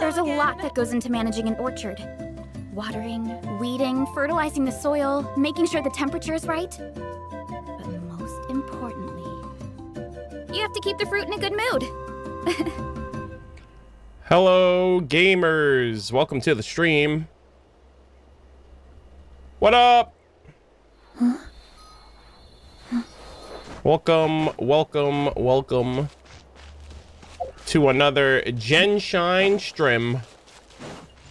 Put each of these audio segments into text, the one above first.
There's a lot that goes into managing an orchard. Watering, weeding, fertilizing the soil, making sure the temperature is right. But most importantly, you have to keep the fruit in a good mood. Hello, gamers. Welcome to the stream. What up? Welcome to another Genshin stream.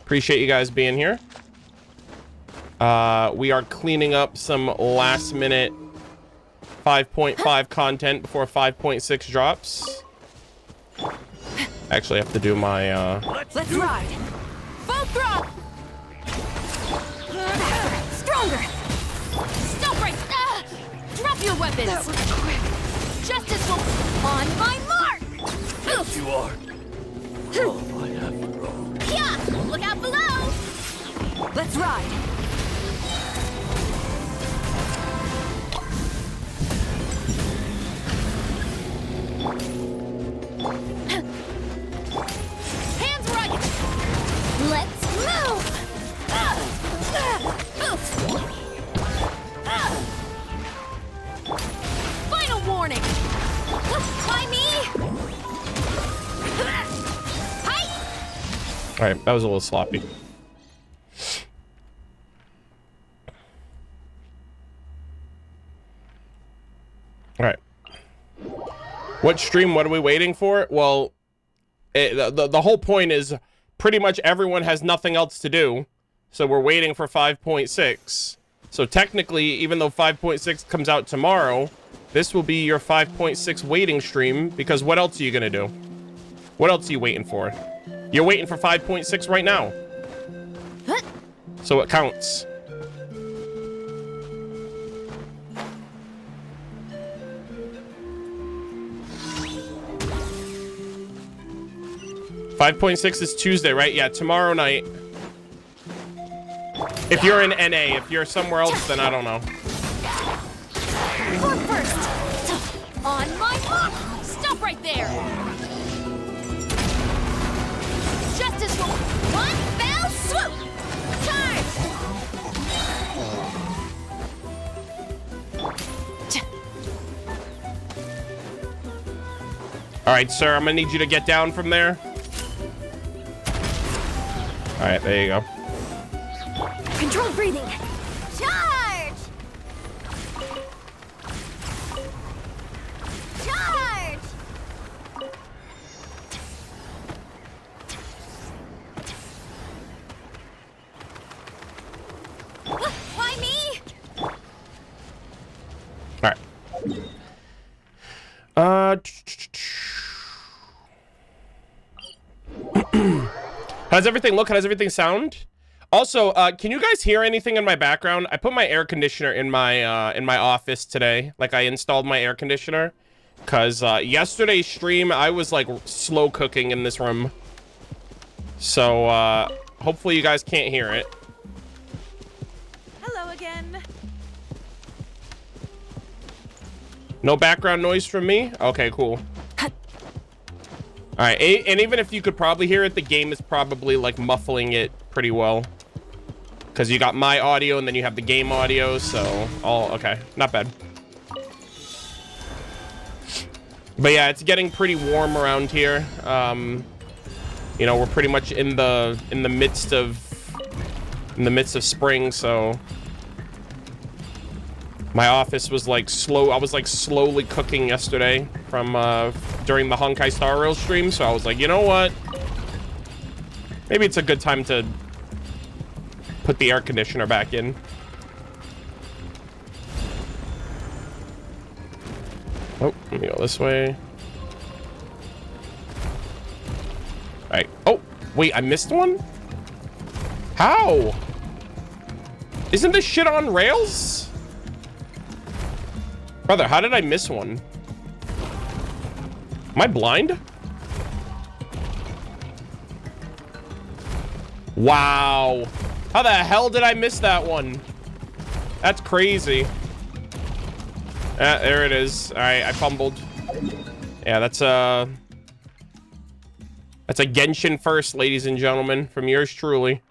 Appreciate you guys being here. We are cleaning up some last minute 5.5 content before 5.6 drops. Actually, I have to do my Let's ride. Full throttle. Stronger. Stop right. Drop your weapons. That was quick. Justice will on my mark. Yes, you are. Oh, I have grown. Yeah. Look out below. Let's ride. Hands right. Let's move. Final warning. By me. Hi. All right, that was a little sloppy. All right. What stream? What are we waiting for? Well, the whole point is pretty much everyone has nothing else to do. So we're waiting for 5.6. So technically, even though 5.6 comes out tomorrow, this will be your 5.6 waiting stream, because what else are you going to do? What else are you waiting for? You're waiting for 5.6 right now. So it counts. .6 is Tuesday, right? Yeah, tomorrow night. If you're in NA, if you're somewhere else, then I don't know. Fork first. On my mark. Stop right there. Justice will one fell swoop. Charge. All right, sir, I'm gonna need you to get down from there. All right, there you go. Controlled breathing. Charge! Charge! Why me? All right. How does everything look? How does everything sound? Also, can you guys hear anything in my background? I put my air conditioner in my office today. Like, I installed my air conditioner. Because yesterday's stream, I was, like, slow cooking in this room. So, hopefully you guys can't hear it. Hello again. No background noise from me? Okay, cool. Alright, and even if you could probably hear it, the game is probably, like, muffling it pretty well. Because you got my audio and then you have the game audio, so all okay, not bad. But yeah, it's getting pretty warm around here. You know, we're pretty much in the midst of spring, so my office was like slow. I was like slowly cooking yesterday from during the Honkai Star Rail stream, so I was like, you know what? Maybe it's a good time to put the air conditioner back in. Oh, let me go this way. right. Oh, wait, I missed one? How? Isn't this shit on rails? Brother, how did I miss one? Am I blind? Wow. How the hell did I miss that one? That's crazy. There it is. All right, I fumbled. Yeah, that's a Genshin first, ladies and gentlemen, from yours truly.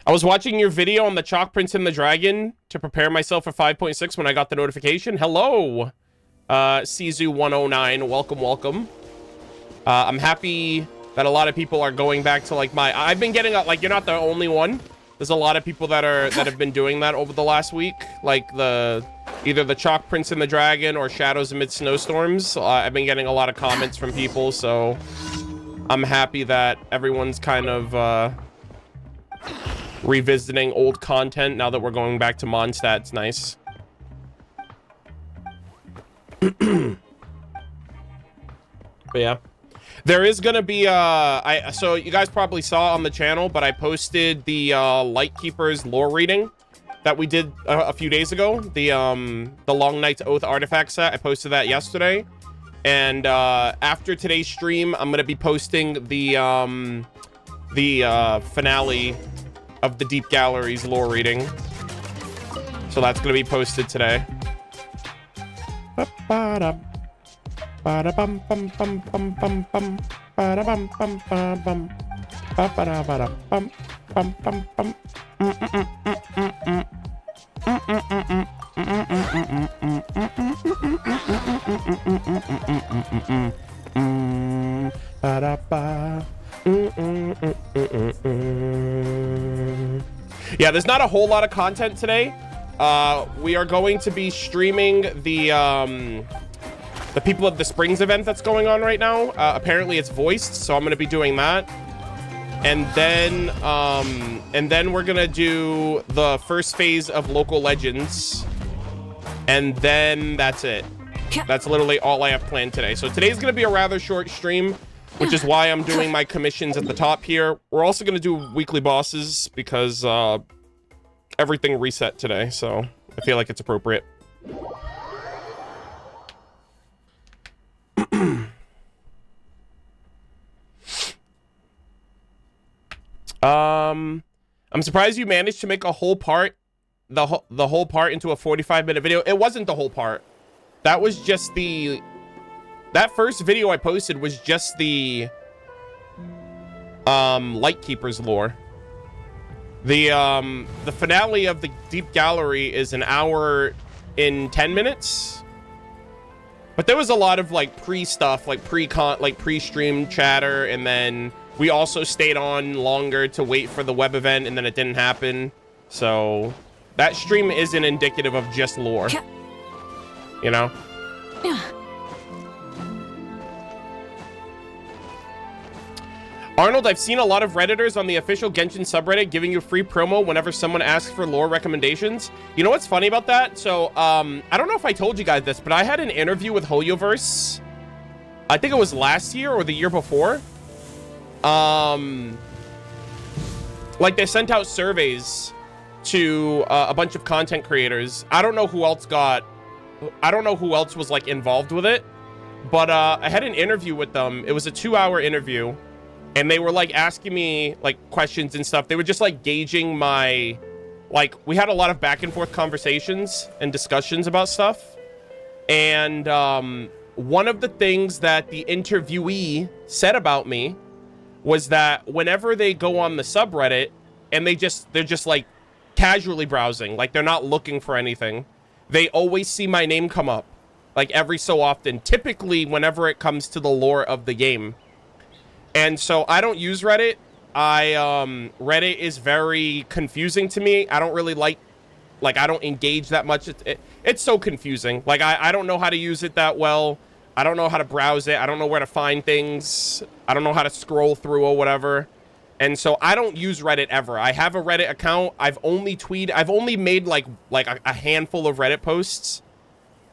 I was watching your video on the Chalk Prince and the Dragon to prepare myself for 5.6 when I got the notification. Hello, Sizu109. Welcome, welcome. I'm happy that a lot of people are going back to like I've been getting like, you're not the only one. There's a lot of people that have been doing that over the last week, like either the Chalk Prince and the Dragon or Shadows Amid Snowstorms. I've been getting a lot of comments from people, so I'm happy that everyone's kind of revisiting old content now that we're going back to Mondstadt. It's nice. But yeah, there is gonna be so you guys probably saw on the channel, but I posted the Lightkeeper's lore reading that we did a few days ago, the Long Night's Oath artifact set. I posted that yesterday, and after today's stream I'm gonna be posting the finale of the Deep Gallery's lore reading, so that's gonna be posted today. Yeah, there's not a whole lot of content today. We are going to be streaming the People of the Springs event that's going on right now. Apparently it's voiced, so I'm gonna be doing that. And then we're gonna do the first phase of Local Legends. And then that's it. That's literally all I have planned today. So today's gonna be a rather short stream, which is why I'm doing my commissions at the top here. We're also gonna do weekly bosses because everything reset today, so I feel like it's appropriate. I'm surprised you managed to make a whole part, the whole part into a 45-minute video. It wasn't the whole part. That was just that first video I posted was just the Lightkeeper's lore. The finale of the Deep Gallery is an hour in 10 minutes. But there was a lot of like pre-stuff, like pre-stream chatter, and then we also stayed on longer to wait for the web event, and then it didn't happen. So that stream isn't indicative of just lore. You know? Arnold, I've seen a lot of Redditors on the official Genshin subreddit giving you free promo whenever someone asks for lore recommendations. You know what's funny about that? So, I don't know if I told you guys this, but I had an interview with Hoyoverse. I think it was last year or the year before. Like they sent out surveys to a bunch of content creators. I don't know who else was like involved with it, but I had an interview with them. It was a 2-hour interview. And they were like asking me like questions and stuff. They were just like gauging my, like, we had a lot of back and forth conversations and discussions about stuff. And one of the things that the interviewee said about me was that whenever they go on the subreddit and they're just like casually browsing, like they're not looking for anything, they always see my name come up like every so often, typically whenever it comes to the lore of the game. And so I don't use Reddit. Reddit is very confusing to me. I don't really like I don't engage that much. It's so confusing. Like I don't know how to use it that well. I don't know how to browse it. I don't know where to find things. I don't know how to scroll through or whatever. And so I don't use Reddit ever. I have a Reddit account. I've only made like a handful of Reddit posts.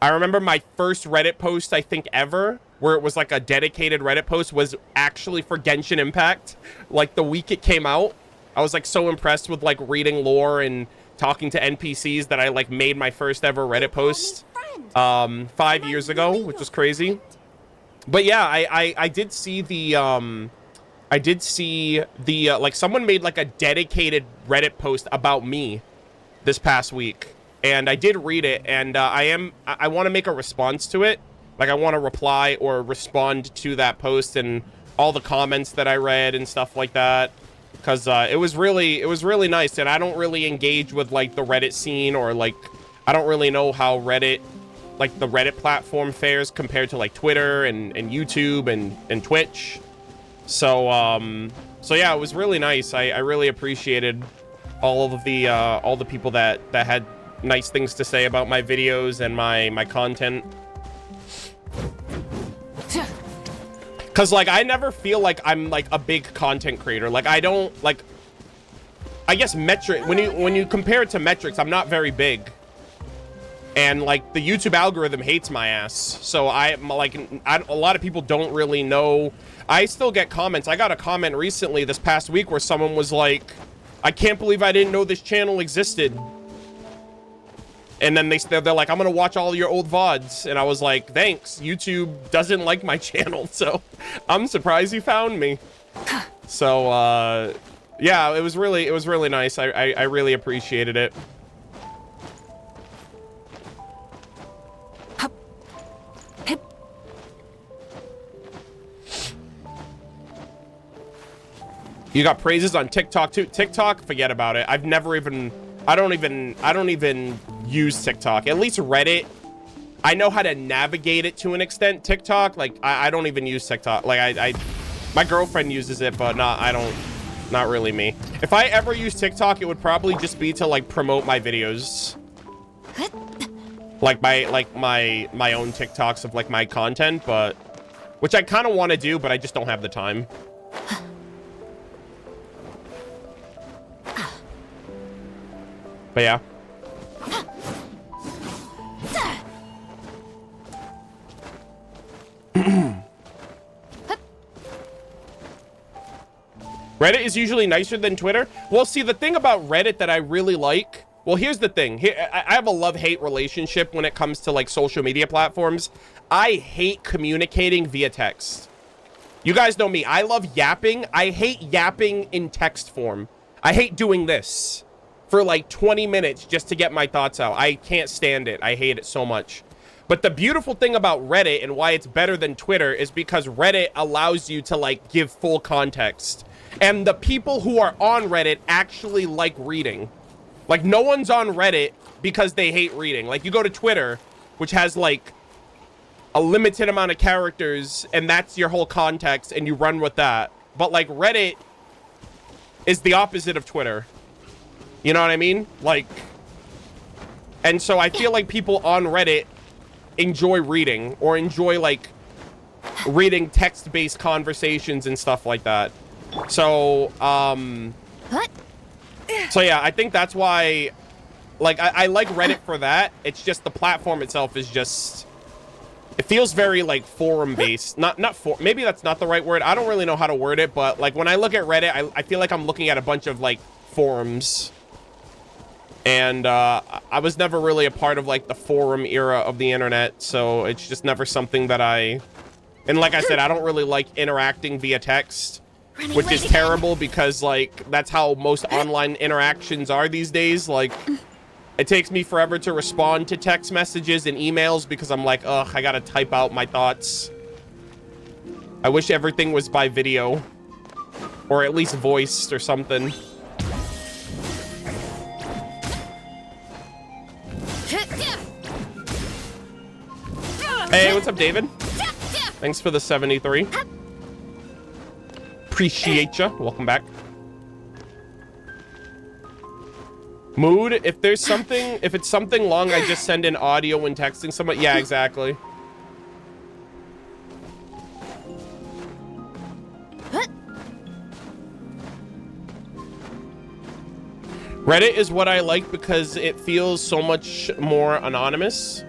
I remember my first Reddit post, I think ever, where it was like a dedicated Reddit post, was actually for Genshin Impact. Like the week it came out, I was like so impressed with like reading lore and talking to NPCs that I like made my first ever Reddit post 5 years ago, which was crazy. But yeah, I did see the like someone made like a dedicated Reddit post about me this past week, and I did read it, and I want to make a response to it. Like I want to reply or respond to that post and all the comments that I read and stuff like that, because it was really nice. And I don't really engage with like the Reddit scene, or like I don't really know how Reddit, like the Reddit platform, fares compared to like Twitter and YouTube and Twitch. So yeah, it was really nice. I really appreciated all of the people that had nice things to say about my videos and my content. Cause like I never feel like I'm like a big content creator. Like I don't like, I guess metric, when you compare it to metrics, I'm not very big. And like the YouTube algorithm hates my ass. So a lot of people don't really know. I still get comments. I got a comment recently this past week where someone was like, I can't believe I didn't know this channel existed. And then they're like, I'm gonna watch all your old VODs. And I was like, thanks. YouTube doesn't like my channel, so I'm surprised you found me. So yeah, it was really nice. I really appreciated it. You got praises on TikTok too. TikTok, forget about it. I've never even, I don't even use TikTok. At least Reddit, I know how to navigate it to an extent. TikTok, like I don't even use TikTok. Like my girlfriend uses it, but not really me. If I ever use TikTok, it would probably just be to like promote my videos. Like my own TikToks of like my content, but which I kind of want to do, but I just don't have the time. But yeah. Reddit is usually nicer than Twitter. Well, see, the thing about Reddit that I really like, well, here's the thing. I have a love-hate relationship when it comes to like social media platforms. I hate communicating via text. You guys know me. I love yapping. I hate yapping in text form. I hate doing this for like 20 minutes just to get my thoughts out. I can't stand it. I hate it so much. But the beautiful thing about Reddit and why it's better than Twitter is because Reddit allows you to like give full context. And the people who are on Reddit actually like reading. Like no one's on Reddit because they hate reading. Like you go to Twitter, which has like a limited amount of characters, and that's your whole context, and you run with that. But like Reddit is the opposite of Twitter. You know what I mean? Like, and so I feel like people on Reddit enjoy reading, or enjoy like reading text-based conversations and stuff like that. So, so yeah, I think that's why, like, I like Reddit for that. It's just the platform itself is just, it feels very like forum-based. Maybe that's not the right word. I don't really know how to word it, but like when I look at Reddit, I feel like I'm looking at a bunch of like forums. And I was never really a part of like the forum era of the internet, so it's just never something that and like I said, I don't really like interacting via text, which is terrible because like that's how most online interactions are these days. Like it takes me forever to respond to text messages and emails because I'm like, ugh, I gotta type out my thoughts. I wish everything was by video, or at least voiced or something. Hey, what's up, David? Thanks for the 73. Appreciate ya. Welcome back. Mood, if there's something, if it's something long, I just send in audio when texting someone. Yeah, exactly. Reddit is what I like because it feels so much more anonymous.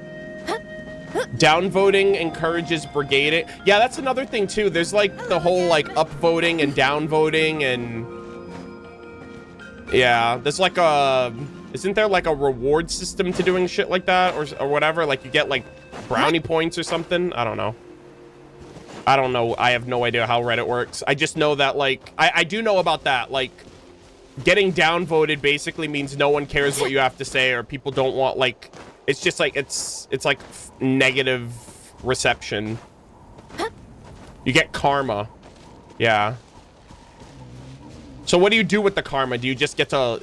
Downvoting encourages brigading. Yeah, that's another thing too. There's like the whole like upvoting and downvoting and yeah, there's like a, isn't there like a reward system to doing shit like that or whatever? Like you get like brownie points or something. I don't know. I have no idea how Reddit works. I just know that like, I do know about that. Like getting downvoted basically means no one cares what you have to say or people don't want like, it's just like, it's like negative reception. You get karma. Yeah. So what do you do with the karma? Do you just get to,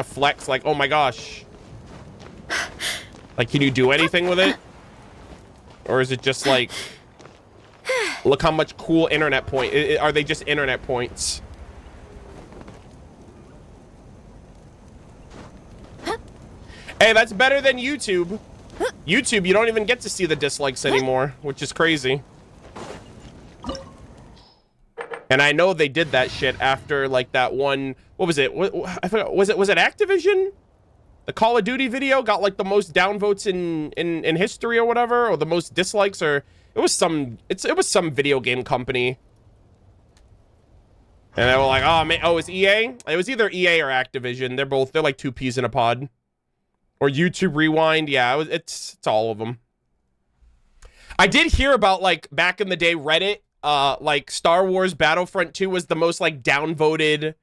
flex like, oh my gosh. Like, can you do anything with it? Or is it just like, look how much cool internet point, are they just internet points? Hey, that's better than YouTube. YouTube, you don't even get to see the dislikes anymore, which is crazy. And I know they did that shit after like that one, what was it? I forgot, was it Activision? The Call of Duty video got like the most downvotes in history or whatever, or the most dislikes, or it was some video game company. And they were like, oh man, oh, it's EA? It was either EA or Activision. They're like two peas in a pod. Or YouTube Rewind. Yeah, it's all of them. I did hear about, like, back in the day, Reddit, like, Star Wars Battlefront 2 was the most, like, downvoted,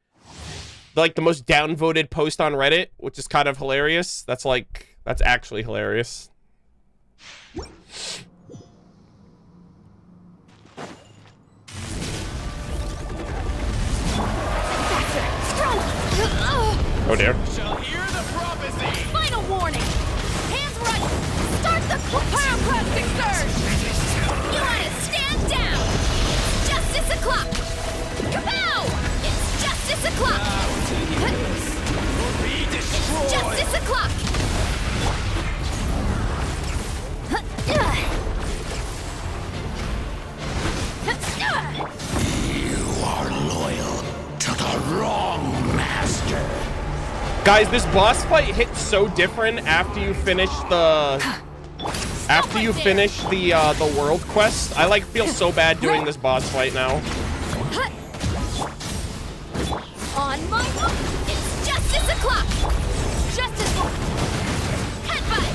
like, the most downvoted post on Reddit, which is kind of hilarious. That's, like, that's actually hilarious. Oh, dear. Final warning! Hands right! Start the pyroclastic surge! You want to stand down! It's justice o'clock! Kapow! It's justice o'clock! It's justice o'clock! You are loyal to the wrong master. Guys, this boss fight hits so different after you finish the the world quest. I like feel so bad doing this boss fight now. On my hook! It's justice o'clock! Justice will headbutt!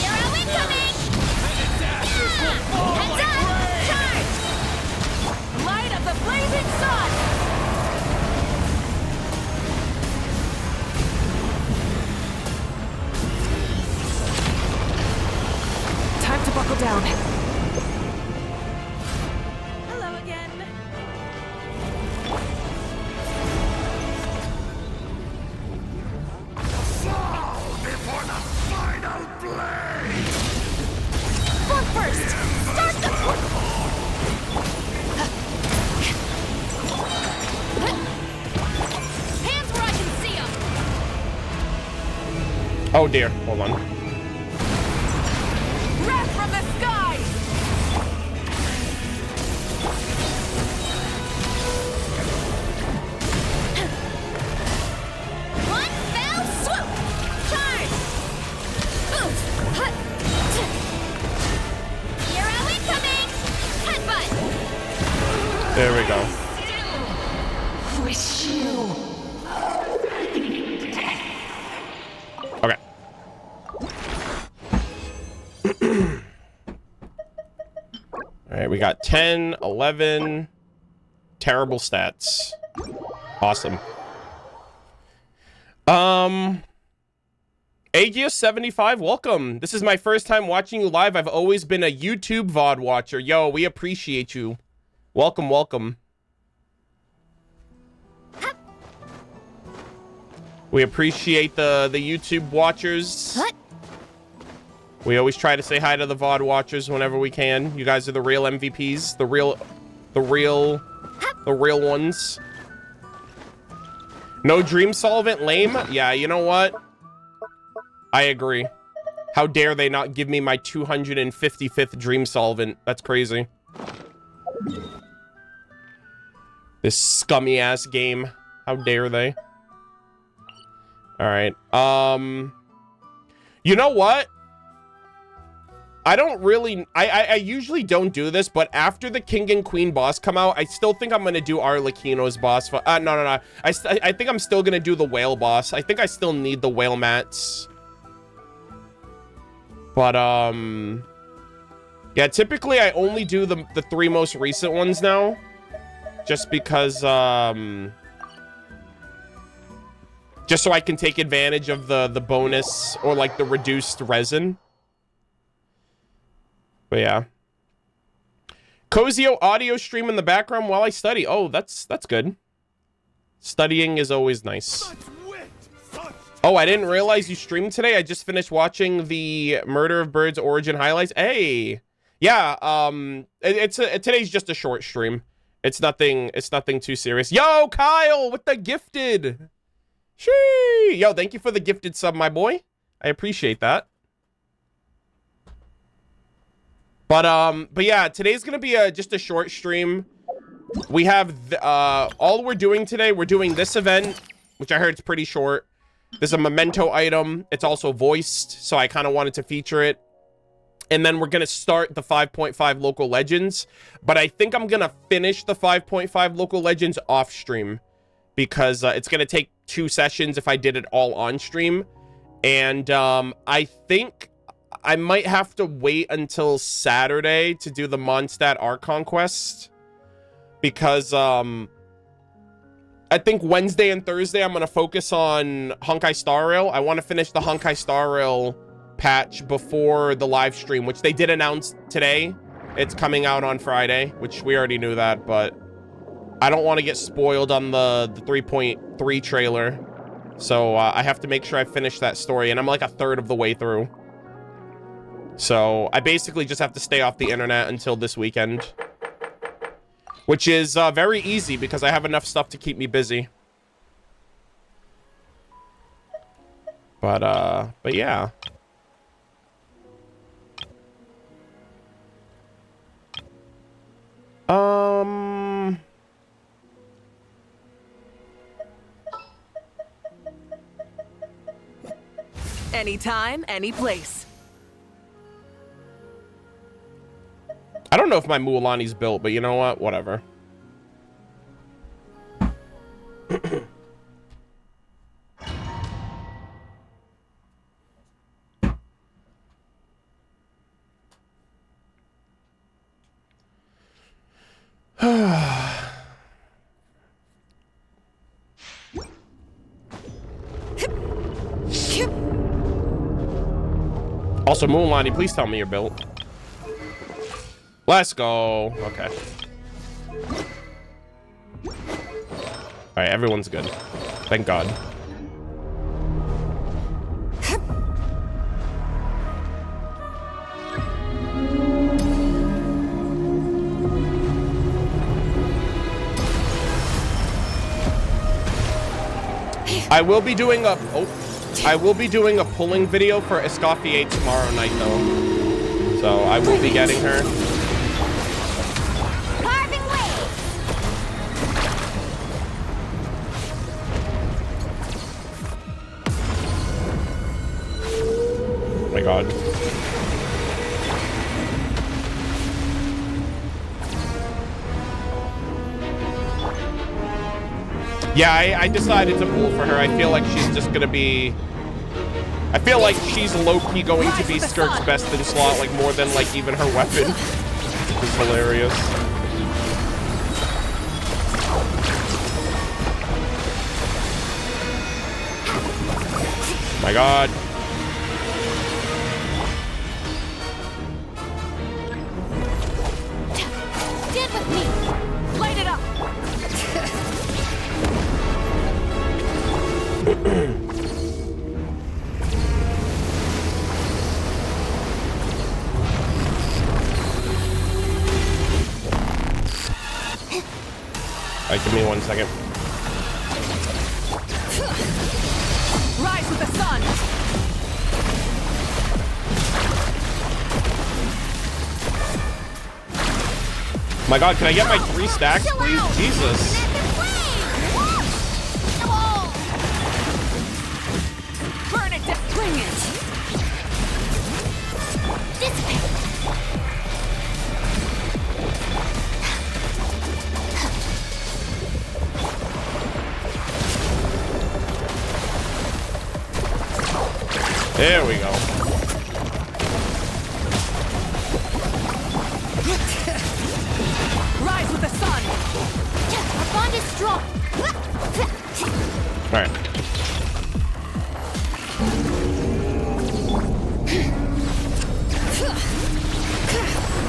Hero incoming! Heads up! Charge! Light of the blazing sun! Time to buckle down. Hello again. Fall before the final blade. Form first. Start the hands where I can see them. Oh dear, hold on. Wrath from the sky! One fell swoop! Charge! Boost! Hut! Hero incoming! Headbutt! There we go. Wish you. Okay. All right, we got 10, 11. Terrible stats. Awesome. Aegis75, welcome. This is my first time watching you live. I've always been a YouTube VOD watcher. Yo, we appreciate you. Welcome, welcome. We appreciate the YouTube watchers. What? We always try to say hi to the VOD watchers whenever we can. You guys are the real MVPs, the real ones. No dream solvent, lame. Yeah, you know what? I agree. How dare they not give me my 255th dream solvent? That's crazy. This scummy ass game. How dare they? All right. You know what? I don't really, I usually don't do this, but after the King and Queen boss come out, I still think I'm going to do Arlecchino's boss. No. I think I'm still going to do the whale boss. I think I still need the whale mats. But, yeah, typically I only do the 3 most recent ones now. Just because, just so I can take advantage of the bonus or like the reduced resin. But yeah. Cozio audio stream in the background while I study. Oh, that's good. Studying is always nice. Oh, I didn't realize you streamed today. I just finished watching the Murder of Birds origin highlights. Hey. Yeah, today's just a short stream. It's nothing too serious. Yo, Kyle with the gifted. Shee. Yo, thank you for the gifted sub, my boy. I appreciate that. But yeah, today's gonna be just a short stream. We have all we're doing today. We're doing this event, which I heard is pretty short. There's a memento item. It's also voiced, so I kind of wanted to feature it. And then we're gonna start the 5.5 local legends. But I think I'm gonna finish the 5.5 local legends off stream because it's gonna take 2 sessions if I did it all on stream. And I think I might have to wait until Saturday to do the Mondstadt Archon quest because I think Wednesday and Thursday I'm going to focus on Honkai Star Rail. I want to finish the Honkai Star Rail patch before the live stream, which they did announce today. It's coming out on Friday, which we already knew that, but I don't want to get spoiled on the 3.3 trailer. So I have to make sure I finish that story, and I'm like a third of the way through. So I basically just have to stay off the internet until this weekend, which is very easy because I have enough stuff to keep me busy. But yeah. Anytime, any place. I don't know if my Mualani's built, but you know what? Whatever. Also, Mualani, please tell me you're built. Let's go. Okay. All right, everyone's good. Thank God. I will be doing a pulling video for Escoffier tomorrow night though. So I will be getting her. Carving waves. Oh my God. Yeah, I decided to pull for her. I feel like she's just gonna be... I feel like she's low-key going to be Skirk's best in slot, like more than like even her weapon. Which is hilarious. My God. Stand with me. Light it up. Alright, give me 1 second. Rise with the sun. My God, can I get my 3 stacks, please? Jesus. Burn it down. Bring it. Dissipate. There we go. Rise with the sun. Our bond is strong. All right.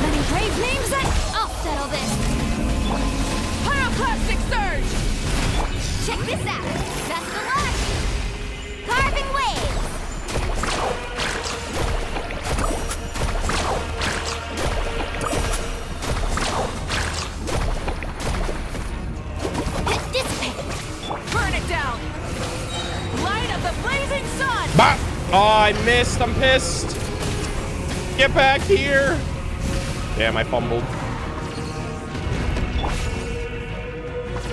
Many brave names that I'll settle this. Pyroclastic surge. Check this out. Best of luck. Carving waves. Dissipate. Burn it down. Light of the blazing sun. Bah! Oh, I missed. I'm pissed. Get back here. Damn, I fumbled.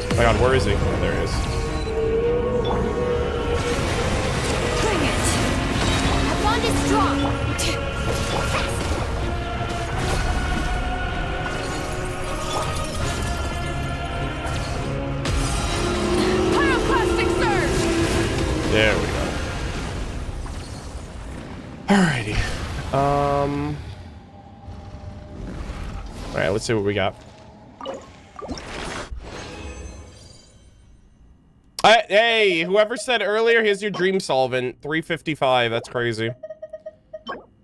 Oh my god, where is he? Oh, there he is. Bring it. Our bond is strong. Pyroclastic surge. There we go. Alrighty. Alright, let's see what we got. Hey, whoever said earlier, here's your dream solvent. 355. That's crazy.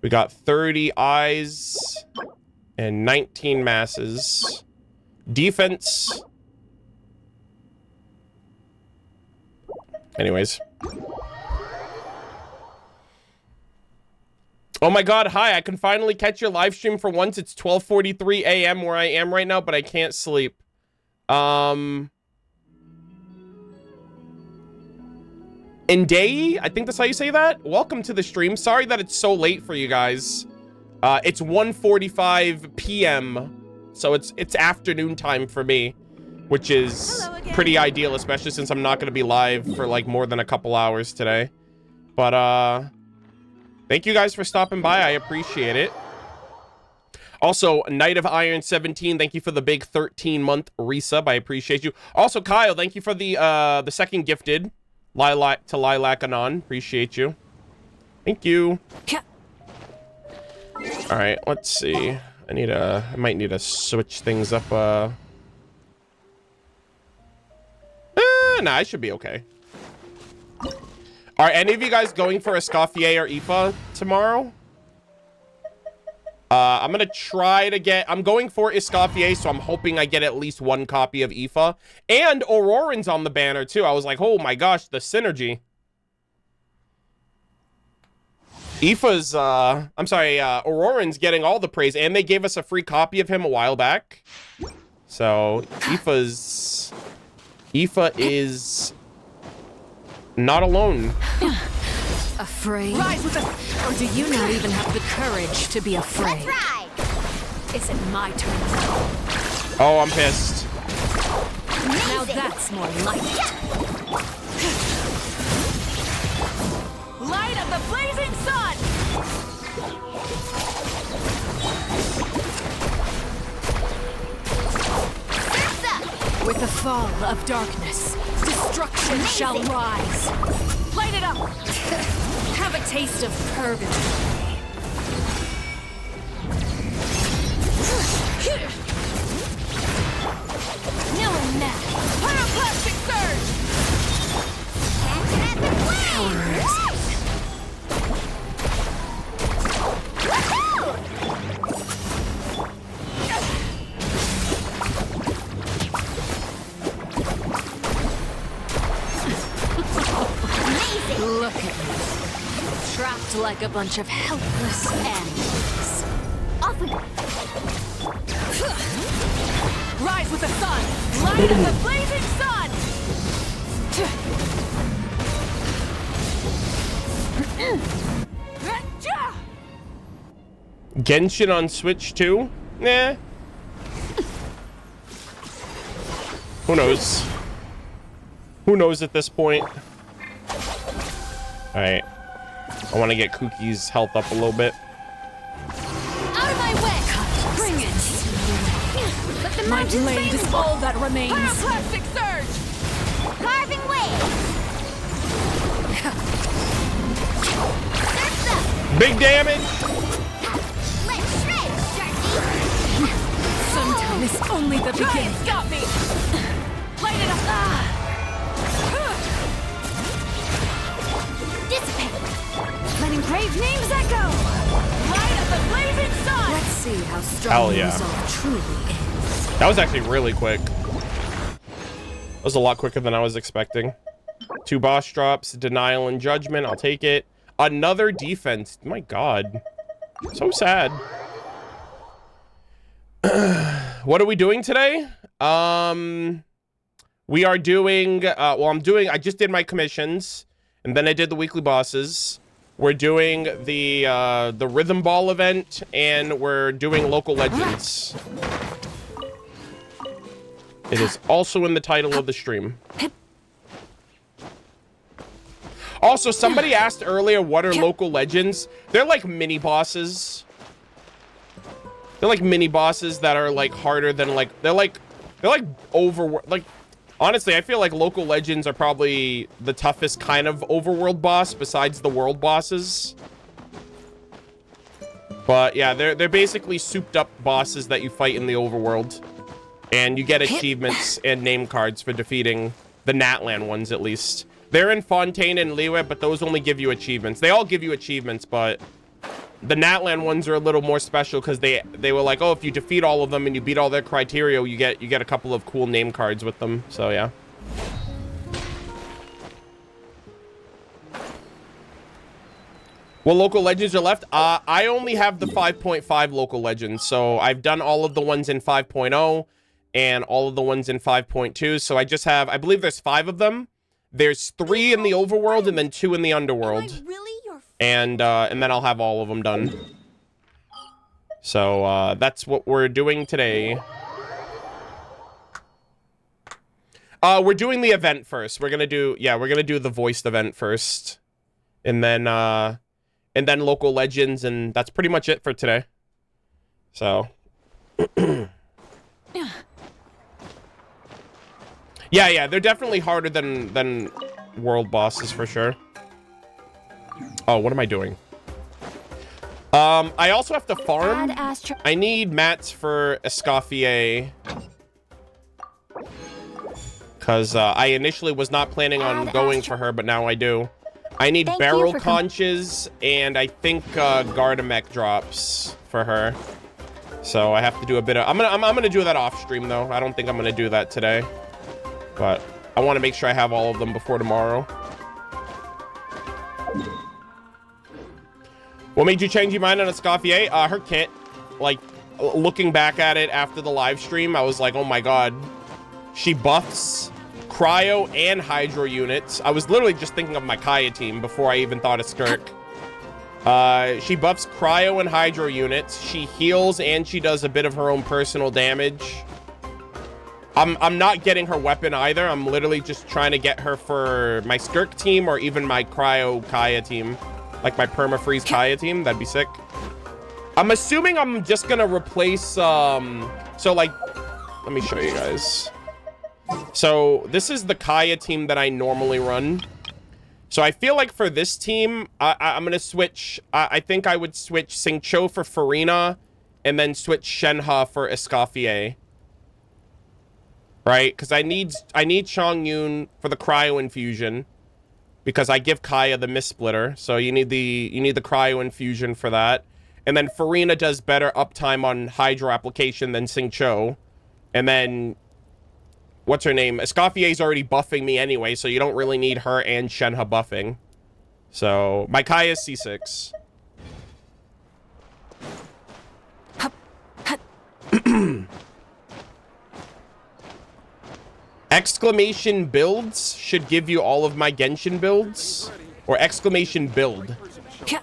We got 30 eyes and 19 masses. Defense. Anyways. Oh my god, hi, I can finally catch your live stream for once. It's 12:43 a.m. where I am right now, but I can't sleep. Indei, I think that's how you say that. Welcome to the stream. Sorry that it's so late for you guys. It's 1:45 p.m. So it's afternoon time for me, which is pretty ideal, especially since I'm not going to be live for like more than a couple hours today. But thank you guys for stopping by. I appreciate it. Also, Knight of Iron 17, thank you for the big 13-month resub. I appreciate you. Also, Kyle, thank you for the second gifted. Lilac to Lilac Anon. Appreciate you. Thank you. All right, let's see. I might need to switch things up. Nah, I should be okay. Are any of you guys going for Escoffier or Aoife tomorrow? I'm gonna try to get... I'm going for Escoffier, so I'm hoping I get at least one copy of Aoife. And Auroran's on the banner, too. I was like, oh my gosh, the synergy. Aoife's, I'm sorry, Auroran's getting all the praise, and they gave us a free copy of him a while back. So, Aoife is not alone. Afraid? Rise with the... Or do you not even have the courage to be afraid? Let's ride. Is it my turn now? Oh, I'm pissed. Now that's more like it. Light of the blazing sun! With the fall of darkness, destruction shall rise. Light it up! Have a taste of purgatory. No one mad. Pyroclastic surge! Can't have Look at me. Trapped like a bunch of helpless animals. Off we go. Rise with the sun! Light of the blazing sun! Genshin on Switch too? Nah. Who knows? Who knows at this point? Alright. I want to get Cookie's health up a little bit. Out of my way! Bring it! Let the My mountains blade is all that remains. Pyroclastic surge! Carving waves! Surf's up! Big damage. Let's shred, Sharky! Sometimes it's only the beginning. Got me! Light it up! Dissipate! Letting brave names echo! Light up the blazing sun! Let's see how strong Hell the yeah. resolve truly is. That was actually really quick. That was a lot quicker than I was expecting. 2 boss drops, denial and judgment. I'll take it. Another defense. My God. So sad. What are we doing today? We are doing, I just did my commissions, and then I did the weekly bosses. We're doing the Rhythm Ball event, and we're doing local legends. It is also in the title of the stream. Also, somebody asked earlier, what are local legends? They're like mini bosses. They're like mini bosses that are like harder than like, they're like honestly, I feel like local legends are probably the toughest kind of overworld boss besides the world bosses. But yeah, they're basically souped up bosses that you fight in the overworld. And you get achievements and name cards for defeating the Natlan ones, at least. They're in Fontaine and Liyue, but those only give you achievements. They all give you achievements, but the Natlan ones are a little more special because they were like, oh, if you defeat all of them and you beat all their criteria, you get a couple of cool name cards with them. So yeah. What local legends are left? I only have the 5.5 local legends, so I've done all of the ones in 5.0 and all of the ones in 5.2. So I just have, I believe there's 5 of them. There's 3 in the overworld and then 2 in the underworld. And then I'll have all of them done. So that's what we're doing today. We're doing the event first. We're gonna do the voiced event first, and then local legends, and that's pretty much it for today. So. Yeah, they're definitely harder than world bosses for sure. Oh, what am I doing? I also have to farm. I need mats for Escoffier. Because I initially was not planning on going for her, but now I do. I need barrel conches, and I think Gardamek drops for her. So I have to do a bit of... I'm gonna do that off stream, though. I don't think I'm gonna do that today. But I want to make sure I have all of them before tomorrow. What made you change your mind on Escoffier? Her kit. Like, looking back at it after the live stream, I was like, oh my god. She buffs cryo and hydro units. I was literally just thinking of my Kaya team before I even thought of Skirk. She buffs cryo and hydro units. She heals and she does a bit of her own personal damage. I'm not getting her weapon either. I'm literally just trying to get her for my Skirk team or even my cryo Kaya team. Like my permafreeze Kaya team. That'd be sick. I'm assuming I'm just gonna replace, so like, let me show you guys. So this is the Kaya team that I normally run. So I feel like for this team, I'm gonna switch, I think I would switch Xingqiu for Farina and then switch Shenhe for Escoffier. Right? Because I need Chongyun for the cryo infusion. Because I give Kaya the Mist Splitter. So you need the cryo infusion for that. And then Farina does better uptime on hydro application than Xingqiu. And then what's her name? Escoffier's already buffing me anyway, so you don't really need her and Shenhe buffing. So my Kaya is C6. Exclamation builds should give you all of my Genshin builds. Or exclamation build.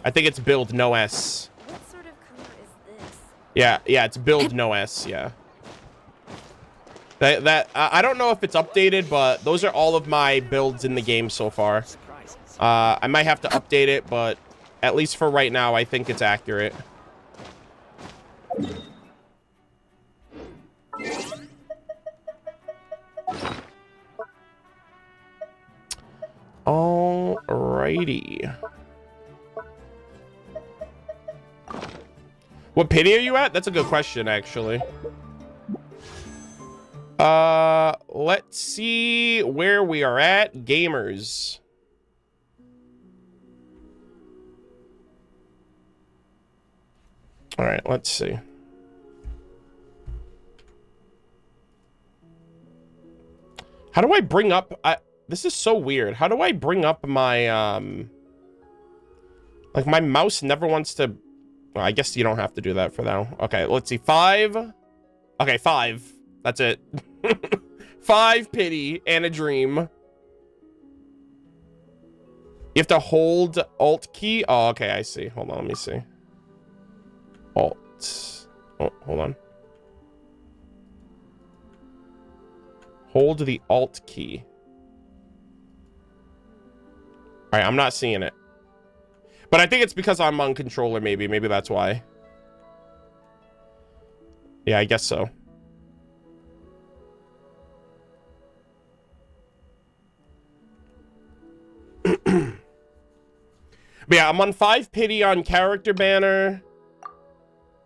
I think it's build, no S. What sort of color is this? Yeah, it's build, no S, yeah. I don't know if it's updated, but those are all of my builds in the game so far. I might have to update it, but at least for right now, I think it's accurate. Alrighty. What pity are you at? That's a good question, actually. Let's see where we are at. Gamers. All right, let's see. How do I bring up... this is so weird. How do I bring up my... Like, my mouse never wants to... Well, I guess you don't have to do that for now. Okay, let's see. 5. Okay, 5. That's it. 5 pity and a dream. You have to hold Alt key. Oh, okay, I see. Hold on, let me see. Alt. Oh, hold on. Hold the Alt key. All right, I'm not seeing it. But I think it's because I'm on controller, maybe. Maybe that's why. Yeah, I guess so. But yeah, I'm on 5 pity on character banner.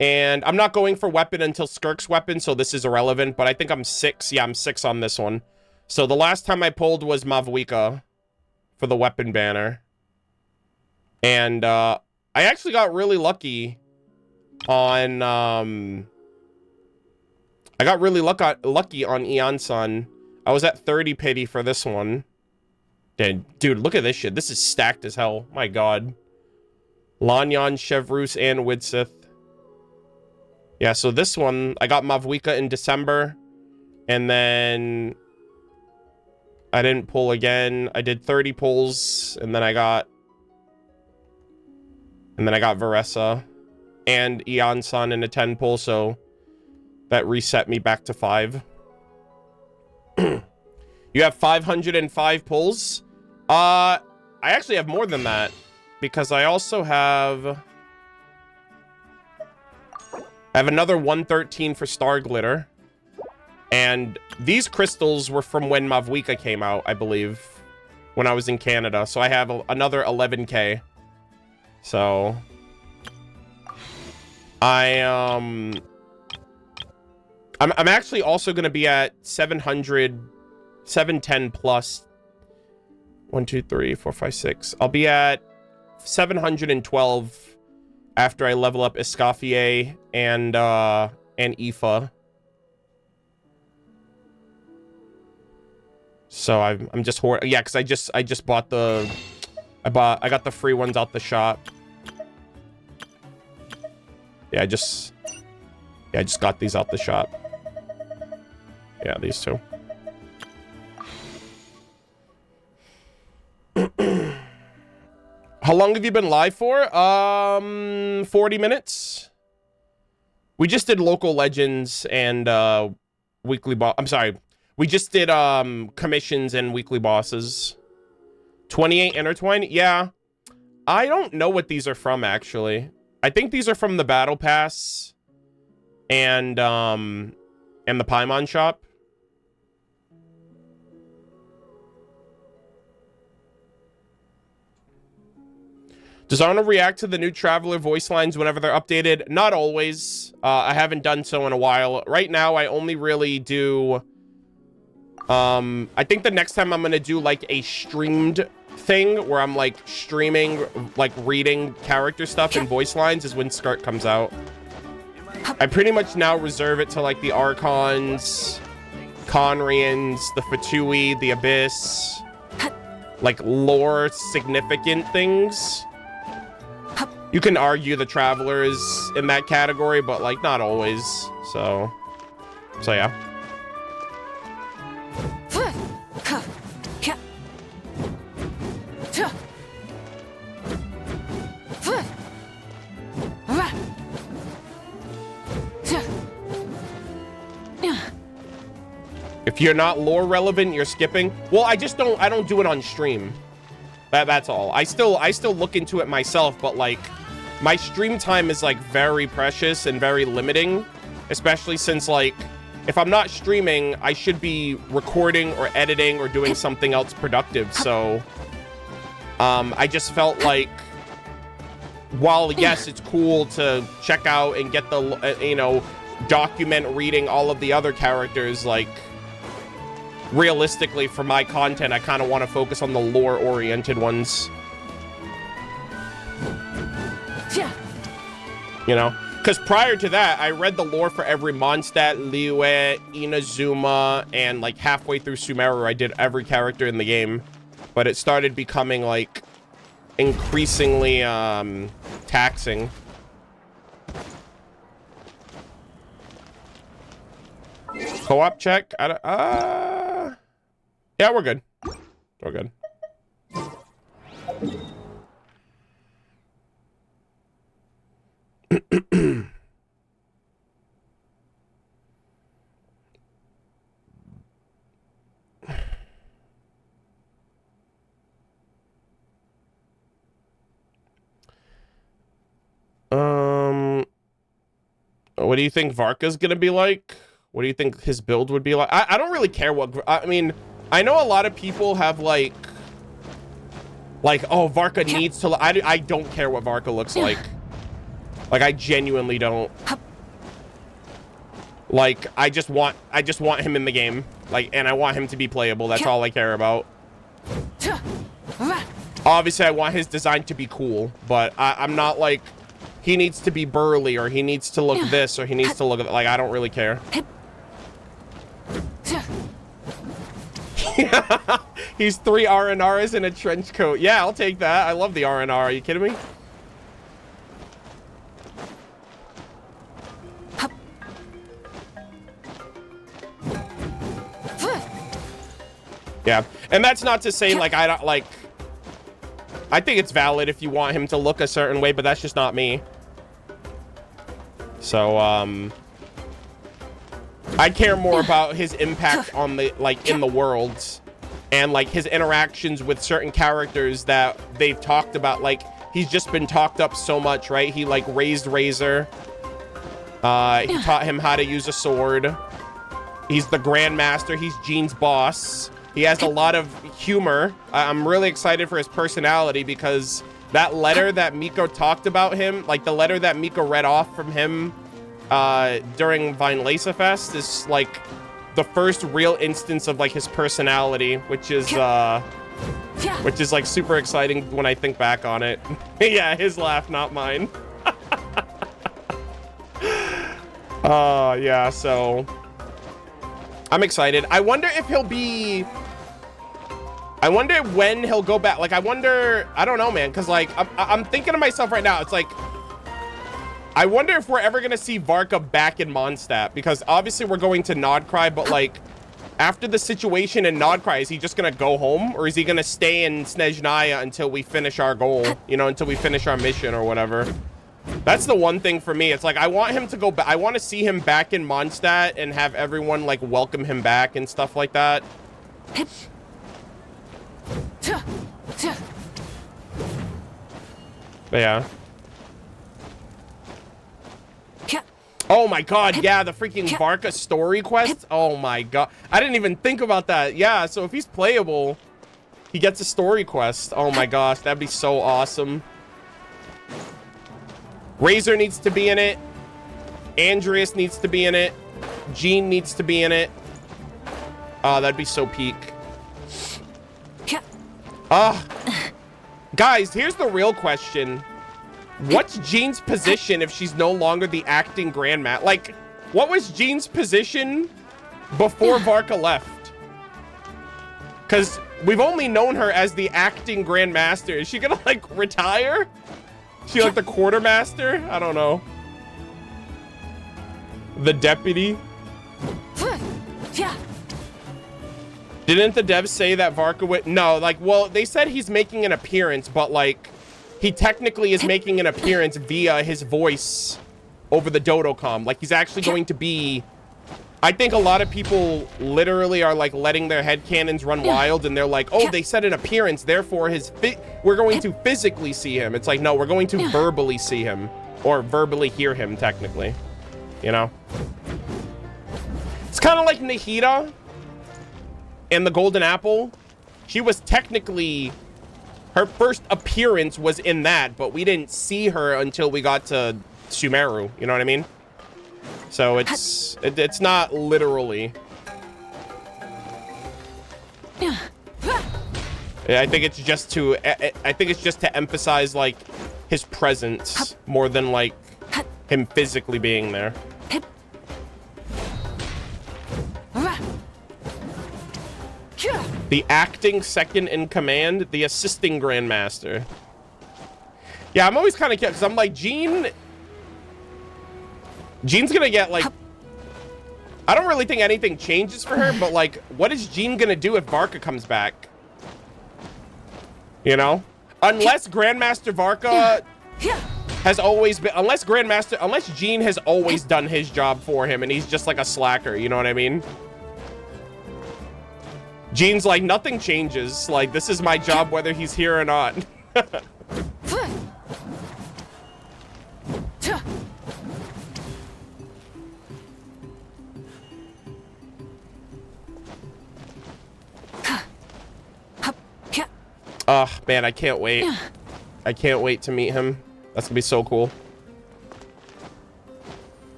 And I'm not going for weapon until Skirk's weapon, so this is irrelevant. But I think I'm 6. Yeah, I'm 6 on this one. So the last time I pulled was Mavwika for the weapon banner. And I actually got really lucky on... I got really lucky on Eon-san. I was at 30 pity for this one. Dude, look at this shit. This is stacked as hell. My god. Lanyan, Chevrus, and Widsith. Yeah, so this one, I got Mavwika in December. And then... I didn't pull again. I did 30 pulls. And then I got... Varesa. And Eon-san in a 10 pull, so... That reset me back to 5. You have 505 pulls. I actually have more than that. Because I also have... I have another 113 for Star Glitter. And these crystals were from when Mavwika came out, I believe. When I was in Canada. So I have another 11k. So... I'm actually also going to be at 710 plus 1, 2, 3, 4, 5, 6. I'll be at 712 after I level up Escoffier and Aoife. So I'm just yeah, because I just bought I got the free ones out the shop. Yeah, I just got these out the shop. Yeah, these two. How long have you been live for? 40 minutes. We just did local legends and weekly boss. I'm sorry. We just did commissions and weekly bosses. 28 intertwine. Yeah. I don't know what these are from actually. I think these are from the battle pass and the Paimon shop. Does Arnold react to the new Traveler voice lines whenever they're updated? Not always. I haven't done so in a while. Right now, I only really do... I think the next time I'm going to do, like, a streamed thing where I'm, like, streaming, like, reading character stuff and voice lines is when Skirt comes out. I pretty much now reserve it to, like, the Archons, Conrians, the Fatui, the Abyss, like, lore significant things. You can argue the Traveler is in that category, but, like, not always. So yeah. If you're not lore relevant, you're skipping. Well, I don't do it on stream. That's all. I still look into it myself, but like my stream time is like very precious and very limiting, especially since like if I'm not streaming, I should be recording or editing or doing something else productive. So I just felt like while yes, it's cool to check out and get the, you know, document reading all of the other characters, like, realistically, for my content, I kind of want to focus on the lore-oriented ones. You know? Because prior to that, I read the lore for every Mondstadt, Liyue, Inazuma, and, like, halfway through Sumeru, I did every character in the game. But it started becoming, like, increasingly, taxing. Co-op check? Yeah, we're good. We're good. What do you think Varka's gonna be like? What do you think his build would be like? I don't really care what... I mean, I know a lot of people have, like, oh, Varka needs to... I don't care what Varka looks like. Like, I genuinely don't. Like, I just want him in the game. Like, and I want him to be playable. That's all I care about. Obviously, I want his design to be cool, but I'm not like... He needs to be burly, or he needs to look this, or he needs to look... Like, I don't really care. He's 3 RNRs in a trench coat. Yeah, I'll take that. I love the RNR. Are you kidding me? Yeah, and that's not to say, like, I don't, like... I think it's valid if you want him to look a certain way, but that's just not me. So, I care more about his impact on the, like, in the world, and, like, his interactions with certain characters that they've talked about. Like, he's just been talked up so much, right? He, like, raised Razor. He taught him how to use a sword. He's the Grandmaster. He's Jean's boss. He has a lot of humor. I'm really excited for his personality, because that letter that Miko talked about him, like the letter that Miko read off from him during Vinelasa Fest, is like the first real instance of like his personality, which is like super exciting when I think back on it. Yeah, his laugh, not mine. Yeah, so I'm excited. I wonder if he'll be... I wonder when he'll go back. Like, I wonder... I don't know, man. Because, like, I'm thinking to myself right now. It's like... I wonder if we're ever going to see Varka back in Mondstadt. Because, obviously, we're going to Nodcry. But, like, after the situation in Nodcry, is he just going to go home? Or is he going to stay in Snezhnaya until we finish our goal? You know, until we finish our mission or whatever. That's the one thing for me. It's like, I want him to go back. I want to see him back in Mondstadt and have everyone, like, welcome him back and stuff like that. But yeah. Oh my god, yeah, the freaking Varka story quest. Oh my god. I didn't even think about that. Yeah, so if he's playable, he gets a story quest. Oh my gosh, that'd be so awesome. Razor needs to be in it. Andreas needs to be in it. Jean needs to be in it. Oh, that'd be so peak. Guys, here's the real question. What's Jean's position if she's no longer the acting grandmaster? Like, what was Jean's position before Varka left? Because we've only known her as the acting grandmaster. Is she gonna, like, retire? Is she, like, the quartermaster? I don't know. The deputy? Didn't the devs say that Varka would... No, like, well, they said he's making an appearance, but, like, he technically is making an appearance via his voice over the Dodocom. Like, he's actually going to be... I think a lot of people literally are, like, letting their headcanons run wild, and they're like, oh, they said an appearance, therefore we're going to physically see him. It's like, no, we're going to verbally see him. Or verbally hear him, technically. You know? It's kind of like Nahida... and the Golden Apple. She was technically Her first appearance was in that, but we didn't see her until we got to Sumeru. You know what I mean? So it's not literally. Yeah, I think it's just to emphasize like his presence more than like him physically being there. The acting second in command, the assisting grandmaster. Yeah, I'm always kind of because I'm like Jean's gonna get like, I don't really think anything changes for her, but like, what is Jean gonna do if Varka comes back? You know, unless Grandmaster Varka has always been, unless Jean has always done his job for him and he's just like a slacker. You know what I mean? Jean's like, nothing changes. Like, this is my job whether he's here or not. Oh, man, I can't wait. I can't wait to meet him. That's gonna be so cool.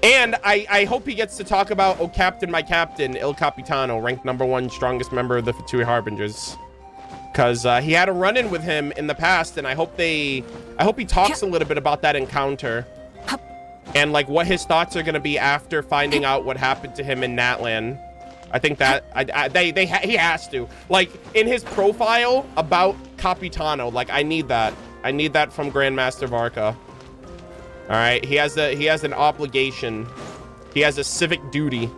And I hope he gets to talk about, oh, Captain, my Captain, Il Capitano, ranked #1 strongest member of the Fatui Harbingers. Because he had a run-in with him in the past, and I hope he talks a little bit about that encounter. And, like, what his thoughts are going to be after finding out what happened to him in Natlan. I think that he has to. Like, in his profile about Capitano, like, I need that. I need that from Grandmaster Varka. All right, he has an obligation. He has a civic duty.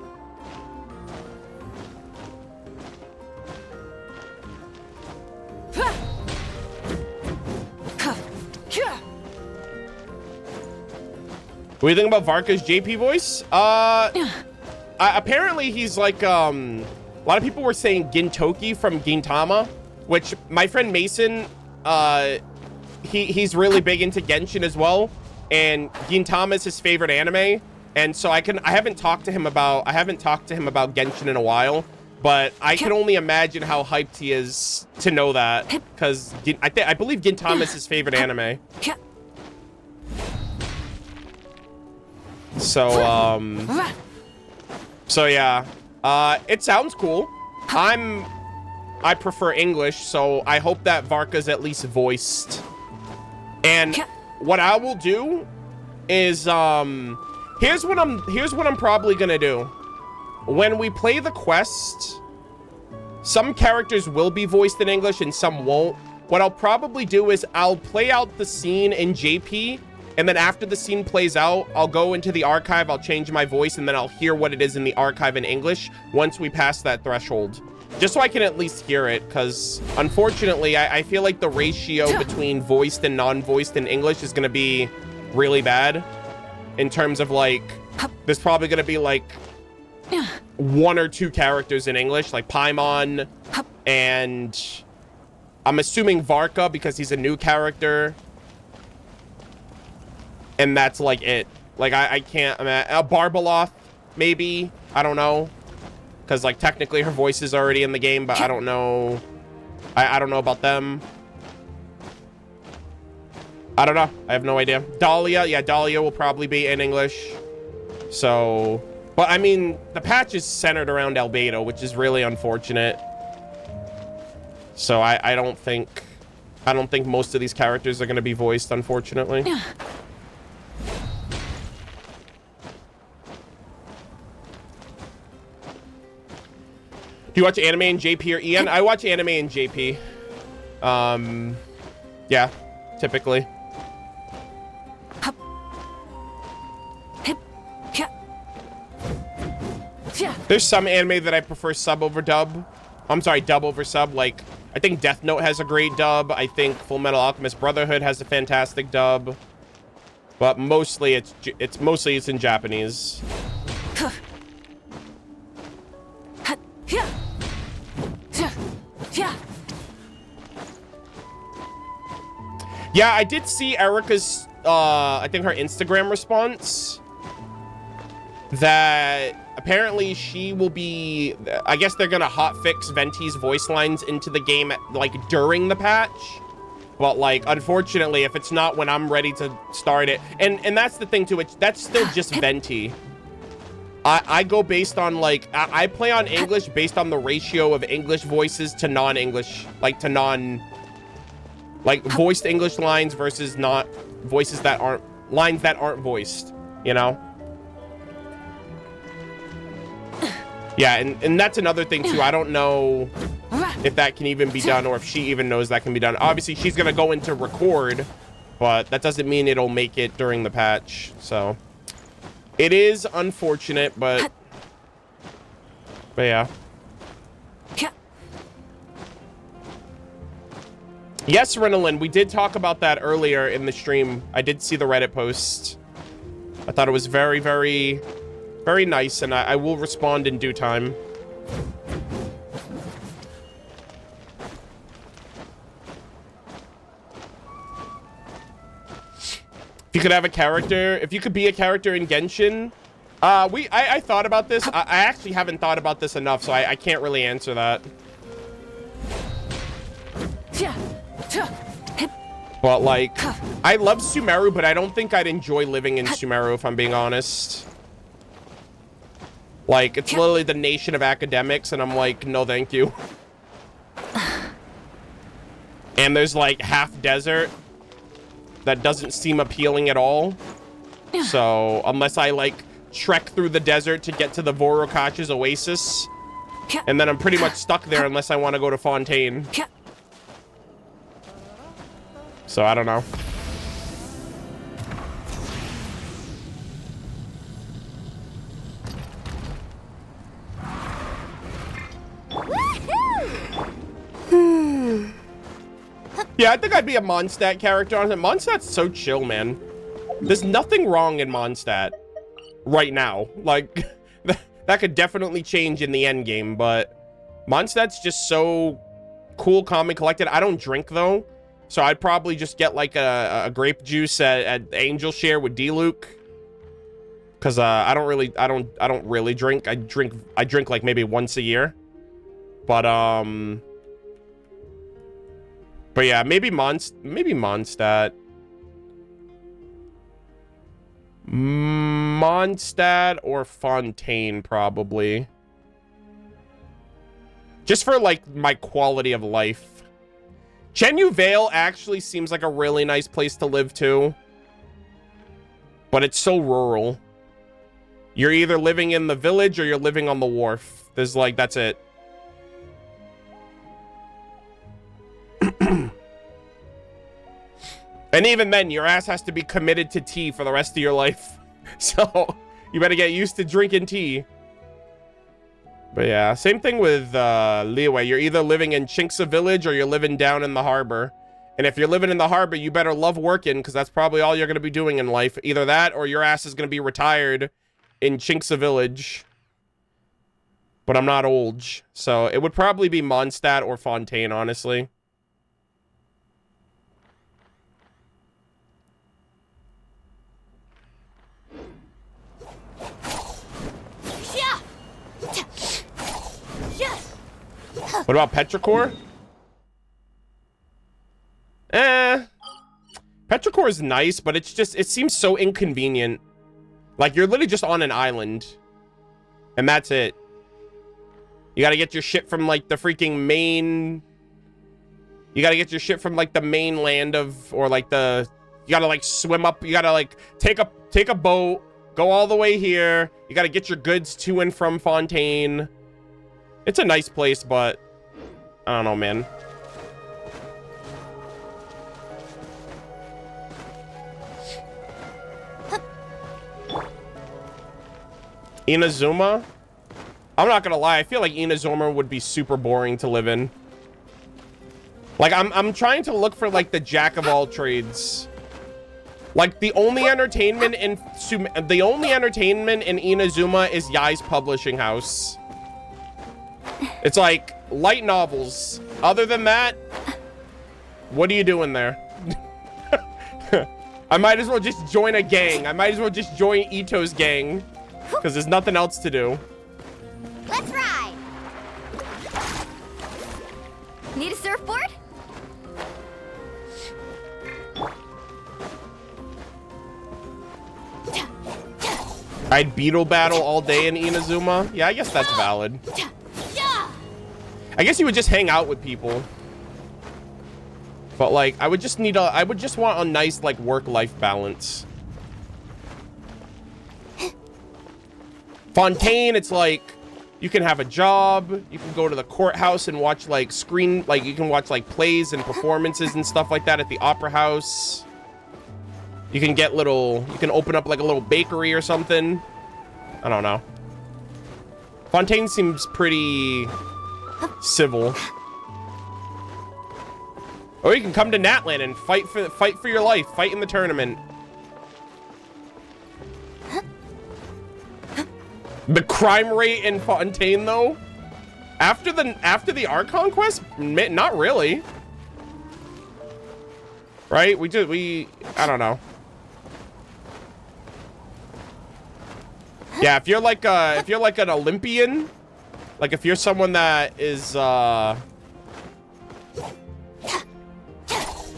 What do you think about Varka's JP voice? Apparently he's like, a lot of people were saying Gintoki from Gintama, which my friend Mason, he's really big into Genshin as well. And Gintama is his favorite anime. And so I haven't talked to him about Genshin in a while, but I can only imagine how hyped he is to know that, because I believe Gintama is his favorite anime. So yeah, it sounds cool. I prefer English, so I hope that Varka's at least voiced. And what I will do is here's what I'm probably gonna do. When we play the quest, some characters will be voiced in English and some won't. What I'll probably do is I'll play out the scene in JP, and then after the scene plays out, I'll go into the archive, I'll change my voice, and then I'll hear what it is in the archive in English once we pass that threshold. Just so I can at least hear it, because unfortunately, I feel like the ratio between voiced and non-voiced in English is going to be really bad. In terms of, like, there's probably going to be, like, 1 or 2 characters in English, like Paimon, and I'm assuming Varka, because he's a new character. And that's, like, it. Like, I can't, Barbaloth, maybe, I don't know. Because, like, technically her voice is already in the game, but I don't know. I don't know about them. I don't know. I have no idea. Dahlia. Yeah, Dahlia will probably be in English. So, but I mean, the patch is centered around Albedo, which is really unfortunate. So I don't think most of these characters are going to be voiced, unfortunately. Do you watch anime in JP or EN? I watch anime in JP. Yeah, typically. There's some anime that I prefer sub over dub. I'm sorry, dub over sub. Like, I think Death Note has a great dub. I think Full Metal Alchemist Brotherhood has a fantastic dub. But mostly it's in Japanese. Yeah, I did see Erica's, I think her Instagram response. that apparently she will be, I guess they're gonna hotfix Venti's voice lines into the game like during the patch. But like, unfortunately, if it's not when I'm ready to start it, and that's the thing too, that's still just Venti. I go based on like, I play on English based on the ratio of English voices to non-English, like to like voiced English lines versus not voices that aren't, lines that aren't voiced, you know? Yeah, and that's another thing too. I don't know if that can even be done or if she even knows that can be done. Obviously, she's gonna go into record, but that doesn't mean it'll make it during the patch. So it is unfortunate, but yeah. Yes, Renalyn, we did talk about that earlier in the stream. I did see the Reddit post. I thought it was very, very, very nice, and I will respond in due time. If you could have a character, if you could be a character in Genshin, I thought about this. I actually haven't thought about this enough, so I can't really answer that. But like, I love Sumeru, but I don't think I'd enjoy living in Sumeru, if I'm being honest. Like, it's literally the nation of academics, and I'm like, no thank you. And there's like half desert that doesn't seem appealing at all. So unless I like trek through the desert to get to the Vorokach's oasis, and then I'm pretty much stuck there unless I want to go to Fontaine. So I don't know. Yeah, I think I'd be a Mondstadt character on it. Mondstadt's so chill, man. There's nothing wrong in Mondstadt right now. Like, that could definitely change in the end game, but Mondstadt's just so cool, calm, and collected. I don't drink, though, so I'd probably just get, like, a grape juice at Angel Share with D-Luke. Because, I don't really drink. I drink, like, maybe once a year. But yeah, maybe Mondstadt. Mondstadt or Fontaine, probably. Just for, like, my quality of life. Chenyu Vale actually seems like a really nice place to live, too. But it's so rural. You're either living in the village or you're living on the wharf. There's, like, that's it. And even then, your ass has to be committed to tea for the rest of your life. So, you better get used to drinking tea. But yeah, same thing with Liyue. You're either living in Chinksa Village or you're living down in the harbor. And if you're living in the harbor, you better love working, because that's probably all you're going to be doing in life. Either that or your ass is going to be retired in Chinksa Village. But I'm not old, so it would probably be Mondstadt or Fontaine, honestly. What about Petrichor? Petrichor is nice, but it's just, it seems so inconvenient. Like, you're literally just on an island. And that's it. You gotta get your shit from, like, the freaking main... You gotta get your shit from, like, the mainland of... Or, like, the... You gotta, like, swim up. You gotta, like, take a boat. Go all the way here. You gotta get your goods to and from Fontaine. It's a nice place, but... I don't know, man. Inazuma? I'm not gonna lie, I feel like Inazuma would be super boring to live in. Like, I'm trying to look for, like, the jack of all trades. Like, the only entertainment in Inazuma is Yai's publishing house. It's like light novels. Other than that, what are you doing there? I might as well just join a gang. I might as well just join Ito's gang. because there's nothing else to do. Let's ride. Need a surfboard? I'd beetle battle all day in Inazuma. Yeah, I guess that's valid. I guess you would just hang out with people. But like, I would just want a nice like work-life balance. Fontaine, it's like you can have a job, you can go to the courthouse and watch like you can watch like plays and performances and stuff like that at the opera house. You can open up like a little bakery or something. I don't know. Fontaine seems pretty civil. Or you can come to Natlan and fight for your life, fight in the tournament. The crime rate in Fontaine, though, after the Archon quest, not really. Right? I don't know. Yeah, if you're like an Olympian, like if you're someone that is I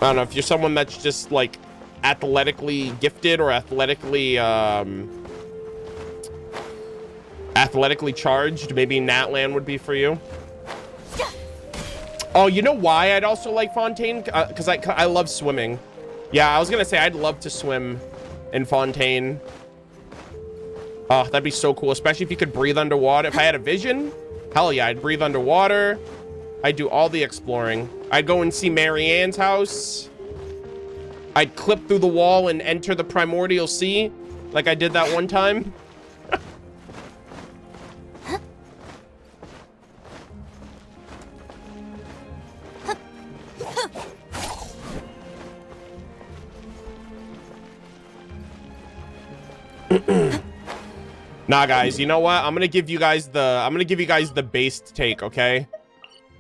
don't know, if you're someone that's just like athletically gifted or athletically charged, maybe Natlan would be for you. Oh, you know why I'd also like Fontaine? Because I love swimming. Yeah, I was gonna say I'd love to swim in Fontaine. Oh, that'd be so cool, especially if you could breathe underwater. If I had a vision, hell yeah, I'd breathe underwater. I'd do all the exploring. I'd go and see Marianne's house. I'd clip through the wall and enter the primordial sea, like I did that one time. Nah, guys, you know what? I'm gonna give you guys the based take, okay?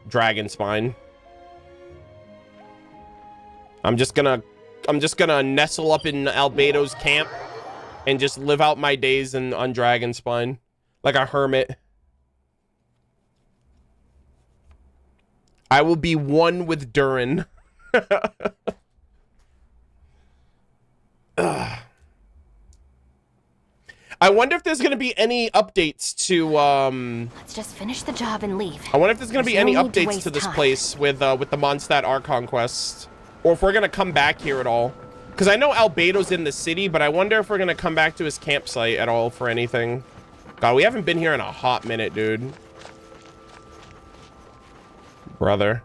Dragon spine. I'm just gonna nestle up in Albedo's camp and just live out my days on Dragon spine like a hermit. I will be one with Durin. I wonder if there's going to be any updates to, Let's just finish the job and leave. I wonder if there's going to be any no need to updates waste to this time. place with the Mondstadt Archon quest. Or if we're going to come back here at all. Because I know Albedo's in the city, but I wonder if we're going to come back to his campsite at all for anything. God, we haven't been here in a hot minute, dude. Brother.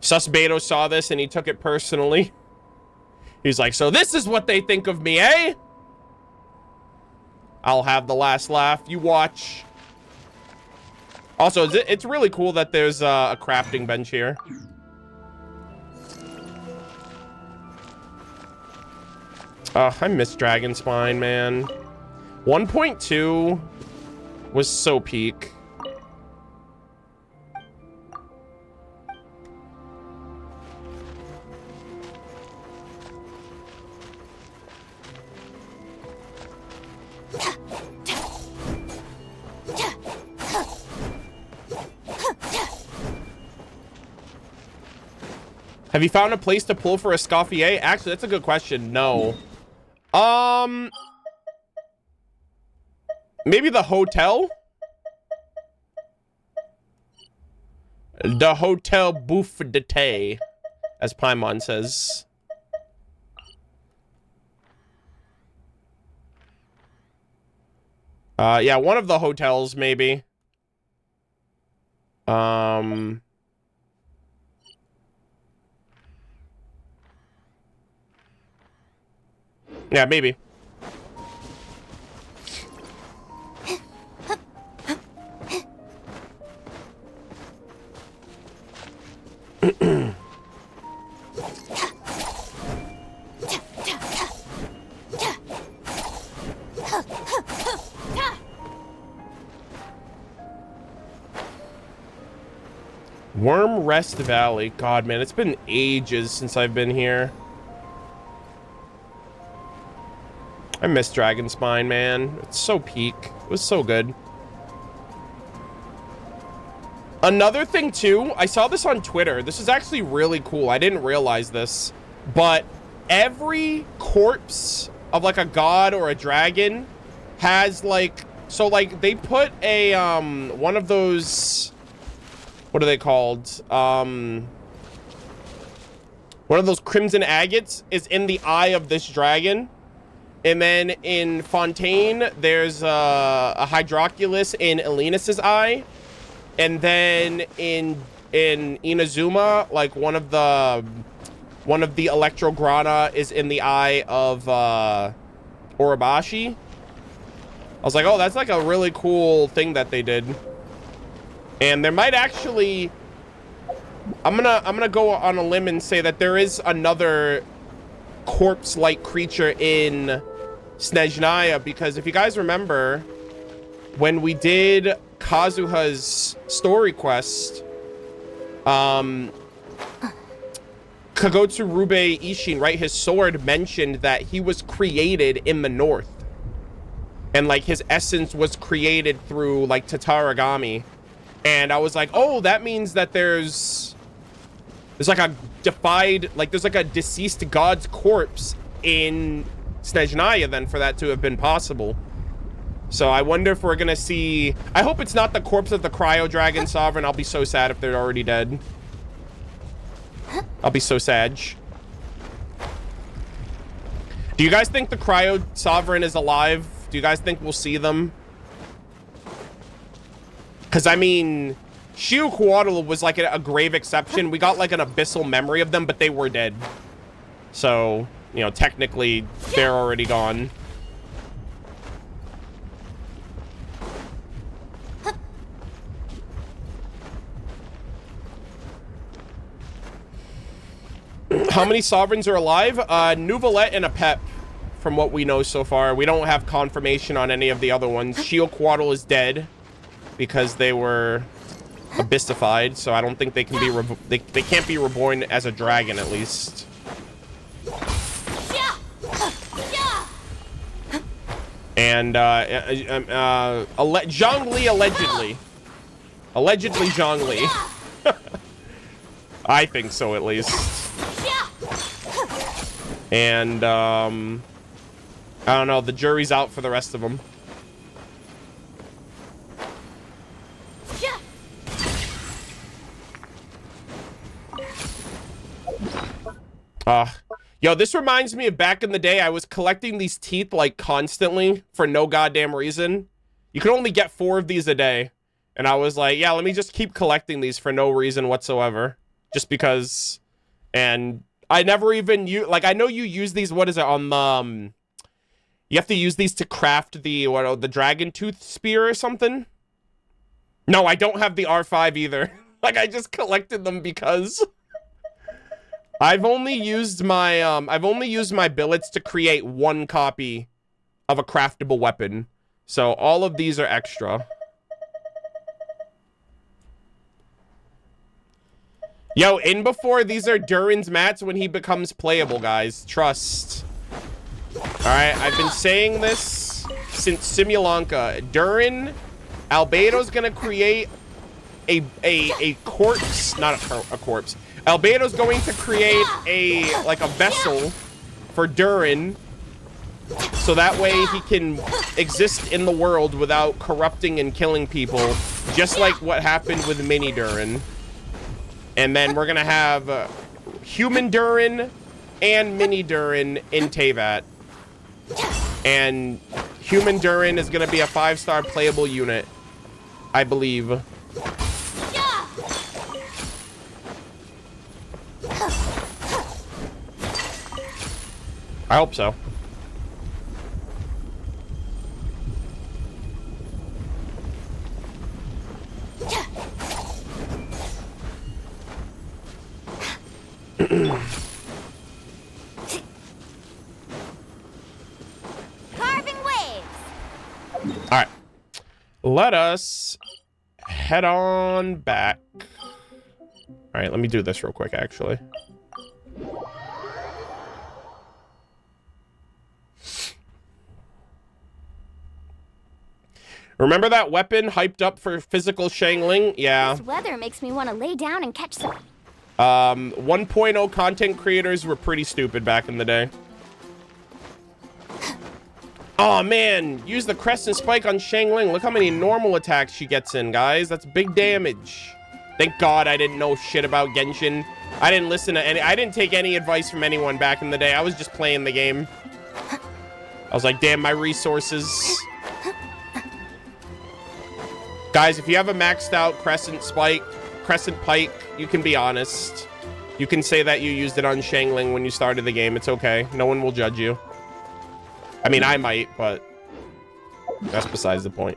Susbedo saw this and he took it personally. He's like, so this is what they think of me, eh? I'll have the last laugh. You watch. Also, it's really cool that there's a crafting bench here. I miss Dragon Spine, man. 1.2 was so peak. Have you found a place to pull for a Escoffier? Actually, that's a good question. No. Maybe the hotel? The Hotel Bouffe d'été, as Paimon says. Yeah, one of the hotels, maybe. Yeah, maybe. Worm Rest Valley. God, man, it's been ages since I've been here. I miss Dragon Spine, man. It's so peak. It was so good. Another thing too, I saw this on Twitter. This is actually really cool. I didn't realize this, but every corpse of like a god or a dragon has like, so like they put a one of those, what are they called? One of those crimson agates is in the eye of this dragon. And then in Fontaine, there's a Hydroculus in Elenus's eye. And then in Inazuma, like one of the Electrograna is in the eye of Orobashi. I was like, oh, that's like a really cool thing that they did. And there might actually, I'm gonna go on a limb and say that there is another corpse-like creature in Snezhnaya, because if you guys remember, when we did Kazuha's story quest, Kagotsu Rube Ishin, right, his sword mentioned that he was created in the north, and like his essence was created through like Tatarigami. And I was like, oh, that means that there's like a there's like a deceased god's corpse in Snezhnaya then for that to have been possible. So I wonder if we're gonna see, I hope it's not the corpse of the Cryo Dragon Sovereign. I'll be so sad if they're already dead. I'll be so sad. Do you guys think the Cryo Sovereign is alive? Do you guys think we'll see them? Because, I mean, Shiukuatl was like a grave exception. We got like an abyssal memory of them, but they were dead. So, you know, technically, they're already gone. How many sovereigns are alive? Nuvolette and a Pep, from what we know so far. We don't have confirmation on any of the other ones. Shiukuatl is dead because they were abyssified, so I don't think they can be they can't be reborn as a dragon, at least. And Zhongli allegedly Zhongli. I think so, at least. And I don't know, the jury's out for the rest of them. Yo, this reminds me of back in the day. I was collecting these teeth like constantly for no goddamn reason. You could only get 4 of these a day. And I was like, yeah, let me just keep collecting these for no reason whatsoever. Just because. And I never even use, like, I know you use these, what is it, on the, you have to use these to craft the, what, the dragon tooth spear or something? No, I don't have the R5 either. Like, I just collected them because I've only used my billets to create 1 copy of a craftable weapon. So all of these are extra. Yo, in before, these are Durin's mats when he becomes playable, guys. Trust. Alright, I've been saying this since Simulanka. Durin, Albedo's gonna create a corpse, not a corpse. Albedo's going to create a vessel for Durin, so that way he can exist in the world without corrupting and killing people, just like what happened with Mini Durin. And then we're gonna have human Durin and Mini Durin in Teyvat. And human Durin is gonna be a 5-star playable unit, I believe. I hope so. Carving waves. All right, let us head on back. All right, let me do this real quick, actually. Remember that weapon hyped up for physical Shangling? Yeah. This weather makes me want to lay down and catch some. 1.0 content creators were pretty stupid back in the day. Oh man, use the Crescent Spike on Shangling. Look how many normal attacks she gets in, guys. That's big damage. Thank God I didn't know shit about Genshin. I didn't listen to any, I didn't take any advice from anyone back in the day. I was just playing the game. I was like, damn, my resources. Guys, if you have a maxed out Crescent Pike, you can be honest. You can say that you used it on Shangling when you started the game. It's okay. No one will judge you. I mean, I might, but that's besides the point.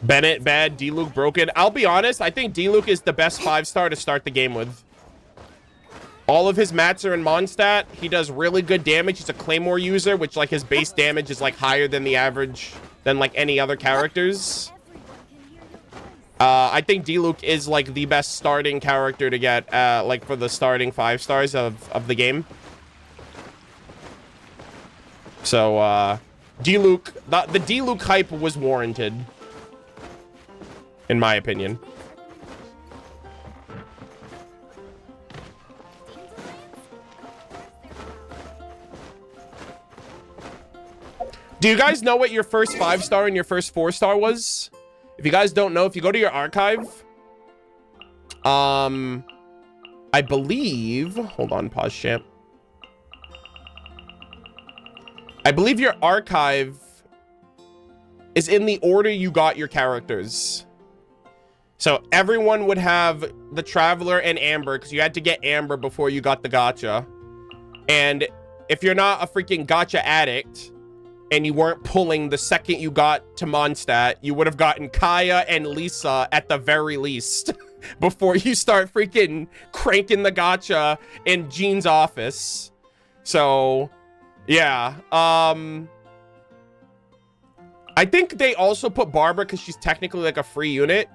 Bennett, bad. D-Luke, broken. I'll be honest, I think D-Luke is the best 5-star to start the game with. All of his mats are in Mondstadt. He does really good damage. He's a Claymore user, which, like, his base damage is, like, higher than the average, than, like, any other characters. I think D-Luke is, like, the best starting character to get, like, for the starting 5 stars of the game. So, D-Luke, the D-Luke hype was warranted. In my opinion. Do you guys know what your first 5-star and your first 4-star was? If you guys don't know, if you go to your archive, I believe, hold on, pause champ. I believe your archive is in the order you got your characters. So everyone would have the Traveler and Amber, because you had to get Amber before you got the gacha. And if you're not a freaking gacha addict, and you weren't pulling the second you got to Mondstadt, you would have gotten Kaya and Lisa at the very least before you start freaking cranking the gacha in Jean's office. So, yeah. I think they also put Barbara because she's technically like a free unit.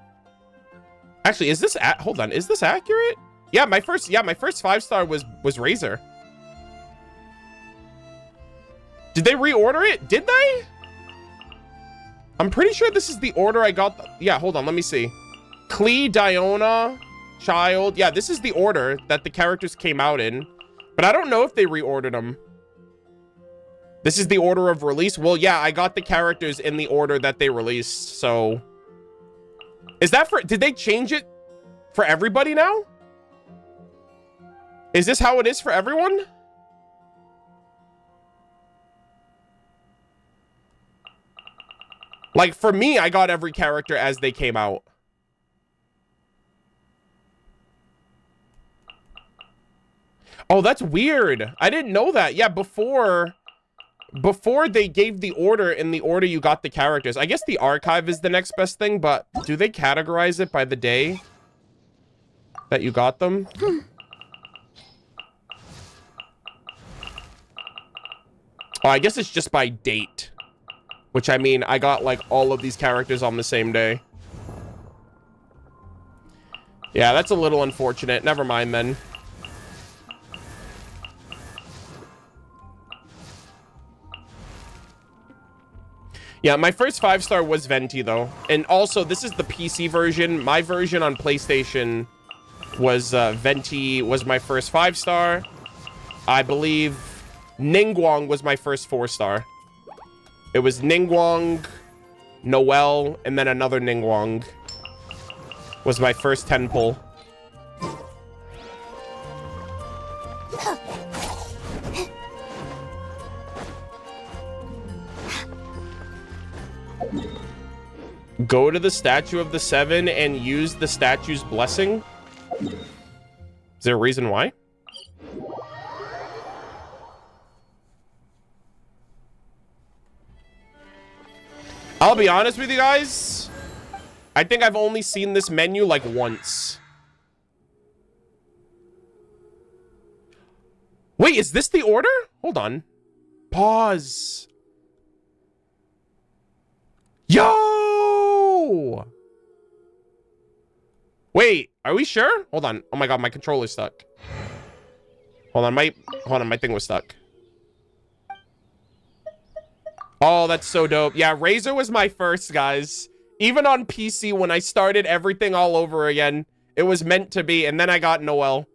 Actually, is this hold on, is this accurate? Yeah, my first 5-star was Razor. Did they reorder it? Did they? I'm pretty sure this is the order I got. Yeah, hold on, let me see. Klee, Diona, Child. Yeah, this is the order that the characters came out in. But I don't know if they reordered them. This is the order of release. Well, yeah, I got the characters in the order that they released, so... Is that for... Did they change it for everybody now? Is this how it is for everyone? Like, for me, I got every character as they came out. Oh, that's weird. I didn't know that. Yeah, before they gave the order in the order you got the characters. I guess the archive is the next best thing, but do they categorize it by the day that you got them? Oh, I guess it's just by date. Which, I mean, I got, like, all of these characters on the same day. Yeah, that's a little unfortunate. Never mind, then. Yeah, my first 5-star was Venti, though. And also, this is the PC version. My version on PlayStation was Venti was my first 5-star. I believe Ningguang was my first 4-star. It was Ningguang, Noelle, and then another Ningguang was my first 10 pull. Go to the Statue of the Seven and use the statue's blessing. Is there a reason why? I'll be honest with you guys. I think I've only seen this menu like once. Wait, is this the order? Hold on. Pause. Yo! Wait, are we sure? Hold on. Oh my god, my controller's stuck. Hold on, my thing was stuck. Oh, that's so dope. Yeah, Razor was my first, guys. Even on PC, when I started everything all over again, it was meant to be, and then I got Noelle.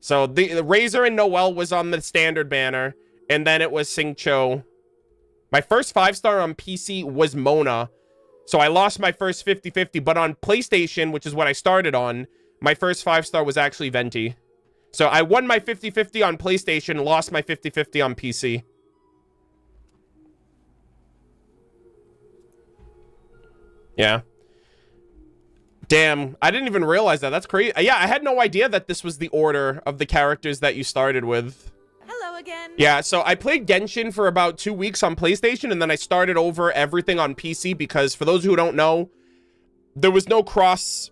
So the Razor and Noelle was on the standard banner, and then it was Xingqiu. My first 5-star on PC was Mona. So I lost my first 50-50, but on PlayStation, which is what I started on, my first 5-star was actually Venti. So I won my 50-50 on PlayStation, lost my 50-50 on PC. Yeah. Damn, I didn't even realize that. That's crazy. Yeah, I had no idea that this was the order of the characters that you started with. Hello again. Yeah, so I played Genshin for about 2 weeks on PlayStation, and then I started over everything on PC because, for those who don't know, there was no cross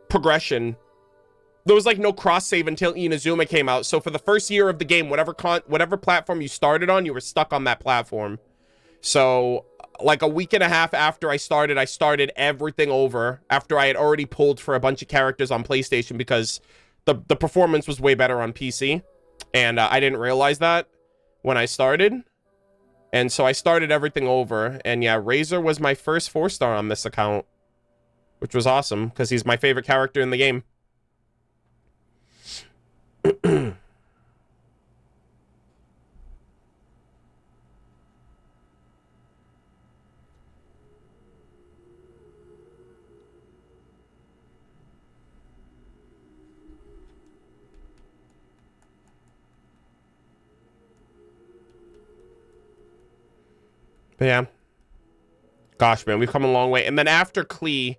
progression. There was, like, no cross-save until Inazuma came out. So for the first year of the game, whatever platform you started on, you were stuck on that platform. So, like, a week and a half after I started everything over after I had already pulled for a bunch of characters on PlayStation because the performance was way better on PC. And I didn't realize that when I started. And so I started everything over. And yeah, Razor was my first 4-star on this account, which was awesome because he's my favorite character in the game. But yeah. Gosh, man, we've come a long way. And then after Klee,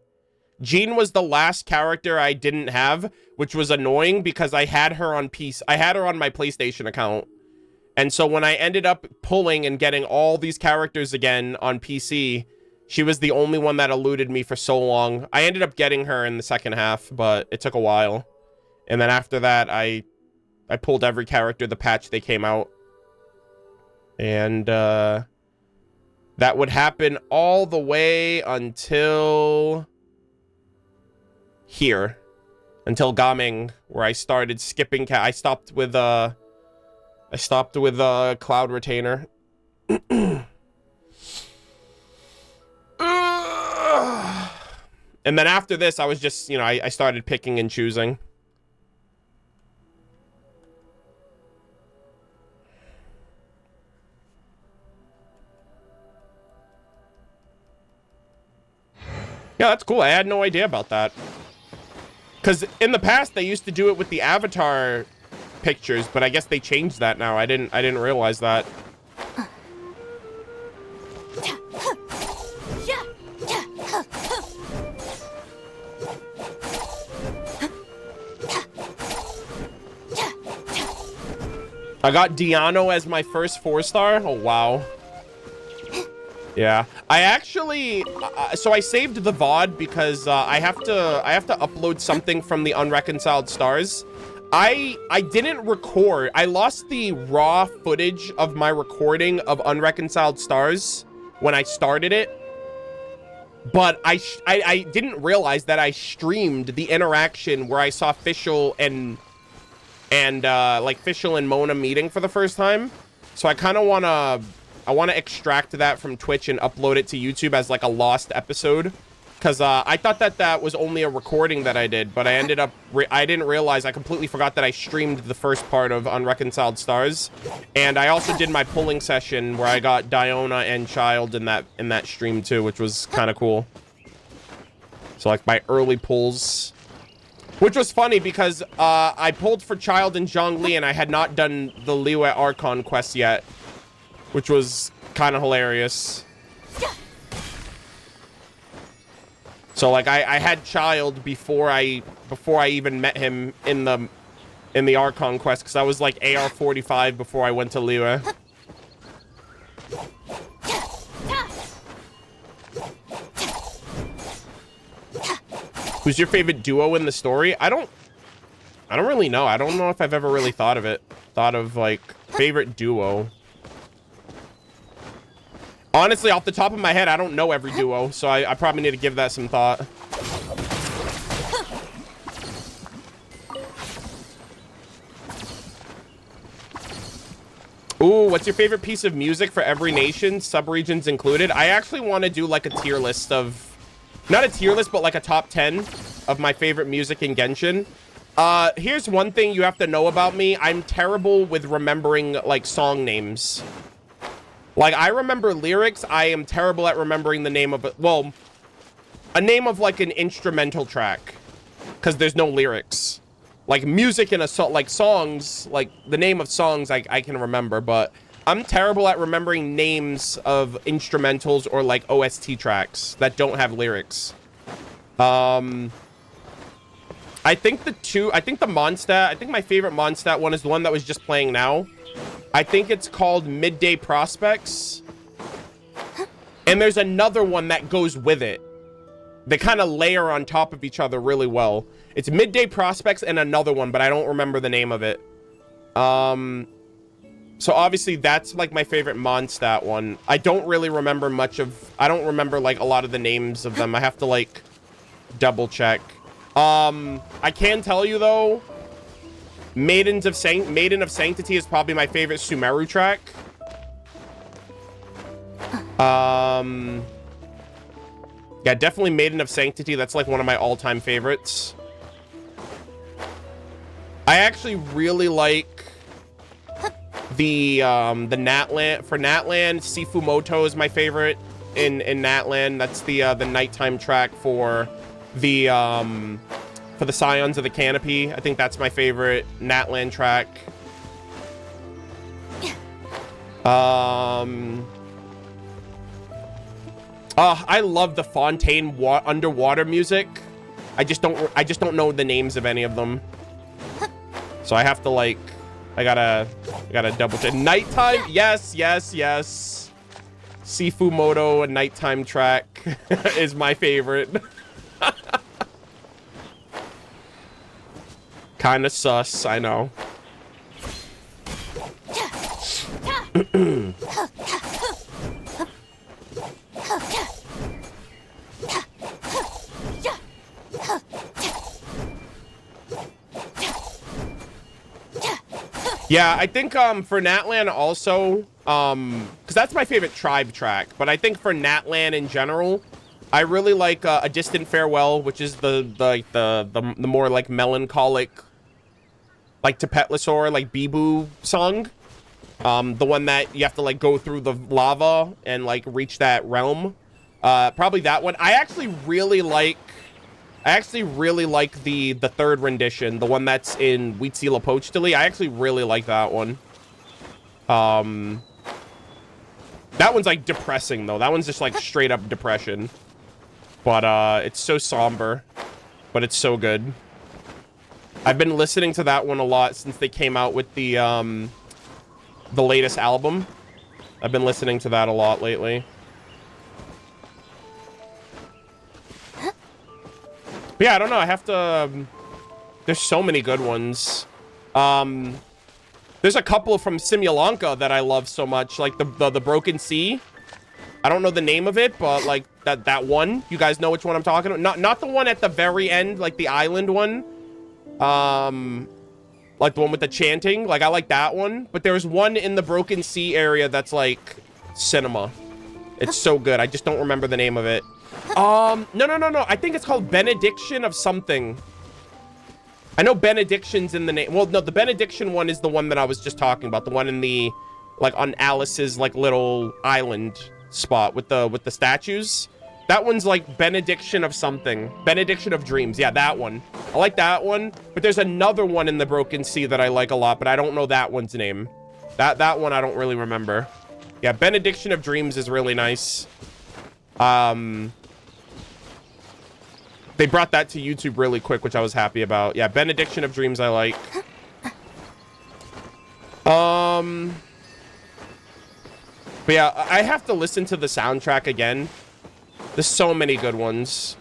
Jean was the last character I didn't have, which was annoying because I had her on I had her on my PlayStation account. And so when I ended up pulling and getting all these characters again on PC, she was the only one that eluded me for so long. I ended up getting her in the second half, but it took a while. And then after that, I pulled every character the patch they came out. And that would happen all the way until here, until Gaming, where I started skipping. I stopped with Cloud Retainer. And then after this, I was just, I started picking and choosing. Yeah, that's cool. I had no idea about that. Because in the past, they used to do it with the avatar pictures, but I guess they changed that now. I didn't realize that. I got Diano as my first 4-star. Oh, wow. Yeah, I actually, so I saved the VOD because I have to upload something from the Unreconciled Stars. I didn't record. I lost the raw footage of my recording of Unreconciled Stars when I started it. But I didn't realize that I streamed the interaction where I saw Fischl and like Fischl and Mona meeting for the first time. So I kind of want to extract that from Twitch and upload it to YouTube as like a lost episode. Because I thought that was only a recording that I did, but I ended up, I didn't realize, I completely forgot that I streamed the first part of Unreconciled Stars. And I also did my pulling session where I got Diona and Child in that stream too, which was kind of cool. So like my early pulls. Which was funny because I pulled for Child and Zhongli and I had not done the Liyue Archon quest yet. Which was kind of hilarious. So like I had Child before I even met him in the Archon quest because I was like AR 45 before I went to Liyue. Who's your favorite duo in the story? I don't I don't really know. I don't know if I've ever really thought of it. Thought of, like, favorite duo. Honestly, off the top of my head, I don't know every duo, so I probably need to give that some thought. Ooh, what's your favorite piece of music for every nation, subregions included? I actually want to do like a tier list of, not a tier list, but like a top 10 of my favorite music in Genshin. Here's one thing you have to know about me. I'm terrible with remembering like song names. Like, I remember lyrics. I am terrible at remembering the name of it. Well, a name of like an instrumental track, because there's no lyrics. Like music in a song, like songs, like the name of songs I can remember, but I'm terrible at remembering names of instrumentals or like OST tracks that don't have lyrics. I think the Mondstadt, I think my favorite Mondstadt one is the one that was just playing now. I think it's called Midday Prospects. And there's another one that goes with it. They kind of layer on top of each other really well. It's Midday Prospects and another one, but I don't remember the name of it. So obviously that's like my favorite Mondstadt one. I don't really remember much of, I don't remember like a lot of the names of them. I have to like double check. I can tell you though, Maiden of Sanctity is probably my favorite Sumeru track. Yeah, definitely Maiden of Sanctity. That's like one of my all-time favorites. I actually really like the Natland. For Natland, Sifumoto is my favorite in Natland. That's the nighttime track for the Scions of the Canopy. I think that's my favorite Natland track. I love the Fontaine underwater music. I just don't know the names of any of them. So I have to like, I gotta double check. Nighttime, yes. Sifumoto, a nighttime track is my favorite. Kinda sus, I know. Yeah, I think for Natland also, because that's my favorite tribe track, but I think for Natland in general, I really like A Distant Farewell, which is the more like melancholic, like Tepetlisor, like Bibu song. The one that you have to like go through the lava and like reach that realm. Probably that one. I actually really like the third rendition, the one that's in Huitzilopochtli. I actually really like that one. That one's like depressing though. That one's just like straight up depression. But it's so somber, but it's so good. I've been listening to that one a lot since they came out with the latest album. I've been listening to that a lot lately. But yeah, I don't know. I have to... there's so many good ones. There's a couple from Simulanka that I love so much. Like the Broken Sea. I don't know the name of it, but like that one. You guys know which one I'm talking about? Not the one at the very end, like the island one. Like the one with the chanting. Like I like that one. But there's one in the Broken Sea area that's like cinema. It's so good. I just don't remember the name of it. No. I think it's called Benediction of something. I know Benediction's in the name. Well, no, the Benediction one is the one that I was just talking about. The one in the, like, on Alice's, like, little island spot with the statues. That one's like Benediction of something. Benediction of Dreams. Yeah, that one. I like that one. But there's another one in the Broken Sea that I like a lot, but I don't know that one's name. That one I don't really remember. Yeah, Benediction of Dreams is really nice. They brought that to YouTube really quick, which I was happy about. Yeah, Benediction of Dreams I like. But yeah, I have to listen to the soundtrack again. There's so many good ones.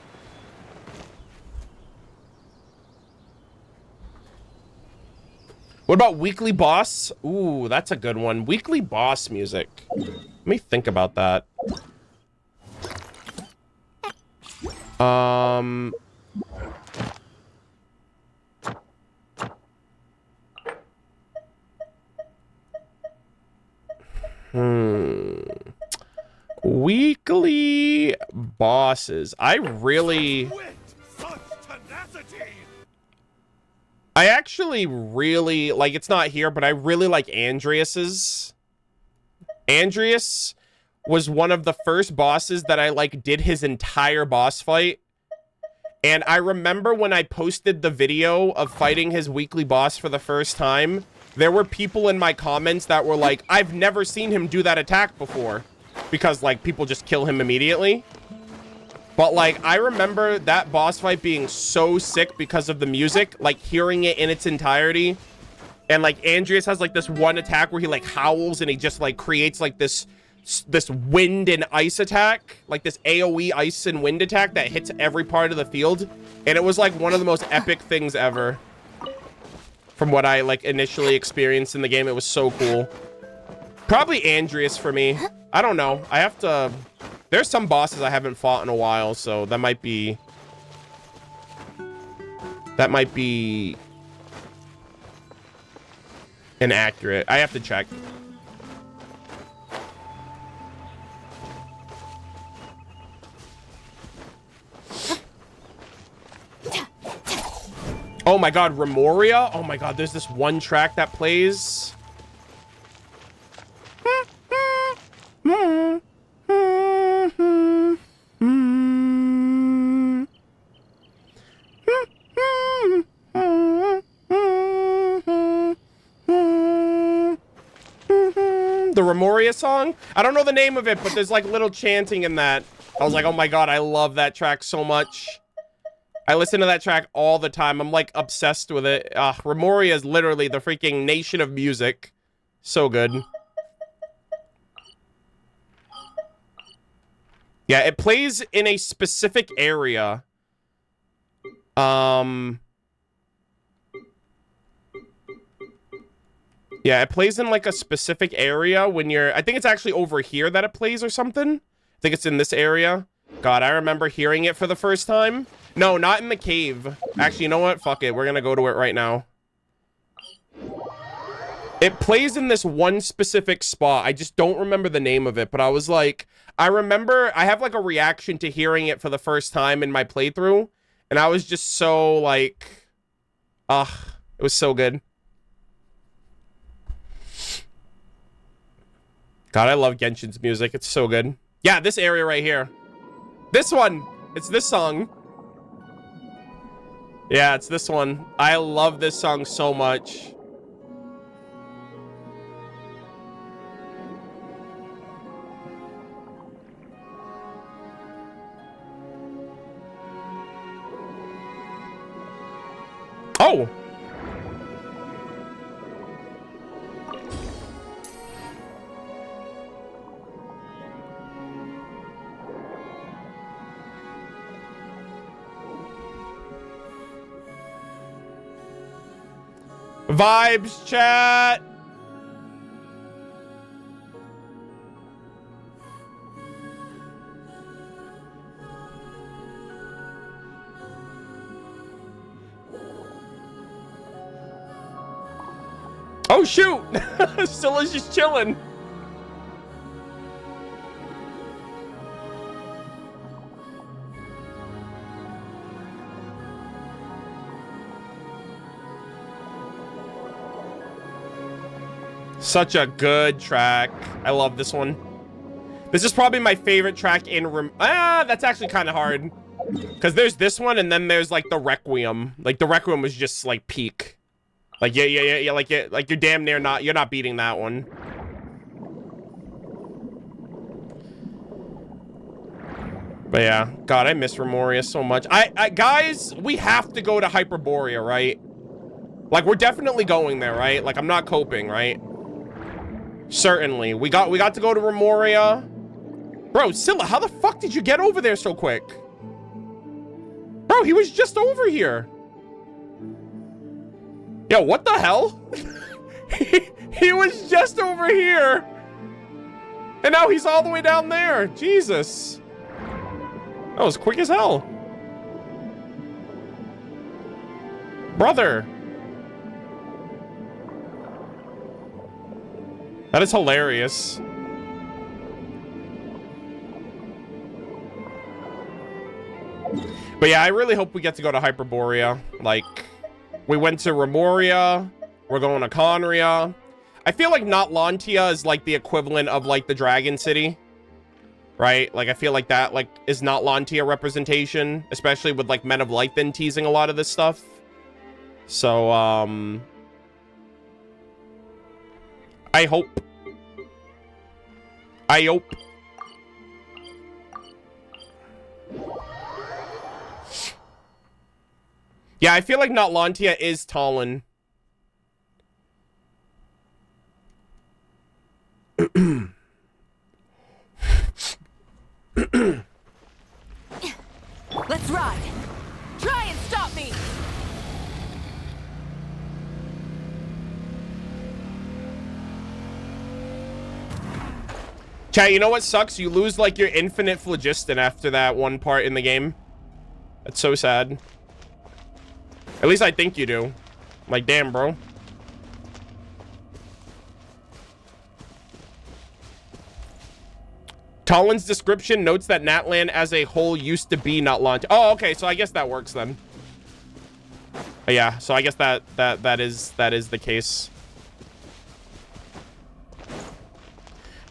What about weekly boss? Ooh, that's a good one. Weekly boss music. Let me think about that. Weekly bosses. I actually really like, it's not here, but I really like Andreas's. Andreas was one of the first bosses that I like did his entire boss fight. And I remember when I posted the video of fighting his weekly boss for the first time, there were people in my comments that were like, I've never seen him do that attack before. Because, like, people just kill him immediately. But, like, I remember that boss fight being so sick because of the music. Like, hearing it in its entirety. And, like, Andreas has, like, this one attack where he, like, howls and he just, like, creates, like, this wind and ice attack. Like, this AoE ice and wind attack that hits every part of the field. And it was, like, one of the most epic things ever. From what I, like, initially experienced in the game. It was so cool. Probably Andreas for me. I don't know. I have to... There's some bosses I haven't fought in a while, so that might be... That might be... inaccurate. I have to check. Oh my god, Remoria? Oh my god, there's this one track that plays... The Remoria song? I don't know the name of it, but there's like little chanting in that. I was like, oh my god, I love that track so much. I listen to that track all the time. I'm like obsessed with it. Remoria is literally the freaking nation of music. So good. Yeah, it plays in a specific area. Yeah, it plays in like a specific area when you're... I think it's actually over here that it plays or something. I think it's in this area. God, I remember hearing it for the first time. No, not in the cave. Actually, you know what? Fuck it. We're gonna go to it right now. It plays in this one specific spot. I just don't remember the name of it, but I was like... I remember I have like a reaction to hearing it for the first time in my playthrough. And I was just so like... it was so good. God, I love Genshin's music. It's so good. Yeah, this area right here. This one. It's this song. Yeah, it's this one. I love this song so much. Oh! Vibes, chat! Oh, shoot! Scylla's just chilling. Such a good track. I love this one. This is probably my favorite track in that's actually kind of hard. Because there's this one, and then there's, like, the Requiem. Like, the Requiem was just, like, peak. Like, yeah, like, you're damn near not... You're not beating that one. But, yeah. God, I miss Remoria so much. Guys, we have to go to Hyperborea, right? Like, we're definitely going there, right? Like, I'm not coping, right? Certainly. We got to go to Remoria. Bro, Scylla, how the fuck did you get over there so quick? Bro, he was just over here. Yo, what the hell? He was just over here. And now he's all the way down there. Jesus. That was quick as hell. Brother. That is hilarious. But yeah, I really hope we get to go to Hyperborea. Like, we went to Remoria. We're going to Conria. I feel like Notlantia is like the equivalent of like the Dragon City. Right? Like, I feel like that like is Notlantia representation. Especially with like Men of Light then teasing a lot of this stuff. So, I hope. Yeah, I feel like Notlantia is Tallinn. Let's ride. Try and stop me. Chat, you know what sucks? You lose like your infinite phlogiston after that one part in the game. That's so sad. At least I think you do. Like, damn, bro. Tallinn's description notes that Natlan as a whole used to be Notlantia. Oh, okay, so I guess that works then. Yeah, so I guess that is the case.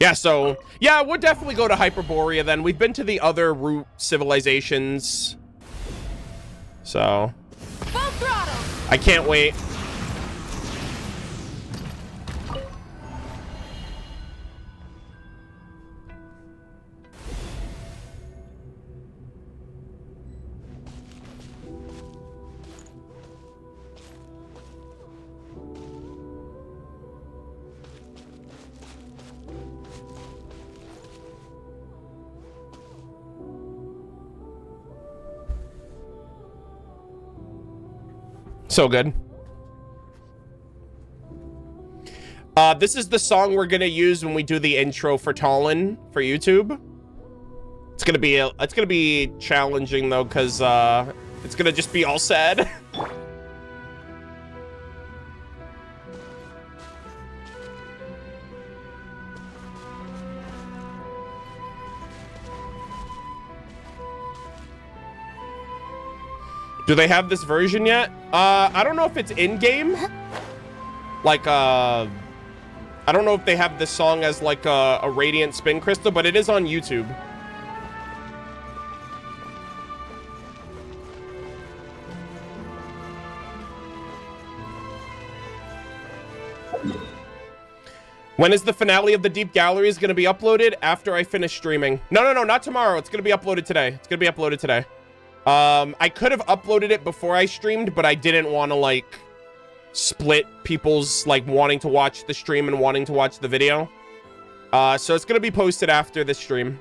Yeah, so yeah, we'll definitely go to Hyperborea then. We've been to the other root civilizations. So Full throttle. I can't wait. So good. This is the song we're gonna use when we do the intro for Tallinn for YouTube. It's gonna be challenging though, because it's gonna just be all sad. Do they have this version yet? I don't know if it's in-game. Like, I don't know if they have this song as like a Radiant Spin Crystal, but it is on YouTube. When is the finale of the Deep Galleries going to be uploaded? After I finish streaming. No, not tomorrow. It's going to be uploaded today. It's going to be uploaded today. I could have uploaded it before I streamed, but I didn't want to, like, split people's, like, wanting to watch the stream and wanting to watch the video. So it's going to be posted after the stream.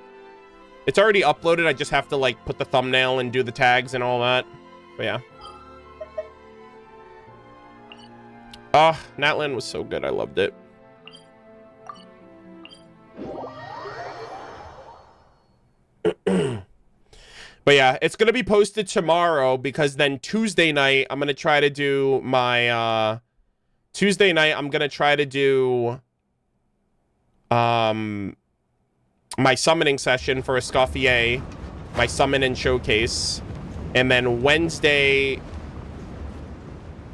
It's already uploaded. I just have to, like, put the thumbnail and do the tags and all that. But, yeah. Natlan was so good. I loved it. But yeah, it's going to be posted tomorrow because then Tuesday night, I'm going to try to do my, Tuesday night, I'm going to try to do, my summoning session for Escoffier, my summon and showcase. And then Wednesday,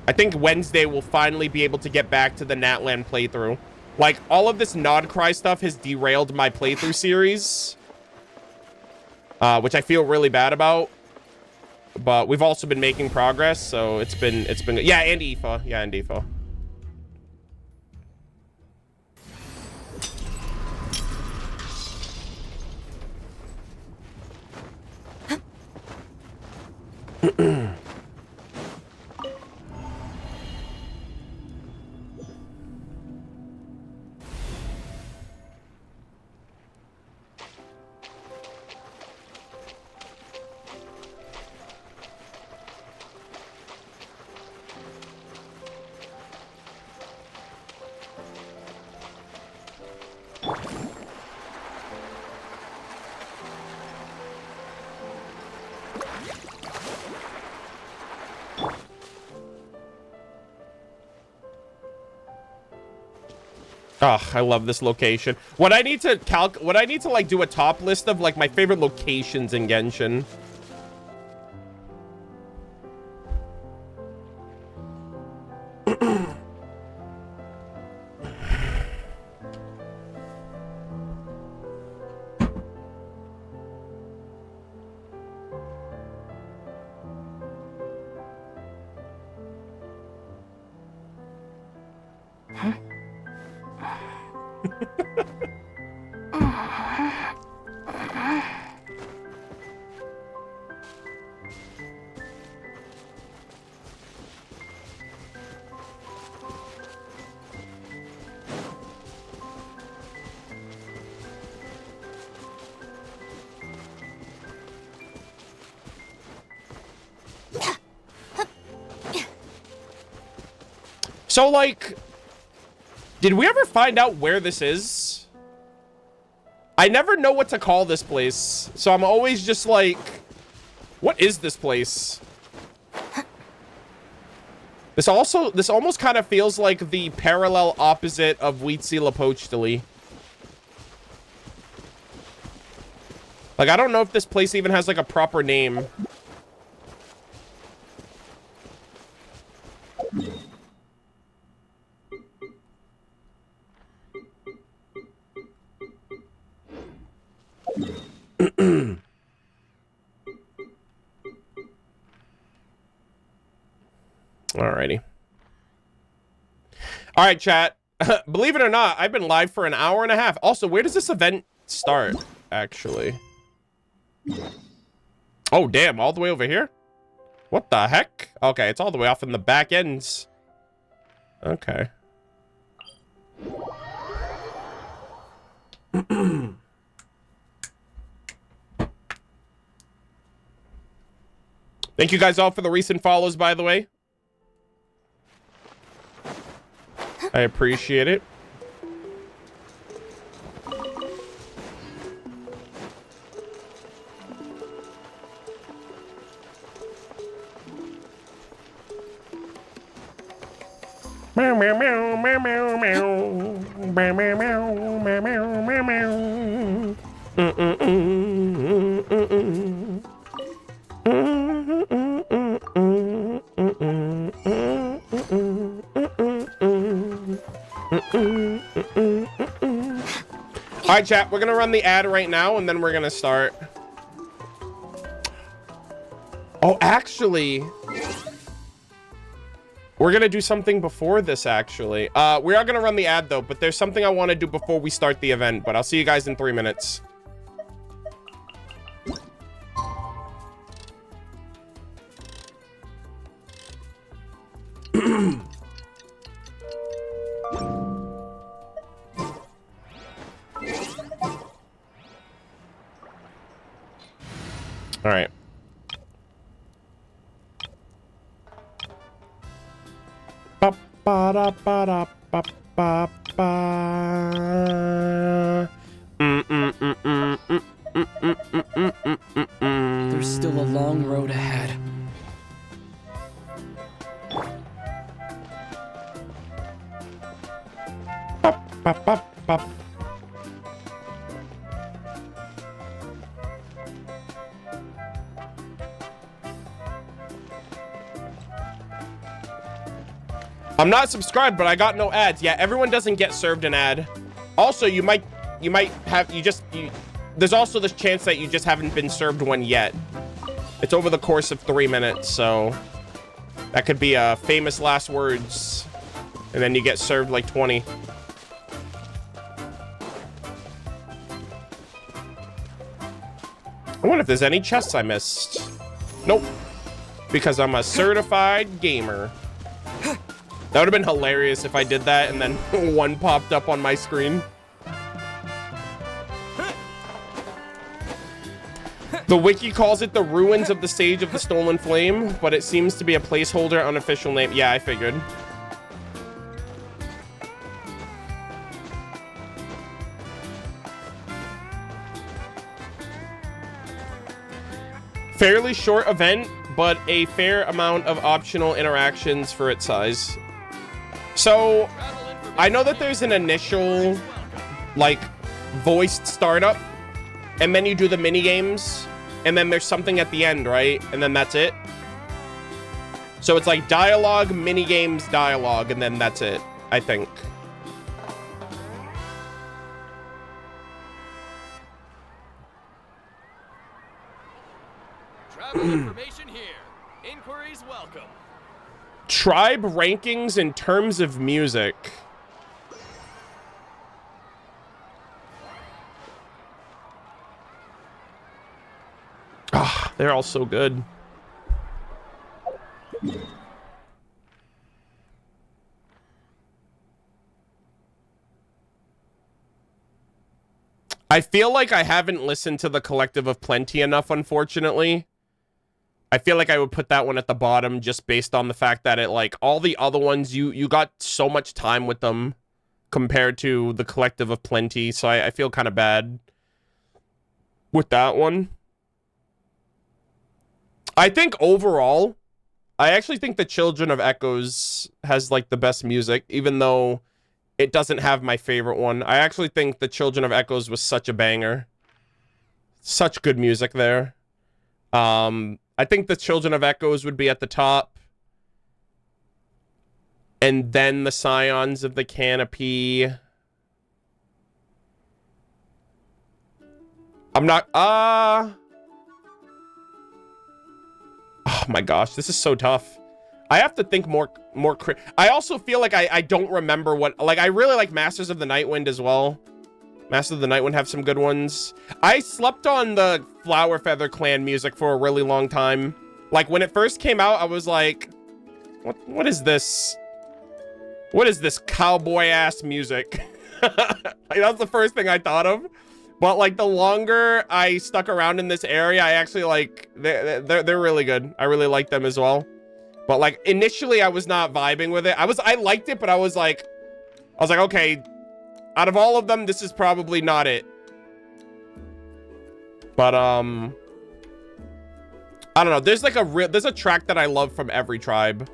I think Wednesday we'll finally be able to get back to the Natlan playthrough. Like, all of this Nod Cry stuff has derailed my playthrough series. Which I feel really bad about, but we've also been making progress, so it's been good. Yeah, and Aoife. Yeah, and Aoife. Oh, I love this location. What I need to like do a top list of like my favorite locations in Genshin. So, like, did we ever find out where this is? I never know what to call this place. So I'm always just like, what is this place? This almost kind of feels like the parallel opposite of Metzli. Like, I don't know if this place even has like a proper name. Alrighty. All right, chat. Believe it or not, I've been live for an hour and a half. Also, where does this event start, actually? Oh, damn. All the way over here? What the heck? Okay, it's all the way off in the back ends. Okay. Thank you guys all for the recent follows, by the way. I appreciate it. Meow meow meow meow meow meow meow meow meow meow meow meow. All right, chat, we're gonna run the ad right now and then we're gonna start. Oh, actually, we're gonna do something before this, actually. We are gonna run the ad though, but there's something I want to do before we start the event, but I'll see you guys in 3 minutes. All right. Ba ba da ba da ba ba ba. There's still a long road ahead. Ba ba ba ba. I'm not subscribed, but I got no ads. Yeah, everyone doesn't get served an ad. Also, you might have, there's also this chance that you just haven't been served one yet. It's over the course of 3 minutes, so that could be a famous last words, and then you get served like 20. I wonder if there's any chests I missed. Nope, because I'm a certified gamer. That would have been hilarious if I did that and then one popped up on my screen. The wiki calls it the ruins of the Sage of the Stolen Flame, but it seems to be a placeholder unofficial name. Yeah, I figured. Fairly short event, but a fair amount of optional interactions for its size. So, I know that there's an initial, like, voiced startup, and then you do the mini games, and then there's something at the end, right? And then that's it. So it's like dialogue, mini games, dialogue, and then that's it, I think. Travel information here. Inquiries welcome. Tribe rankings in terms of music. Ah, they're all so good. I feel like I haven't listened to the Collective of Plenty enough, unfortunately. I feel like I would put that one at the bottom just based on the fact that it, like, all the other ones, you got so much time with them compared to the Collective of Plenty, so I feel kind of bad with that one. I think overall, I actually think the Children of Echoes has, like, the best music, even though it doesn't have my favorite one. I actually think the Children of Echoes was such a banger. Such good music there. I think the Children of Echoes would be at the top. And then the Scions of the Canopy. I'm not... Oh my gosh, this is so tough. I have to think more. I also feel like I don't remember what... Like, I really like Masters of the Nightwind as well. Masters of the Nightwind have some good ones. I slept on the Flower Feather Clan music for a really long time. Like, when it first came out, I was like, what is this? What is this cowboy-ass music? Like, that's the first thing I thought of. But, like, the longer I stuck around in this area, I actually, like, they're really good. I really like them as well. But, like, initially I was not vibing with it. I liked it, but I was like, okay, out of all of them, this is probably not it. But, I don't know. There's, like, there's a track that I love from every tribe.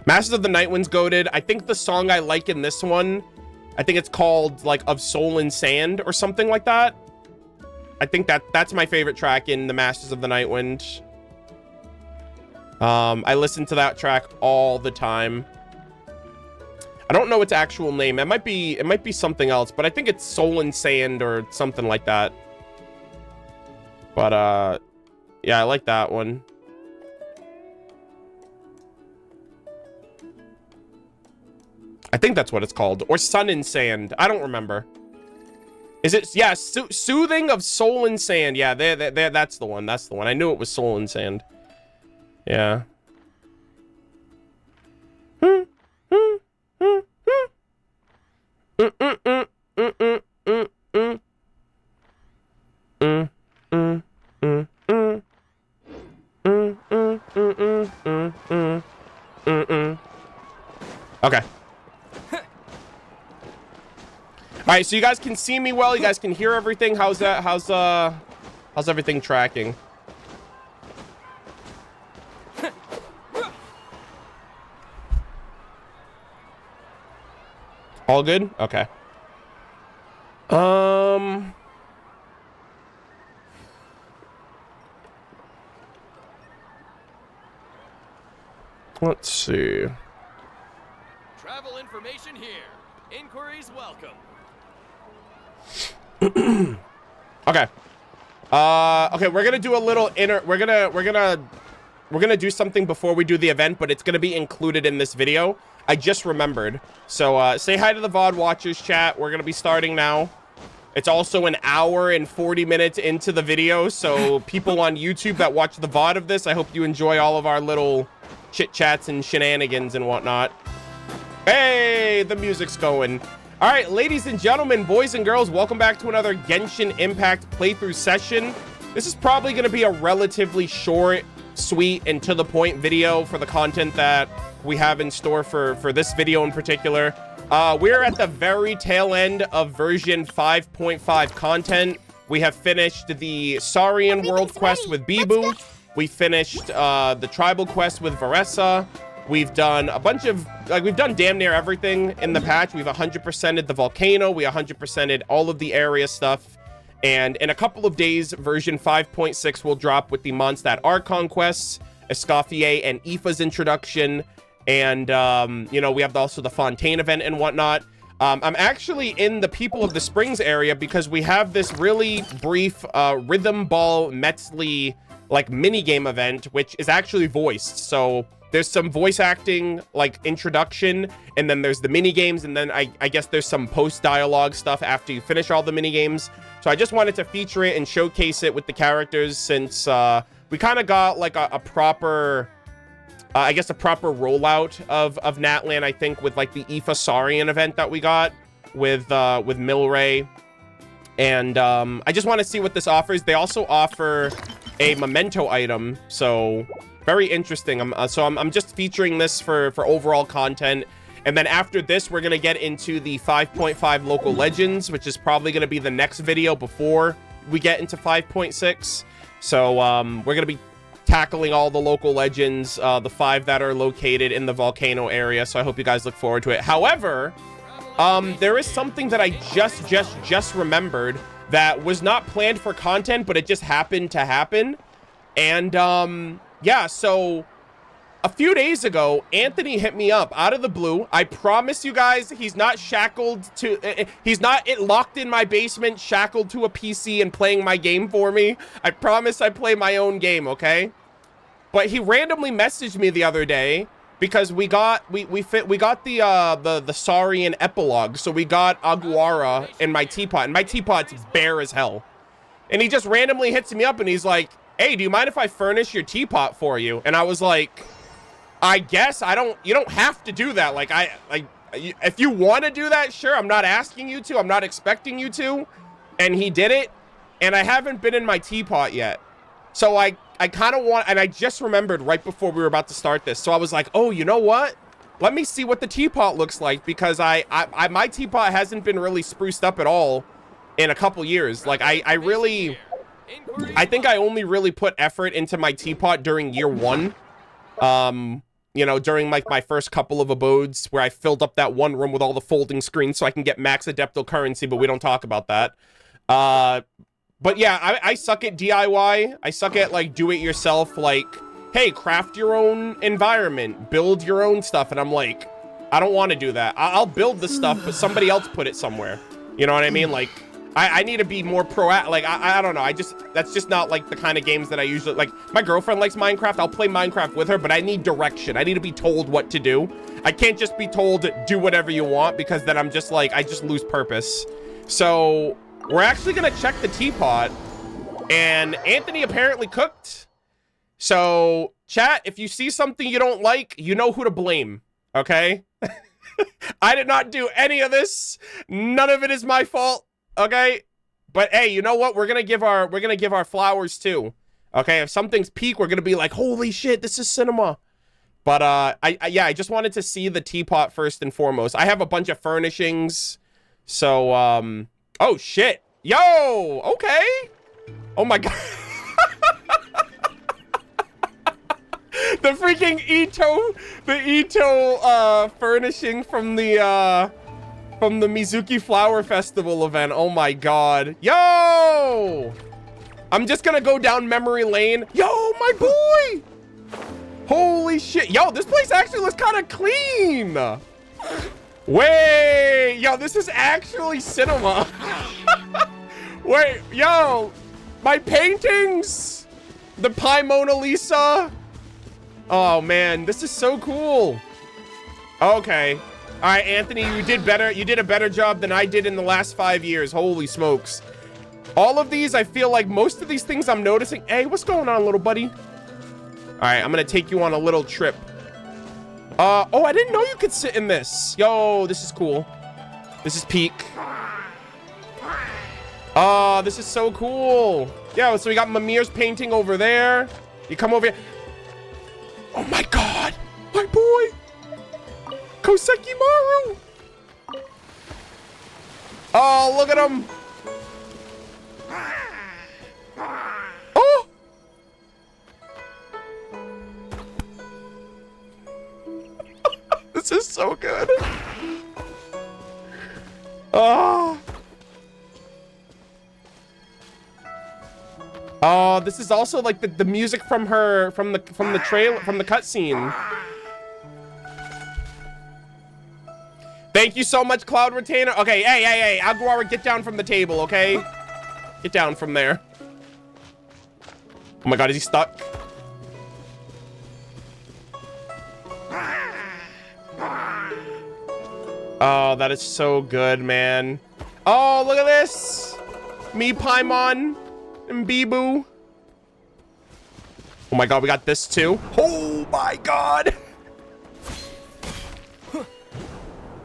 Masters of the Nightwind's goated. I think the song I like in this one, I think it's called, like, Of Soul and Sand or something like that. I think that's my favorite track in the Masters of the Nightwind. I listen to that track all the time. I don't know its actual name. It might be something else, but I think it's Soul and Sand or something like that. But, yeah, I like that one. I think that's what it's called. Or Sun and Sand. I don't remember. Is it? Yeah, Soothing of Soul and Sand. Yeah, that's the one. That's the one. I knew it was Soul and Sand. Yeah. Okay. All right, so you guys can see me well. You guys can hear everything. How's that? How's everything tracking? All good? Okay. Let's see. Travel information here. Inquiries welcome. Okay. Okay, we're gonna do a little we're gonna do something before we do the event, but it's gonna be included in this video. I just remembered. So say hi to the VOD watchers, chat. We're gonna be starting now. It's also an hour and 40 minutes into the video, so people on YouTube that watch the VOD of this, I hope you enjoy all of our little chit chats and shenanigans and whatnot. Hey, the music's going. All right, ladies and gentlemen, boys and girls, welcome back to another Genshin Impact playthrough session. This is probably going to be a relatively short, sweet, and to the point video for the content that we have in store for this video in particular. We're at the very tail end of version 5.5 content. We have finished the Saurian world quest with Bibu. We finished the tribal quest with Varesa. We've done a bunch of, like, we've done damn near everything in the patch. We've 100%ed the volcano. We 100%ed all of the area stuff. And in a couple of days, version 5.6 will drop with the Mondstadt Archon quests, Escoffier and Aoife's introduction. And, you know, we have also the Fontaine event and whatnot. I'm actually in the People of the Springs area because we have this really brief Rhythm Ball Metzli like mini game event, which is actually voiced. So there's some voice acting like introduction, and then there's the mini games, and then I guess there's some post dialogue stuff after you finish all the mini games. So I just wanted to feature it and showcase it with the characters, since we kind of got like a proper I guess a proper rollout of Natlan, I think, with like the Aoife Saurian event that we got with Milray. And I just want to see what this offers. They also offer a memento item, so very interesting. I'm just featuring this for overall content. And then after this, we're gonna get into the 5.5 local legends, which is probably gonna be the next video before we get into 5.6. So we're gonna be tackling all the local legends, the 5 that are located in the volcano area. So I hope you guys look forward to it. However, there is something that I just remembered that was not planned for content, but it just happened to happen. And yeah, so a few days ago, Anthony hit me up out of the blue. I promise you guys, he's not shackled to, he's not locked in my basement, shackled to a PC and playing my game for me. I promise I play my own game, okay? But he randomly messaged me the other day because we got the Saurian epilogue. So we got Aguara in my Teapot, and my Teapot's bare as hell. And he just randomly hits me up and he's like, "Hey, do you mind if I furnish your Teapot for you?" And I was like, I guess you don't have to do that. Like, if you want to do that, sure. I'm not asking you to. I'm not expecting you to. And he did it. And I haven't been in my Teapot yet. So I kind of want, and I just remembered right before we were about to start this. So I was like, oh, you know what? Let me see what the Teapot looks like, because my Teapot hasn't been really spruced up at all in a couple years. Like, I think I only really put effort into my Teapot during year 1. You know, during like my first couple of abodes where I filled up that one room with all the folding screens so I can get max adeptal currency, but we don't talk about that. But yeah, I suck at DIY. I suck at like do it yourself, like, hey, craft your own environment, build your own stuff. And I'm like, I don't want to do that. I'll build the stuff, but somebody else put it somewhere. You know what I mean? Like, I need to be more proactive. Like, I don't know. That's just not like the kind of games that I usually like. My girlfriend likes Minecraft. I'll play Minecraft with her, but I need direction. I need to be told what to do. I can't just be told do whatever you want, because then I'm just like, I just lose purpose. So we're actually going to check the Teapot, and Anthony apparently cooked. So chat, if you see something you don't like, you know who to blame. Okay. I did not do any of this. None of it is my fault. Okay, but hey, you know what? We're gonna give our flowers too. Okay, if something's peak, we're gonna be like, holy shit, this is cinema. But I just wanted to see the Teapot first and foremost. I have a bunch of furnishings, so oh shit, yo, okay, oh my god. The freaking Ito furnishing from the Mizuki Flower Festival event. Oh my god. Yo! I'm just gonna go down memory lane. Yo, my boy! Holy shit. Yo, this place actually looks kind of clean. Wait, yo, this is actually cinema. Wait, yo, my paintings, the Pie Mona Lisa. Oh man, this is so cool. Okay. All right, Anthony, you did better. You did a better job than I did in the last 5 years. Holy smokes. All of these, I feel like most of these things I'm noticing. Hey, what's going on, little buddy? All right, I'm going to take you on a little trip. Oh, I didn't know you could sit in this. Yo, this is cool. This is peak. Oh, this is so cool. Yo, so we got Mimir's painting over there. You come over here. Oh my God, my boy. Koseki Maru! Oh, look at him! This is so good. Oh. Oh, this is also like the music from her from the trailer from the cutscene. Thank you so much, Cloud Retainer. Okay, hey, Aguara, get down from the table, okay? Get down from there. Oh my god, is he stuck? Oh, that is so good, man. Oh, look at this. Me, Paimon, and Bibu. Oh my god, we got this too. Oh my god.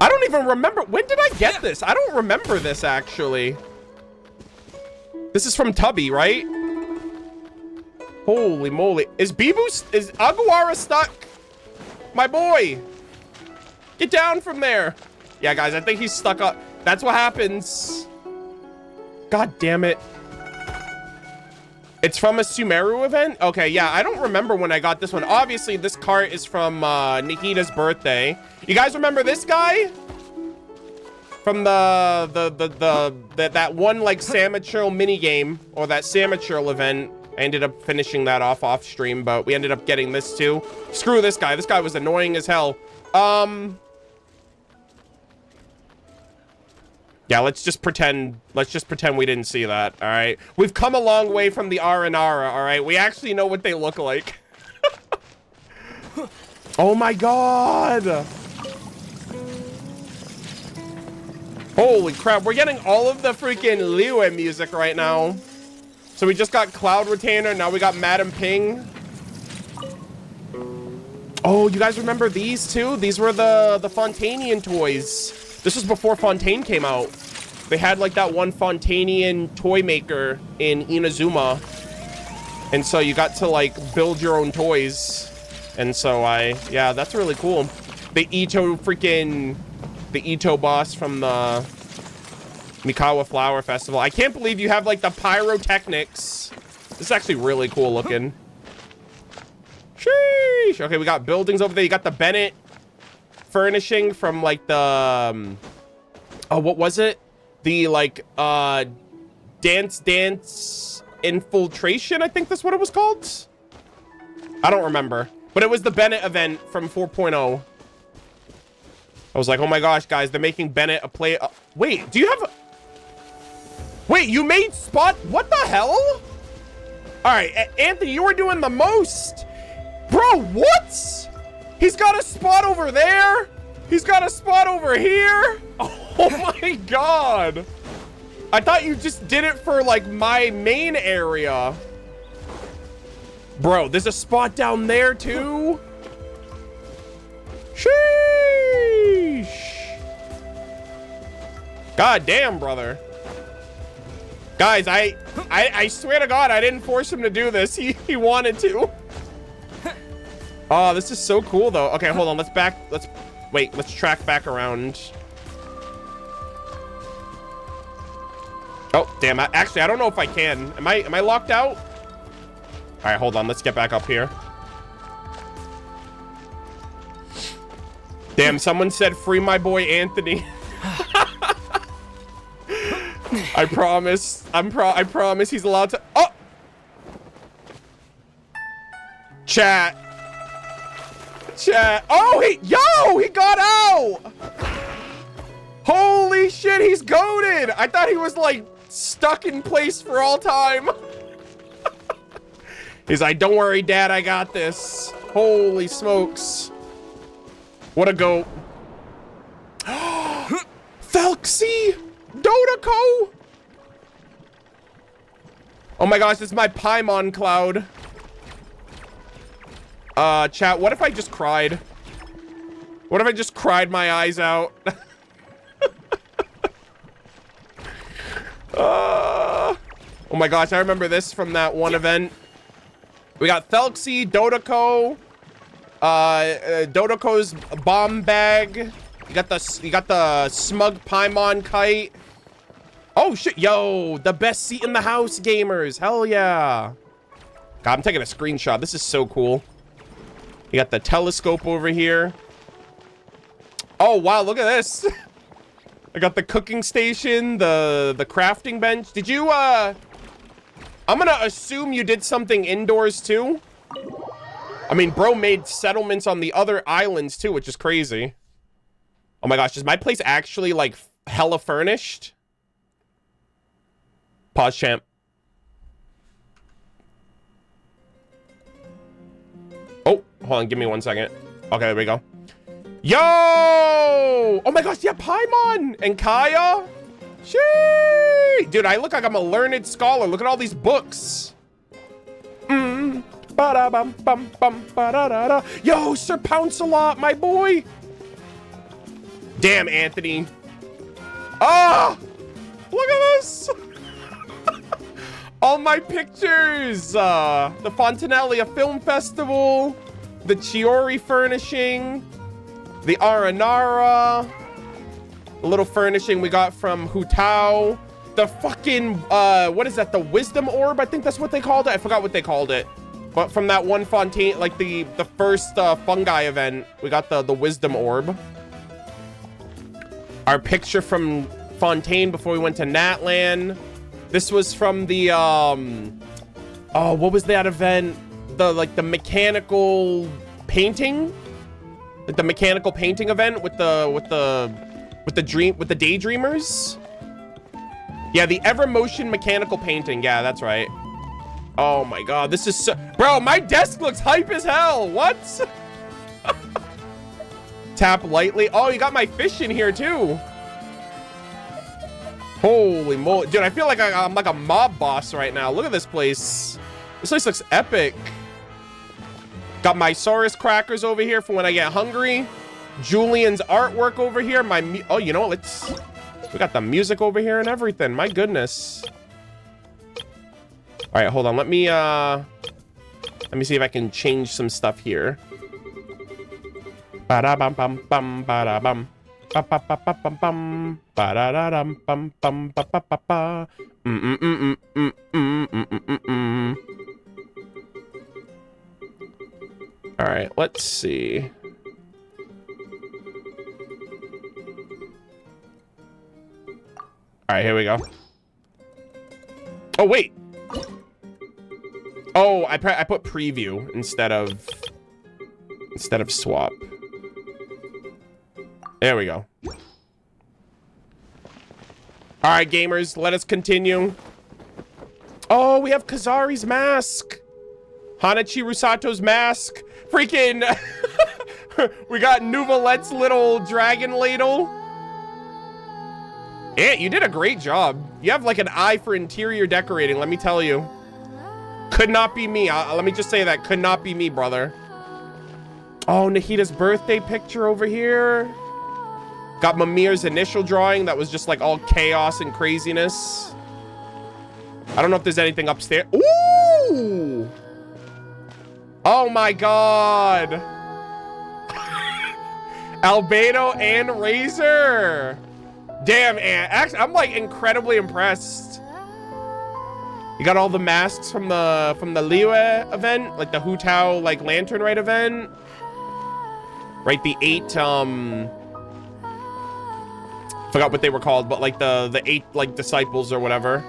I don't even remember. When did I get this? I don't remember this, actually. This is from Tubby, right? Holy moly. Is Aguara stuck? My boy. Get down from there. Yeah, guys, I think he's stuck up. That's what happens. God damn it. It's from a Sumeru event? Okay, yeah, I don't remember when I got this one. Obviously, this cart is from Nikita's birthday. You guys remember this guy? From that one like Samaturl minigame, or that Samaturl event. I ended up finishing that off stream, but we ended up getting this too. Screw this guy. This guy was annoying as hell. Yeah, let's just pretend we didn't see that, all right? We've come a long way from the Aranara, all right? We actually know what they look like. Oh my god! Holy crap, we're getting all of the freaking Liyue music right now. So we just got Cloud Retainer, now we got Madam Ping. Oh, you guys remember these too? These were the Fontanian toys. This was before Fontaine came out. They had like that one Fontanian toy maker in Inazuma. And so you got to like build your own toys. And so yeah, that's really cool. The Ito boss from the Mikawa Flower Festival. I can't believe you have like the pyrotechnics. This is actually really cool looking. Sheesh. Okay, we got buildings over there. You got the Bennett furnishing from like the oh, what was it, the like dance infiltration, I think that's what it was called. I don't remember, but it was the Bennett event from 4.0. I was like, oh my gosh, guys, they're making Bennett a play. Wait, do you have wait, you made Spot? What the hell? All right, Anthony, you were doing the most, bro. What? He's got a spot over there. He's got a spot over here. Oh my god. I thought you just did it for like my main area. Bro, there's a spot down there too. Sheesh. God damn, brother. Guys, I swear to God, I didn't force him to do this. He wanted to. Oh, this is so cool though. Okay, hold on. Let's track back around. Oh, damn. Actually, I don't know if I can. Am I locked out? All right, hold on. Let's get back up here. Damn, someone said free my boy Anthony. I promise. I promise he's allowed to. Oh! Chat. Oh, he got out. Holy shit, he's goated. I thought he was like stuck in place for all time. He's like, don't worry, Dad, I got this. Holy smokes. What a goat. Felxy Dodako. Oh my gosh, this is my Paimon Cloud. Chat, what if I just cried? What if I just cried my eyes out? Oh my gosh, I remember this from that one event. We got Felxy, Dodako, Dodako's bomb bag. You got the smug Paimon kite. Oh shit, yo, the best seat in the house, gamers. Hell yeah. God, I'm taking a screenshot. This is so cool. You got the telescope over here. Oh, wow, look at this. I got the cooking station, the crafting bench. Did you, I'm gonna assume you did something indoors too. I mean, bro made settlements on the other islands too, which is crazy. Oh my gosh, is my place actually like hella furnished? Pause, champ. Oh, hold on, give me 1 second. Okay, there we go. Yo! Oh my gosh, yeah, Paimon and Kaya. Shee! Dude, I look like I'm a learned scholar. Look at all these books. Ba-da-bum, bum, bum, ba-da-da-da. Yo, Sir Pounce-a-Lot, my boy. Damn, Anthony. Ah! Look at this. All my pictures. The Fontanelia Film Festival. The Chiori furnishing. The Aranara. The little furnishing we got from Hutao. The fucking, what is that? The Wisdom Orb? I think that's what they called it. I forgot what they called it. But from that one Fontaine, like the first fungi event, we got the Wisdom Orb. Our picture from Fontaine before we went to Natlan. This was from the, oh, what was that event? The mechanical painting? Like the mechanical painting event with the Daydreamers? Yeah, the Evermotion mechanical painting. Yeah, that's right. Oh my god, this is so... Bro, my desk looks hype as hell. What? Tap lightly. Oh, you got my fish in here too. Holy moly. Dude, I feel like I'm like a mob boss right now. Look at this place. This place looks epic. Got my Saurus crackers over here for when I get hungry. Julian's artwork over here. Oh, you know, we got the music over here and everything. My goodness. All right, hold on. Let me see if I can change some stuff here. Ba-da-bum bum bum ba-da-bum. Ba-ba-ba-ba-bum. Ba-da-da-dum bum bum ba-ba-ba-ba. All right, let's see. All right, here we go. Oh, wait. Oh, I put preview instead of swap. There we go. All right, gamers, let us continue. Oh, we have Kazari's mask. Hanachi Rusato's mask. Freaking. We got Nuvalet's little dragon ladle. Yeah, you did a great job. You have like an eye for interior decorating, let me tell you. Could not be me. Let me just say that. Could not be me, brother. Oh, Nahita's birthday picture over here. Got Mimir's initial drawing that was just like all chaos and craziness. I don't know if there's anything upstairs. Ooh! Oh my god. Albedo and Razor. Damn, Ant. Actually, I'm like incredibly impressed. You got all the masks from the Liyue event, like the Hutao like Lantern Rite event. Right, the 8 forgot what they were called, but like the 8 like disciples or whatever.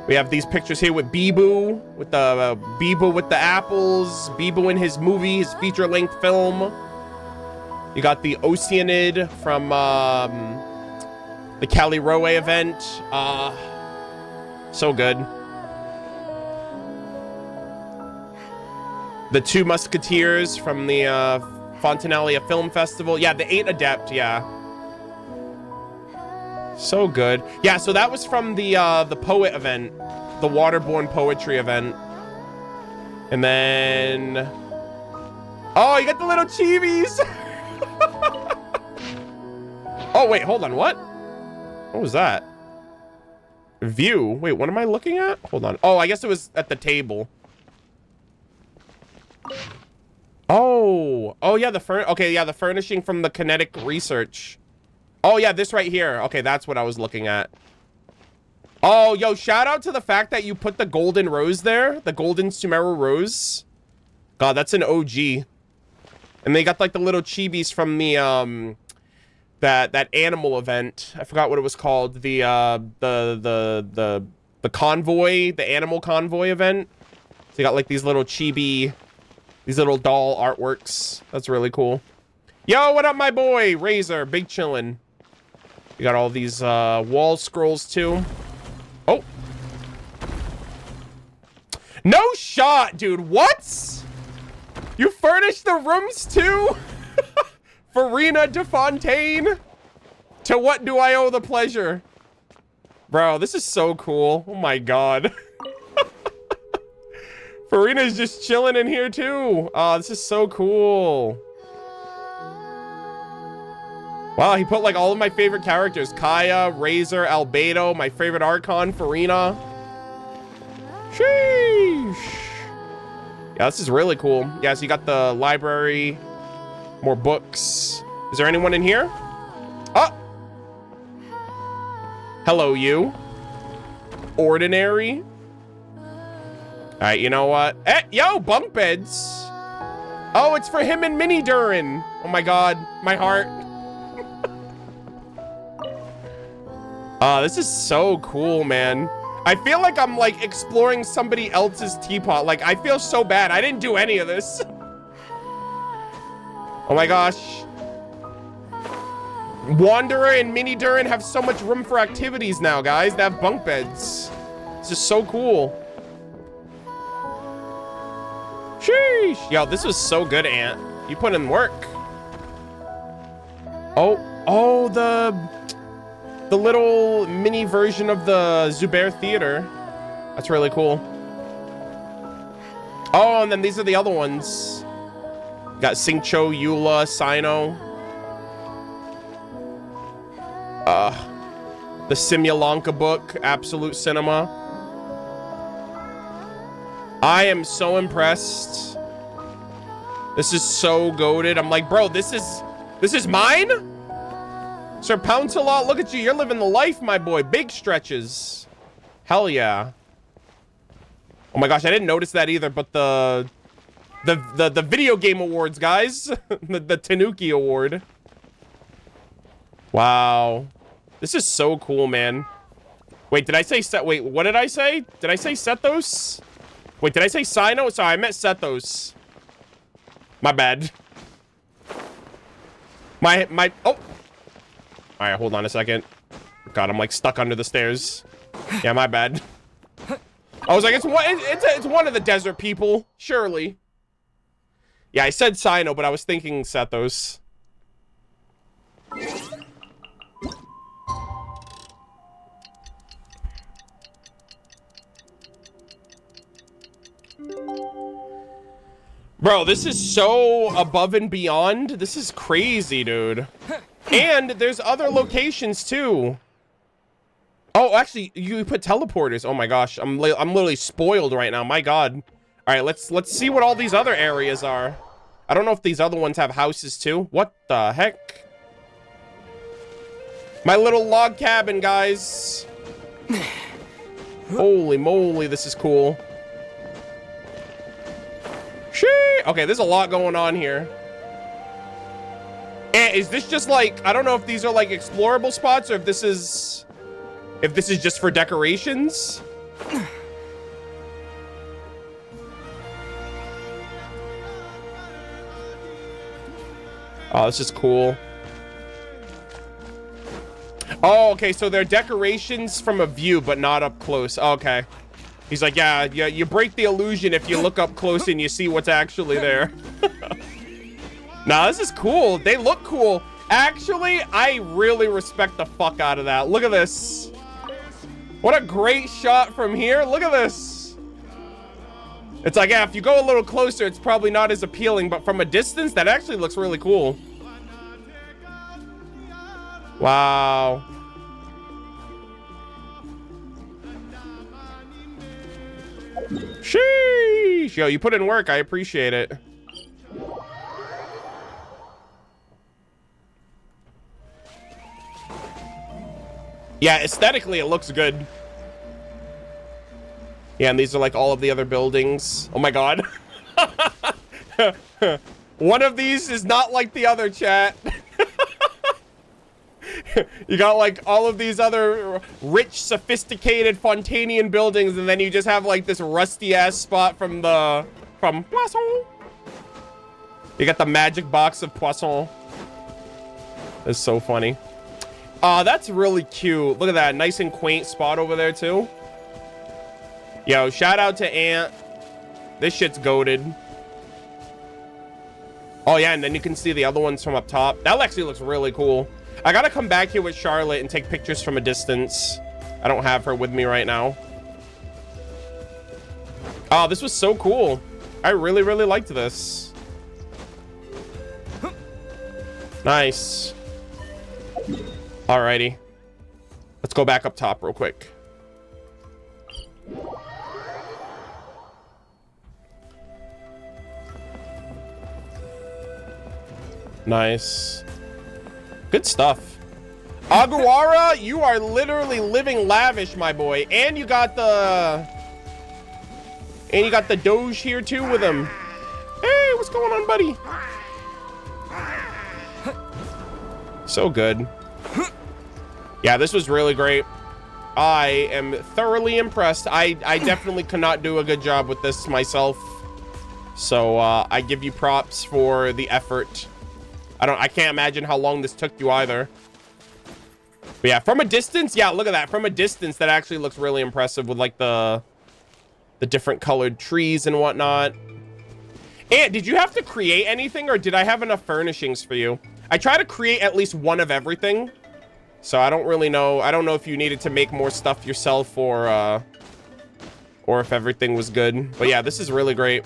We have these pictures here with Bibu, with the Bibu with the apples, Bibu in his movie, his feature-length film. You got the Oceanid from the Cali Roe event. So good. The 2 Musketeers from the Fontanelia Film Festival. Yeah, the 8 Adept, yeah. So good. Yeah, so that was from the poet event, the Waterborne Poetry event. And then... Oh, you got the little chibis! Oh, wait, hold on, what? What was that? View? Wait, what am I looking at? Hold on. Oh, I guess it was at the table. Oh, yeah, the furnishing from the kinetic research. Oh yeah, this right here. Okay, that's what I was looking at. Oh, yo, shout out to the fact that you put the golden rose there, the golden Sumeru rose. God, that's an OG. And they got like the little chibis from the that animal event. I forgot what it was called. The convoy, the animal convoy event. So you got like these little chibi, these little doll artworks. That's really cool. Yo, what up, my boy? Razor, big chillin'. You got all these wall scrolls too. Oh. No shot, dude. What? You furnished the rooms too? Farina de Fontaine? To what do I owe the pleasure? Bro, this is so cool. Oh my god. Farina's just chilling in here too. Oh, this is so cool. Wow, he put like all of my favorite characters. Kaya, Razor, Albedo, my favorite Archon, Farina. Sheesh. Yeah, this is really cool. Yeah, so you got the library, more books. Is there anyone in here? Oh! Hello, you. Ordinary. All right, you know what? Eh, yo, bunk beds. Oh, it's for him and Mini Durin. Oh my god, my heart. This is so cool, man. I feel like I'm like exploring somebody else's teapot. Like, I feel so bad. I didn't do any of this. Oh my gosh. Wanderer and Mini Durin have so much room for activities now, guys. They have bunk beds. This is so cool. Sheesh. Yo, this was so good, Ant. You put in work. Oh, the little mini version of the Zubair Theater. That's really cool. Oh, and then these are the other ones. Got Singcho, Eula, Sino. The Simulanka book, Absolute Cinema. I am so impressed. This is so goated. I'm like, bro, this is mine? Sir Pouncelot, look at you. You're living the life, my boy. Big stretches. Hell yeah. Oh my gosh, I didn't notice that either, but the video game awards, guys. the Tanuki award. Wow. This is so cool, man. Wait, did I say set? Wait, what did I say? Did I say Sethos? Wait, did I say Sino? Sorry, I meant Sethos. My bad. My, oh. All right, hold on a second. God, I'm like stuck under the stairs. Yeah, my bad. I was like, it's one of the desert people, surely. Yeah, I said Sino, but I was thinking Sethos. Bro, this is so above and beyond. This is crazy, dude. And there's other locations too. Oh, actually, you put teleporters. Oh my gosh, I'm literally spoiled right now. My god. All right, let's see what all these other areas are. I don't know if these other ones have houses too. What the heck? My little log cabin, guys. Holy moly, this is cool. Okay, there's a lot going on here. And is this just like, I don't know if these are like explorable spots or if this is just for decorations. Oh, this is cool. Oh, okay, so they're decorations from a view, but not up close. Okay. He's like, yeah, you break the illusion if you look up close and you see what's actually there. Nah, this is cool. They look cool. Actually, I really respect the fuck out of that. Look at this. What a great shot from here. Look at this. It's like, yeah, if you go a little closer, it's probably not as appealing, but from a distance, that actually looks really cool. Wow. Sheesh. Yo, you put in work. I appreciate it. Yeah, aesthetically, it looks good. Yeah, and these are like all of the other buildings. Oh my god. One of these is not like the other, chat. You got like all of these other rich, sophisticated Fontanian buildings, and then you just have like this rusty ass spot from Poisson. You got the magic box of Poisson. It's so funny. That's really cute. Look at that nice and quaint spot over there too. Yo, shout out to Ant. This shit's goated. Oh yeah, and then you can see the other ones from up top. That actually looks really cool. I gotta come back here with Charlotte and take pictures from a distance. I don't have her with me right now. Oh, this was so cool. I really, really liked this. Nice. Alrighty. Let's go back up top real quick. Nice. Good stuff. Aguara, you are literally living lavish, my boy. And you got the Doge here too with him. Hey, what's going on, buddy? So good. Yeah, this was really great. I am thoroughly impressed. I definitely could not do a good job with this myself. So I give you props for the effort. I can't imagine how long this took you either. But yeah, from a distance, yeah, look at that. From a distance, that actually looks really impressive with like the different colored trees and whatnot. And did you have to create anything, or did I have enough furnishings for you? I try to create at least one of everything. So I don't really know. I don't know if you needed to make more stuff yourself or if everything was good. But yeah, this is really great.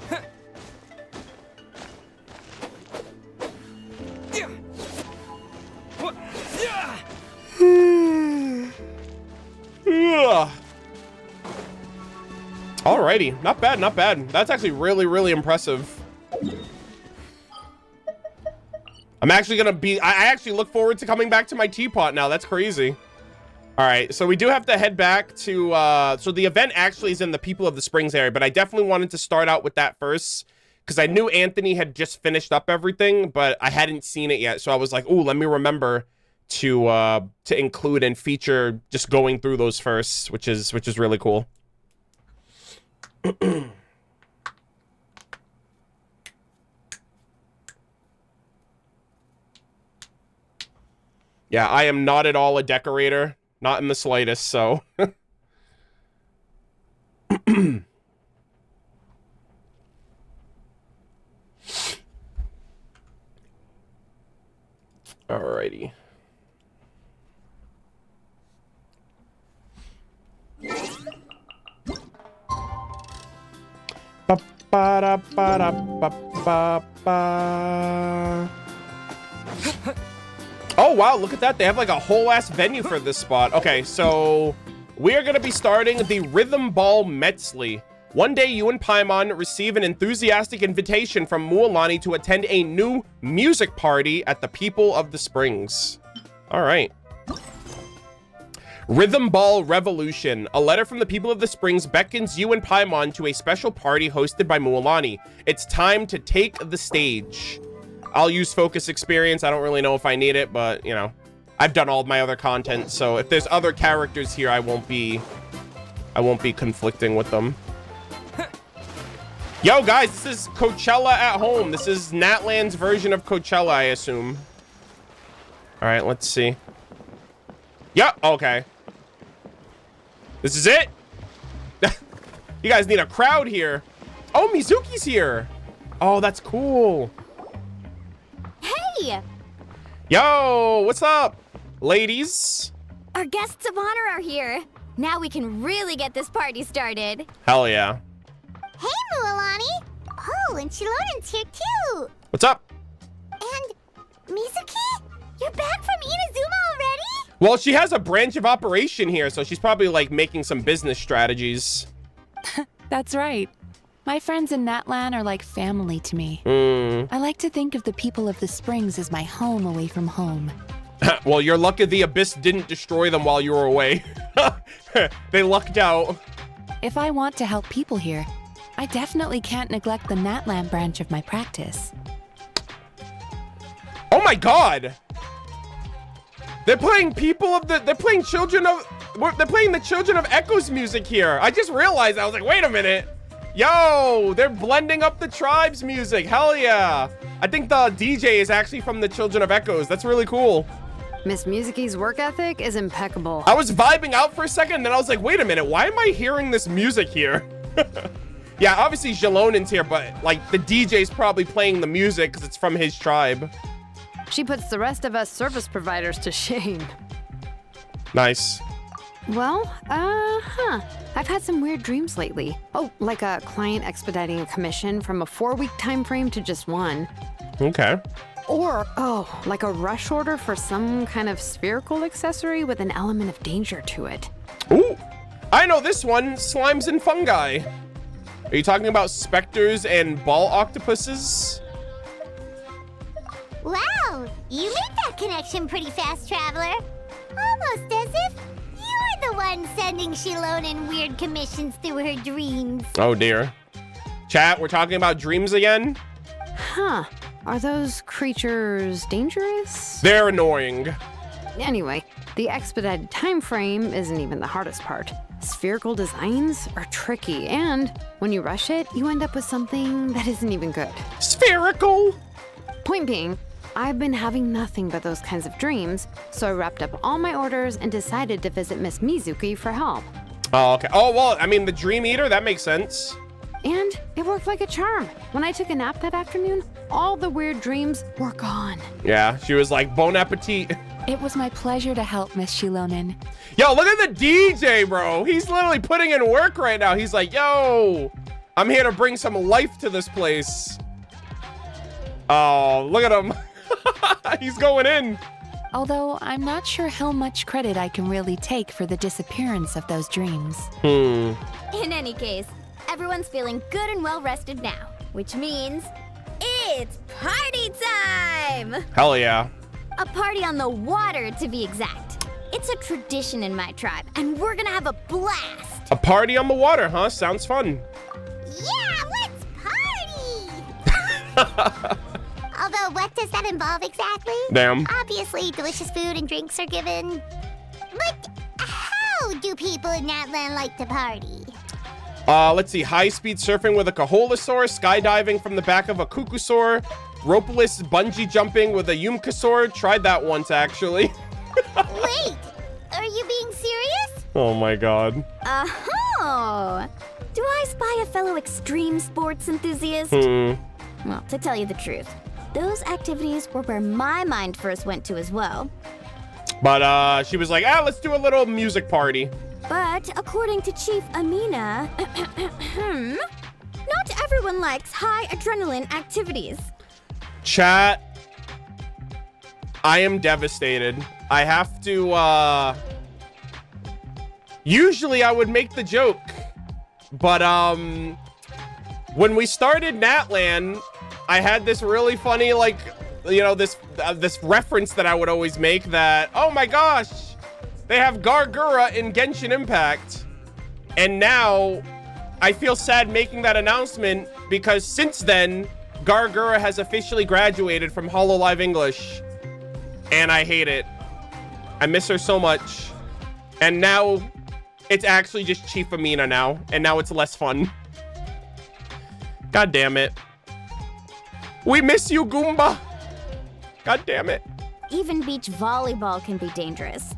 Alrighty, not bad, not bad. That's actually really, really impressive. I'm actually gonna be, I actually look forward to coming back to my Teapot now. That's crazy. All right, so we do have to head back to, so the event actually is in the People of the Springs area, but I definitely wanted to start out with that first because I knew Anthony had just finished up everything, but I hadn't seen it yet. So I was like, ooh, let me remember to include and feature just going through those first, which is really cool. Yeah, I am not at all a decorator, not in the slightest, so. Alrighty. Oh wow, look at that. They have like a whole ass venue for this spot. Okay, so we are going to be starting the Rhythm Ball Metzli. One day you and Paimon receive an enthusiastic invitation from Mualani to attend a new music party at the People of the Springs. All right. Rhythm Ball Revolution. A letter from the People of the Springs beckons you and Paimon to a special party hosted by Mualani. It's time to take the stage. I'll use focus experience. I don't really know if I need it, but you know, I've done all of my other content, so if there's other characters here, I won't be conflicting with them. Yo guys, this is Coachella at home. This is Natland's version of Coachella, I assume. All right, let's see. Yep, okay. This is it. You guys need a crowd here. Oh, Mizuki's here. Oh, that's cool. Hey! Yo, what's up, ladies? Our guests of honor are here. Now we can really get this party started. Hell yeah. Hey, Mualani. Oh, and Chilonen's here too. What's up? And Mizuki? You're back from Inazuma already? Well, she has a branch of operation here, so she's probably like making some business strategies. That's right. My friends in Natlan are like family to me. I like to think of the People of the Springs as my home away from home. Well, you're lucky the Abyss didn't destroy them while you were away. They lucked out. If I want to help people here, I definitely can't neglect the Natlan branch of my practice. Oh my god! They're playing they're playing the Children of Echoes music here. I just realized, I was like, wait a minute. Yo, they're blending up the tribes music. Hell yeah. I think the DJ is actually from the Children of Echoes. That's really cool. Miss Mizuki's work ethic is impeccable. I was vibing out for a second, and then I was like, wait a minute, why am I hearing this music here? Yeah, obviously Jalonen's here, but like the DJ's probably playing the music because it's from his tribe. She puts the rest of us service providers to shame. Nice. Well, I've had some weird dreams lately. Oh, like a client expediting a commission from a 4-week time frame to just 1. Okay. Or, like a rush order for some kind of spherical accessory with an element of danger to it. Ooh, I know this one, slimes and fungi. Are you talking about specters and ball octopuses? Wow, you made that connection pretty fast, Traveler. Almost as if you're the one sending Shilonen weird commissions through her dreams. Oh dear. Chat, we're talking about dreams again? Huh. Are those creatures dangerous? They're annoying. Anyway, the expedited time frame isn't even the hardest part. Spherical designs are tricky, and when you rush it, you end up with something that isn't even good. Spherical? Point being, I've been having nothing but those kinds of dreams, so I wrapped up all my orders and decided to visit Miss Mizuki for help. Oh, okay. Oh, well, I mean, the Dream Eater, that makes sense. And it worked like a charm. When I took a nap that afternoon, all the weird dreams were gone. Yeah, she was like, bon appetit. It was my pleasure to help, Miss Shilonen. Yo, look at the DJ, bro. He's literally putting in work right now. He's like, yo, I'm here to bring some life to this place. Oh, look at him. He's going in. Although I'm not sure how much credit I can really take for the disappearance of those dreams. In any case, everyone's feeling good and well rested now, which means it's party time! Hell yeah. A party on the water, to be exact. It's a tradition in my tribe, and we're gonna have a blast. A party on the water, huh? Sounds fun. Yeah, let's party! Although, what does that involve exactly? Damn. Obviously, delicious food and drinks are given. But how do people in that land like to party? Let's see. High-speed surfing with a Kaholasaur, skydiving from the back of a Kukusaur, ropeless bungee jumping with a Yumkasaur. Tried that once, actually. Wait, are you being serious? Oh my god. Oh! Do I spy a fellow extreme sports enthusiast? Well, to tell you the truth, those activities were where my mind first went to as well. But she was like, let's do a little music party. But according to Chief Amina, not everyone likes high adrenaline activities. Chat, I am devastated. I have to, usually I would make the joke, but, when we started Natlan, I had this really funny, like, you know, this reference that I would always make that, oh my gosh, they have Gargura in Genshin Impact. And now I feel sad making that announcement because since then, Gargura has officially graduated from HoloLive English. And I hate it. I miss her so much. And now it's actually just Chief Amina now. And now it's less fun. God damn it. We miss you, Goomba. God damn it. Even beach volleyball can be dangerous.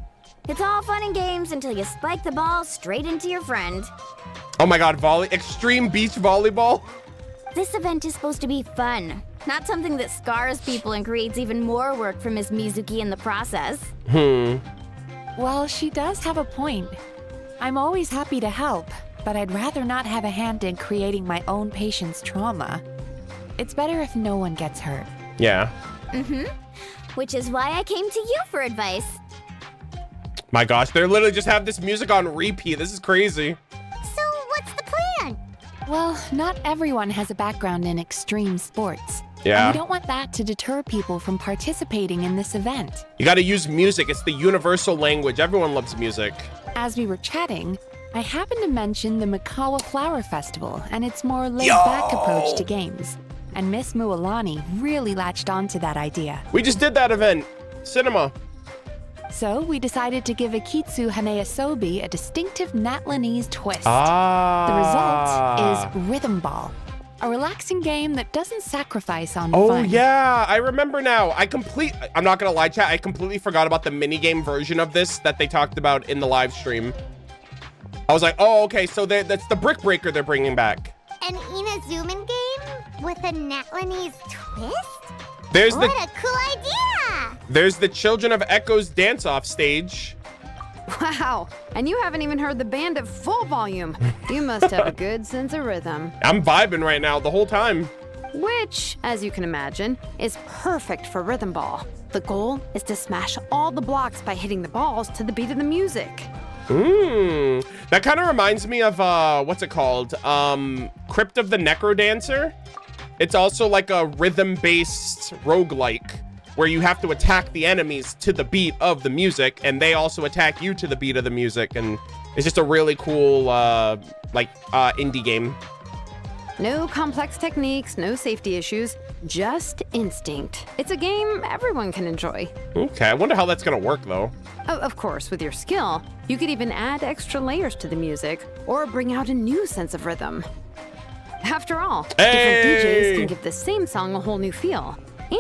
It's all fun and games until you spike the ball straight into your friend. Oh my god, extreme beach volleyball? This event is supposed to be fun, not something that scars people and creates even more work for Miss Mizuki in the process. Well, she does have a point. I'm always happy to help, but I'd rather not have a hand in creating my own patient's trauma. It's better if no one gets hurt. Yeah. Which is why I came to you for advice. My gosh, they literally just have this music on repeat. This is crazy. So, what's the plan? Well, not everyone has a background in extreme sports. Yeah. And we don't want that to deter people from participating in this event. You gotta use music. It's the universal language. Everyone loves music. As we were chatting, I happened to mention the Makawa Flower Festival and its more laid-back approach to games. And Miss Mualani really latched onto that idea. We just did that event. Cinema. So we decided to give Akitsu Haneasobi a distinctive Natlanese twist. Ah. The result is Rhythm Ball, a relaxing game that doesn't sacrifice on Oh, fun. yeah, I remember now. I'm not gonna lie, chat, I completely forgot about the minigame version of this that they talked about in the live stream. I was like, oh, okay, so that's the Brick Breaker they're bringing back. An Inazuman game with a Natlanese twist? What a cool idea! There's the Children of Echoes dance-off stage. Wow, and you haven't even heard the band at full volume. You must have a good sense of rhythm. I'm vibing right now the whole time. Which, as you can imagine, is perfect for Rhythm Ball. The goal is to smash all the blocks by hitting the balls to the beat of the music. That kind of reminds me of, what's it called? Crypt of the Necrodancer. It's also like a rhythm-based roguelike where you have to attack the enemies to the beat of the music, and they also attack you to the beat of the music, and it's just a really cool, indie game. No complex techniques, no safety issues, just instinct. It's a game everyone can enjoy. Okay, I wonder how that's gonna work, though. Of course, with your skill, you could even add extra layers to the music or bring out a new sense of rhythm. After all, different DJs can give the same song a whole new feel.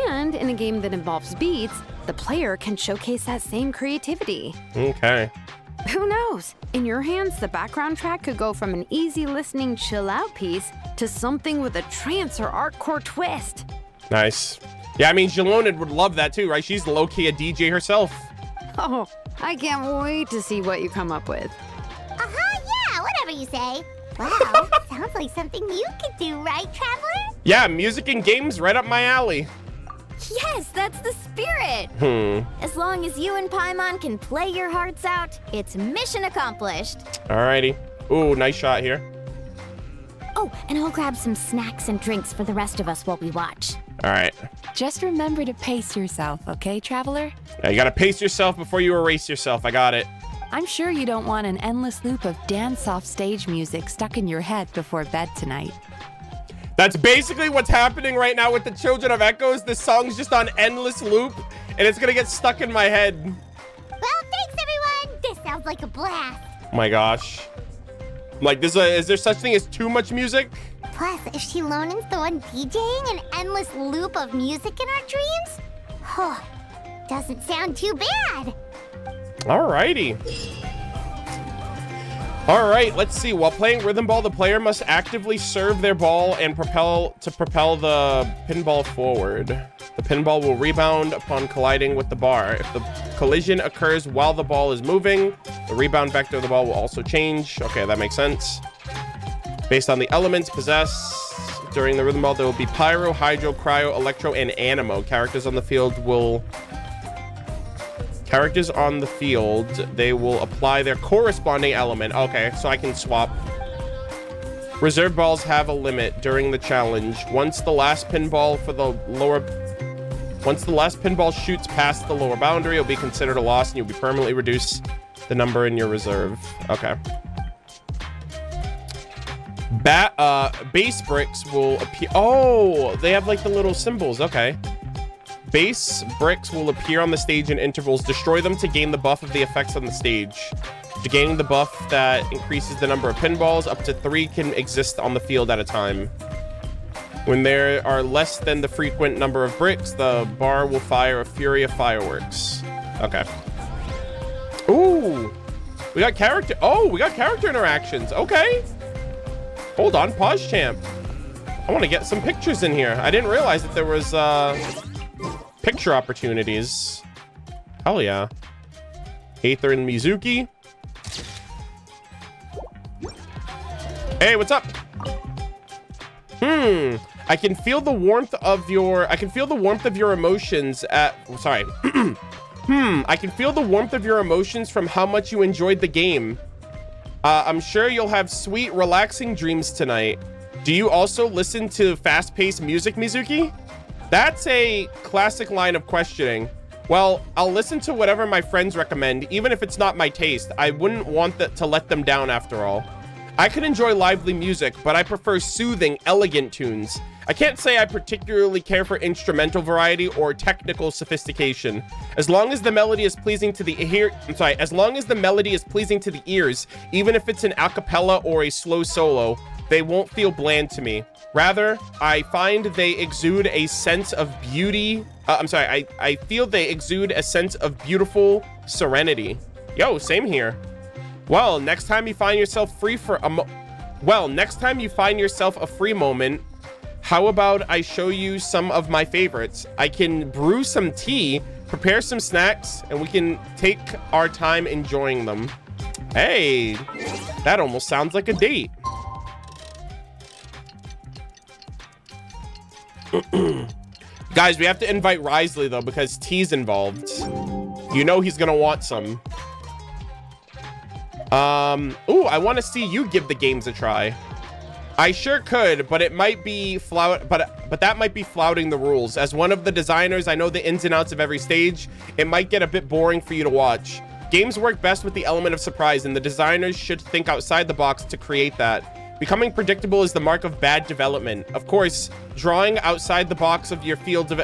And in a game that involves beats, the player can showcase that same creativity. Okay. Who knows? In your hands, the background track could go from an easy listening chill out piece to something with a trance or artcore twist. Nice. Yeah, I mean, Jalonid would love that too, right? She's low-key a DJ herself. Oh, I can't wait to see what you come up with. Yeah, whatever you say. Wow, sounds like something you could do, right, Traveler? Yeah, music and games right up my alley. Yes, that's the spirit. As long as you and Paimon can play your hearts out, it's mission accomplished. Alrighty. Ooh, nice shot here. Oh, and I'll grab some snacks and drinks for the rest of us while we watch. All right. Just remember to pace yourself, okay, Traveler? Yeah, you gotta pace yourself before you erase yourself. I got it. I'm sure you don't want an endless loop of dance-off stage music stuck in your head before bed tonight. That's basically what's happening right now with the Children of Echoes. This song's just on endless loop, and it's gonna get stuck in my head. Well, thanks, everyone. This sounds like a blast. Oh my gosh. Like, is there such thing as too much music? Plus, if Shilonen's the one DJing an endless loop of music in our dreams, doesn't sound too bad. Alrighty. All right, let's see. While playing Rhythm Ball, the player must actively serve their ball and propel the pinball forward. The pinball will rebound upon colliding with the bar. If the collision occurs while the ball is moving, the rebound vector of the ball will also change. Okay, that makes sense. Based on the elements possessed during the Rhythm Ball, there will be Pyro, Hydro, Cryo, Electro, and Animo. Characters on the field, they will apply their corresponding element. Okay, so I can swap. Reserve balls have a limit during the challenge. Once the last pinball shoots past the lower boundary, it'll be considered a loss and you'll be permanently reduce the number in your reserve. Okay. Base bricks will appear. Oh, they have like the little symbols. Okay. Base bricks will appear on the stage in intervals. Destroy them to gain the buff of the effects on the stage. To gain the buff that increases the number of pinballs, up to 3 can exist on the field at a time. When there are less than the frequent number of bricks, the bar will fire a fury of fireworks. Okay. Ooh, we got character. Oh, we got character interactions. Okay. Hold on, pause champ. I want to get some pictures in here. I didn't realize that there was picture opportunities. Hell yeah. Aether and Mizuki. Hey, what's up? I can feel the warmth of your emotions at sorry. I can feel the warmth of your emotions from how much you enjoyed the game. I'm sure you'll have sweet, relaxing dreams tonight. Do you also listen to fast-paced music, Mizuki? That's a classic line of questioning. Well, I'll listen to whatever my friends recommend, even if it's not my taste. I wouldn't want to let them down after all. I can enjoy lively music, but I prefer soothing, elegant tunes. I can't say I particularly care for instrumental variety or technical sophistication. As long as the melody is pleasing to the as long as the melody is pleasing to the ears, even if it's an a cappella or a slow solo, they won't feel bland to me. Rather, I find they exude a sense of beauty. I feel they exude a sense of beautiful serenity. Yo, same here. Well, next time you find yourself a free moment, how about I show you some of my favorites? I can brew some tea, prepare some snacks, and we can take our time enjoying them. Hey, that almost sounds like a date. Guys, we have to invite Risley though, because tea's involved. You know he's gonna want some. Ooh, I want to see you give the games a try. I sure could, but it might be but that might be flouting the rules. As one of the designers, I know the ins and outs of every stage. It might get a bit boring for you to watch. Games work best with the element of surprise, and the designers should think outside the box to create that. Becoming predictable is the mark of bad development. Of course, drawing outside the box is your field of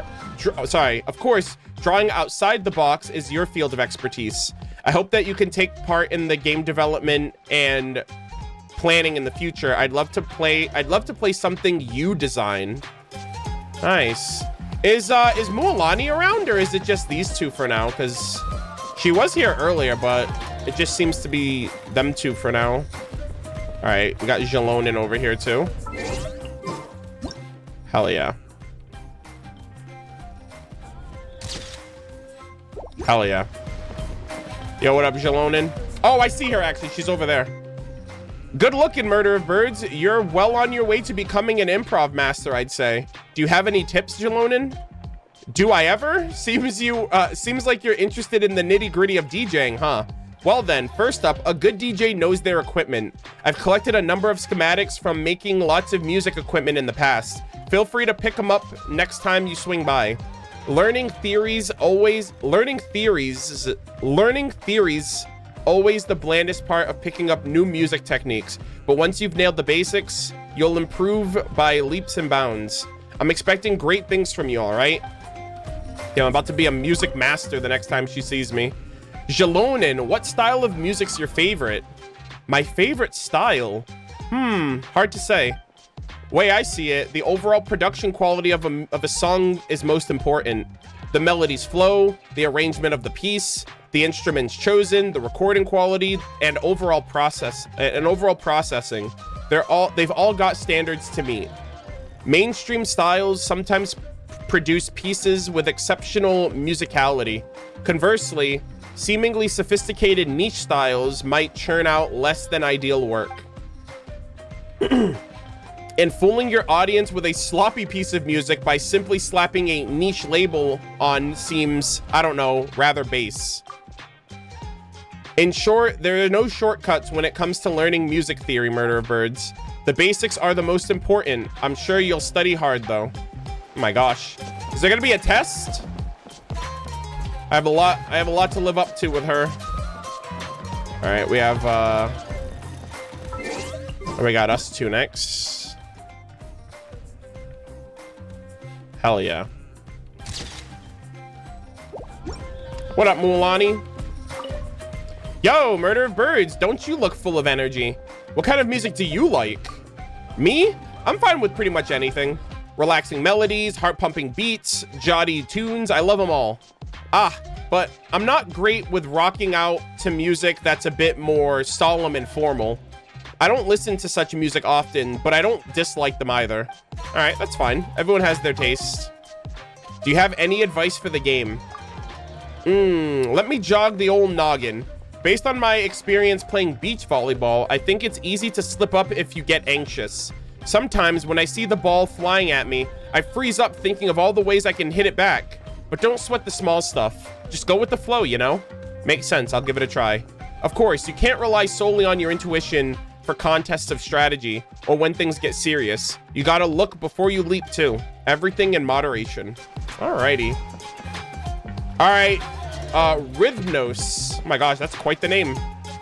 expertise. I hope that you can take part in the game development and planning in the future. I'd love to play something you designed. Nice. Is Mualani around, or is it just these two for now? Because she was here earlier, but it just seems to be them two for now. All right, we got Jalonin over here too. Hell yeah. Hell yeah. Yo, what up, Jalonin? Oh, I see her actually. She's over there. Good looking, Murder of Birds. You're well on your way to becoming an improv master, I'd say. Do you have any tips, Jalonin? Do I ever? Seems like you're interested in the nitty-gritty of DJing, huh? Well then, first up, a good DJ knows their equipment. I've collected a number of schematics from making lots of music equipment in the past. Feel free to pick them up next time you swing by. Learning theories, always the blandest part of picking up new music techniques, but once you've nailed the basics, you'll improve by leaps and bounds. I'm expecting great things from you, all right? Yeah, I'm about to be a music master the next time she sees me. Jalonin, what style of music's your favorite? My favorite style? Hard to say. Way I see it, the overall production quality of a song is most important. The melody's flow, the arrangement of the piece, the instruments chosen, the recording quality, and overall processing. They've all got standards to meet. Mainstream styles sometimes produce pieces with exceptional musicality. Conversely, seemingly sophisticated niche styles might churn out less than ideal work. And fooling your audience with a sloppy piece of music by simply slapping a niche label on seems, I don't know, rather base. In short, there are no shortcuts when it comes to learning music theory, Murder of Birds. The basics are the most important. I'm sure you'll study hard though. Oh my gosh. Is there gonna be a test? I have a lot to live up to with her. All right, we have we got us two next. Hell yeah. What up, Mualani? Yo, Murder of Birds, don't you look full of energy? What kind of music do you like? Me? I'm fine with pretty much anything. Relaxing melodies, heart-pumping beats, jolly tunes, I love them all. But I'm not great with rocking out to music that's a bit more solemn and formal. I don't listen to such music often, but I don't dislike them either. All right, that's fine. Everyone has their taste. Do you have any advice for the game? Let me jog the old noggin. Based on my experience playing beach volleyball, I think it's easy to slip up if you get anxious. Sometimes when I see the ball flying at me, I freeze up thinking of all the ways I can hit it back. But don't sweat the small stuff. Just go with the flow, you know? Makes sense, I'll give it a try. Of course, you can't rely solely on your intuition for contests of strategy or when things get serious. You gotta look before you leap too. Everything in moderation. Alrighty. Alright, Rhythmos. Oh my gosh, that's quite the name.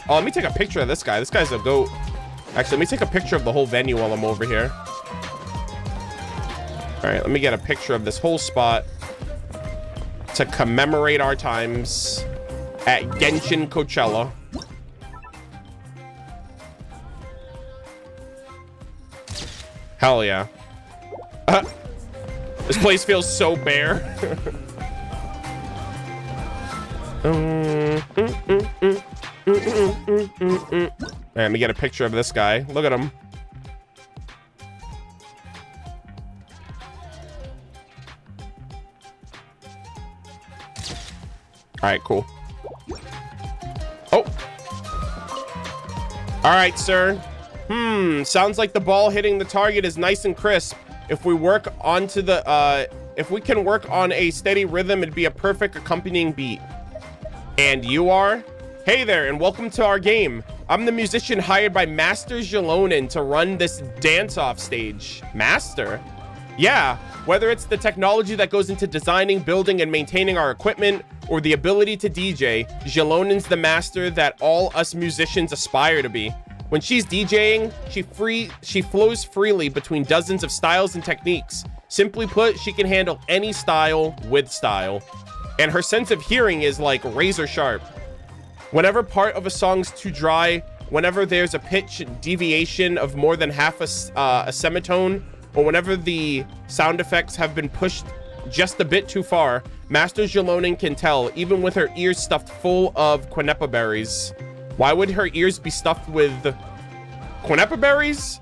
Oh, let me take a picture of this guy. This guy's a goat. Actually, let me take a picture of the whole venue while I'm over here. All right, let me get a picture of this whole spot to commemorate our times at Genshin Coachella. Hell yeah. This place feels so bare. Let me get a picture of this guy. Look at him. All right, cool. Oh. All right, sir. Sounds like the ball hitting the target is nice and crisp. If we work onto the, if we can work on a steady rhythm, it'd be a perfect accompanying beat. And you are? Hey there, and welcome to our game. I'm the musician hired by Master Jalonen to run this dance-off stage. Master? Yeah, whether it's the technology that goes into designing, building, and maintaining our equipment, or the ability to DJ, Jalonen's the master that all us musicians aspire to be. When she's DJing, she flows freely between dozens of styles and techniques. Simply put, she can handle any style with style. And her sense of hearing is like razor sharp. Whenever part of a song's too dry, whenever there's a pitch deviation of more than half a semitone, or whenever the sound effects have been pushed just a bit too far, Master Jalonen can tell, even with her ears stuffed full of quineppa berries. Why would her ears be stuffed with quineppa berries?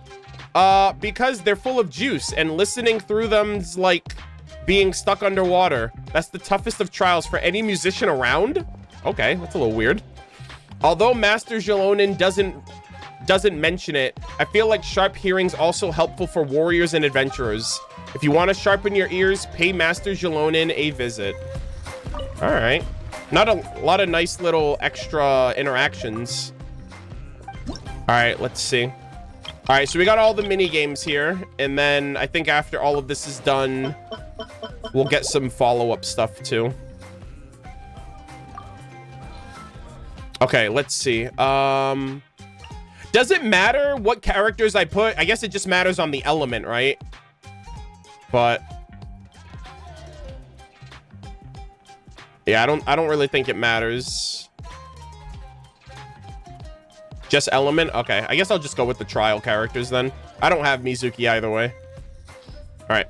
Because they're full of juice, and listening through them's like being stuck underwater. That's the toughest of trials for any musician around. Okay, that's a little weird. Although Master Jalonen doesn't mention it, I feel like sharp hearing's also helpful for warriors and adventurers. If you want to sharpen your ears, pay Master Jalonen a visit. All right. Not a lot of nice little extra interactions. All right, let's see. All right, so we got all the mini games here, and then I think after all of this is done, we'll get some follow-up stuff too. Okay, let's see. Does it matter what characters I put? I guess it just matters on the element, right? But yeah, I don't really think it matters. Just element? Okay, I guess I'll just go with the trial characters then. I don't have Mizuki either way. All right.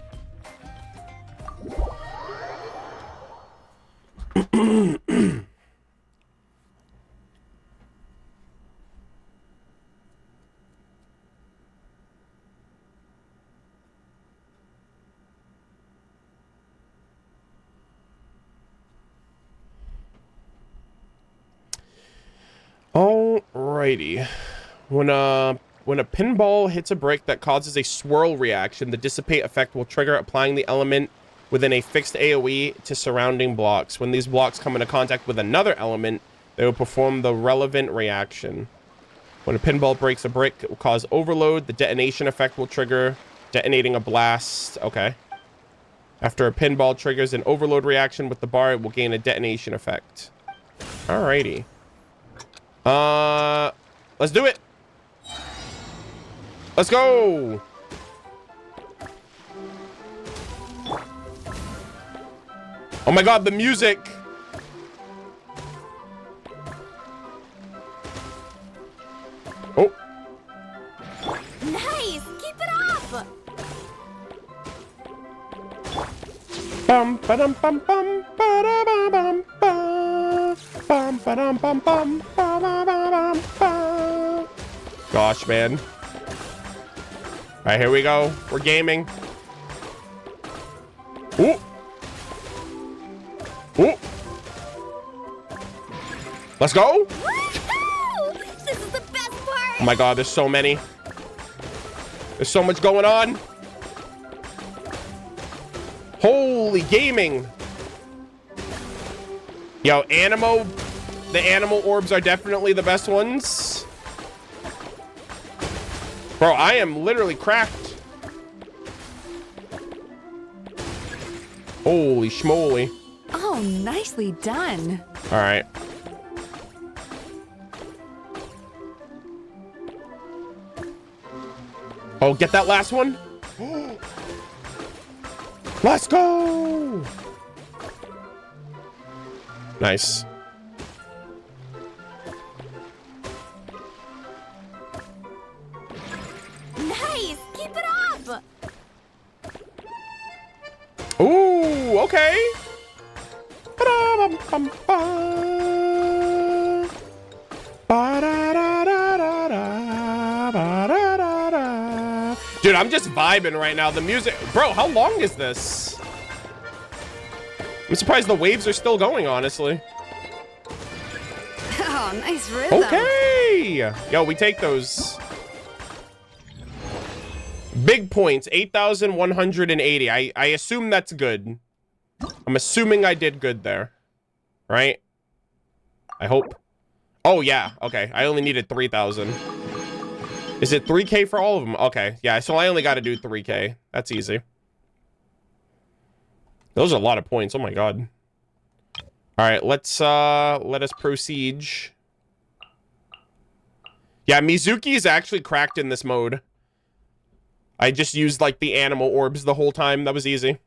Alrighty. When a pinball hits a brick that causes a swirl reaction, the dissipate effect will trigger applying the element within a fixed AoE to surrounding blocks. When these blocks come into contact with another element, they will perform the relevant reaction. When a pinball breaks a brick, it will cause overload. The detonation effect will trigger detonating a blast. Okay. After a pinball triggers an overload reaction with the bar, it will gain a detonation effect. Alrighty. Let's do it. Let's go. Oh my god, the music. Oh. Nice. Keep it up. Bum ba-dum bum bum ba-da-ba-bum ba. Bum ba-dum bum bum ba-ba-ba-bum ba. Gosh, man. All right, here we go. We're gaming. Ooh. Ooh. Let's go. Woohoo! This is the best part. Oh my god, there's so many. There's so much going on. Holy gaming. Yo, the animal orbs are definitely the best ones. Bro, I am literally cracked. Holy schmoly. Oh, nicely done. All right. Oh, get that last one. Let's go. Nice. Nice! Keep it up! Ooh, okay. Dude, I'm just vibing right now. The music, bro, how long is this? I'm surprised the waves are still going, honestly. Oh, nice rhythm. Okay. Yo, we take those. Big points, 8,180. I assume that's good. I'm assuming I did good there. Right? I hope. Oh, yeah. Okay. I only needed 3,000. Is it 3K for all of them? Okay. Yeah, so I only got to do 3K. That's easy. Those are a lot of points. Oh, my God. All right. Let us proceed. Yeah, Mizuki is actually cracked in this mode. I just used, like, the animal orbs the whole time. That was easy.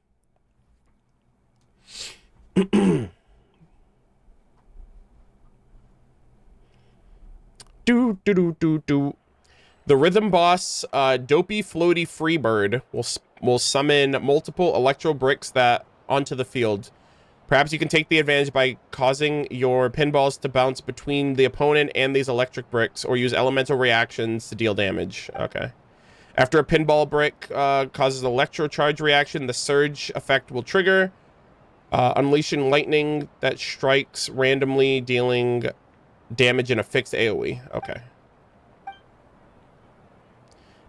The rhythm boss, Dopey Floaty Freebird, will summon multiple electro bricks that onto the field. Perhaps you can take the advantage by causing your pinballs to bounce between the opponent and these electric bricks, or use elemental reactions to deal damage. Okay. After a pinball brick causes an electro charge reaction, the surge effect will trigger, unleashing lightning that strikes randomly, dealing damage in a fixed AoE. Okay.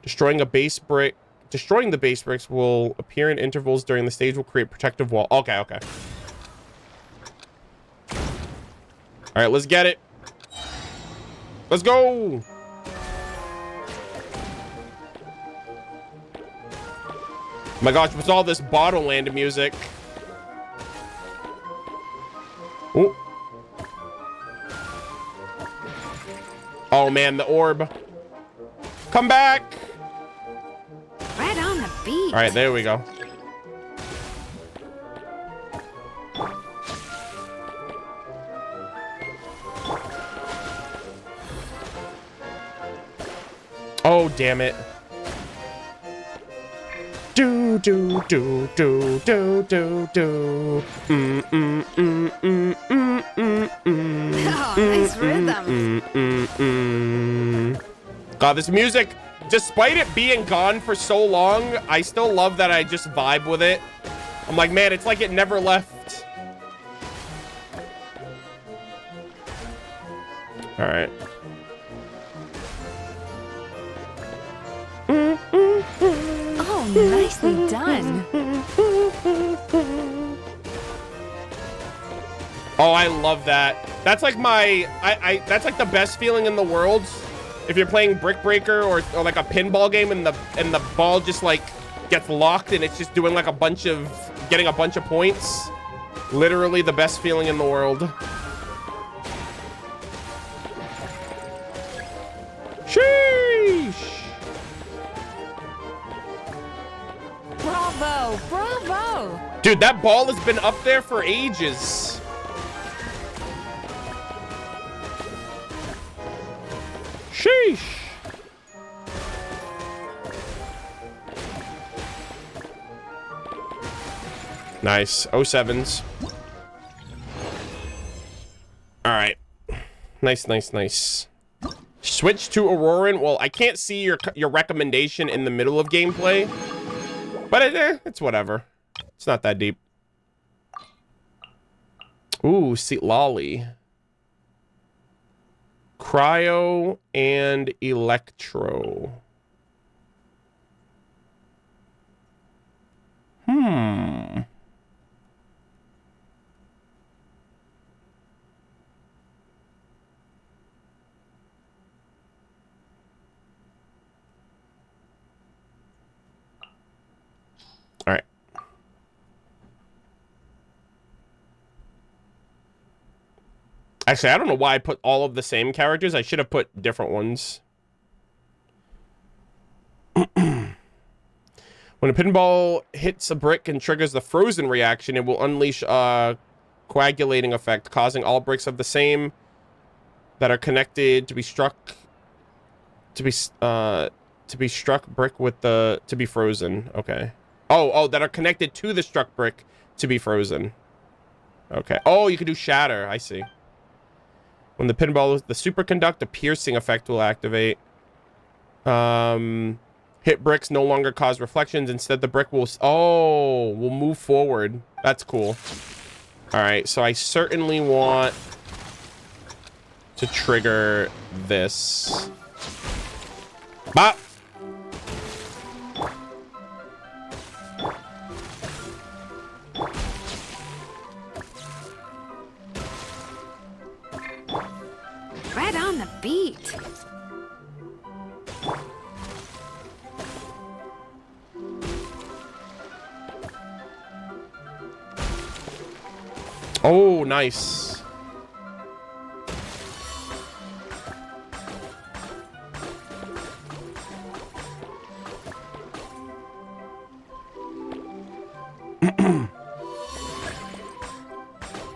Destroying the base bricks will appear in intervals during the stage, will create protective wall. Okay, okay. All right, let's get it. Let's go. Oh my gosh, what's all this bottle land music? Ooh. Oh man, the orb. Come back. Right on the beat. All right, there we go. Oh, damn it. Do do do do do do do. Oh, nice rhythm. God, this music, despite it being gone for so long, I still love that I just vibe with it. I'm like, man, it's like it never left. All right. Oh, nicely done. Oh, I love that. That's like my, that's like the best feeling in the world. If you're playing Brick Breaker or like a pinball game and the ball just like gets locked and it's just doing like getting a bunch of points. Literally the best feeling in the world. Sheesh. Bravo, bravo. Dude, that ball has been up there for ages. Sheesh. Nice. 07s. All right. Nice, nice, nice. Switch to Auroran. Well, I can't see your recommendation in the middle of gameplay. But it's whatever. It's not that deep. Ooh, Seat Lolly. Cryo and Electro. All right. Actually, I don't know why I put all of the same characters. I should have put different ones. When a pinball hits a brick and triggers the frozen reaction, it will unleash a coagulating effect, causing all bricks of the same that are connected to be struck brick with the to be frozen. Okay. Oh, that are connected to the struck brick to be frozen. Okay. Oh, you can do shatter. I see. When the pinball, the superconductor piercing effect will activate. Hit bricks no longer cause reflections. Instead, the brick will will move forward. That's cool. All right, so I certainly want to trigger this. Bop. Right on the beat. Oh, nice.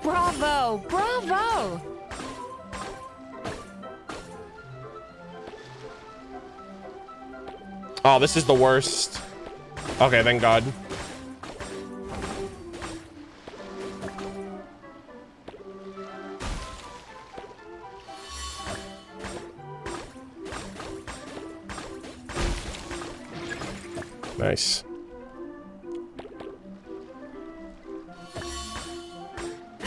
Bravo! Bravo! Oh, this is the worst. Okay, thank God. Nice.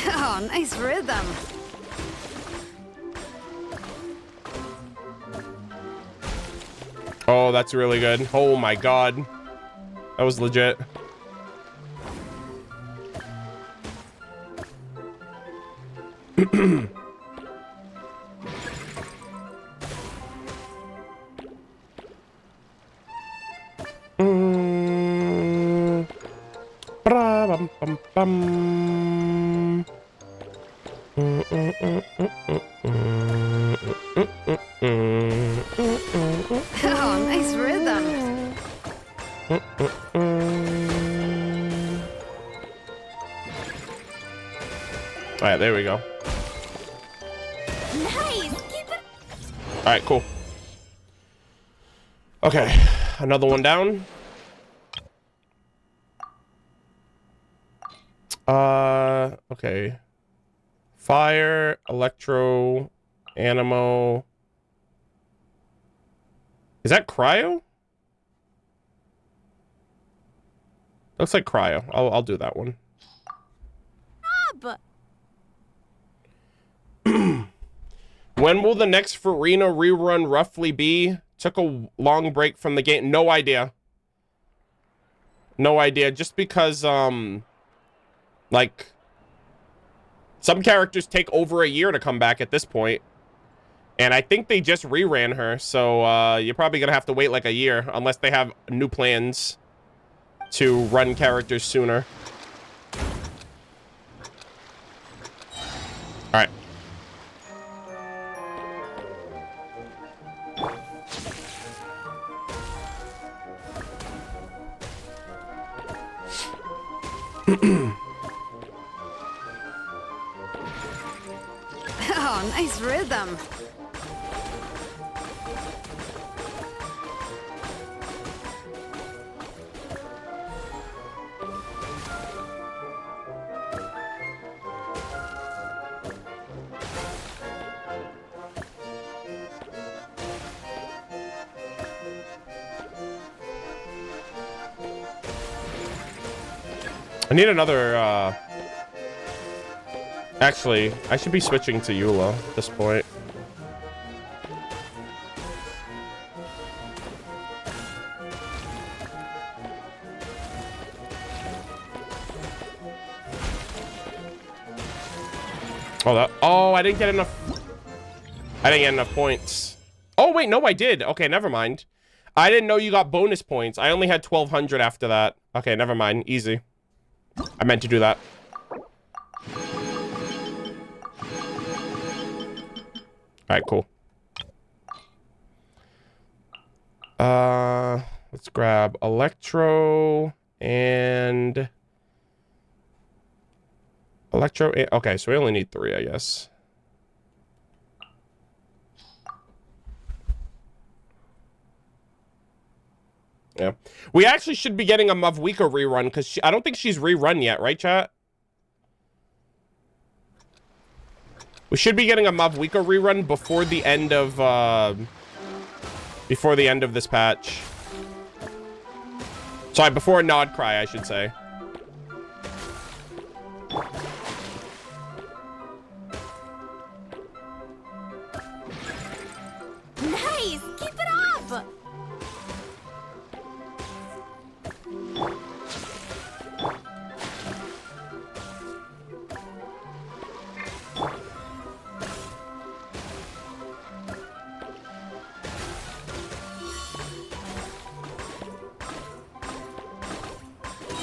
Oh, nice rhythm. Oh, that's really good. Oh my God. That was legit. Oh, nice rhythm. All right, there we go. Nice! Keep it. All right, cool. Okay, another one down. Okay. Fire, electro, animo. Is that cryo? Looks like cryo. I'll do that one. When will the next Farina rerun roughly be? Took a long break from the game. No idea. No idea. Just because, like, some characters take over a year to come back at this point. And I think they just reran her. So, you're probably going to have to wait like a year. Unless they have new plans to run characters sooner. All right. Oh, nice rhythm. I need another, Actually, I should be switching to Eula at this point. Oh, I didn't get enough. I didn't get enough points. Oh, wait, no, I did. Okay, never mind. I didn't know you got bonus points. I only had 1,200 after that. Okay, never mind. Easy. I meant to do that. All right, cool. Let's grab Electro and... Okay, so we only need 3, I guess. Yeah. We actually should be getting a Mavwika rerun, because I don't think she's rerun yet, right, chat? We should be getting a Mavwika rerun before the end of, this patch. Sorry, before Nod Cry, I should say. Nice! Keep it up!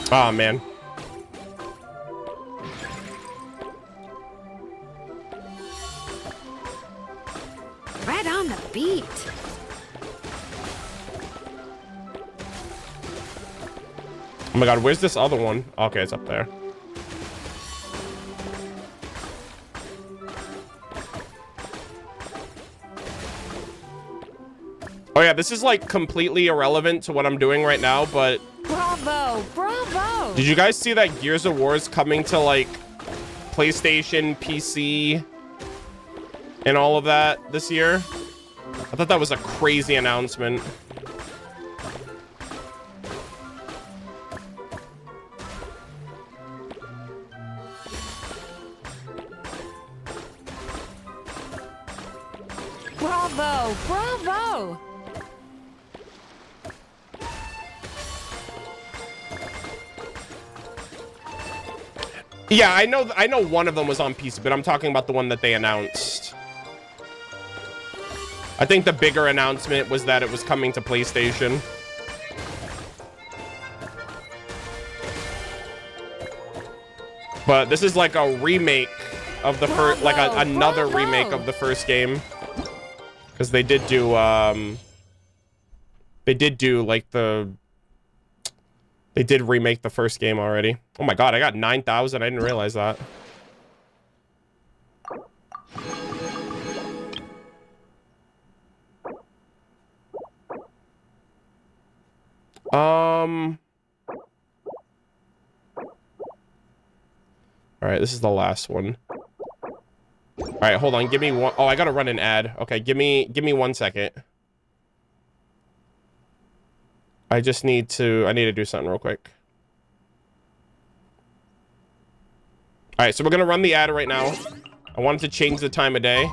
Oh, man. Right on the beat. Oh my god, where's this other one? Okay, it's up there. Oh yeah, this is like completely irrelevant to what I'm doing right now, but... Bravo! Bravo! Did you guys see that Gears of War is coming to like PlayStation, PC, and all of that this year? I thought that was a crazy announcement. Bravo! Bravo! Yeah, I know one of them was on PC, but I'm talking about the one that they announced. I think the bigger announcement was that it was coming to PlayStation. But this is like a remake of the first, like another remake of the first game. Because they did do like they did remake the first game already. Oh my god, I got 9,000. I didn't realize that. All right, this is the last one. All right, hold on. Give me one. Oh, I gotta run an ad. Okay, give me 1 second. I need to do something real quick. All right, so we're gonna run the ad right now. I wanted to change the time of day.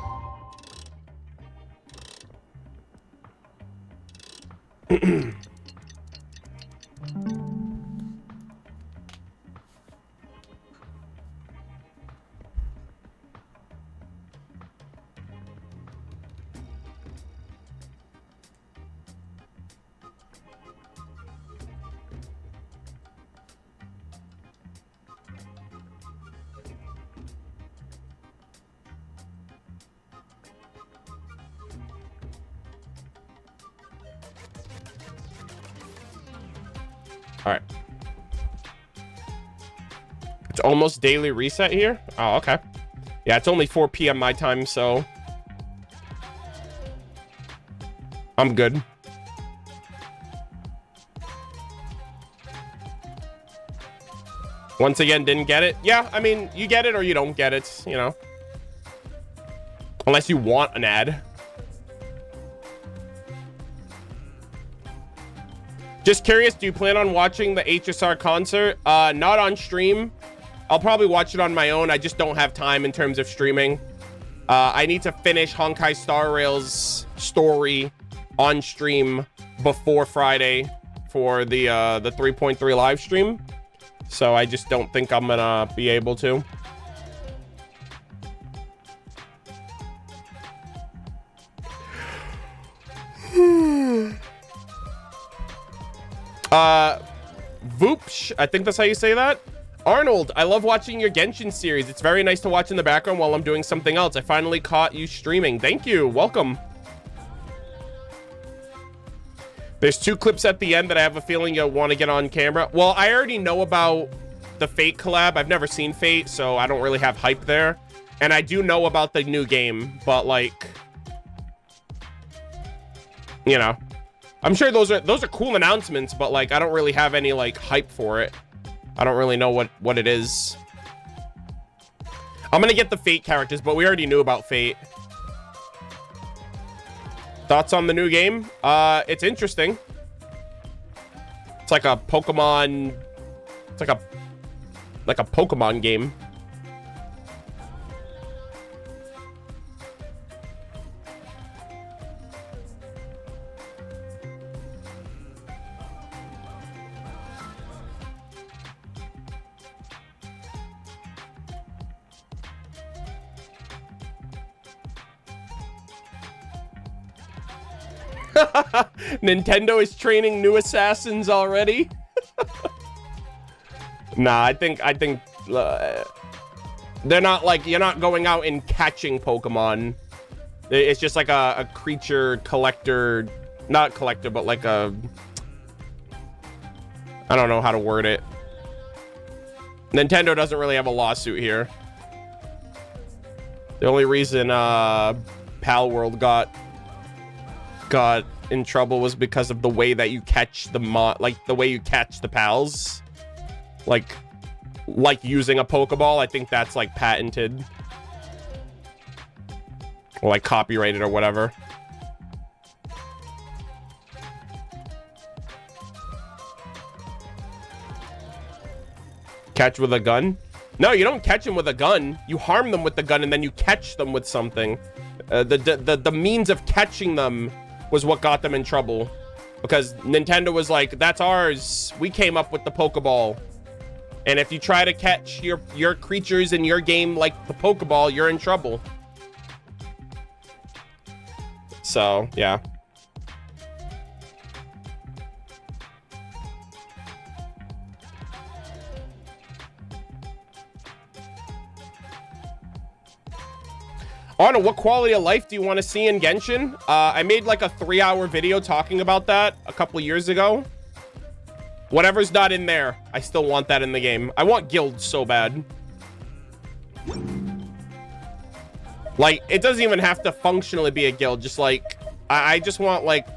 All right. It's almost daily reset here. Oh, okay. Yeah, it's only 4 p.m. my time, so I'm good. Once again, didn't get it. Yeah, I mean, you get it or you don't get it, you know. Unless you want an ad. Just curious, do you plan on watching the HSR concert? Not on stream. I'll probably watch it on my own. I just don't have time in terms of streaming. I need to finish Honkai Star Rail's story on stream before Friday for the 3.3 live stream. So I just don't think I'm gonna be able to. Voopsh, I think that's how you say that. Arnold, I love watching your Genshin series. It's very nice to watch in the background while I'm doing something else. I finally caught you streaming. Thank you. Welcome. There's 2 clips at the end that I have a feeling you'll want to get on camera. Well, I already know about the Fate collab. I've never seen Fate, so I don't really have hype there. And I do know about the new game, but like, you know, I'm sure those are cool announcements, but like, I don't really have any like hype for it. I don't really know what it is. I'm gonna get the Fate characters, but we already knew about Fate. Thoughts on the new game? It's interesting. It's like a Pokemon. It's like a Pokemon game. Nintendo is training new assassins already. Nah, I think they're not like, you're not going out and catching Pokemon. It's just like a creature collector, not collector, but like a, I don't know how to word it. Nintendo doesn't really have a lawsuit here. The only reason Pal World got in trouble was because of the way that you catch the the way you catch the pals, like using a Pokeball. I think that's like patented or like copyrighted or whatever. Catch with a gun? No, you don't catch them with a gun. You harm them with the gun and then you catch them with something. The means of catching them was what got them in trouble, because Nintendo was like, that's ours. We came up with the Pokeball. And if you try to catch your creatures in your game like the Pokeball, you're in trouble. So, yeah. Anna, what quality of life do you want to see in Genshin? I made like a 3-hour video talking about that a couple years ago. Whatever's not in there, I still want that in the game. I want guilds so bad. Like, it doesn't even have to functionally be a guild. Just like, I just want like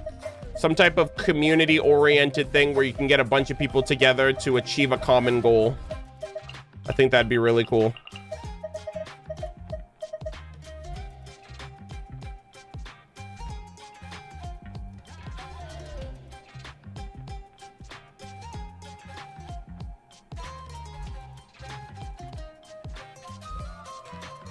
some type of community-oriented thing where you can get a bunch of people together to achieve a common goal. I think that'd be really cool.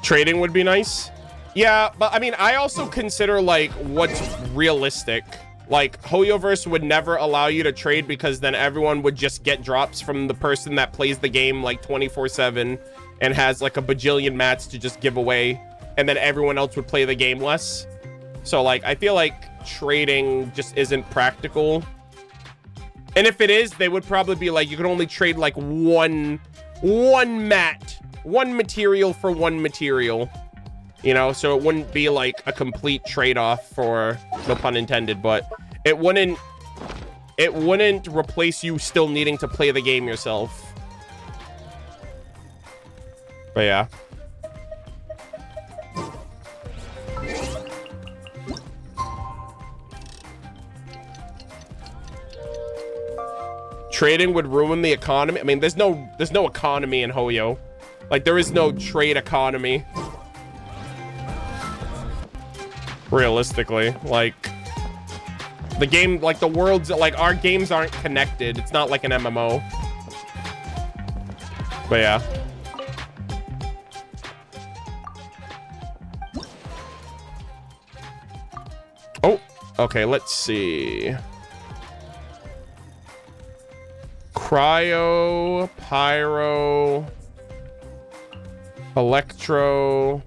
Trading would be nice. Yeah, but I mean, I also consider like what's realistic. Like, Hoyoverse would never allow you to trade because then everyone would just get drops from the person that plays the game like 24/7 and has like a bajillion mats to just give away, and then everyone else would play the game less. So like, I feel like trading just isn't practical. And if it is, they would probably be like, you can only trade like one mat, one material for one material, you know, so it wouldn't be like a complete trade-off, for no pun intended, but it wouldn't replace you still needing to play the game yourself. But yeah. Trading would ruin the economy. I mean, there's no economy in Hoyo. Like, there is no trade economy. Realistically, like, the game, like, the world's, like, our games aren't connected. It's not like an MMO. But yeah. Oh, okay, let's see. Cryo, Pyro, Electro.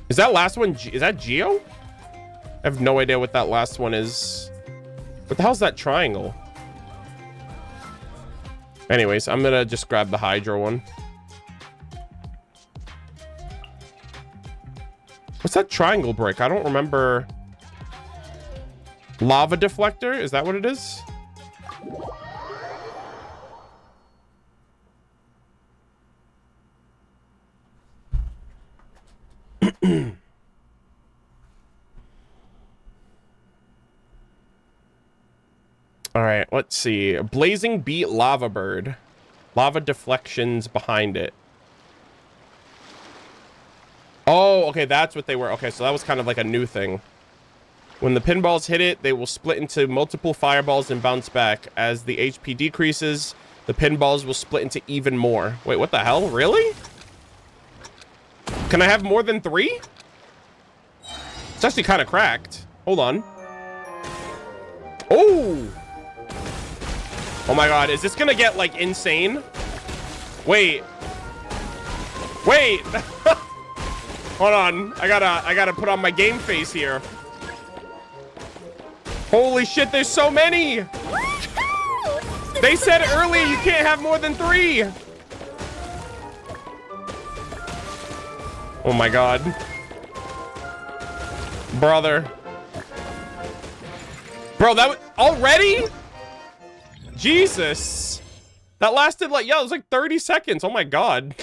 Is that last one, is that Geo? I have no idea what that last one is. What the hell's that triangle? Anyways, I'm gonna just grab the Hydro one. What's that triangle brick? I don't remember. Lava deflector? Is that what it is? All right, let's see. Blazing Beat Lava Bird. Lava deflections behind it. Oh, okay, that's what they were. Okay, so that was kind of like a new thing. When the pinballs hit it, they will split into multiple fireballs and bounce back. As the HP decreases, the pinballs will split into even more. Wait, what the hell? Really? Can I have more than 3? It's actually kind of cracked. Hold on. Oh! Oh my god, is this gonna get, like, insane? Wait. Wait! Hold on. I gotta put on my game face here. Holy shit, there's so many! They said earlier you can't have more than 3! Oh my god. Brother. Bro, that was already? Jesus. That lasted like, yeah, it was like 30 seconds. Oh my god.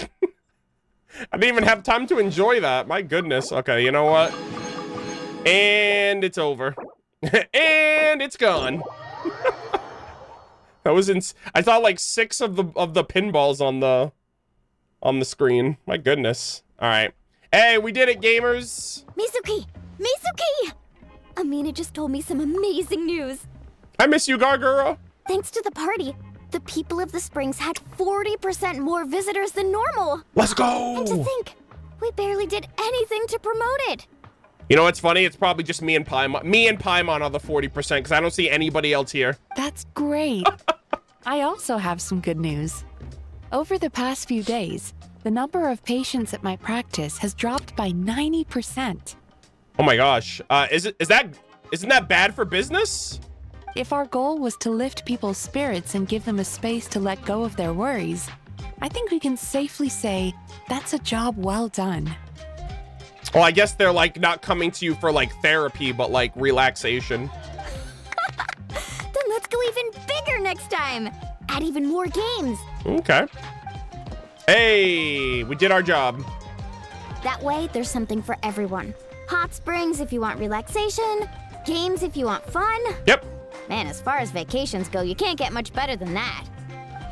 I didn't even have time to enjoy that. My goodness. Okay, you know what? And it's over. And it's gone. That was I saw like 6 of the pinballs on the screen. My goodness. All right. Hey, we did it, gamers. Mizuki! Mizuki! Amina just told me some amazing news. I miss you, Gargura. Thanks to the party, the people of the Springs had 40% more visitors than normal. Let's go! And to think, we barely did anything to promote it. You know what's funny? It's probably just me and Paimon. Me and Paimon are the 40% because I don't see anybody else here. That's great. I also have some good news. Over the past few days, the number of patients at my practice has dropped by 90%. Oh my gosh. Isn't that bad for business? If our goal was to lift people's spirits and give them a space to let go of their worries, I think we can safely say that's a job well done. Well, I guess they're like not coming to you for like therapy, but like relaxation. Then let's go even bigger next time. Add even more games. Okay. Hey, we did our job. That way, there's something for everyone. Hot springs if you want relaxation, games if you want fun. Yep. Man, as far as vacations go, you can't get much better than that.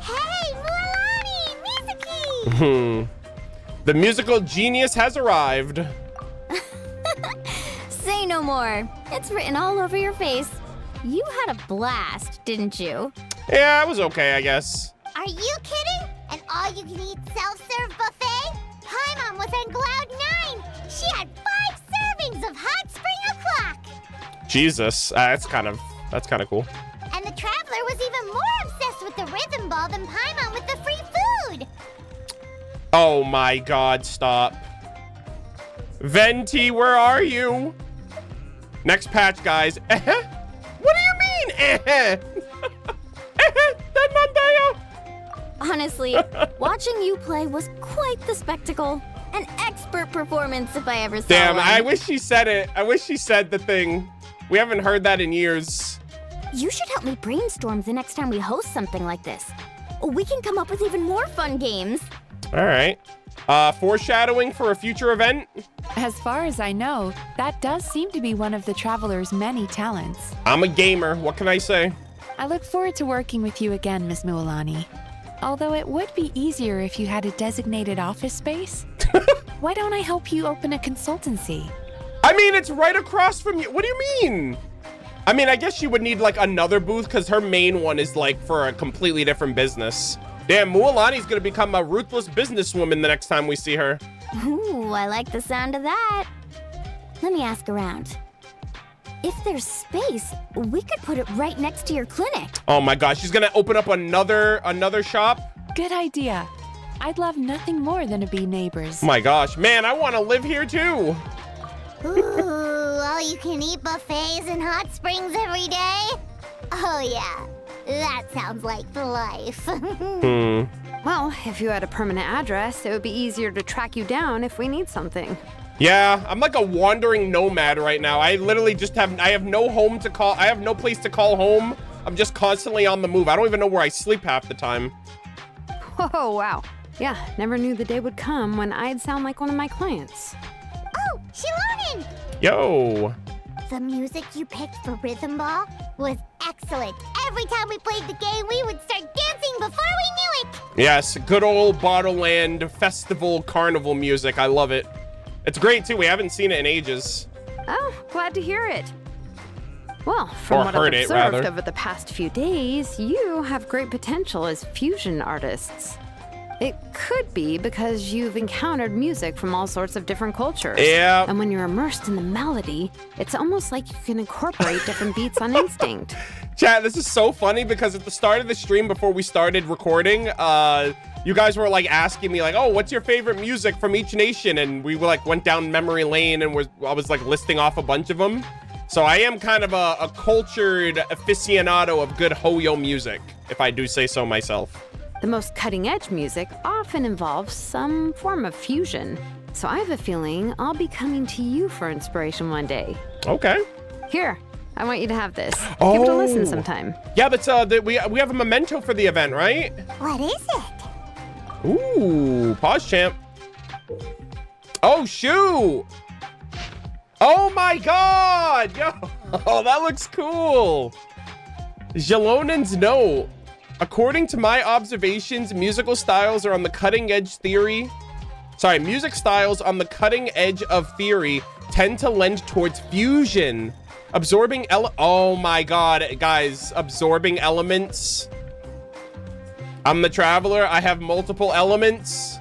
Hey, Mualani! Mizuki! The musical genius has arrived. Say no more. It's written all over your face. You had a blast, didn't you? Yeah, it was okay, I guess. Are you kidding? An all-you-can-eat self-serve buffet? Paimon was on cloud 9. She had 5 servings of hot spring o'clock. Jesus, that's kind of cool. And the Traveler was even more obsessed with the rhythm ball than Paimon with the free food. Oh my god, stop. Venti, where are you? Next patch, guys. What do you mean? Honestly, watching you play was quite the spectacle. An expert performance if I ever saw Damn, one. I wish she said it. I wish she said the thing. We haven't heard that in years. You should help me brainstorm the next time we host something like this. We can come up with even more fun games. All right. Foreshadowing for a future event? As far as I know, that does seem to be one of the Traveler's many talents. I'm a gamer. What can I say? I look forward to working with you again, Miss Mualani. Although it would be easier if you had a designated office space. Why don't I help you open a consultancy? I mean, it's right across from you. What do you mean? I mean, I guess she would need like another booth because her main one is like for a completely different business. Damn, Mualani's gonna become a ruthless businesswoman the next time we see her. Ooh, I like the sound of that. Let me ask around. If there's space, we could put it right next to your clinic. Oh my gosh, she's gonna open up another shop? Good idea. I'd love nothing more than to be neighbors. Oh my gosh, man, I want to live here too. Ooh, all-you-can-eat buffets and hot springs every day? Oh yeah, that sounds like the life. Well, if you had a permanent address, it would be easier to track you down if we need something. Yeah, I'm like a wandering nomad right now. I literally just have no home to call. I have no place to call home. I'm just constantly on the move. I don't even know where I sleep half the time. Whoa, wow. Yeah, never knew the day would come when I'd sound like one of my clients. Oh, Shilonen! Yo. The music you picked for Rhythm Ball was excellent. Every time we played the game, we would start dancing before we knew it. Yes, good old Bottleland festival carnival music. I love it. It's great too. We haven't seen it in ages. Oh, glad to hear it. Well, from what I've observed over the past few days, you have great potential as fusion artists. It could be because you've encountered music from all sorts of different cultures. Yeah. And when you're immersed in the melody, it's almost like you can incorporate different beats on instinct. Chat, this is so funny because at the start of the stream before we started recording, you guys were like asking me like, oh, what's your favorite music from each nation? And we were like went down memory lane and I was like listing off a bunch of them. So I am kind of a cultured aficionado of good Hoyo music, if I do say so myself. The most cutting-edge music often involves some form of fusion. So I have a feeling I'll be coming to you for inspiration one day. Okay. Here, I want you to have this. Give it a listen sometime. Yeah, but we have a memento for the event, right? What is it? Ooh, pause champ. Oh, shoot. Oh my God. Yo, oh, that looks cool. Jalonen's note. According to my observations, musical styles are on the cutting edge theory. Sorry, music styles on the cutting edge of theory tend to lend towards fusion. Absorbing oh my God, guys, absorbing elements. I'm the traveler. I have multiple elements.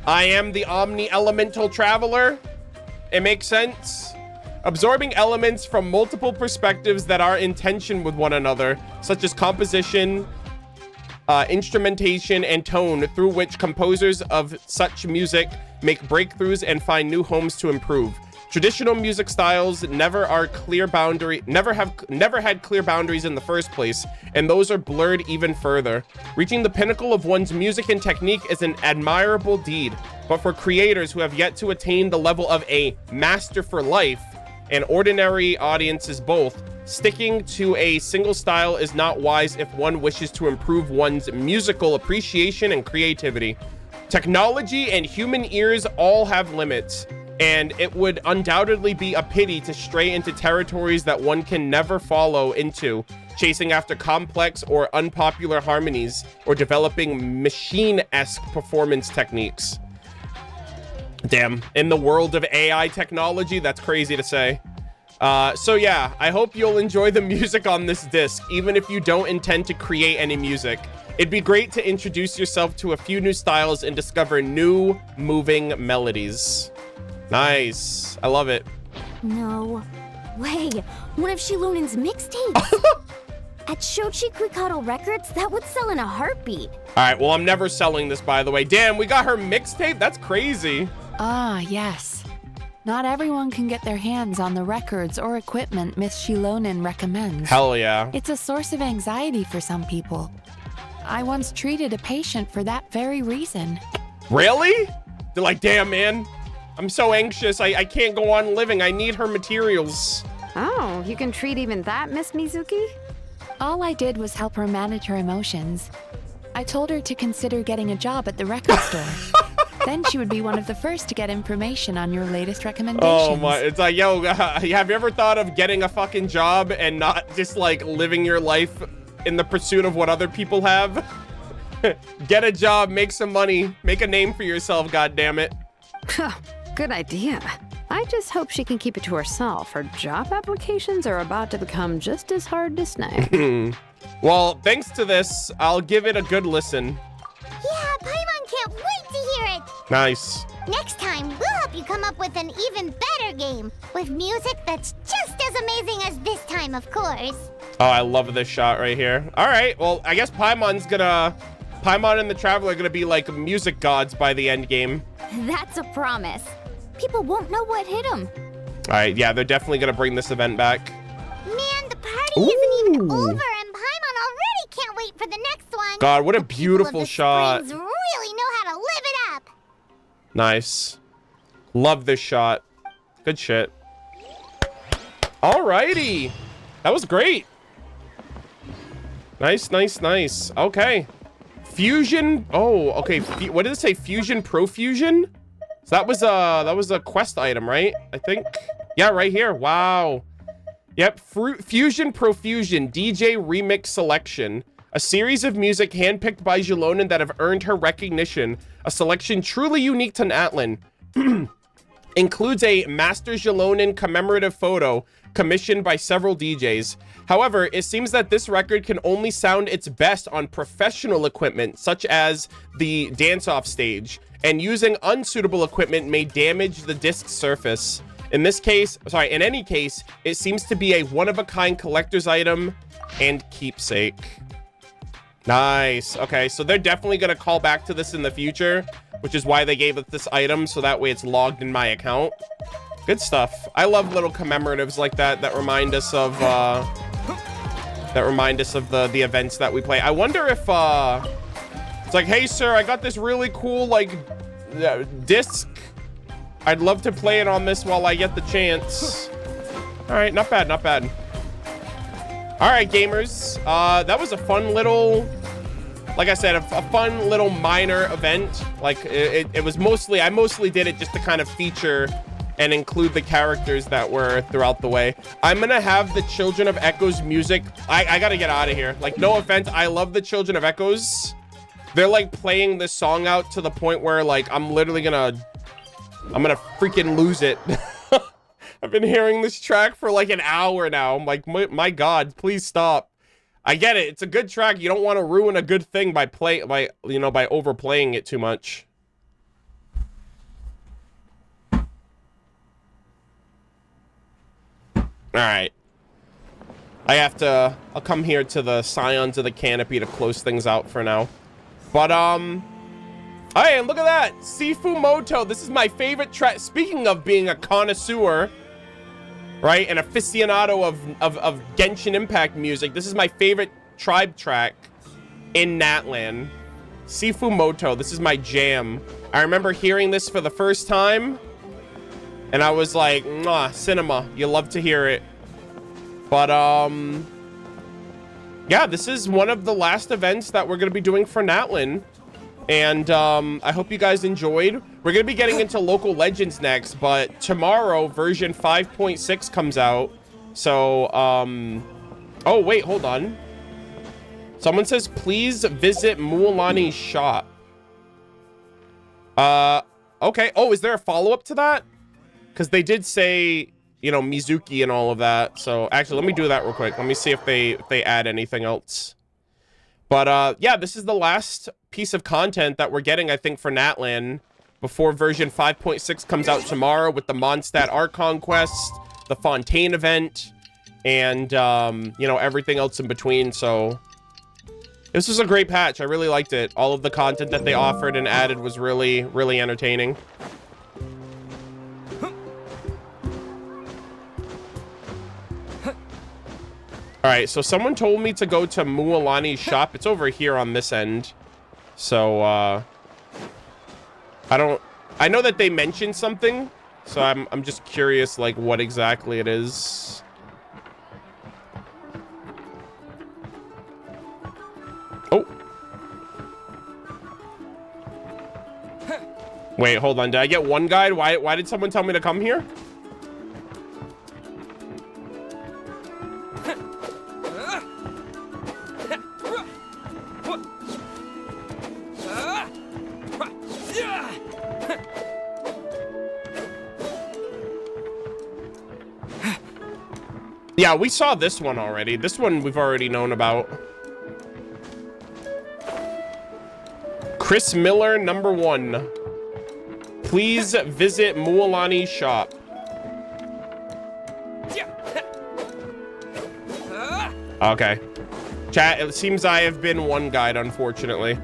I am the omni-elemental traveler. It makes sense. Absorbing elements from multiple perspectives that are in tension with one another, such as composition, instrumentation, and tone, through which composers of such music make breakthroughs and find new homes to improve. Traditional music styles never had clear boundaries in the first place, and those are blurred even further. Reaching the pinnacle of one's music and technique is an admirable deed, but for creators who have yet to attain the level of a master for life, and ordinary audiences both, sticking to a single style is not wise if one wishes to improve one's musical appreciation and creativity. Technology and human ears all have limits, and it would undoubtedly be a pity to stray into territories that one can never follow into, chasing after complex or unpopular harmonies or developing machine-esque performance techniques. Damn, in the world of AI technology, that's crazy to say. So yeah, I hope you'll enjoy the music on this disc, even if you don't intend to create any music. It'd be great to introduce yourself to a few new styles and discover new, moving melodies. Nice. I love it. No way. One of Shilonen's mixtapes. At Shochi Kuikado Records, that would sell in a heartbeat. All right, well, I'm never selling this, by the way. Damn, we got her mixtape? That's crazy. Ah, yes. Not everyone can get their hands on the records or equipment Miss Shilonen recommends. Hell yeah. It's a source of anxiety for some people. I once treated a patient for that very reason. Really? They're like, damn, man. I'm so anxious. I can't go on living. I need her materials. Oh, you can treat even that, Miss Mizuki? All I did was help her manage her emotions. I told her to consider getting a job at the record store. Then she would be one of the first to get information on your latest recommendations. Oh my, it's like, yo, have you ever thought of getting a fucking job and not just like living your life in the pursuit of what other people have? Get a job, make some money, make a name for yourself, goddammit. Good idea. I just hope she can keep it to herself. Her job applications are about to become just as hard to snag. Well, thanks to this, I'll give it a good listen. Yeah, Paimon can't wait to hear it. Nice. Next time, we'll help you come up with an even better game with music that's just as amazing as this time, of course. Oh, I love this shot right here. All right, well, I guess Paimon and the Traveler are gonna be like music gods by the end game. That's a promise. People won't know what hit them. All right, yeah, they're definitely gonna bring this event back. Man, the party isn't even over, and Paimon already can't wait for the next one. God, what a The people of beautiful the shot. Springs really know how to live it up. Nice. Love this shot. Good shit. Alrighty. That was great. Nice, nice, nice. Okay. Fusion. Oh, okay. What did it say? Fusion Profusion? So that was a quest item, right? I think. Yeah, right here. Wow. Yep. Fusion Profusion DJ Remix Selection. A series of music handpicked by Xilonen that have earned her recognition. A selection truly unique to Natlan. Includes a Master Xilonen commemorative photo commissioned by several DJs. However, it seems that this record can only sound its best on professional equipment, such as the dance-off stage, and using unsuitable equipment may damage the disc's surface. In any case, it seems to be a one-of-a-kind collector's item and keepsake. Nice. Okay, so they're definitely going to call back to this in the future, which is why they gave us this item, so that way it's logged in my account. Good stuff. I love little commemoratives like that that remind us of the events that we play. I wonder if it's like, hey sir, I got this really cool like disc. I'd love to play it on this while I get the chance. All right, not bad, not bad. All right, gamers. That was a fun little, like I said, a fun little minor event. Like it was mostly, I mostly did it just to kind of feature and include the characters that were throughout the way. I'm gonna have the Children of Echoes music. I gotta get out of here. Like, no offense, I love the Children of Echoes. They're like playing this song out to the point where like I'm gonna freaking lose it. I've been hearing this track for like an hour now. I'm like, my God, please stop. I get it. It's a good track. You don't want to ruin a good thing by overplaying it too much. All right. I'll come here to the Scions of the Canopy to close things out for now. But, hey, and look at that. Sifu Moto. This is my favorite track. Speaking of being a connoisseur, right, an aficionado of Genshin Impact music, this is my favorite tribe track in Natlan. Sifu Moto. This is my jam. I remember hearing this for the first time, and I was like, mwah, cinema. You love to hear it. But, yeah, this is one of the last events that we're going to be doing for Natlan. And I hope you guys enjoyed. We're going to be getting into local legends next, but tomorrow version 5.6 comes out. So, oh, wait, hold on. Someone says, please visit Mualani's shop. Okay. Oh, is there a follow-up to that? Because they did say, you know, Mizuki and all of that. So, actually, let me do that real quick. Let me see if they add anything else. But, yeah, this is the last piece of content that we're getting, I think, for Natlan before version 5.6 comes out tomorrow with the Mondstadt Archon quest, the Fontaine event, and, you know, everything else in between. So, this was a great patch. I really liked it. All of the content that they offered and added was really, really entertaining. All right, so someone told me to go to Mualani's shop. It's over here on this end. So, I know that they mentioned something, so I'm just curious, like, what exactly it is. Oh. Wait, hold on. Did I get one guide? Why did someone tell me to come here? Yeah, we saw this one already. This one we've already known about. Chris Miller, #1. Please visit Mualani's shop. Okay. Chat, it seems I have been one guide, unfortunately.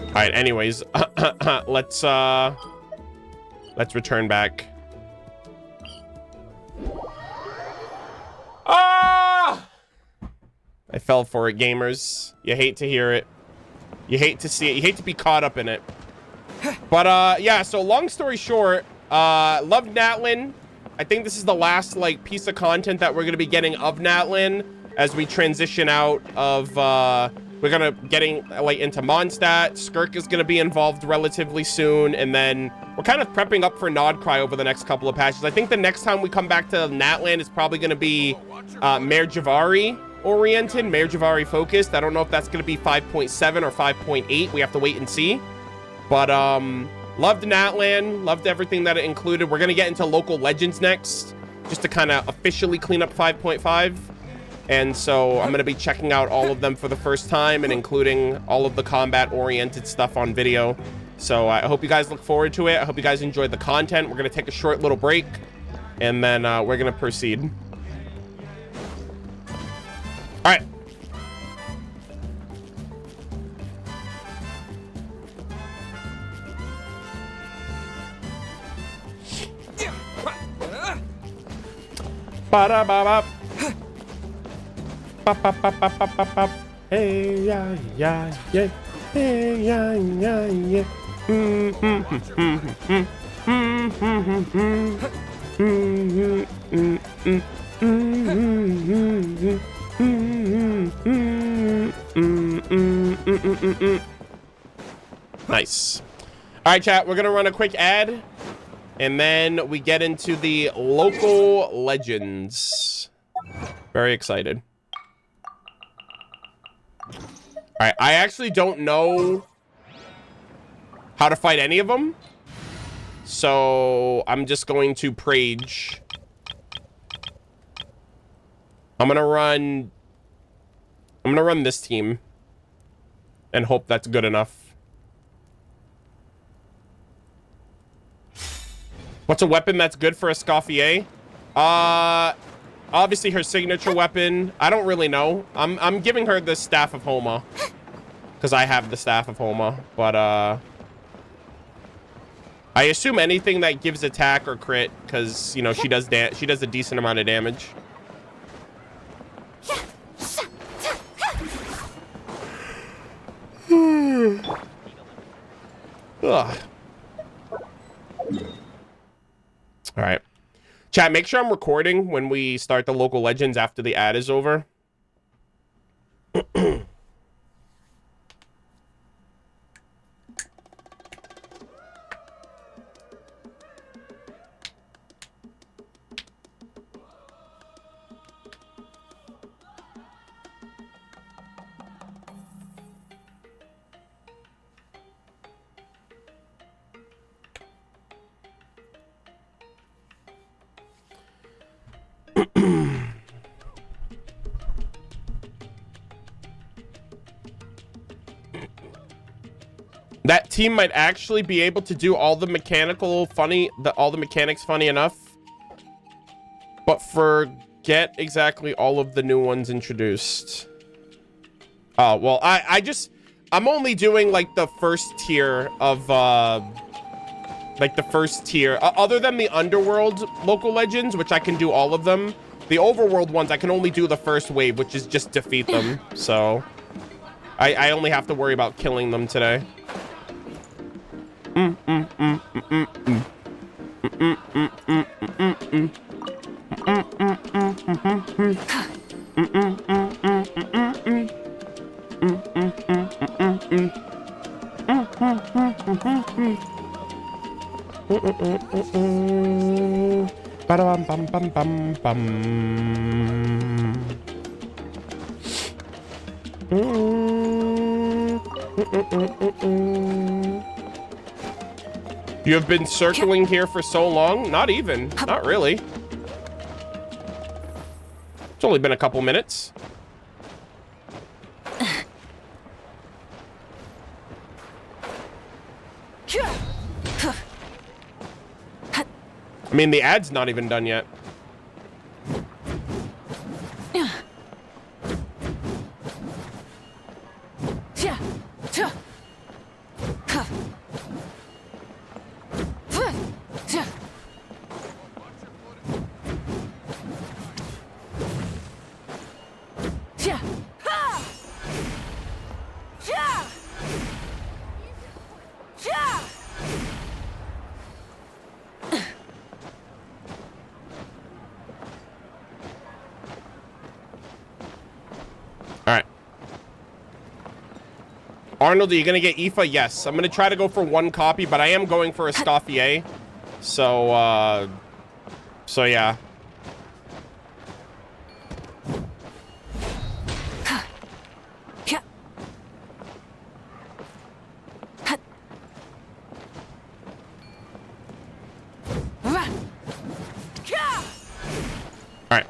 Alright, anyways. Let's return back. Ah! I fell for it, gamers. You hate to hear it. You hate to see it. You hate to be caught up in it. But yeah, so long story short, loved Natlin. I think this is the last like piece of content that we're gonna be getting of Natlin as we transition out of we're gonna getting like into Mondstadt. Skirk is gonna be involved relatively soon, and then we're kind of prepping up for Nodcry over the next couple of patches. I think the next time we come back to Natland is probably gonna be Mayor Javari oriented, Mayor Javari focused. I don't know if that's gonna be 5.7 or 5.8. We have to wait and see. But loved Natland, loved everything that it included. We're gonna get into local legends next, just to kind of officially clean up 5.5. And so I'm gonna be checking out all of them for the first time and including all of the combat oriented stuff on video. So I hope you guys look forward to it. I hope you guys enjoyed the content. We're gonna take a short little break and then we're gonna proceed. All right. Ba-da-ba-ba. Ba-ba-ba-ba-ba-ba. Hey, yeah, yeah, yeah. Hey, yeah, yeah, yeah. Nice. All right, chat, we're gonna run a quick ad and then we get into the local legends. Very excited. All right, I actually don't know how to fight any of them, so I'm just going to Prage. I'm gonna run this team and hope that's good enough. What's a weapon that's good for Escoffier? Obviously her signature weapon. I don't really know. I'm giving her the Staff of Homa because I have the Staff of Homa, but I assume anything that gives attack or crit because, you know, she does a decent amount of damage. Ugh. All right. Chat, make sure I'm recording when we start the local legends after the ad is over. That team might actually be able to do all the mechanical funny, all the mechanics funny enough, but forget exactly all of the new ones introduced. Oh, well, I'm only doing like the first tier of, other than the Underworld local legends, which I can do all of them. The Overworld ones, I can only do the first wave, which is just defeat them. So I only have to worry about killing them today. You have been circling here for so long? Not even. Not really. It's only been a couple minutes. I mean, the ad's not even done yet. Arnold, are you gonna get Aoife? Yes. I'm gonna try to go for 1 copy, but I am going for a Escoffier. So, yeah. All right.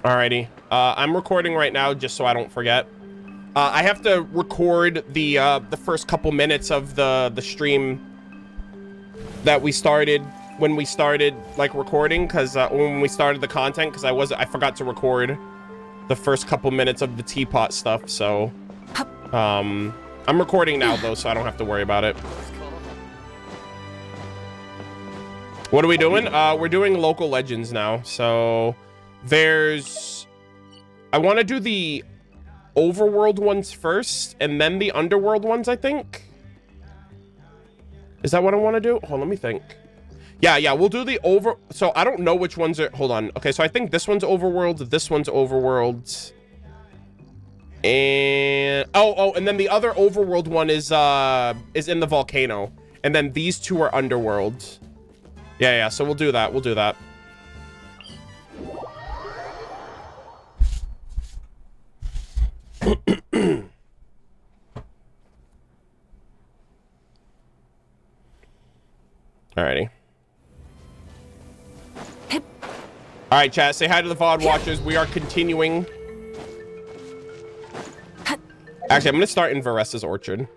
Alrighty. I'm recording right now just so I don't forget. I have to record the first couple minutes of the stream that we started when we started like recording, because when we started the content, because I forgot to record the first couple minutes of the Teapot stuff. So I'm recording now though, so I don't have to worry about it. What are we doing? We're doing local legends now. So there's, I want to do the overworld ones first and then the underworld ones, I think. Is that what I want to do? Hold on, let me think. Yeah, we'll do the so I don't know which ones are, hold on. Okay, so I think this one's overworld, this one's overworld. And and then the other overworld one is in the volcano. And then these two are underworld. Yeah, so we'll do that. Alrighty. Alright, chat, say hi to the VOD watchers. We are continuing. Actually, I'm gonna start in Varessa's orchard.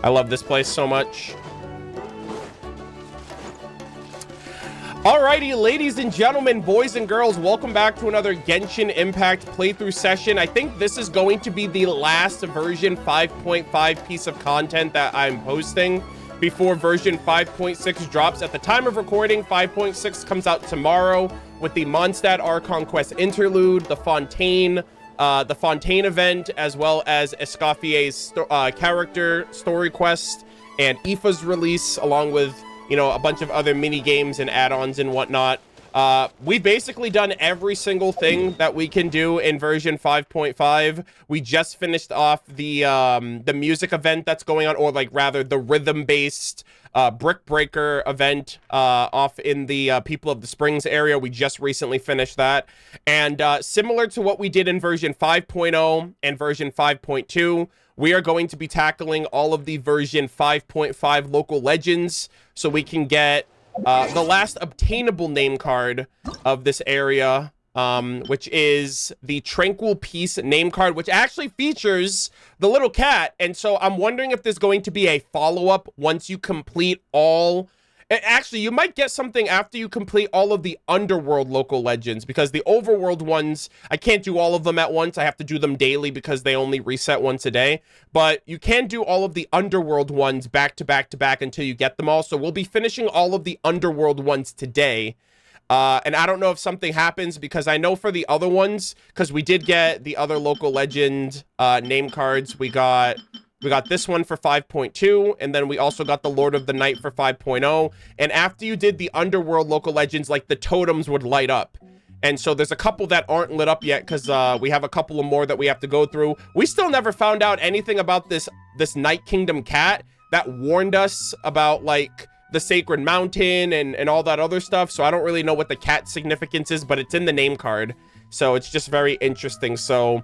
I love this place so much. Alrighty, ladies and gentlemen, boys and girls, welcome back to another Genshin Impact playthrough session. I think this is going to be the last version 5.5 piece of content that I'm posting before version 5.6 drops. At the time of recording, 5.6 comes out tomorrow with the Mondstadt Archon Quest interlude, the Fontaine event, as well as Escoffier's character story quest, and Aoife's release, along with, you know, a bunch of other mini games and add-ons and whatnot. We've basically done every single thing that we can do in version 5.5. We just finished off the music event that's going on, or like rather the rhythm-based Brick Breaker event off in the People of the Springs area. We just recently finished that. And similar to what we did in version 5.0 and version 5.2, we are going to be tackling all of the version 5.5 local legends so we can get the last obtainable name card of this area, which is the Tranquil Peace name card, which actually features the little cat. And so I'm wondering if there's going to be a follow-up once you complete all... Actually, you might get something after you complete all of the underworld local legends, because the overworld ones, I can't do all of them at once. I have to do them daily because they only reset once a day. But you can do all of the underworld ones back to back to back until you get them all. So we'll be finishing all of the underworld ones today. And I don't know if something happens, because I know for the other ones, because we did get the other local legend name cards. We got this one for 5.2, and then we also got the Lord of the Night for 5.0. And after you did the underworld local legends, like the totems would light up. And so there's a couple that aren't lit up yet, because we have a couple of more that we have to go through. We still never found out anything about this Night Kingdom cat that warned us about like the Sacred Mountain and all that other stuff. So I don't really know what the cat significance is, but it's in the name card. So it's just very interesting. So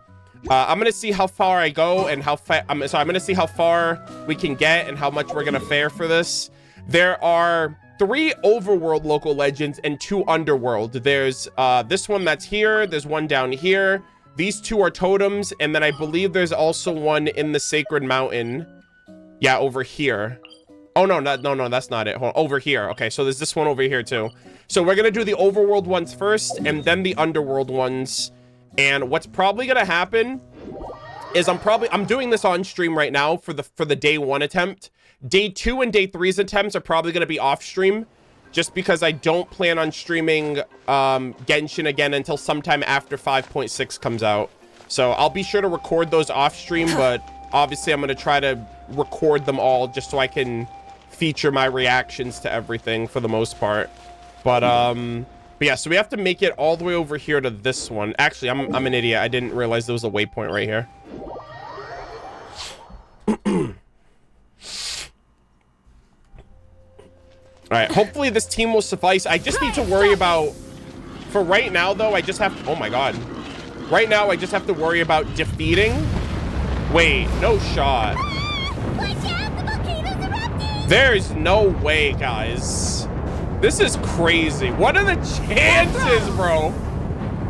I'm gonna see how far I go and how I'm gonna see how far we can get and how much we're gonna fare for this. There are 3 overworld local legends and 2 underworld. There's this one that's here, there's one down here, these 2 are totems, and then I believe there's also one in the Sacred Mountain. Yeah, over here. Oh no, that's not it. Hold on. Over here. Okay, so there's this one over here too. So we're gonna do the overworld ones first and then the underworld ones. And what's probably gonna happen is I'm doing this on stream right now for the day 1 attempt. Day 2 and day 3's attempts are probably going to be off stream, just because I don't plan on streaming Genshin again until sometime after 5.6 comes out. So I'll be sure to record those off stream, but obviously I'm going to try to record them all just so I can feature my reactions to everything for the most part. But yeah, so we have to make it all the way over here to this one. Actually, I'm an idiot. I didn't realize there was a waypoint right here. All right, hopefully this team will suffice. I just need to worry about, for right now though, I just have, oh my god. Right now, I just have to worry about defeating. Wait, no shot. There's no way, guys. This is crazy. What are the chances, bro?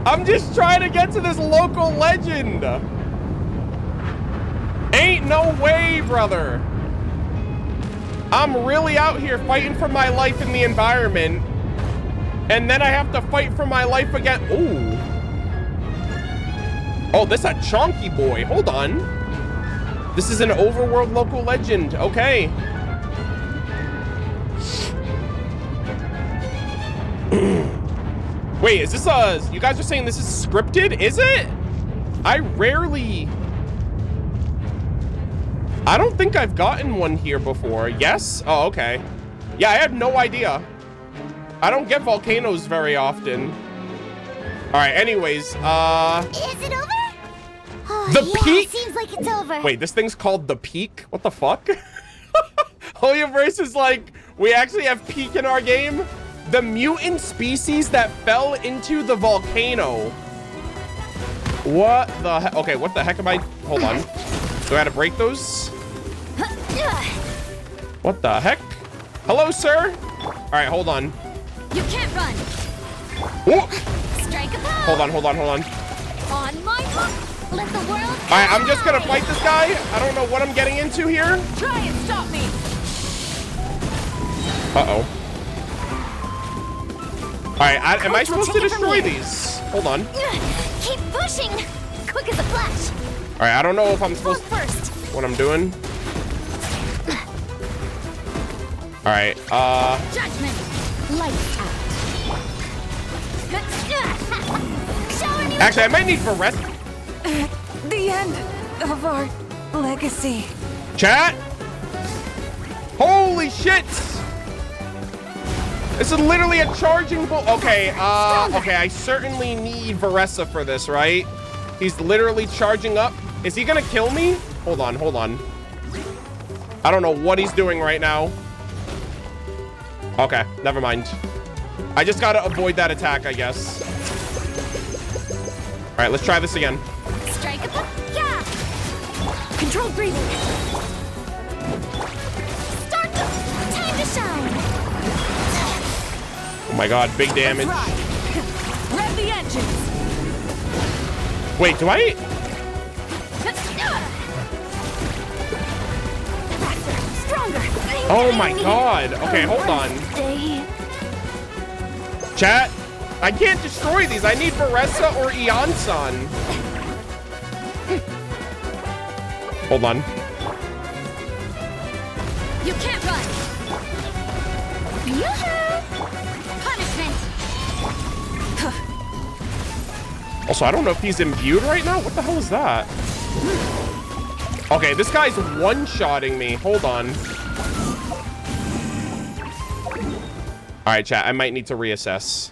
I'm just trying to get to this local legend. Ain't no way, brother. I'm really out here fighting for my life in the environment. And then I have to fight for my life again. Ooh. Oh, this is a chonky boy. Hold on. This is an overworld local legend. Okay. Wait, is this you guys are saying this is scripted? Is it? I don't think I've gotten one here before. Yes? Oh, okay. Yeah, I had no idea. I don't get volcanoes very often. All right, anyways, Is it over? Oh, the yeah, peak? Seems like it's over. Wait, this thing's called the peak? What the fuck? Holyverse is like, we actually have peak in our game? The mutant species that fell into the volcano. What the heck? Okay, what the heck am I? Hold on. Do I have to break those? What the heck? Hello, sir? All right, hold on. You can't run. Whoa. Strike a pose. Hold on. On my hook. Let the world. All right, I'm just gonna fight this guy. I don't know what I'm getting into here. Try and stop me. Uh-oh. All right, am I supposed to destroy these? Hold on. Keep pushing. Quick as a flash. All right, I don't know if I'm supposed to, First. what I'm doing. All right, Judgment. Lights out. actually, I might need Varka. The end of our legacy. Chat? Holy shit! This is literally a charging bull. Okay, okay, I certainly need Varka for this, right? He's literally charging up. Is he gonna kill me? Hold on. I don't know what he's doing right now. Okay, never mind. I just gotta avoid that attack, I guess. All right, let's try this again. Strike a yeah. Controlled breathing. Start the time to shine. Oh my god, big damage. Rev the engines. Wait, do I? Stronger. Oh my god. Okay, hold on. Chat, I can't destroy these. I need Varka or Eon-san. Hold on. You can't run. Punishment. Also, I don't know if he's imbued right now. What the hell is that? Okay, this guy's one-shotting me. Hold on. All right, chat. I might need to reassess.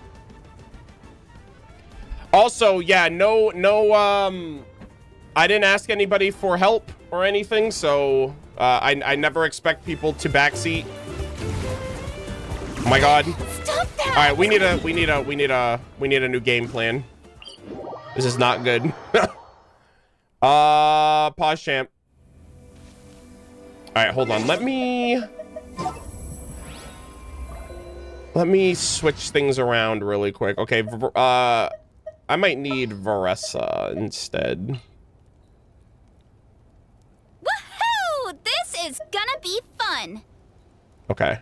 Also, yeah, no, I didn't ask anybody for help or anything, so I never expect people to backseat. Oh my god. Stop that. All right, we need a new game plan. This is not good. Pause champ. All right, hold on. Let me switch things around really quick. Okay, I might need Varka instead. Woohoo! This is gonna be fun. Okay.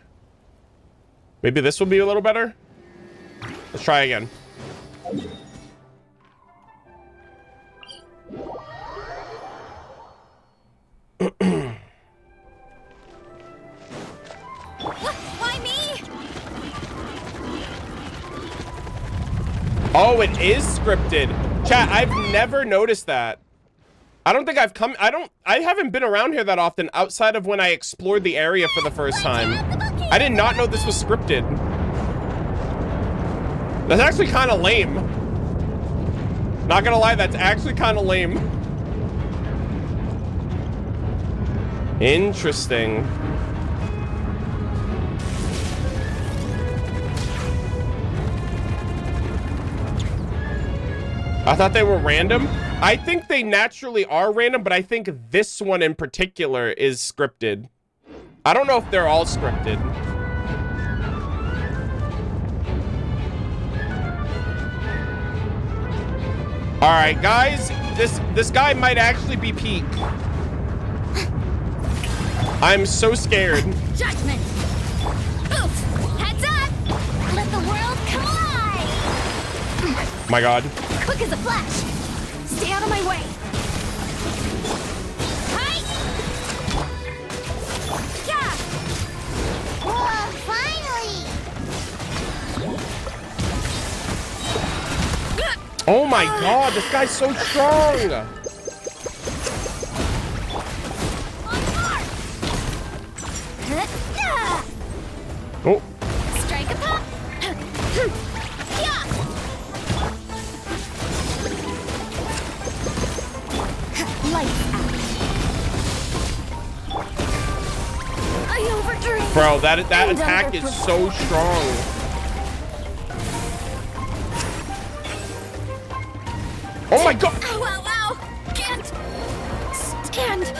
Maybe this will be a little better. Let's try again. Oh, it is scripted. Chat, I've never noticed that. I don't think I've come, I haven't been around here that often outside of when I explored the area for the first time. I did not know this was scripted. That's actually kind of lame. Not gonna lie, that's actually kind of lame. Interesting. I thought they were random. I think they naturally are random, but I think this one in particular is scripted. I don't know if they're all scripted. All right, guys, this guy might actually be Peak. I'm so scared. Judgment. Oof. Heads up. Let the world come alive. My God. Quick as a flash. Stay out of my way. Hi. Yeah. Whoa, finally! Oh my God, this guy's so strong. Oh. Strike a pop. Yeah. Lights out. I overdrew. Bro, that attack is so strong. Oh my God. Ow, ow, ow. Can't stand.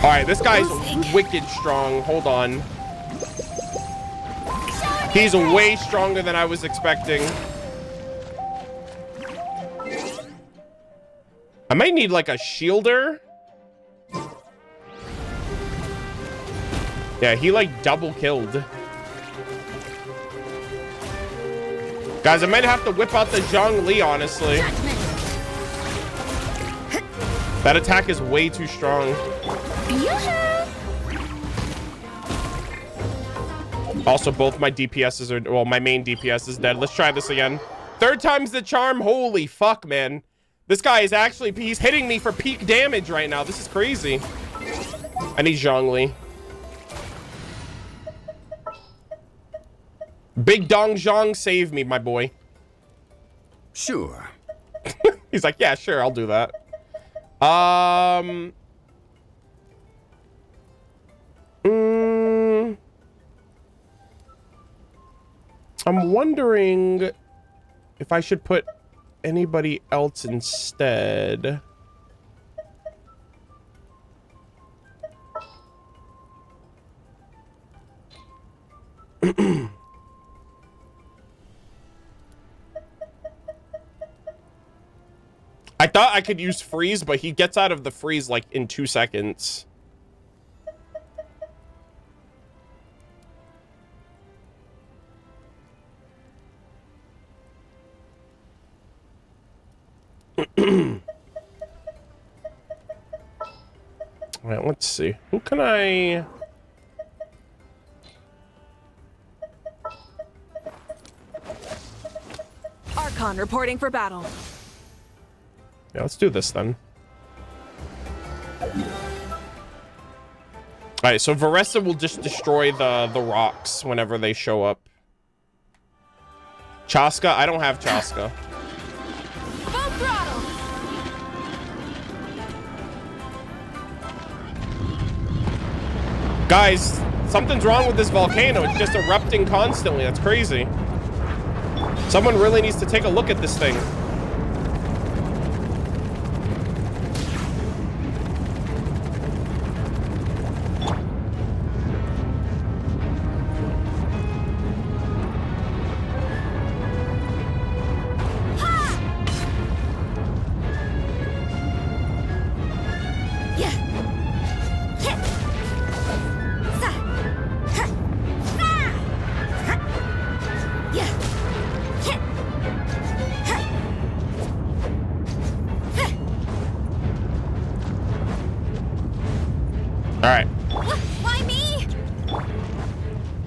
All right, this guy's wicked strong. Hold on. He's way stronger than I was expecting. I might need like a shielder. Yeah, he like double killed. Guys, I might have to whip out the Zhongli, honestly. That attack is way too strong. Also, both my DPSs are, well, my main DPS is dead. Let's try this again. Third time's the charm. Holy fuck, man. This guy is actually, he's hitting me for peak damage right now. This is crazy. I need Zhongli. Big Dong Zhong, save me, my boy. Sure. He's like, yeah, sure, I'll do that. I'm wondering if I should put anybody else instead. I thought I could use freeze, but he gets out of the freeze like in 2 seconds. All right, let's see. Who can I... Archon reporting for battle. Yeah, let's do this then. All right, so Varessa will just destroy the rocks whenever they show up. Chaska, I don't have Chaska. Full throttle. Guys, something's wrong with this volcano. It's just erupting constantly. That's crazy. Someone really needs to take a look at this thing.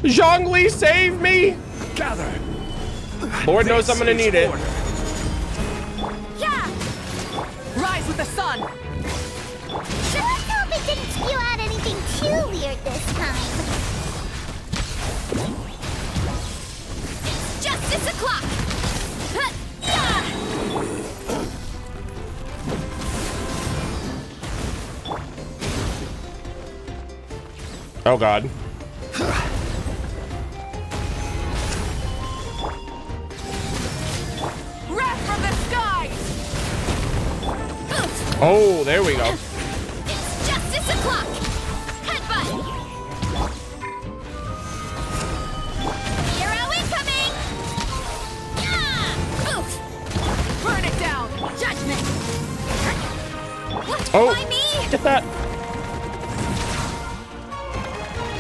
Zhongli, save me! Gather. Lord knows I'm gonna need it. Rise with the sun. Sure, let's hope it didn't spew out anything too weird this time. It's justice o'clock. Oh God. Wrath from the skies. Oh, there we go. It's justice o'clock. Headbutt. Hero incoming. Yeah. Oof. Burn it down. Judgment. What? Oh, Why me? get that.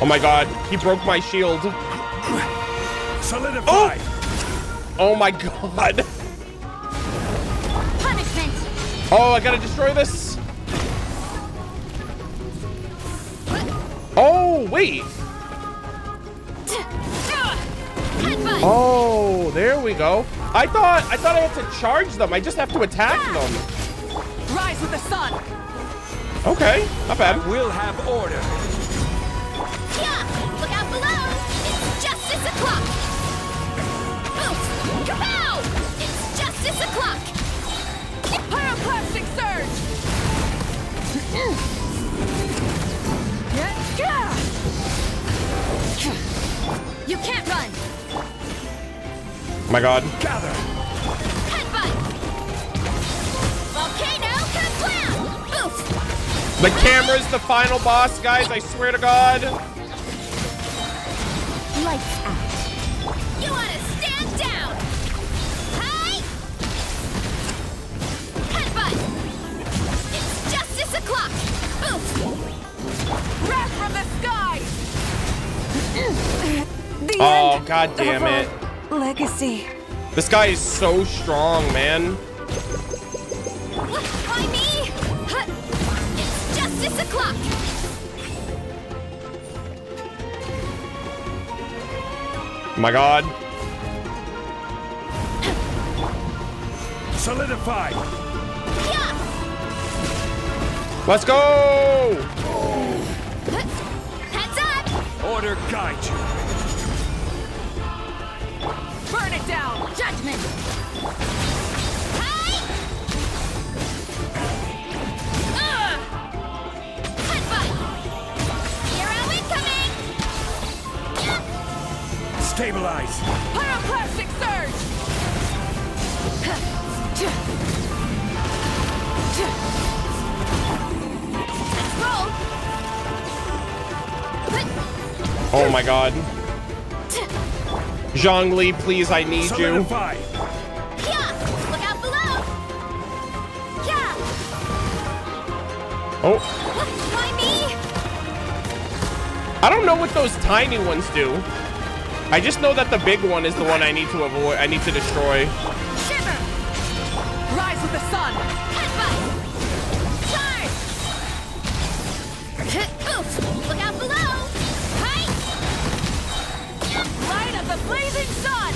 Oh my God, he broke my shield. Solidify. Oh my God. Punishment. Oh, I gotta destroy this. Oh, wait. Headbutt. Oh, there we go. I thought I had to charge them. I just have to attack them. Rise with the sun. Okay, not bad. We'll have order. Yeah. Look out below. It's justice o'clock. Oof. Kapow. It's justice o'clock. Pyroclastic surge. You can't run. Oh my God. Gather. Headbutt. Volcano kablam. Oof. The camera's the final boss, guys. I swear to God. Lights out. You want to stand down. Hi. Headbutt. It's justice o'clock. Oof. Wrath from the skies. The Oh, end God damn of it. our legacy. This guy is so strong, man. Why me? Huh. It's justice o'clock. Oh my God. Solidify. Yeah. Let's go. Heads up. Order guide you. Burn it down. Judgment. Hi. Headbutt. Hero incoming. Yeah. Stabilize. Pyroclastic surge. Let's roll. Oh my God. Zhongli, please, I need you. Solidify. Yeah. Look out below. Yeah. Oh, Why me? I don't know what those tiny ones do. I just know that the big one is the one I need to avoid. I need to destroy. Shiver. Rise with the sun. Headbutt. Charge. Oof. Look out below. Hi. Light of the blazing sun.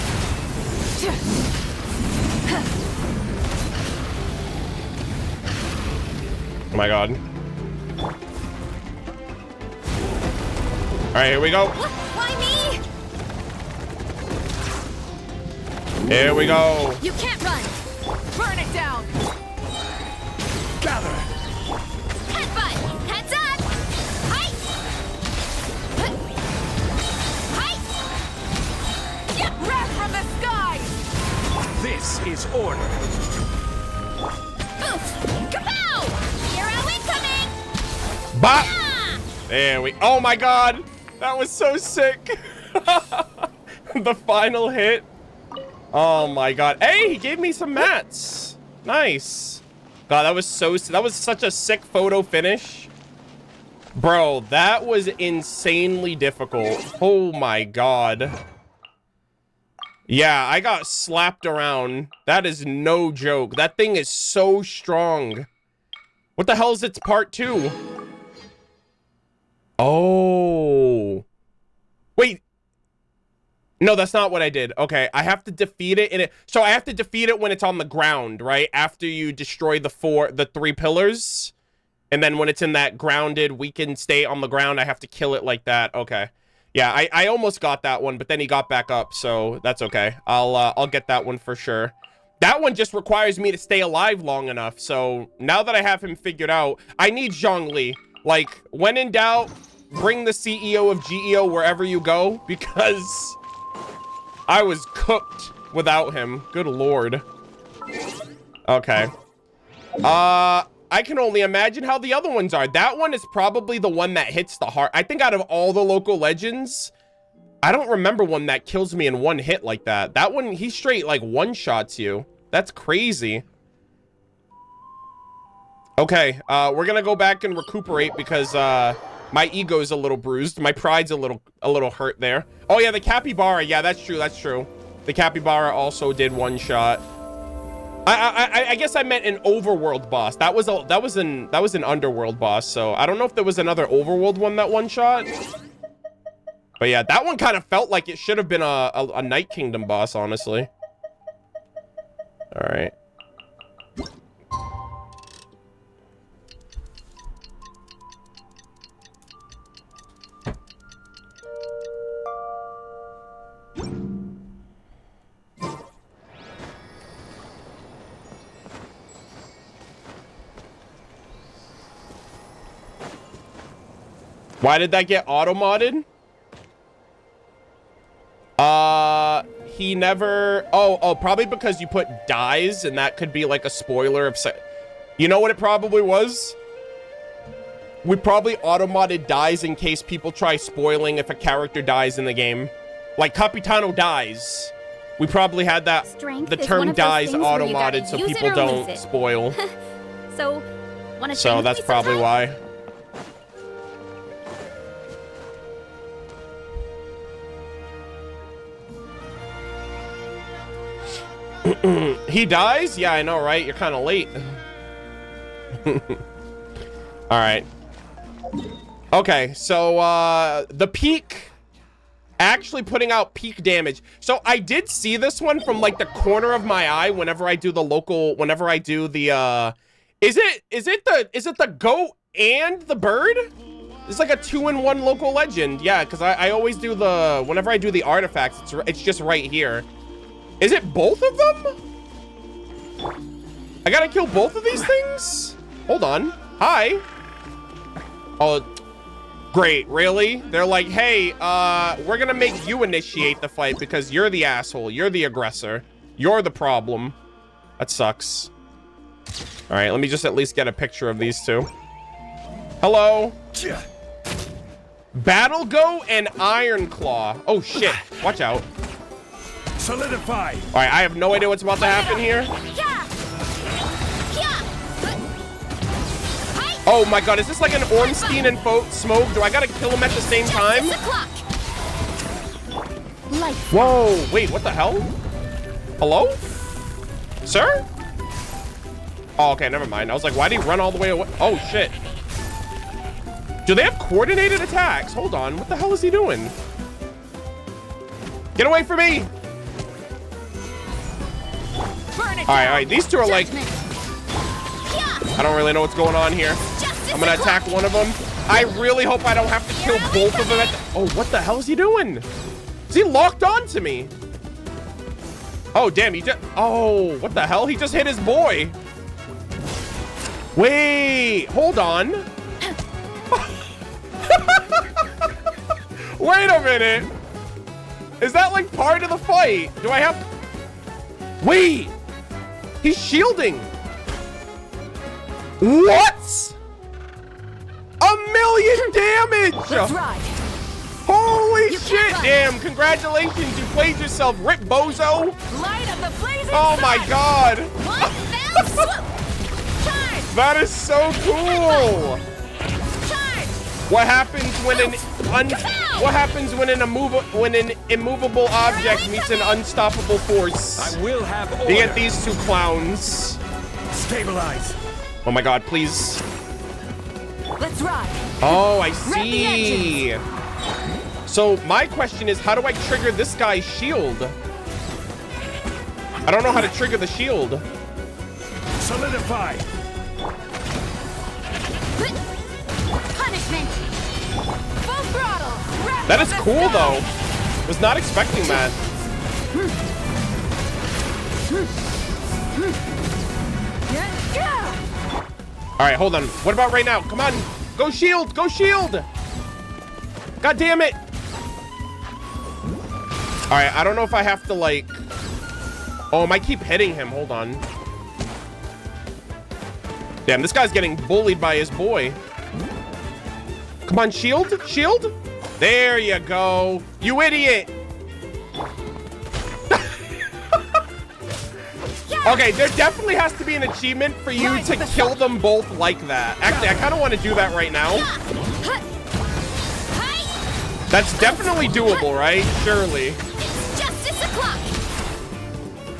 Oh my God. All right, here we go. Why me? Here we go. You can't run. Burn it down. Gather. Headbutt. Heads up. Hi. Hi. Yep. Wrath from the skies. This is order. Oof. Kapow. Hero incoming. Bop. Ah. There we. Oh my God, that was so sick. The final hit. Oh my God. Hey, he gave me some mats. Nice. God, that was such a sick photo finish. Bro, that was insanely difficult. Oh my God. Yeah, I got slapped around. That is no joke. That thing is so strong. What the hell is its part 2? Oh. Wait. No, that's not what I did. Okay, I have to defeat it in it. So I have to defeat it when it's on the ground, right? After you destroy the 3 pillars. And then when it's in that grounded, weakened state on the ground, I have to kill it like that. Okay. Yeah, I almost got that one, but then he got back up, so that's okay. I'll get that one for sure. That one just requires me to stay alive long enough. So now that I have him figured out, I need Zhongli. Like, when in doubt, bring the CEO of GEO wherever you go, because I was cooked without him. Good lord. Okay. I can only imagine how the other ones are. That one is probably the one that hits the heart. I think out of all the local legends, I don't remember one that kills me in one hit like that. That one, he straight like one-shots you. That's crazy. Okay, we're gonna go back and recuperate because my ego's a little bruised. My pride's a little hurt there. Oh yeah, the capybara. Yeah, that's true. That's true. The capybara also did one shot. I guess I meant an overworld boss. That was an underworld boss. So I don't know if there was another overworld one that one shot. But yeah, that one kind of felt like it should have been a Night Kingdom boss, honestly. All right. Why did that get auto-modded? He never... Oh, probably because you put dies, and that could be like a spoiler of... You know what it probably was? We probably auto-modded dies in case people try spoiling if a character dies in the game. Like, Capitano dies. We probably had that... Strength the is term one of those dies things where you auto-modded gotta so use it people or don't lose it. spoil. So, wanna So train that's with me probably sometime? why. He dies? Yeah, I know, right? You're kind of late. All right. Okay, so the peak actually putting out peak damage. So I did see this one from like the corner of my eye whenever I do the is it the goat and the bird? It's like a 2-in-1 local legend. Yeah, because I always do whenever I do the artifacts, it's just right here. Is it both of them? I gotta kill both of these things? Hold on. Hi. Oh, great. Really? They're like, hey, we're gonna make you initiate the fight because you're the asshole. You're the aggressor. You're the problem. That sucks. All right, let me just at least get a picture of these two. Hello. Battle Goat and Iron Claw. Oh, shit. Watch out. Solidify. All right, I have no idea what's about to happen here. Oh my god, is this like an Ornstein and Smoke? Do I gotta kill him at the same time? Whoa, wait, what the hell? Hello? Sir? Oh, okay, never mind. I was like, why did he run all the way away? Oh, shit. Do they have coordinated attacks? Hold on, what the hell is he doing? Get away from me! All right, these two are like... I don't really know what's going on here. I'm gonna attack one of them. I really hope I don't have to kill both of them at the... Oh, what the hell is he doing? Is he locked on to me? Oh, damn, he just... Oh, what the hell? He just hit his boy. Wait, hold on. Wait a minute. Is that like part of the fight? Do I have... Wait. He's shielding. What? 1,000,000 damage. Let's ride. Holy shit. Damn, congratulations. You played yourself, Rip Bozo. Light of the blazing Oh my sun. god. One fell swoop. Charge. That is so cool. Charge. What happens when an immovable object meets an unstoppable force? I will have order. You get these two clowns. Stabilize. Oh my god, please. Let's ride. Oh, I see. So So my question is, how do I trigger this guy's shield? I don't know how to trigger the shield. Solidify. Punishment. Full throttle. That is cool though. Was not expecting that. All right, hold on. What about right now? Come on. Go shield. Go shield. God damn it. All right, I don't know if I have to like... Oh, I might keep hitting him. Hold on. Damn, this guy's getting bullied by his boy. Come on, shield. Shield. There you go. You idiot. Okay, there definitely has to be an achievement for you to kill them both like that. Actually, I kind of want to do that right now. That's definitely doable, right? Surely. It's justice o'clock.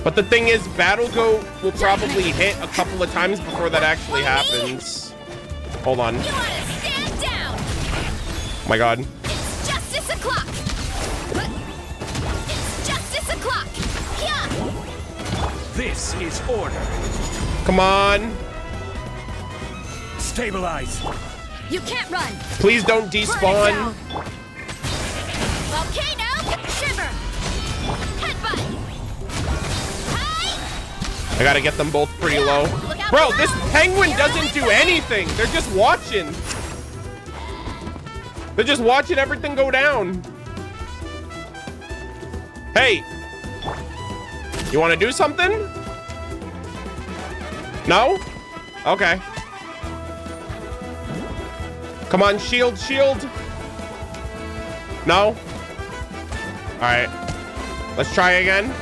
But the thing is, Battle Goat will probably hit a couple of times before that actually happens. Hold on. You want to stand down. Oh my god. It's justice o'clock. It's justice o'clock. Yeah. This is order. Come on. Stabilize. You can't run. Please don't despawn. Volcano. Shiver. Headbutt. I gotta get them both pretty low. Bro, this penguin doesn't do anything. They're just watching. They're just watching everything go down. Hey. You want to do something? No? Okay. Come on, shield, shield. No? All right. Let's try again.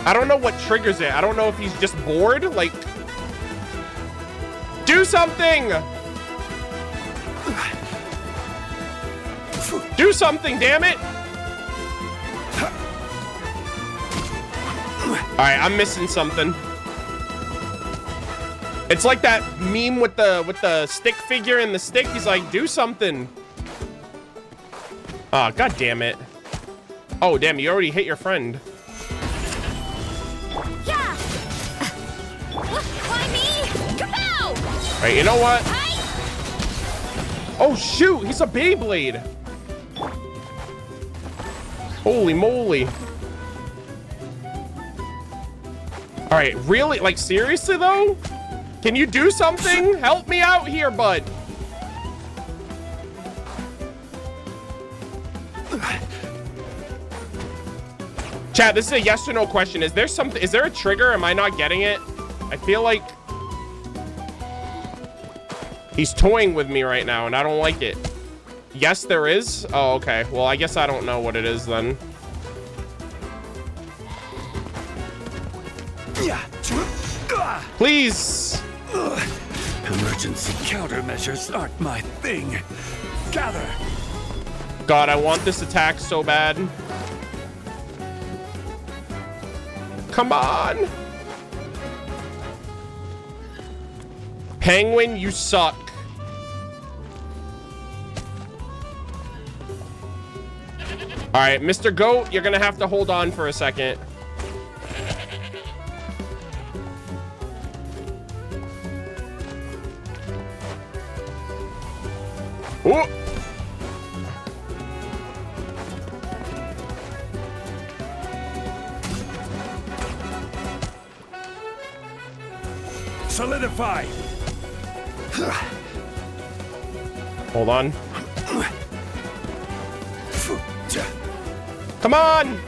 I don't know what triggers it. I don't know if he's just bored. Like, do something. Do something, damn it. All right, I'm missing something. It's like that meme with the stick figure and the stick. He's like, do something. Oh, god damn it. Oh, damn, you already hit your friend. Yeah. Why me? Kapow! All right, you know what? Oh, shoot, he's a Beyblade. Holy moly. All right, really? Like, seriously, though? Can you do something? Help me out here, bud. Chat, this is a yes or no question. Is there something? Is there a trigger? Am I not getting it? I feel like he's toying with me right now, and I don't like it. Yes, there is. Oh, okay. Well, I guess I don't know what it is then. Please. Emergency countermeasures aren't my thing. Gather. God, I want this attack so bad. Come on. Penguin, you suck. All right, Mr. Goat, you're gonna have to hold on for a second. Ooh. Solidify. Hold on. Come on.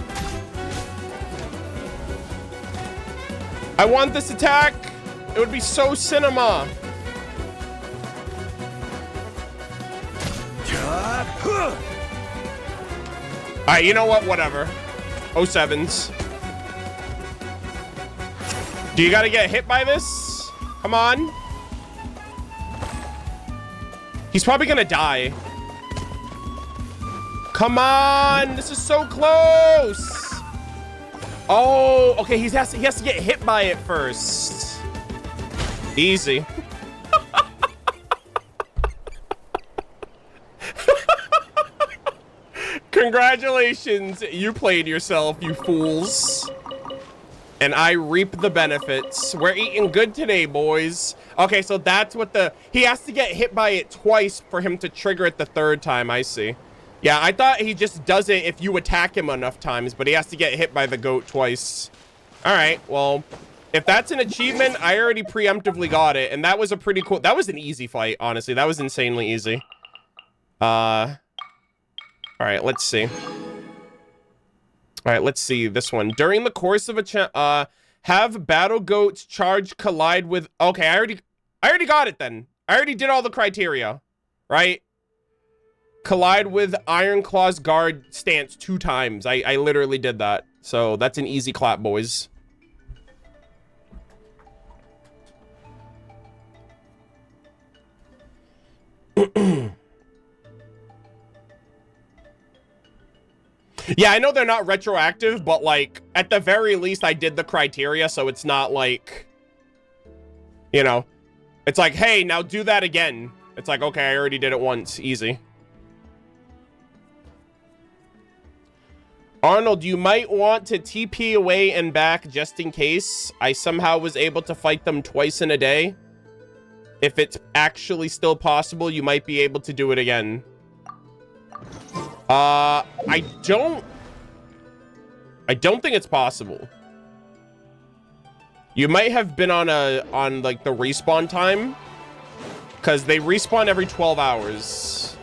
I want this attack. It would be so cinema. All right, you know what? Whatever. 07s. Do you got to get hit by this? Come on. He's probably going to die. Come on. This is so close. Oh, okay. He has to get hit by it first. Easy. Congratulations. You played yourself, you fools. And I reap the benefits. We're eating good today, boys. Okay, so that's what he has to get hit by it twice for him to trigger it the third time. I see. Yeah, I thought he just does it if you attack him enough times, but he has to get hit by the goat twice. All right, well, if that's an achievement, I already preemptively got it, and that was a pretty cool, that was an easy fight, honestly. That was insanely easy. All right, let's see. All right, let's see this one. During the course of a have battle goats charge collide with, okay, I already got it then. I already did all the criteria, right? Collide with Iron Claw's guard stance 2 times. I literally did that. So that's an easy clap, boys. Yeah, I know they're not retroactive, but like at the very least I did the criteria, so it's not like, you know, it's like, hey, now do that again. It's like, okay, I already did it once. Easy. Arnold, you might want to TP away and back just in case. I somehow was able to fight them twice in a day. If it's actually still possible, you might be able to do it again. I don't think it's possible. You might have been on like the respawn time, because they respawn every 12 hours.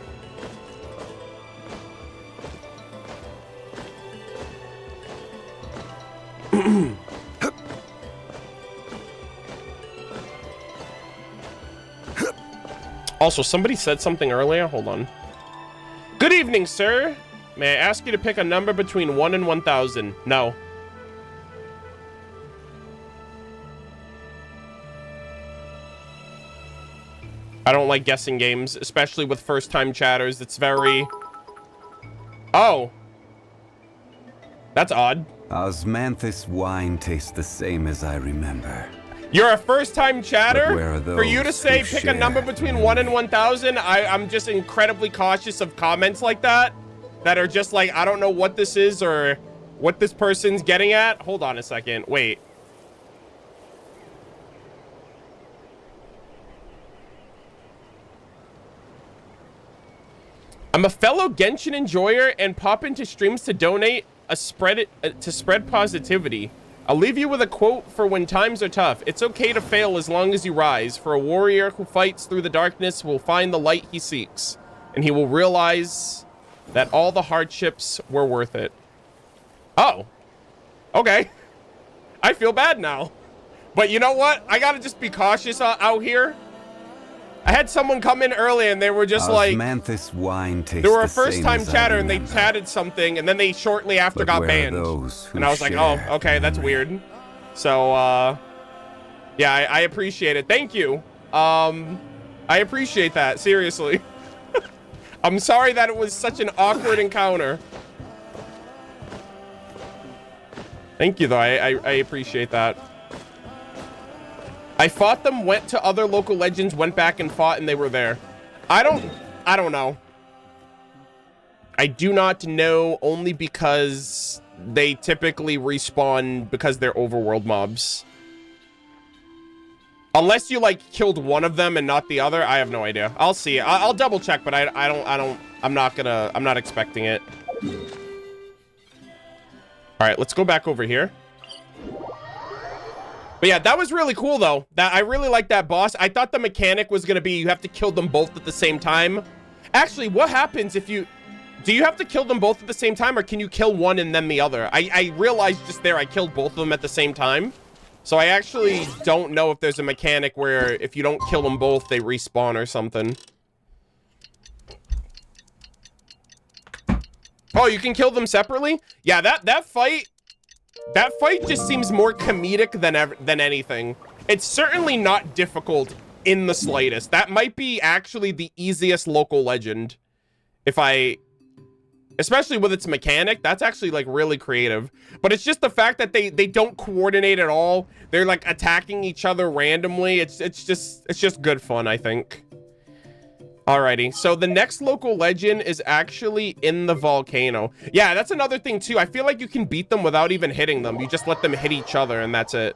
Also, somebody said something earlier. Hold on. Good evening, sir. May I ask you to pick a number between 1 and 1,000? No. I don't like guessing games, especially with first-time chatters. It's very... Oh. That's odd. Osmanthus wine tastes the same as I remember. You're a first-time chatter? For you to say who pick a number between 1 and 1,000, I'm just incredibly cautious of comments like that are just like, I don't know what this is or what this person's getting at. Hold on a second. Wait. I'm a fellow Genshin enjoyer and pop into streams to donate to spread positivity. I'll leave you with a quote for when times are tough. It's okay to fail as long as you rise. For a warrior who fights through the darkness will find the light he seeks, and he will realize that all the hardships were worth it. Oh, okay. I feel bad now. But you know what? I gotta just be cautious out here. I had someone come in early and they were just like, Osmanthus wine tastes they were a the same first-time as I chatter and they remember. chatted something and then they shortly after got where are banned. those who And I was like, share oh, okay, that's weird. So, yeah, I appreciate it. Thank you. I appreciate that, seriously. I'm sorry that it was such an awkward encounter. Thank you, though. I appreciate that. I fought them, went to other local legends, went back and fought, and they were there. I don't know. I do not know, only because they typically respawn because they're overworld mobs. Unless you like killed one of them and not the other, I have no idea. I'll see. I'll double check, but I'm not expecting it. All right, let's go back over here. But yeah, that was really cool though. I really like that boss. I thought the mechanic was gonna be you have to kill them both at the same time. Actually, what happens if do you have to kill them both at the same time, or can you kill one and then the other? I realized just there I killed both of them at the same time. So I actually don't know if there's a mechanic where if you don't kill them both, they respawn or something. Oh, you can kill them separately? Yeah, that fight just seems more comedic than anything. It's certainly not difficult in the slightest. That might be actually the easiest local legend. Especially with its mechanic, that's actually like really creative. But it's just the fact that they don't coordinate at all. They're like attacking each other randomly. It's just good fun, I think. Alrighty, so the next local legend is actually in the volcano. Yeah, that's another thing too. I feel like you can beat them without even hitting them. You just let them hit each other and that's it.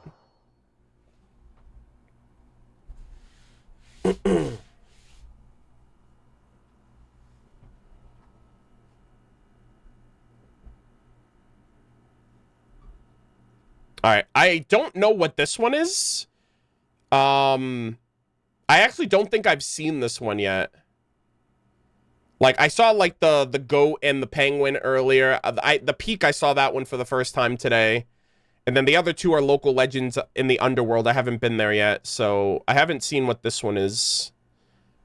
Alright, I don't know what this one is. I actually don't think I've seen this one yet. Like, I saw, like, the goat and the penguin earlier. The peak, I saw that one for the first time today. And then the other two are local legends in the underworld. I haven't been there yet, so I haven't seen what this one is.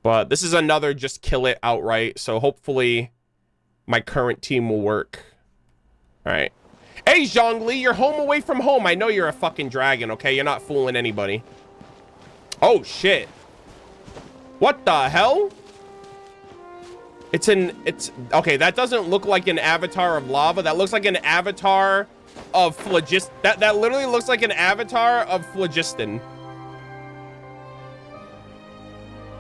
But this is another just kill it outright, so hopefully my current team will work. Alright. Hey, Zhongli, you're home away from home. I know you're a fucking dragon, okay? You're not fooling anybody. Oh, shit. What the hell? It's okay, that doesn't look like an avatar of lava. That looks like an avatar of phlogiston. That literally looks like an avatar of phlogiston.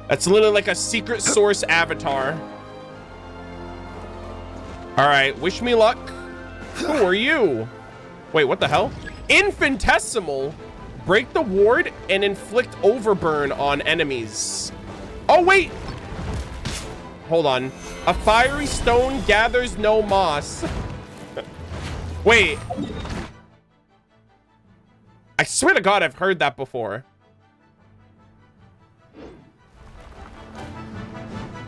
That's literally like a secret source avatar. All right, wish me luck. Who are you? Wait, what the hell? Infinitesimal. Break the ward and inflict overburn on enemies. Oh, wait. Hold on. A fiery stone gathers no moss. Wait. I swear to God, I've heard that before.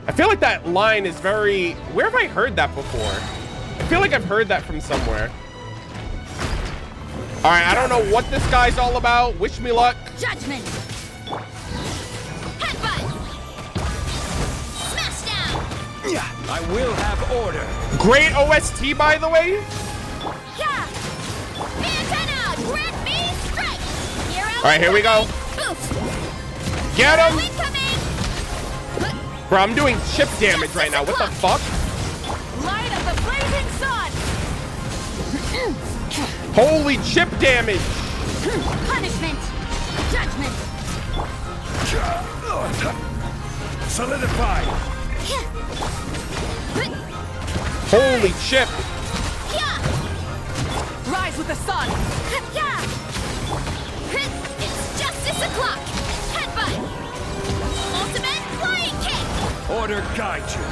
I feel like that line is very... Where have I heard that before? I feel like I've heard that from somewhere. All right, I don't know what this guy's all about. Wish me luck. Judgment. Headbutt. Smash down. I will have order. Great OST, by the way. Yeah. Antenna, grant me strike. All right, here we go. Boost. Get him. Incoming. Bro, I'm doing chip damage right now. What the fuck? Light of the blazing sun. Holy chip damage. Punishment. Judgment. Solidify. Holy chip. Rise with the sun. It's justice o'clock. Headbutt. Ultimate flying kick. Order guide you.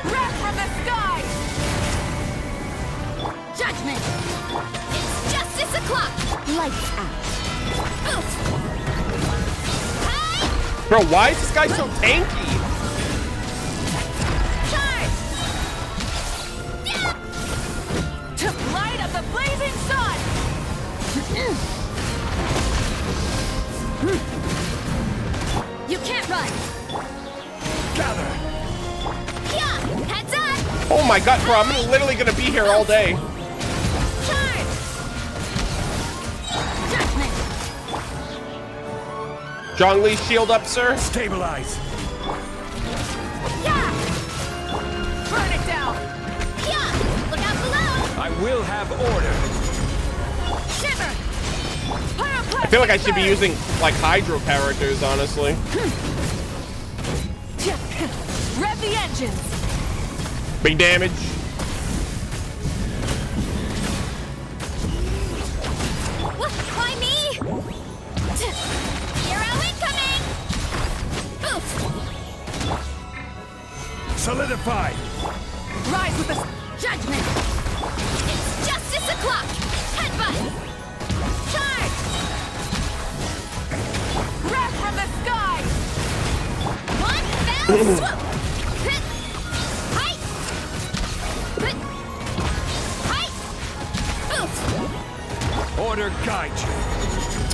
Wrath from the sky. Judgment. It's justice o'clock. Lights out. Boost. Hi. Bro, why is this guy so tanky? Charge. To light of the blazing sun. You can't run. Gather. Yeah. Heads up. Oh my God, bro, I'm literally gonna be here all day. Charge. Judgment. Zhongli, shield up, sir. Stabilize. Yeah. Burn it down. Yeah. Look out below. I will have order. Shiver. I feel like I should be using like hydro characters, honestly. Rev the engines. Big damage. Why me? Hero incoming. Boost. Solidify. Rise with the Judgment. It's justice o'clock. Headbutt. Charge. wrath from the sky. One fell swoop. Height. Height. Boost. Order guide you.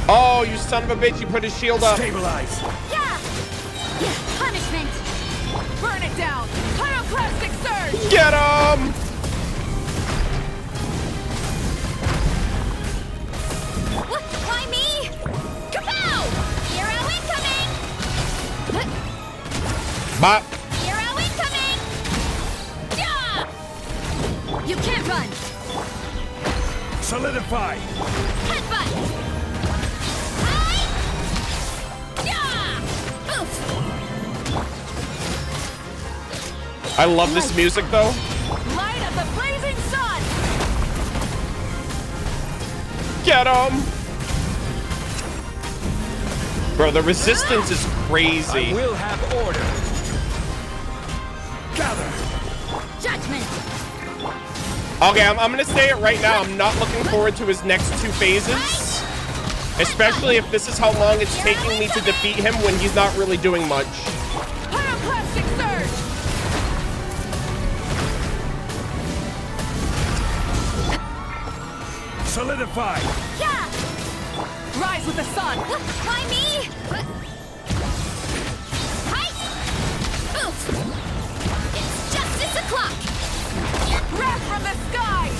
Oh, you son of a bitch, you put his shield up. Stabilize. Yeah. Punishment. Burn it down. Pyroclastic surge. Get him! Why me? Kapow! Hero incoming. Bop. Hero incoming. Yeah. You can't run. Solidify. Headbutt. Hi. Yeah. Boost. I love this music though. Light of the blazing sun. Get him! Bro, the resistance is crazy. I will have order. Gather. Judgment. Okay, I'm gonna say it right now. I'm not looking forward to his next 2 phases. Especially if this is how long it's taking me to defeat him when he's not really doing much. Pyroclastic surge. Solidify. Yeah. Rise with the sun. Why me? Hi. Oof. It's justice o'clock. Wrath from the sky.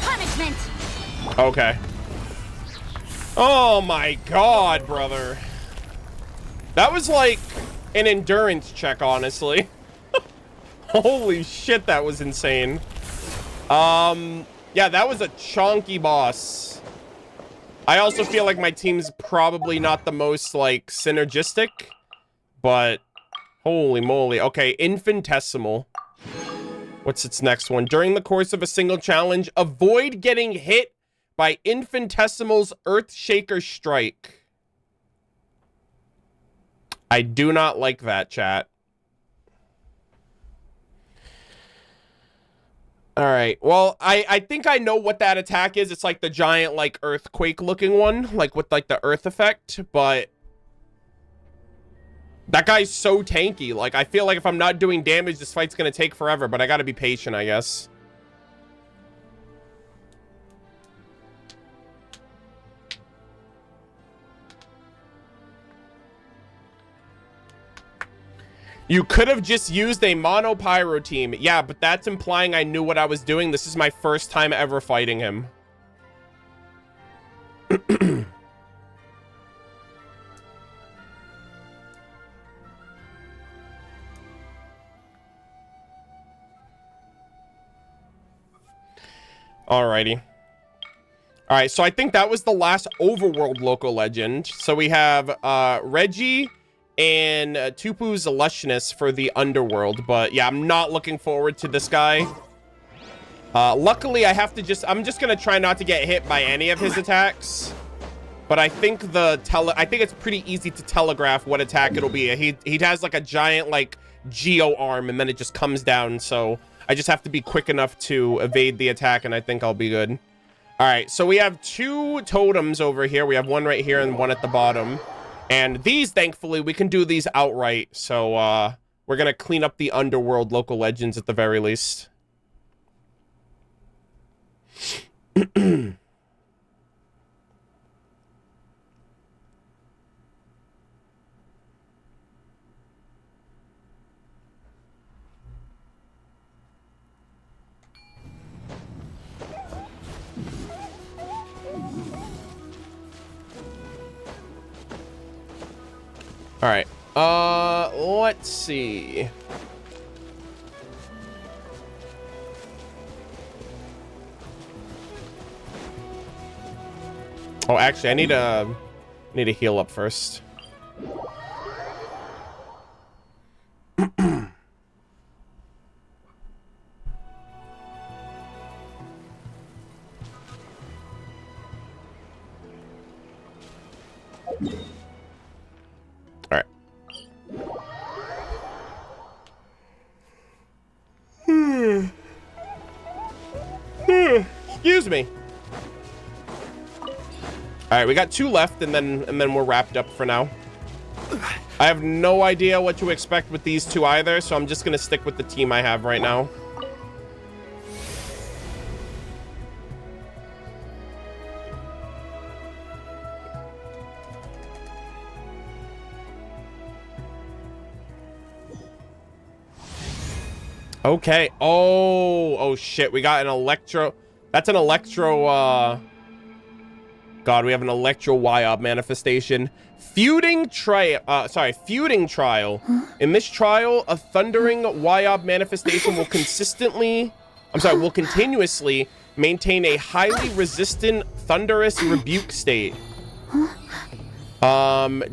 Punishment. Okay. Oh my god, brother. That was like an endurance check, honestly. Holy shit, that was insane. Yeah, that was a chonky boss. I also feel like my team's probably not the most, like, synergistic, but holy moly. Okay, infinitesimal. What's its next one? During the course of a single challenge, avoid getting hit by infinitesimal's Earthshaker strike. I do not like that, chat. All right. Well, I think I know what that attack is. It's like the giant, like, earthquake looking one, like with like the earth effect, but that guy's so tanky. Like, I feel like if I'm not doing damage, this fight's gonna take forever, but I gotta be patient, I guess. You could have just used a mono pyro team. Yeah, but that's implying I knew what I was doing. This is my first time ever fighting him. Alrighty. Alright, so I think that was the last overworld local legend. So we have Reggie and Tupu's Illusionist for the underworld, but yeah, I'm not looking forward to this guy. Luckily, I'm just gonna try not to get hit by any of his attacks, but I think I think it's pretty easy to telegraph what attack it'll be. He has like a giant like geo arm, and then it just comes down, so I just have to be quick enough to evade the attack, and I think I'll be good. All right, so we have 2 totems over here. We have one right here and one at the bottom. And these, thankfully, we can do these outright. So, we're going to clean up the underworld local legends at the very least. All right. Let's see. Oh, actually, I need to heal up first. Excuse me. All right, we got 2 left, and then we're wrapped up for now. I have no idea what to expect with these 2 either, so I'm just gonna stick with the team I have right now. Okay. Oh shit. We got an electro. That's an electro, God, we have an electro Wyob manifestation. Feuding trial. In this trial, a thundering Wyob manifestation will continuously maintain a highly resistant thunderous rebuke state.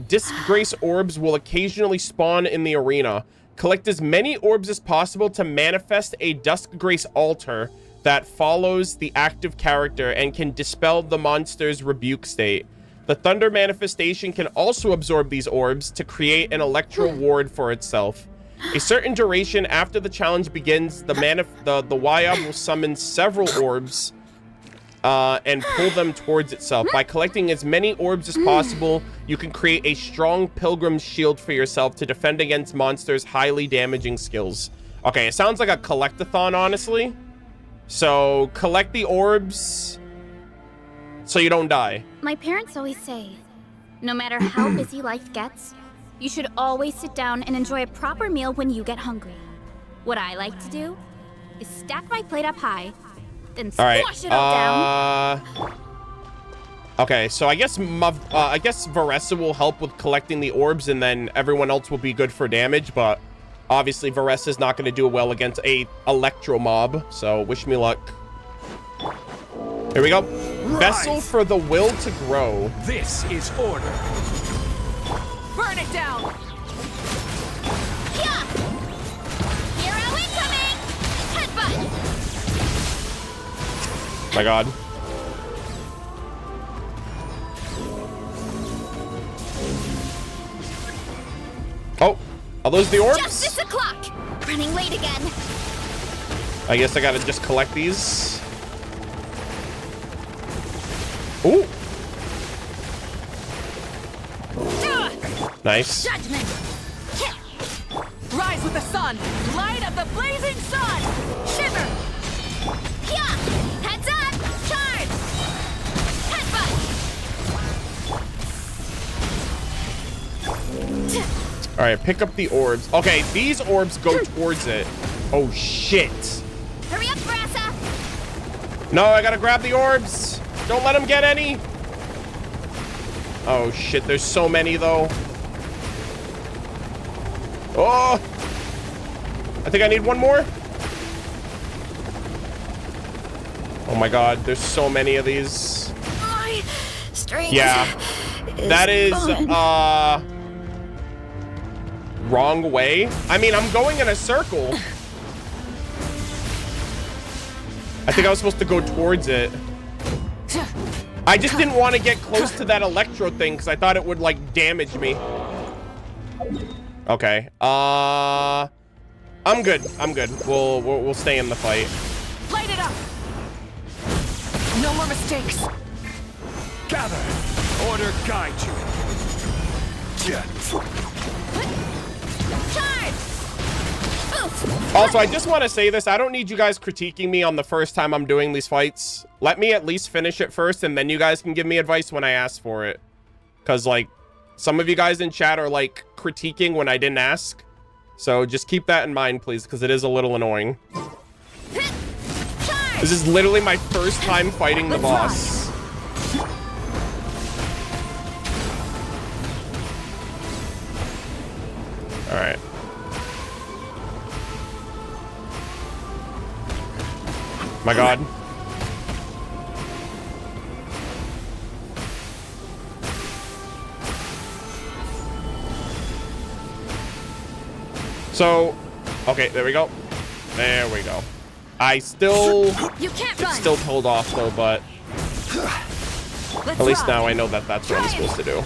Disgrace orbs will occasionally spawn in the arena. Collect as many orbs as possible to manifest a Duskgrace altar that follows the active character and can dispel the monster's rebuke state. The thunder manifestation can also absorb these orbs to create an electro ward for itself. A certain duration after the challenge begins, the Wyob will summon several orbs and pull them towards itself. By collecting as many orbs as possible, you can create a strong Pilgrim's Shield for yourself to defend against monsters' highly damaging skills. Okay, it sounds like a collect-a-thon, honestly. So, collect the orbs so you don't die. My parents always say, no matter how busy life gets, you should always sit down and enjoy a proper meal when you get hungry. What I like to do is stack my plate up high, then squash it all down. Okay, so I guess Varessa will help with collecting the orbs, and then everyone else will be good for damage, but obviously Varessa's not going to do well against a Electro mob, so wish me luck. Here we go. Vessel for the Will to Grow. This is order. Burn it down! Yeah! Hero incoming! Headbutt! My god. Oh, are those the orbs? Justice o'clock! Running late again. I guess I gotta just collect these. Ooh. Nice. Judgment! Rise with the sun! Light of the blazing sun! Shiver! Yeah! Heads up! Charge! Headbutt! All right, pick up the orbs. Okay, these orbs go towards it. Oh, shit. Hurry up, Varessa! No, I gotta grab the orbs. Don't let him get any. Oh, shit. There's so many, though. Oh. I think I need one more. Oh, my God. There's so many of these. My strength. Yeah. That is, gone. wrong way. I mean, I'm going in a circle. I think I was supposed to go towards it. I just didn't want to get close to that electro thing because I thought it would, like, damage me. Okay. I'm good. I'm good. We'll stay in the fight. Light it up! No more mistakes. Gather. Order guide you. Charge! Oof. Also, I just want to say this. I don't need you guys critiquing me on the first time I'm doing these fights. Let me at least finish it first, and then you guys can give me advice when I ask for it. Because, like, some of you guys in chat are, like, critiquing when I didn't ask. So just keep that in mind, please, because it is a little annoying. This is literally my first time fighting the boss. All right. My God. So, okay, there we go. There we go. I still, it's still pulled off though, but at least now I know that that's what I'm supposed to do.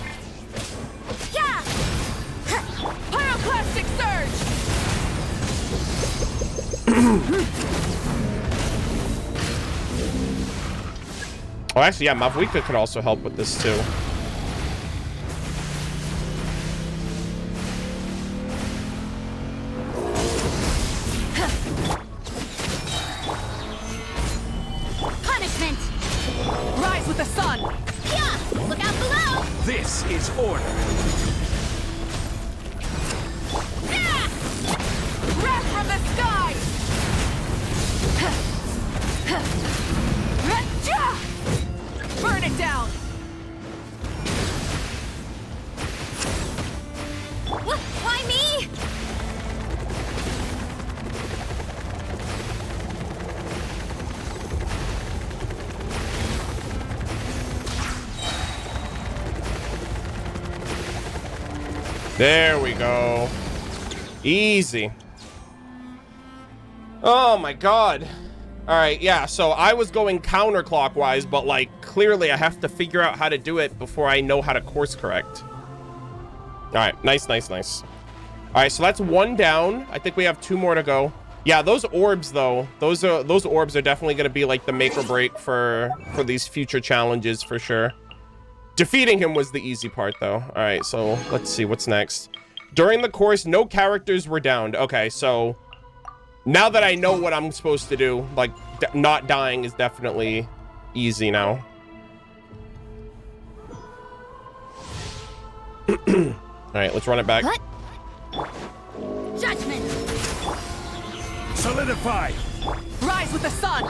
Yeah! Pyroclastic surge! Oh, actually, yeah, Mavwika could also help with this too. Punishment! Rise with the sun! Yeah! Look out below! This is order. Ah! Wrath from the sky! Burn it down! There we go. Easy. Oh my god. All right, yeah, so I was going counterclockwise, but like clearly I have to figure out how to do it before I know how to course correct. All right, nice. All right, so that's one down. I think we have 2 more to go. Yeah, those orbs though, those orbs are definitely going to be like the make or break for these future challenges for sure. Defeating him was the easy part though. All right, so let's see what's next. During the course, no characters were downed. Okay, so now that I know what I'm supposed to do, like not dying is definitely easy now. All right, let's run it back. What? Judgment. Solidify. Rise with the sun.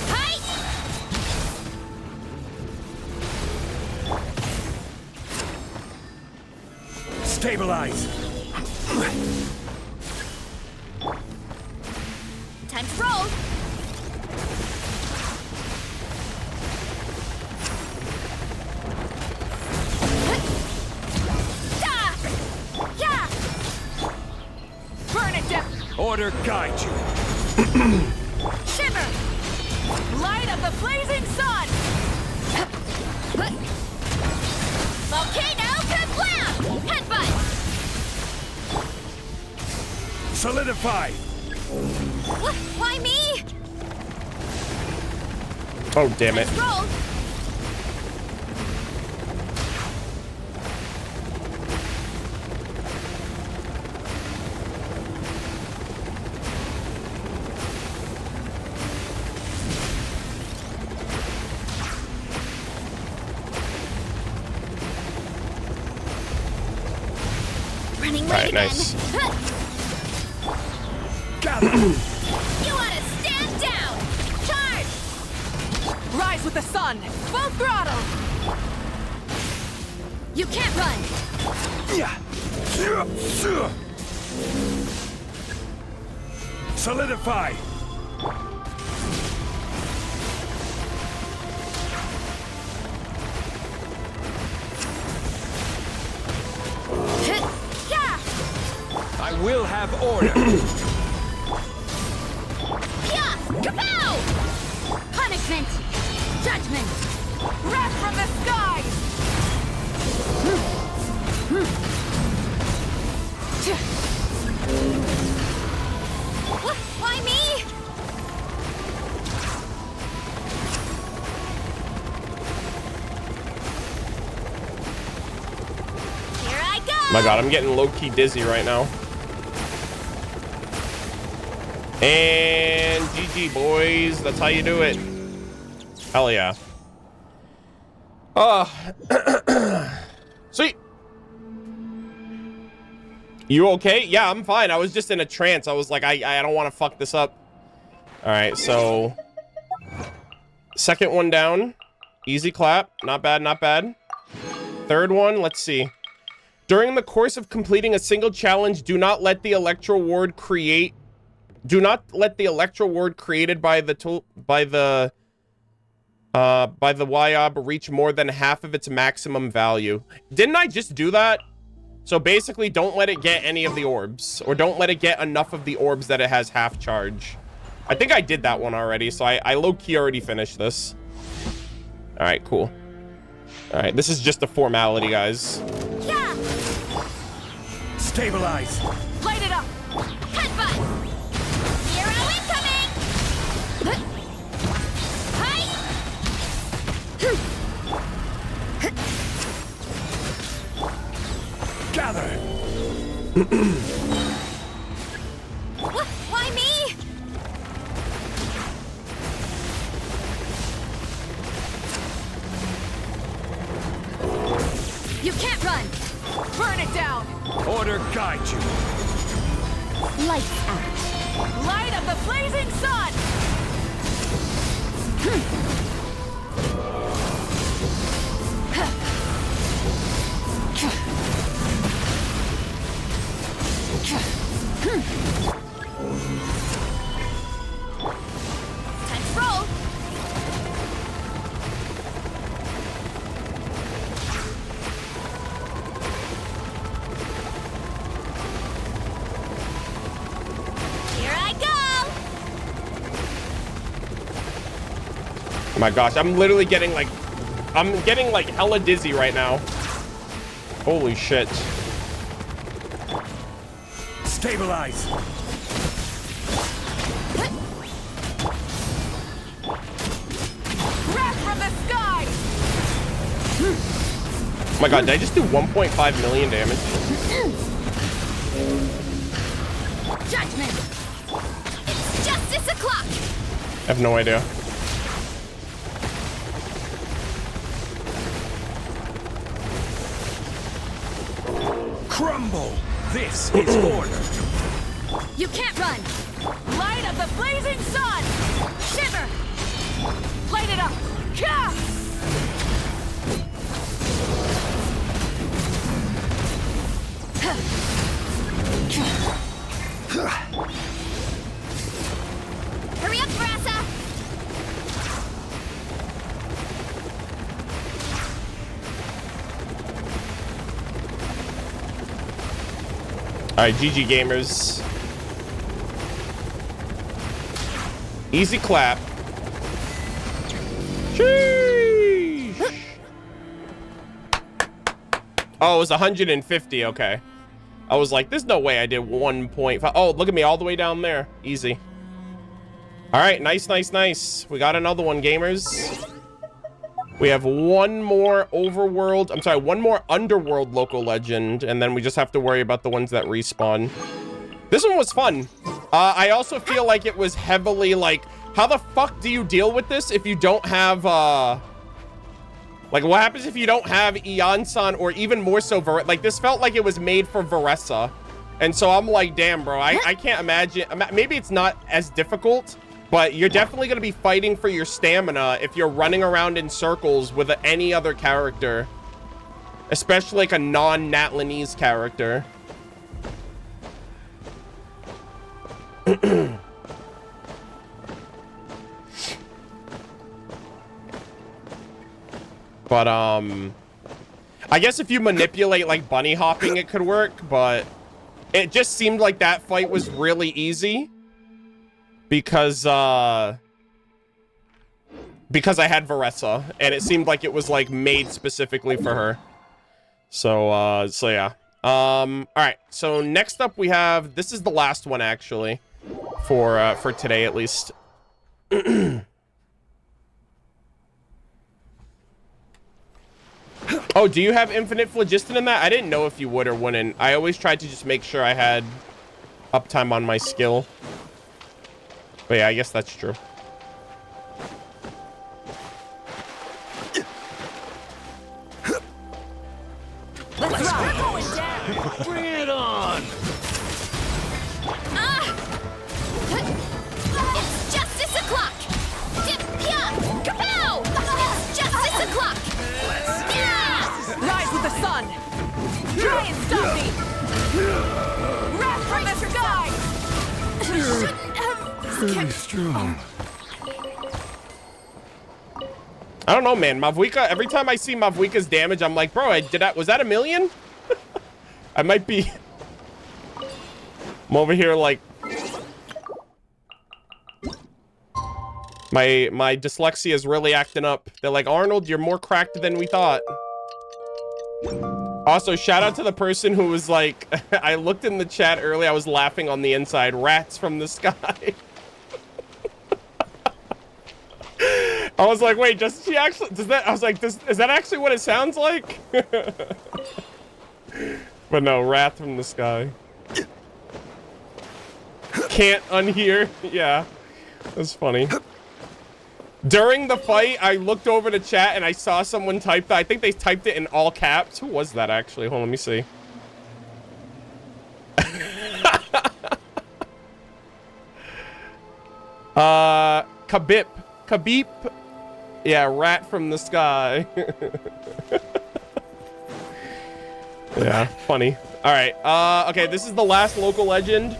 Hi. Stabilize. Time to roll. Burn it down. Order guide you. Shimmer. Light of the blazing sun. Volcano kablam! Headbutt! Solidify. Why me? Oh, damn it. Roll. Running late again. Nice. You want to stand down! Charge! Rise with the sun. Full throttle. You can't run! Solidify. I will have order. Yeah! Kapow! Punishment! Judgment! Wrath from the skies. Why me? Here I go! My god, I'm getting low-key dizzy right now. And GG, boys. That's how you do it. Hell yeah. Sweet. You okay? Yeah, I'm fine. I was just in a trance. I was like, I don't want to fuck this up. All right, so second one down. Easy clap. Not bad, not bad. Third one, let's see. During the course of completing a single challenge, do not let the electro ward created by the YOB reach more than half of its maximum value. Didn't I just do that? So basically, don't let it get any of the orbs, or don't let it get enough of the orbs that it has half charge. I think I did that one already, so I low-key already finished this. All right, cool. All right, this is just a formality, guys. Yeah! Stabilize. Light it up. Headbutt! Zero incoming! Hi! Gather. Why me? You can't run! Burn it down. Order guide you. Lights out. Light of the blazing sun. Time to roll. my gosh, I'm literally getting like, I'm getting like hella dizzy right now. Holy shit. Stabilize. Wrath from the sky! Oh my god, did I just do 1.5 million damage? Judgment! It's justice o'clock! I have no idea. Crumble. This is order. You can't run! Light of the blazing sun! Shiver! Light it up! Ka! Hurry up, Varka! Alright, GG gamers. Easy clap. Sheesh. Oh, it was 150, okay. I was like, there's no way I did 1.5. Oh, look at me all the way down there. Easy. Alright, nice, nice, nice. We got another one, gamers. We have one more overworld, I'm sorry, one more underworld local legend, and then we just have to worry about the ones that respawn. This one was fun. I also feel like it was heavily like, how the fuck do you deal with this if you don't have, like what happens if you don't have Ian-san or even more so, like this felt like it was made for Varessa. And so I'm like, damn, bro, I can't imagine, maybe it's not as difficult, but you're definitely going to be fighting for your stamina if you're running around in circles with any other character. Especially like a non-Natlanese character. But, I guess if you manipulate like bunny hopping, it could work, but it just seemed like that fight was really easy. Because I had Varessa, and it seemed like it was like made specifically for her. So yeah. All right. So next up we have, this is the last one actually, for today at least. Oh, do you have infinite phlogiston in that? I didn't know if you would or wouldn't. I always tried to just make sure I had uptime on my skill. But yeah, I guess that's true. Let's rock! Going down! Bring it on! It's justice o'clock! Dip-ya! Kapow! It's justice o'clock! Yeah! Rise with the sun! Try and stop me! Wrath from the sky! Shouldn't have... Very strong. I don't know, man. Mavuika, every time I see Mavuika's damage, I'm like, bro, was that a million? I might be... I'm over here like... My dyslexia is really acting up. They're like, Arnold, you're more cracked than we thought. Also, shout out to the person who was like, I looked in the chat earlier, I was laughing on the inside. Rats from the sky. I was like, wait, does she actually, does that, I was like, is that actually what it sounds like? But no, wrath from the sky. Can't unhear. Yeah, that's funny. During the fight, I looked over the chat and I saw someone type that. I think they typed it in all caps. Who was that actually? Hold on, let me see. Khabib. Yeah, rat from the sky. Yeah, funny. All right. Okay, this is the last local legend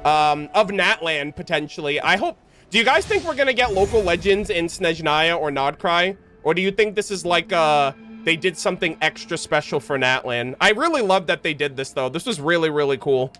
of Natland, potentially. I hope... Do you guys think we're going to get local legends in Snezhnaya or Nodcry? Or do you think this is like, they did something extra special for Natland? I really love that they did this, though. This was really, really cool.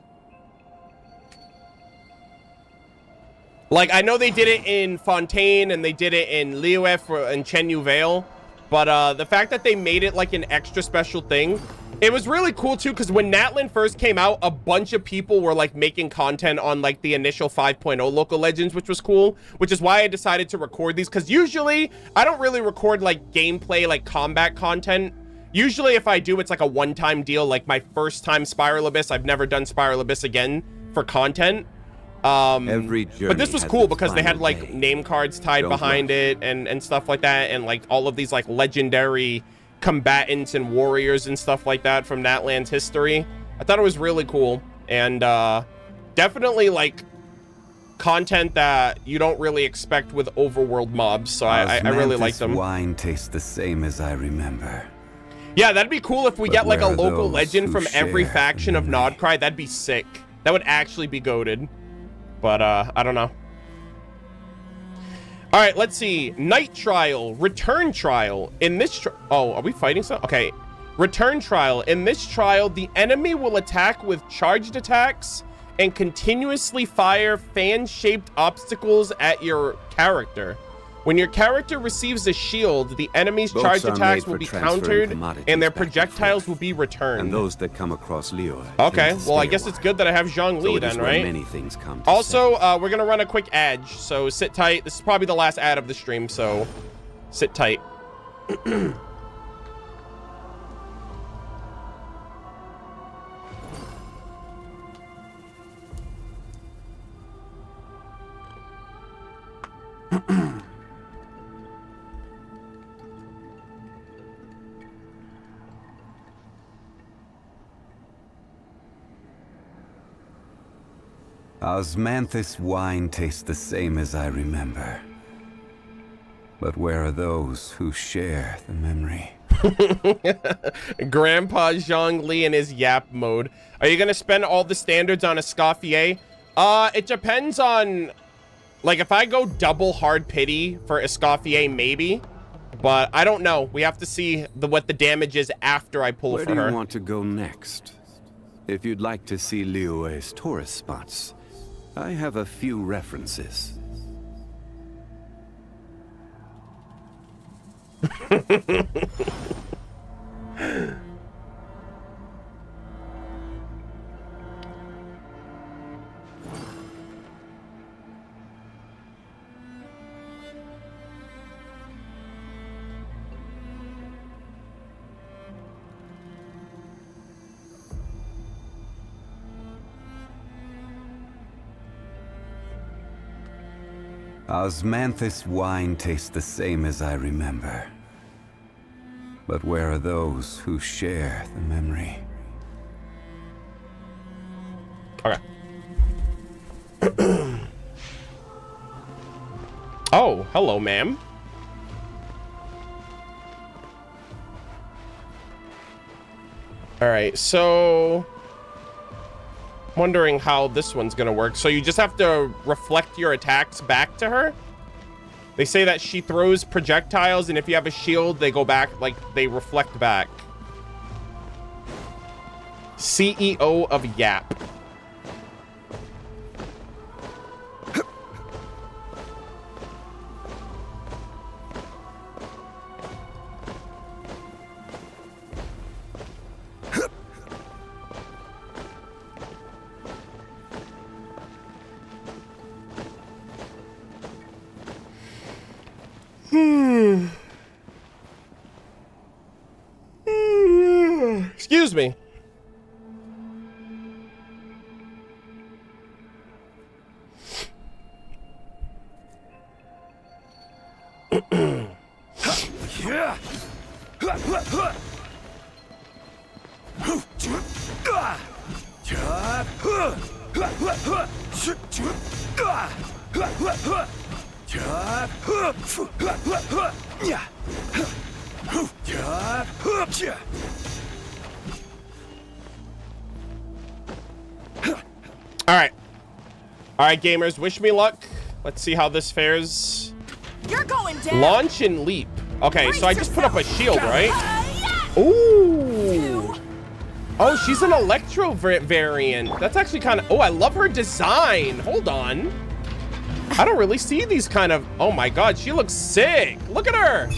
Like, I know they did it in Fontaine and they did it in Liyue and Chenyu Vale, but the fact that they made it like an extra special thing, it was really cool too, because when Natlan first came out, a bunch of people were like making content on like the initial 5.0 local legends, which was cool, which is why I decided to record these, because usually I don't really record like gameplay, like combat content. Usually if I do, it's like a one-time deal, like my first time Spiral Abyss. I've never done Spiral Abyss again for content. But this was cool because they had like name cards tied behind it and stuff like that, and like all of these like legendary combatants and warriors and stuff like that from Natlan's history. I thought it was really cool, and definitely like content that you don't really expect with overworld mobs, so I really like them. Wine tastes the same as I remember. Yeah, that'd be cool if we get like a local legend from every faction of Nodcry. That'd be sick. That would actually be goated. But I don't know. All right, let's see. Night Trial, Return Trial. In this oh, are we fighting some? Okay. Return Trial. In this trial, the enemy will attack with charged attacks and continuously fire fan-shaped obstacles at your character. When your character receives a shield, the enemy's charged attacks will be countered and their projectiles will be returned. And those that come across Liyue. Okay, well, I guess it's good that I have Zhongli then, right? Many things come to also, we're gonna run a quick ad, so sit tight. This is probably the last ad of the stream, so sit tight. Osmanthus wine tastes the same as I remember. But where are those who share the memory? Grandpa Zhongli in his yap mode. Are you gonna spend all the standards on Escoffier? It depends on, like, if I go double hard pity for Escoffier, maybe, but I don't know. We have to see what the damage is after I pull Where for her. do you want to go next? If you'd like to see Liyue's tourist spots, I have a few references. Osmanthus wine tastes the same as I remember. But where are those who share the memory? Okay. Oh, hello, ma'am. All right, so wondering how this one's gonna work. So you just have to reflect your attacks back to her. They say that she throws projectiles, and if you have a shield, they go back, like they reflect back. CEO of Yap. Excuse me. All right, gamers, wish me luck. Let's see how this fares. You're going down. Launch and leap. Okay, so I just put up a shield, right? Ooh. Oh, she's an Electro variant. That's actually kind of... Oh, I love her design. Hold on. I don't really see these kind of... Oh my god, she looks sick. Look at her.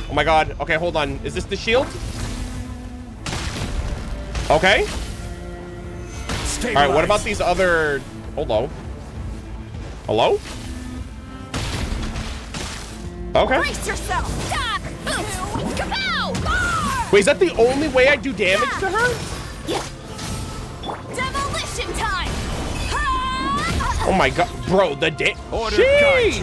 Oh my god. Okay, hold on. Is this the shield? Okay. All right, what about these other... Hello? Hello? Okay. Brace yourself. Duck. Kapow! Wait, is that the only way I do damage to her? Demolition time. Oh my god, bro, the Order Jeez!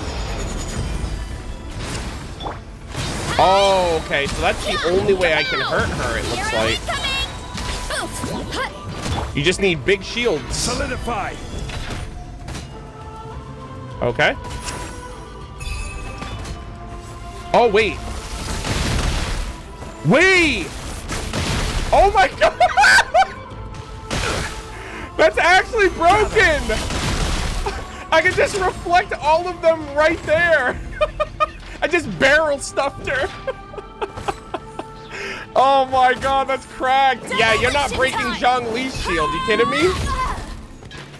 Oh, okay, so that's the only way I can hurt her, it looks like. You just need big shields. Solidify. Okay. Oh, wait. Wait! Oh my god! That's actually broken! I can just reflect all of them right there. I just barrel stuffed her. Oh my god, that's cracked. Yeah, you're not breaking Zhang Li's shield. You kidding me?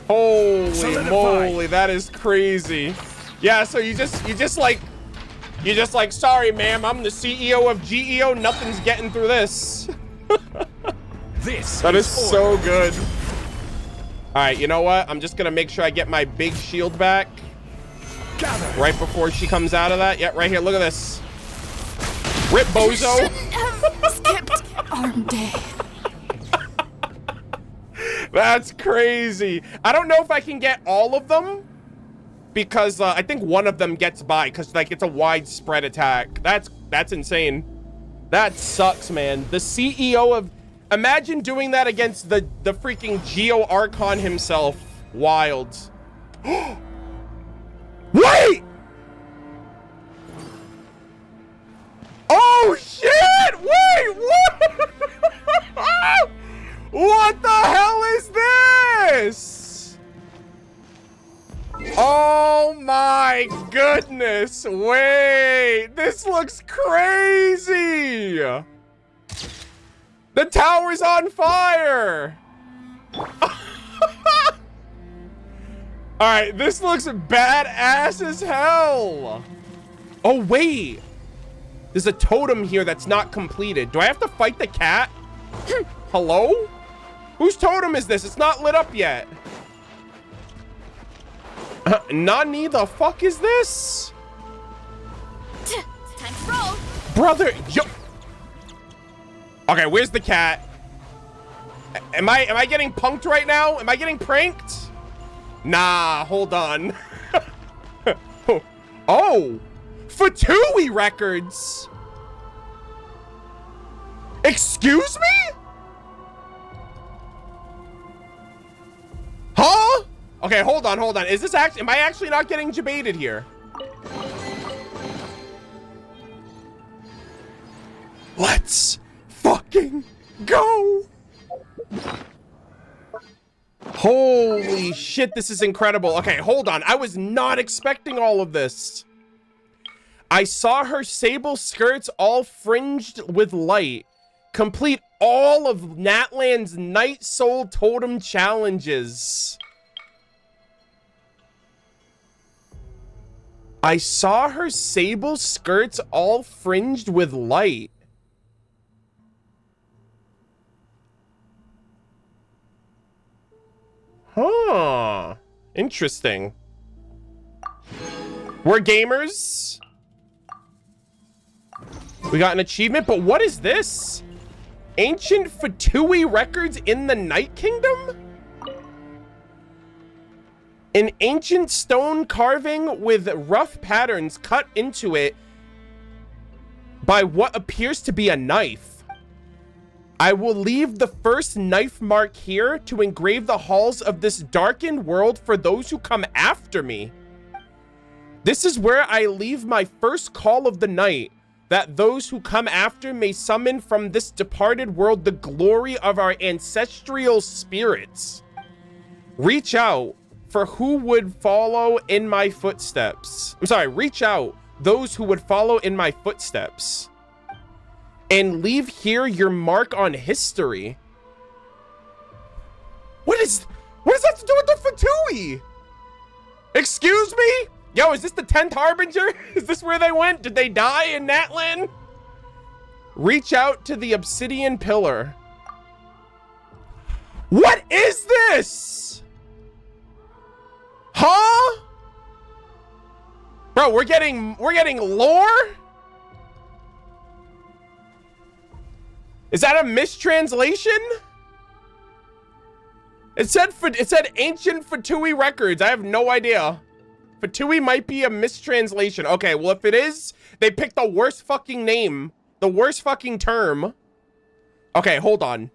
Holy moly, that is crazy. Yeah, so you just like, sorry, ma'am, I'm the CEO of GEO. Nothing's getting through this. That is so good. All right, you know what? I'm just gonna make sure I get my big shield back right before she comes out of that. Yeah, right here. Look at this. Rip, bozo. Skipped arm day. That's crazy. I don't know if I can get all of them because I think one of them gets by because like it's a widespread attack. That's insane. That sucks, man. The CEO of... Imagine doing that against the freaking Geo Archon himself. Wild. Wait! Oh shit! Wait, what? What the hell is this? Oh my goodness. Wait, this looks crazy. The tower's on fire. All right, this looks badass as hell. Oh, wait. There's a totem here that's not completed. Do I have to fight the cat? Hello? Whose totem is this? It's not lit up yet. Nani, the fuck is this? Time to roll. Brother, yo. Okay, where's the cat? Am I getting punked right now? Am I getting pranked? Nah, hold on. Oh, Fatui records. Excuse me? Huh? Okay, hold on. Is this actually, am I actually not getting debated here? Let's fucking go. Holy shit, this is incredible. Okay, hold on. I was not expecting all of this. I saw her sable skirts all fringed with light. Complete all of Natlan's Night Soul Totem challenges. I saw her sable skirts all fringed with light. Huh. Interesting. We're gamers. We got an achievement, but what is this? Ancient Fatui records in the Night Kingdom? An ancient stone carving with rough patterns cut into it by what appears to be a knife. I will leave the first knife mark here to engrave the halls of this darkened world for those who come after me. This is where I leave my first call of the night, that those who come after may summon from this departed world the glory of our ancestral spirits. Reach out for who would follow in my footsteps. I'm sorry, reach out those who would follow in my footsteps. And leave here your mark on history. What does that have to do with the Fatui? Excuse me? Yo, is this the 10th Harbinger? Is this where they went? Did they die in Natlan? Reach out to the obsidian pillar. What is this? Huh? Bro, we're getting lore? Is that a mistranslation? It said ancient Fatui records. I have no idea. Fatui might be a mistranslation. Okay, well, if it is, they picked the worst fucking name, the worst fucking term. Okay, hold on.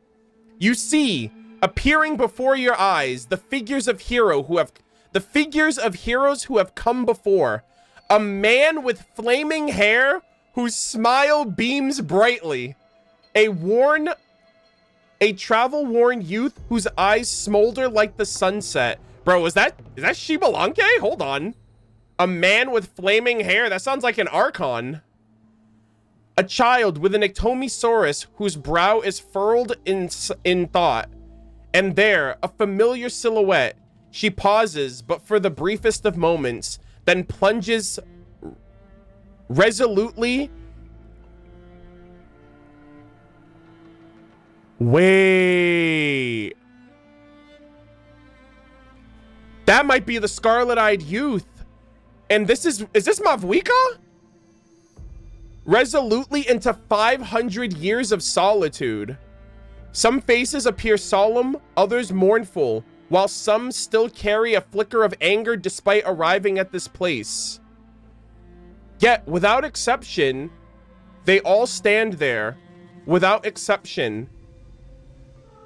You see, appearing before your eyes, the figures of heroes who have come before. A man with flaming hair whose smile beams brightly. A travel-worn youth whose eyes smolder like the sunset. Bro, is that Shibalanke? Hold on. A man with flaming hair? That sounds like an Archon. A child with an Ictomisaurus whose brow is furrowed in thought. And there, a familiar silhouette. She pauses, but for the briefest of moments, then plunges resolutely. Wait. That might be the Scarlet-Eyed Youth. And is this Mavwika? Resolutely into 500 years of solitude. Some faces appear solemn, others mournful, while some still carry a flicker of anger despite arriving at this place. Yet, without exception, they all stand there. Without exception,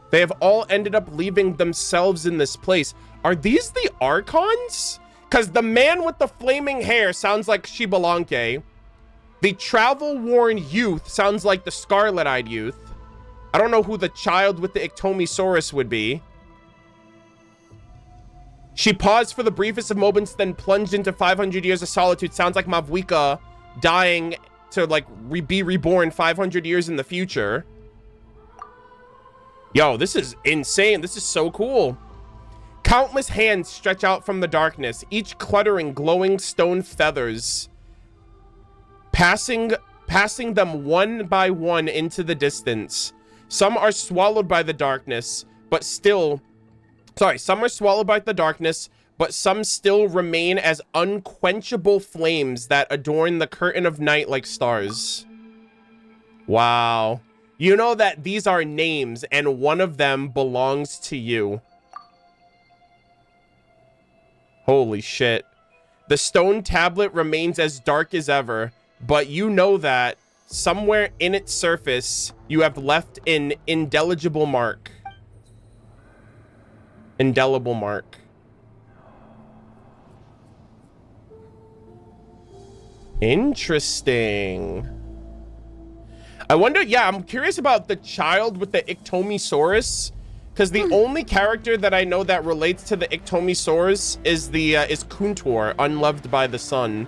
they have all ended up leaving themselves in this place. Are these the Archons? Because the man with the flaming hair sounds like Shibalanke. The travel-worn youth sounds like the Scarlet-Eyed Youth. I don't know who the child with the Ictomisaurus would be. She paused for the briefest of moments, then plunged into 500 years of solitude. Sounds like Mavwika dying to, like, be reborn 500 years in the future. Yo, this is insane. This is so cool. Countless hands stretch out from the darkness, each cluttering glowing stone feathers, passing them one by one into the distance. Some are swallowed by the darkness, but still... Sorry, some are swallowed by the darkness, but some still remain as unquenchable flames that adorn the curtain of night like stars. Wow. You know that these are names, and one of them belongs to you. Holy shit. The stone tablet remains as dark as ever, but you know that somewhere in its surface, you have left an indelible mark. Indelible mark. Interesting. I wonder, yeah, I'm curious about the child with the Ictomisaurus, because the only character that I know that relates to the Ictomisaurus is Kuntor, unloved by the sun,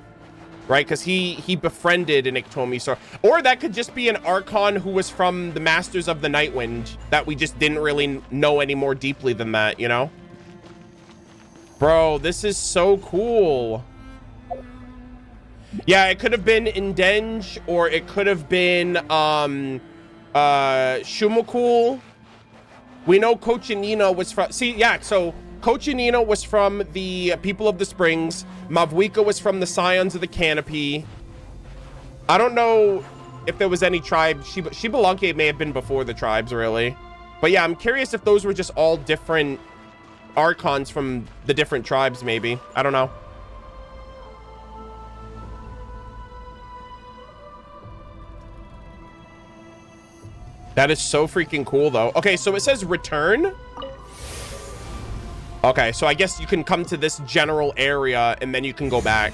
right? Because he befriended an Ictomisaurus. Or that could just be an Archon who was from the Masters of the Nightwind that we just didn't really know any more deeply than that, you know? Bro, this is so cool. Yeah, it could have been Indenge, or it could have been Shumakul. We know Cochinino was from... See, yeah, so Cochinino was from the People of the Springs. Mavwika was from the Scions of the Canopy. I don't know if there was any tribe. Shibalanke may have been before the tribes, really. But yeah, I'm curious if those were just all different Archons from the different tribes, maybe. I don't know. That is so freaking cool, though. Okay, so it says return. Okay, so I guess you can come to this general area and then you can go back.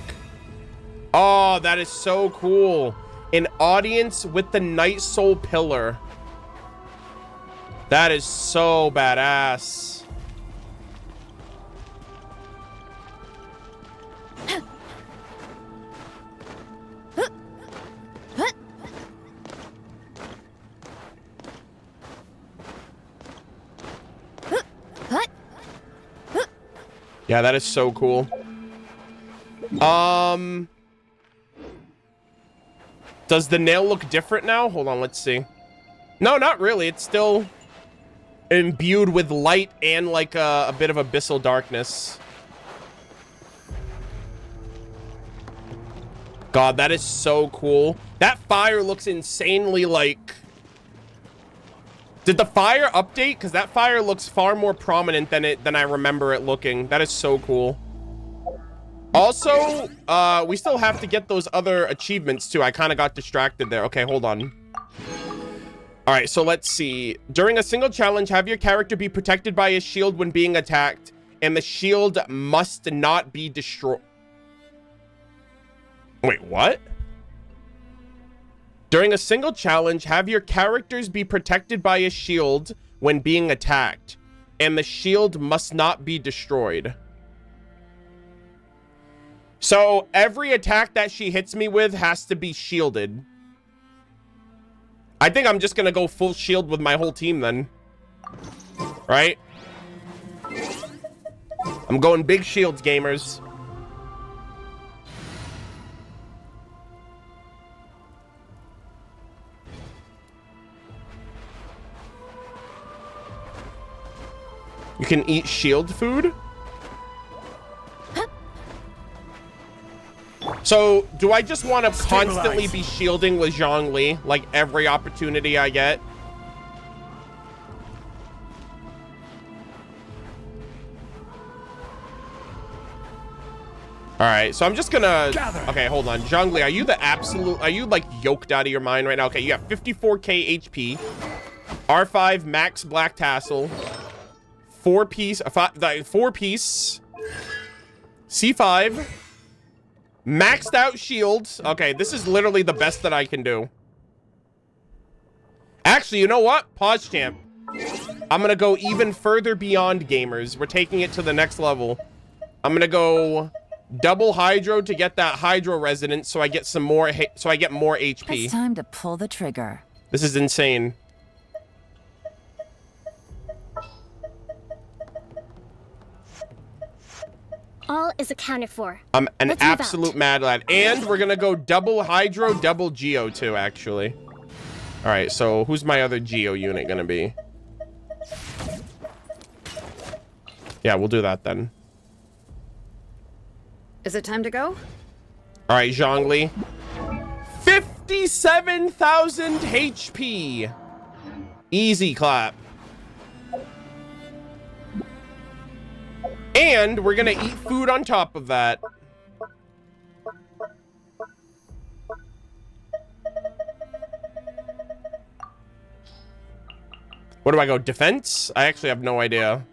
Oh, that is so cool. An audience with the Night Soul Pillar. That is so badass. Yeah, that is so cool. Does the nail look different now? Hold on, let's see. No, not really. It's still imbued with light and like a bit of abyssal darkness. God, that is so cool. That fire looks insanely like... Did the fire update? Because that fire looks far more prominent than I remember it looking. That is so cool. Also, we still have to get those other achievements too. I kind of got distracted there. Okay, hold on. All right, so let's see. During a single challenge, have your character be protected by a shield when being attacked, and the shield must not be destroyed. Wait, what? During a single challenge, have your characters be protected by a shield when being attacked, and the shield must not be destroyed. So every attack that she hits me with has to be shielded. I think I'm just gonna go full shield with my whole team then. Right? I'm going big shields, gamers. You can eat shield food? So, do I just want to constantly be shielding with Zhongli, like every opportunity I get? Alright, so I'm just gonna... Okay, hold on. Zhongli, are you the absolute... Are you, like, yoked out of your mind right now? Okay, you got 54k HP. R5 max black tassel. 4-piece... 4-piece. C5. Maxed out shields. Okay, this is literally the best that I can do. Actually, you know what? Pause champ. I'm gonna go even further beyond gamers. We're taking it to the next level. I'm gonna go double hydro to get that hydro resonance so I get some more so I get more HP. It's time to pull the trigger. This is insane. All is accounted for. I'm an absolute mad lad. And we're gonna go double hydro, double geo too, actually. All right, so who's my other geo unit gonna be? Yeah, we'll do that then. Is it time to go? All right, Zhongli. 57,000 HP. Easy clap. And we're gonna eat food on top of that. What do I go? Defense? I actually have no idea.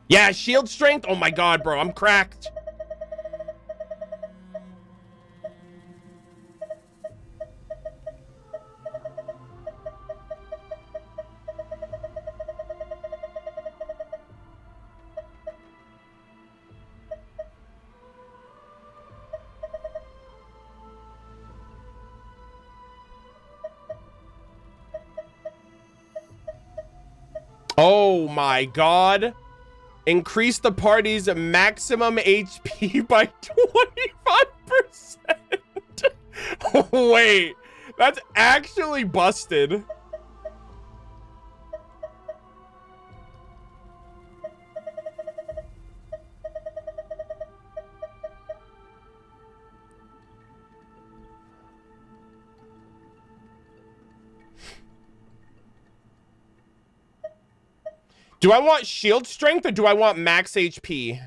Yeah, shield strength? Oh my god, bro, I'm cracked. Oh my god. Increase the party's maximum HP by 25%. Wait, that's actually busted. Do I want shield strength or do I want max HP?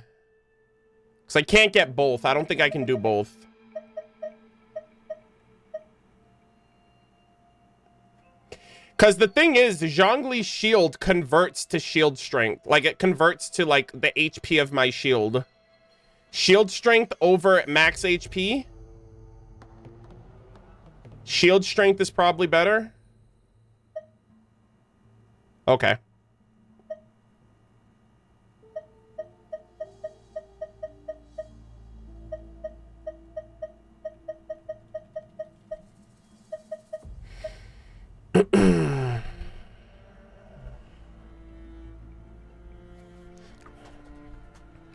Because I can't get both. I don't think I can do both. Because the thing is, Zhongli's shield converts to shield strength. Like, it converts to, like, the HP of my shield. Shield strength over max HP. Shield strength is probably better. Okay.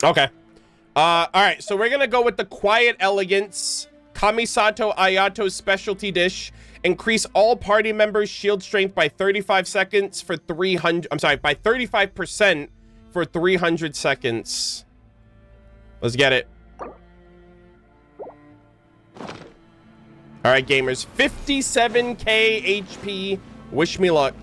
Okay. All right, so we're gonna go with the Quiet Elegance Kamisato Ayato's specialty dish. Increase all party members' shield strength by 35 seconds for 300. I'm sorry, by 35% for 300 seconds. Let's get it. All right, gamers. 57k HP. Wish me luck.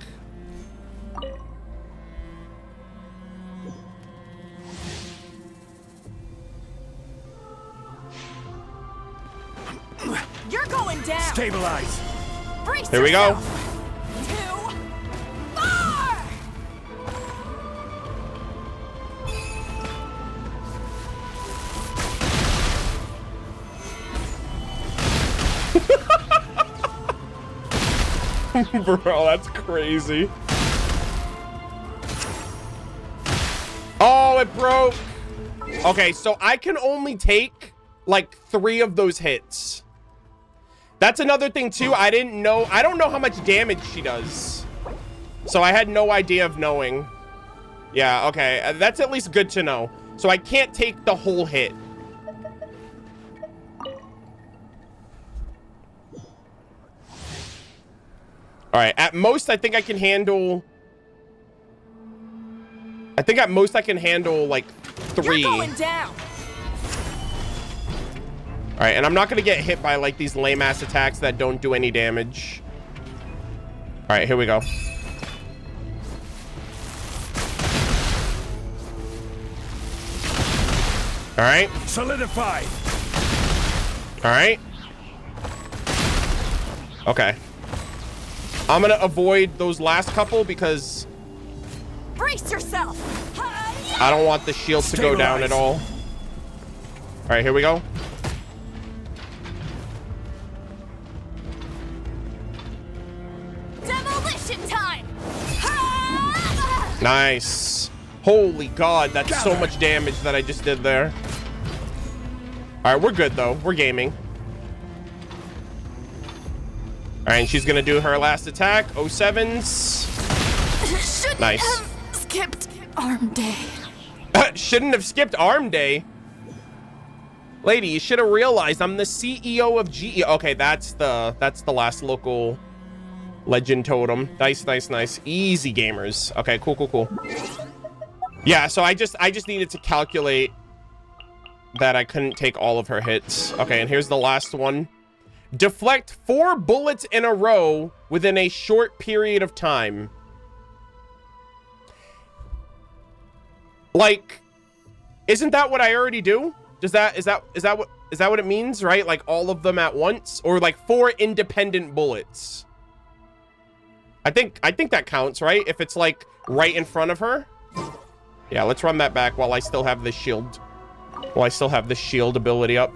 You're going down. Stabilize. Brace Here we go. yourself. 2, 4. Bro, that's crazy. Oh, it broke. Okay, so I can only take like 3 of those hits. That's another thing too. I don't know how much damage she does. So I had no idea of knowing. Yeah, okay. That's at least good to know. So I can't take the whole hit. All right, at most I think I can handle... I think at most I can handle like 3. You're going down. All right, and I'm not gonna get hit by like these lame ass attacks that don't do any damage. All right, here we go. All right. Solidify. All right. Okay. I'm gonna avoid those last couple because Brace yourself. I don't want the shield to go down at all. All right, here we go. Demolition time. Nice. Holy God, that's so much damage that I just did there. All right, we're good though. We're gaming. All right, and she's gonna do her last attack. 07s. Nice. Have skipped arm day. Shouldn't have skipped arm day. Lady, you should have realized I'm the CEO of GE. Okay, that's the last local legend totem. Nice, nice, nice. Easy gamers. Okay, cool, cool, cool. Yeah, so I just needed to calculate that I couldn't take all of her hits. Okay, and here's the last one. Deflect 4 bullets in a row within a short period of time. Like, isn't that what I already do? Is that what it means, right? Like all of them at once, or like 4 independent bullets? I think that counts, right? If it's like right in front of her. Yeah, let's run that back while I still have this shield. While I still have this shield ability up.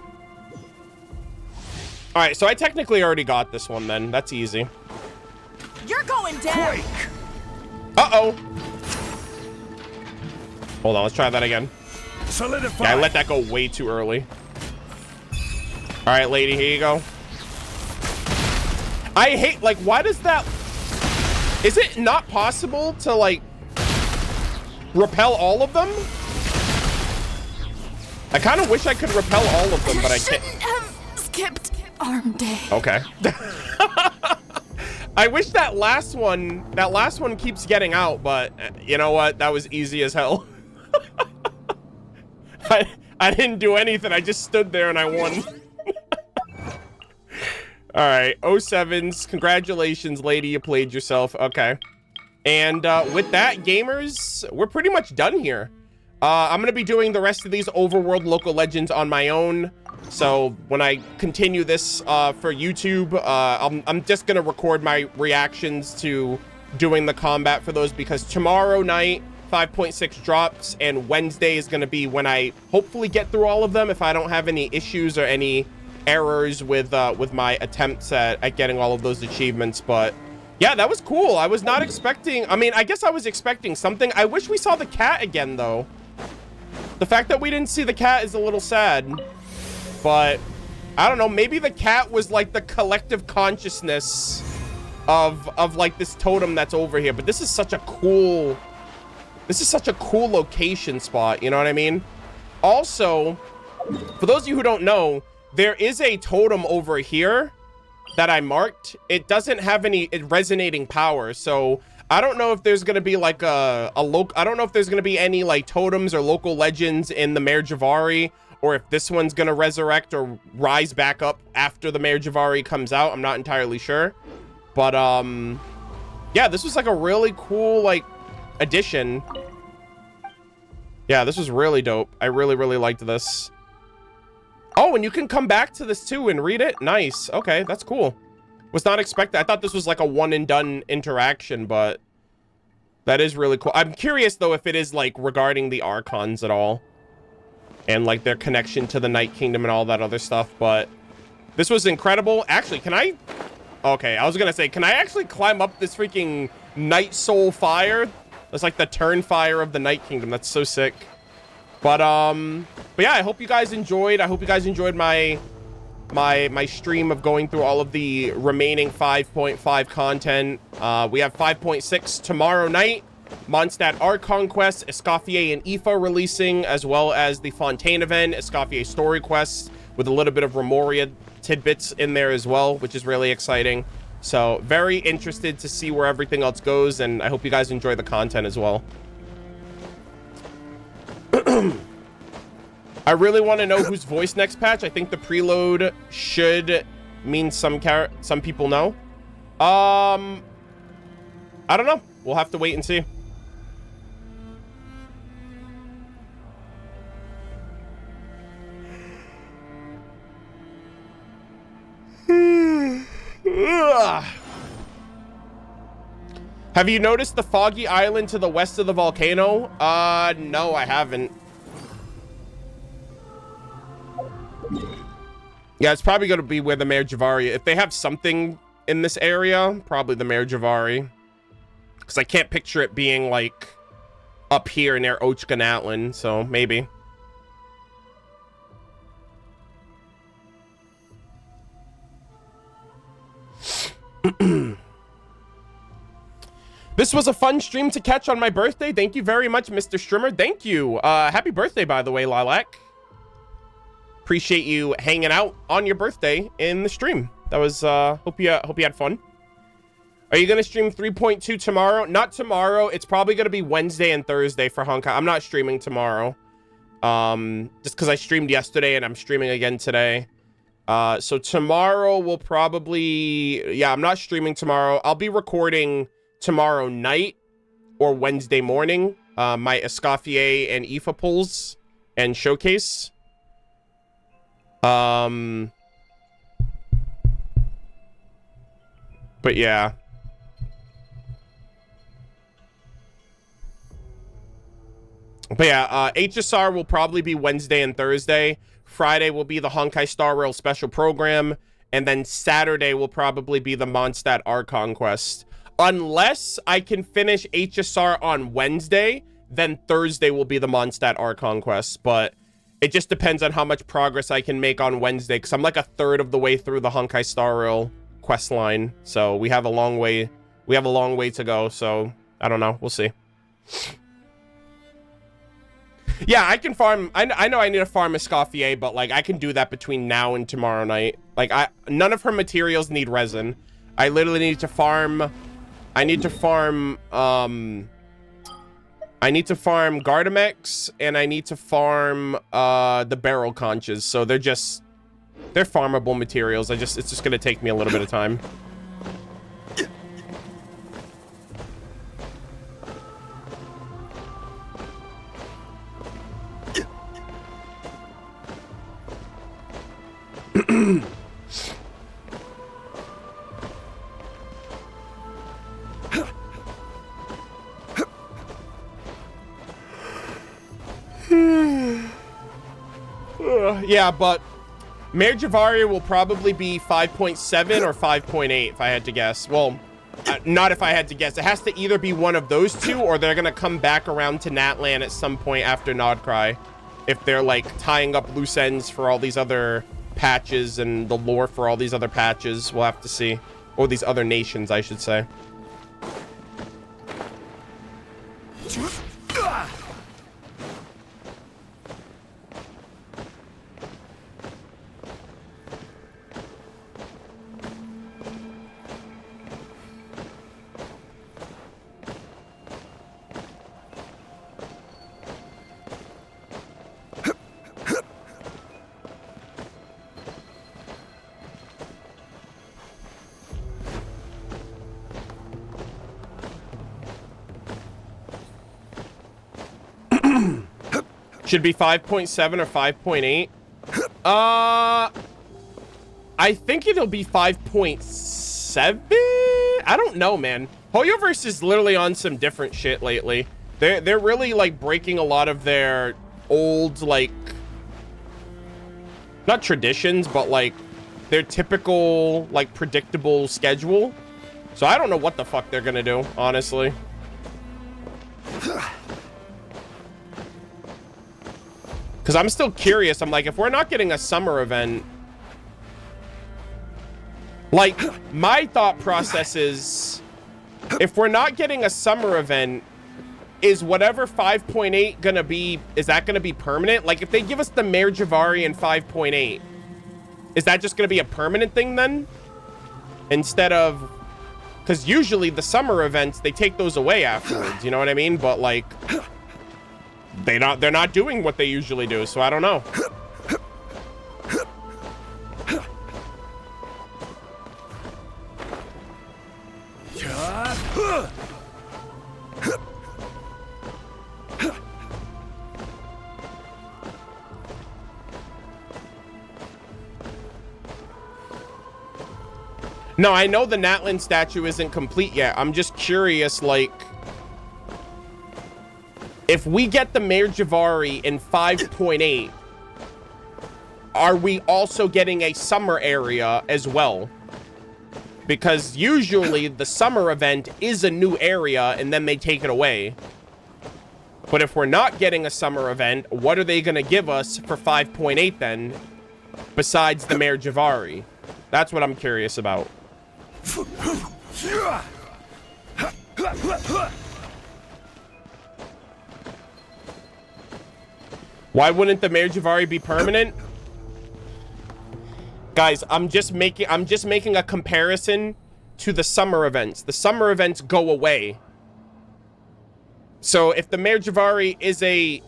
All right, so I technically already got this one then. That's easy. You're going down. Uh-oh. Hold on, let's try that again. Solidify. Yeah, I let that go way too early. All right, lady, here you go. I hate, like, why does that... Is it not possible to, like, repel all of them? I kind of wish I could repel all of them, but I can't. Shouldn't have skipped arm day. Okay. I wish that last one keeps getting out, but you know what? That was easy as hell. I didn't do anything. I just stood there and I won. All right, 07s. Congratulations, lady. You played yourself. Okay. And with that, gamers, we're pretty much done here. I'm going to be doing the rest of these overworld local legends on my own. So when I continue this for YouTube, I'm just going to record my reactions to doing the combat for those, because tomorrow night 5.6 drops, and Wednesday is going to be when I hopefully get through all of them if I don't have any issues or any errors with my attempts at getting all of those achievements. But yeah, that was cool. I was not expecting, I mean, I guess I was expecting something. I wish we saw the cat again though. The fact that we didn't see the cat is a little sad, but I don't know, maybe the cat was like the collective consciousness of like this totem that's over here. But this is such a cool location spot, you know what I mean? Also, for those of you who don't know, there is a totem over here that I marked. It doesn't have any resonating power, so I don't know if there's gonna be like I don't know if there's gonna be any like totems or local legends in the Mare Javari, or if this one's gonna resurrect or rise back up after the Mare Javari comes out. I'm not entirely sure, but yeah, this was like a really cool like addition. Yeah, this was really dope. I really liked this. Oh, and you can come back to this too and read it. Nice. Okay, that's cool. Was not expecting. I thought this was like a one and done interaction, but that is really cool. I'm curious though if it is like regarding the Archons at all, and like their connection to the Night Kingdom and all that other stuff. But this was incredible. Actually, can I? Okay, I was gonna say, can I actually climb up this freaking Night Soul fire? That's like the turn fire of the Night Kingdom. That's so sick. But yeah, I hope you guys enjoyed. I hope you guys enjoyed my stream of going through all of the remaining 5.5 content. We have 5.6 tomorrow night. Mondstadt Archon Quest, Escoffier and Aoife releasing, as well as the Fontaine event, Escoffier Story Quest, with a little bit of Remoria tidbits in there as well, which is really exciting. So very interested to see where everything else goes, and I hope you guys enjoy the content as well. I really want to know who's voice next patch. I think the preload should mean some people know. I don't know. We'll have to wait and see. Have you noticed the foggy island to the west of the volcano? No, I haven't. Yeah, it's probably going to be where the Mare Javari. If they have something in this area, probably the Mare Javari. Because I can't picture it being like up here near Ochganatlan, so maybe. This was a fun stream to catch on my birthday. Thank you very much, Mr. Strimmer. Thank you. Happy birthday, by the way, Lilac. Appreciate you hanging out on your birthday in the stream. That was hope you had fun. Are you gonna stream 3.2 tomorrow? Not tomorrow. It's probably gonna be Wednesday and Thursday for Honkai. I'm not streaming tomorrow. Just because I streamed yesterday and I'm streaming again today. So tomorrow will probably, yeah, I'm not streaming tomorrow. I'll be recording tomorrow night or Wednesday morning, my Escoffier and Aoife pulls and showcase. But yeah. But yeah, HSR will probably be Wednesday and Thursday. Friday will be the Honkai Star Rail special program. And then Saturday will probably be the Mondstadt Archon Quest. Unless I can finish HSR on Wednesday, then Thursday will be the Mondstadt Archon Quest. But it just depends on how much progress I can make on Wednesday, because I'm like a third of the way through the Honkai Star Rail quest line. So we have a long way. We have a long way to go. So I don't know. We'll see. Yeah, I can farm. I know I need to farm Escoffier, but like I can do that between now and tomorrow night. Like none of her materials need resin. I literally need to farm. I need to farm Gardamex, and I need to farm the barrel conches. So they're farmable materials. It's just gonna take me a little bit of time. Yeah, but Mare Javari will probably be 5.7 or 5.8 if I had to guess. Well, not if I had to guess. It has to either be one of those two, or they're gonna come back around to Natlan at some point after Nodcry, if they're like tying up loose ends for all these other patches and the lore for all these other patches. We'll have to see. Or these other nations, I should say. Should be 5.7 or 5.8. I think it'll be 5.7. I don't know, man. Hoyoverse is literally on some different shit lately. They're really like breaking a lot of their old, like, not traditions, but like their typical, like, predictable schedule. So I don't know what the fuck they're gonna do, honestly. Because I'm still curious. I'm like, if we're not getting a summer event, like, my thought process is, if we're not getting a summer event, is whatever 5.8 gonna be, is that gonna be permanent? Like, if they give us the Mare Javari in 5.8, is that just gonna be a permanent thing then? Instead of, because usually the summer events, they take those away afterwards, you know what I mean? But like, they're not doing what they usually do, so I don't know. No, I know the Natlan statue isn't complete yet. I'm just curious, like, if we get the Mare Javari in 5.8, are we also getting a summer area as well? Because usually the summer event is a new area and then they take it away. But if we're not getting a summer event, what are they going to give us for 5.8 then, besides the Mare Javari? That's what I'm curious about. Why wouldn't the Mare Javari be permanent? Guys, I'm just making a comparison to the summer events. The summer events go away. So if the Mare Javari is a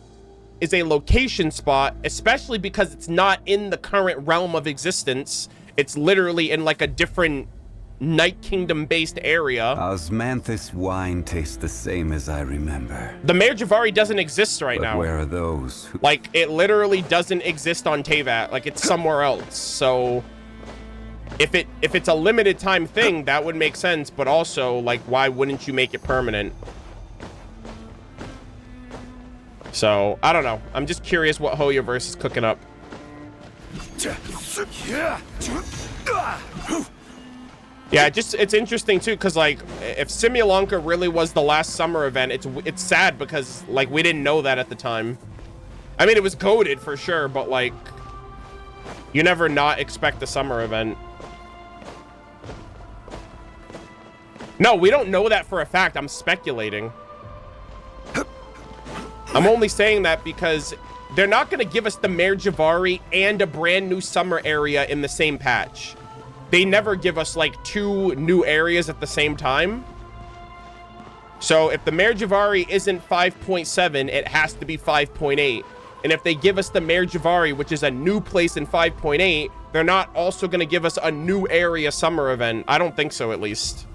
location spot, especially because it's not in the current realm of existence, it's literally in like a different Night Kingdom based area. Osmanthus wine tastes the same as I remember. The Mare Javari doesn't exist right now. Where are those who... Like, it literally doesn't exist on Teyvat. Like, it's somewhere else. So if it's a limited time thing, that would make sense, but also, like, why wouldn't you make it permanent? So I don't know. I'm just curious what Hoyoverse is cooking up. Yeah, it's interesting too, because like, if Simulanka really was the last summer event, it's sad because like we didn't know that at the time. I mean, it was coded for sure, but like, you never not expect the summer event. No, we don't know that for a fact. I'm speculating. I'm only saying that because they're not going to give us the Mare Javari and a brand new summer area in the same patch. They never give us like two new areas at the same time. So if the Mare Javari isn't 5.7, it has to be 5.8. And if they give us the Mare Javari, which is a new place in 5.8, they're not also going to give us a new area summer event. I don't think so, at least.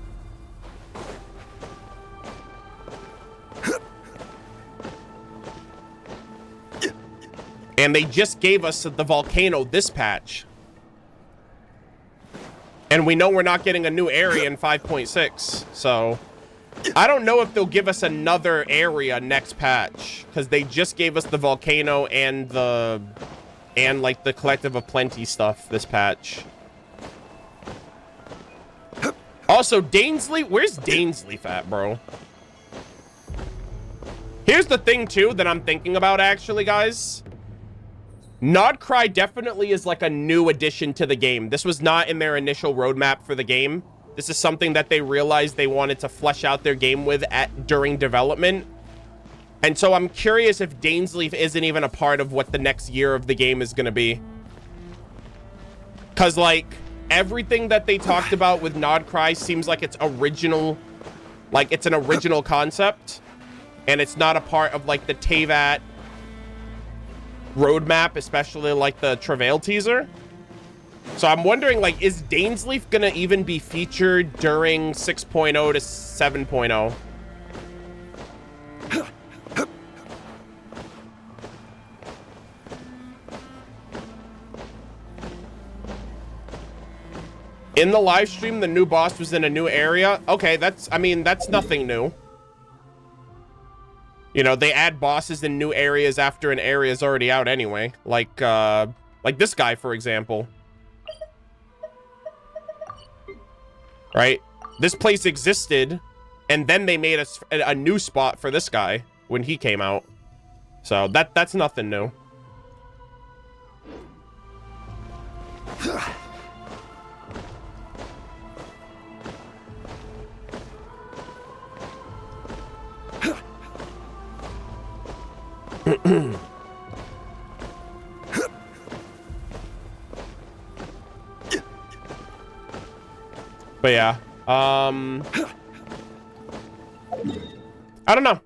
And they just gave us the volcano this patch. And we know we're not getting a new area in 5.6. So I don't know if they'll give us another area next patch, because they just gave us the volcano and like the Collective of Plenty stuff this patch. Also, Dainsley, where's Dainsleif at, bro? Here's the thing too that I'm thinking about, actually, guys. Nodcry definitely is like a new addition to the game. This was not in their initial roadmap for the game. This is something that they realized they wanted to flesh out their game with during development. And so I'm curious if Dainsleif isn't even a part of what the next year of the game is going to be. Because, like, everything that they talked about with Nodcry seems like it's original. Like, it's an original concept. And it's not a part of, like, the Teyvat roadmap, especially like the Travail teaser. So I'm wondering, like, is Dainsleif gonna even be featured during 6.0 to 7.0? In the live stream, the new boss was in a new area. Okay, I mean, that's nothing new. You know, they add bosses in new areas after an area is already out anyway. Like this guy, for example. Right? This place existed, and then they made a new spot for this guy when he came out. So that's nothing new. But yeah, I don't know.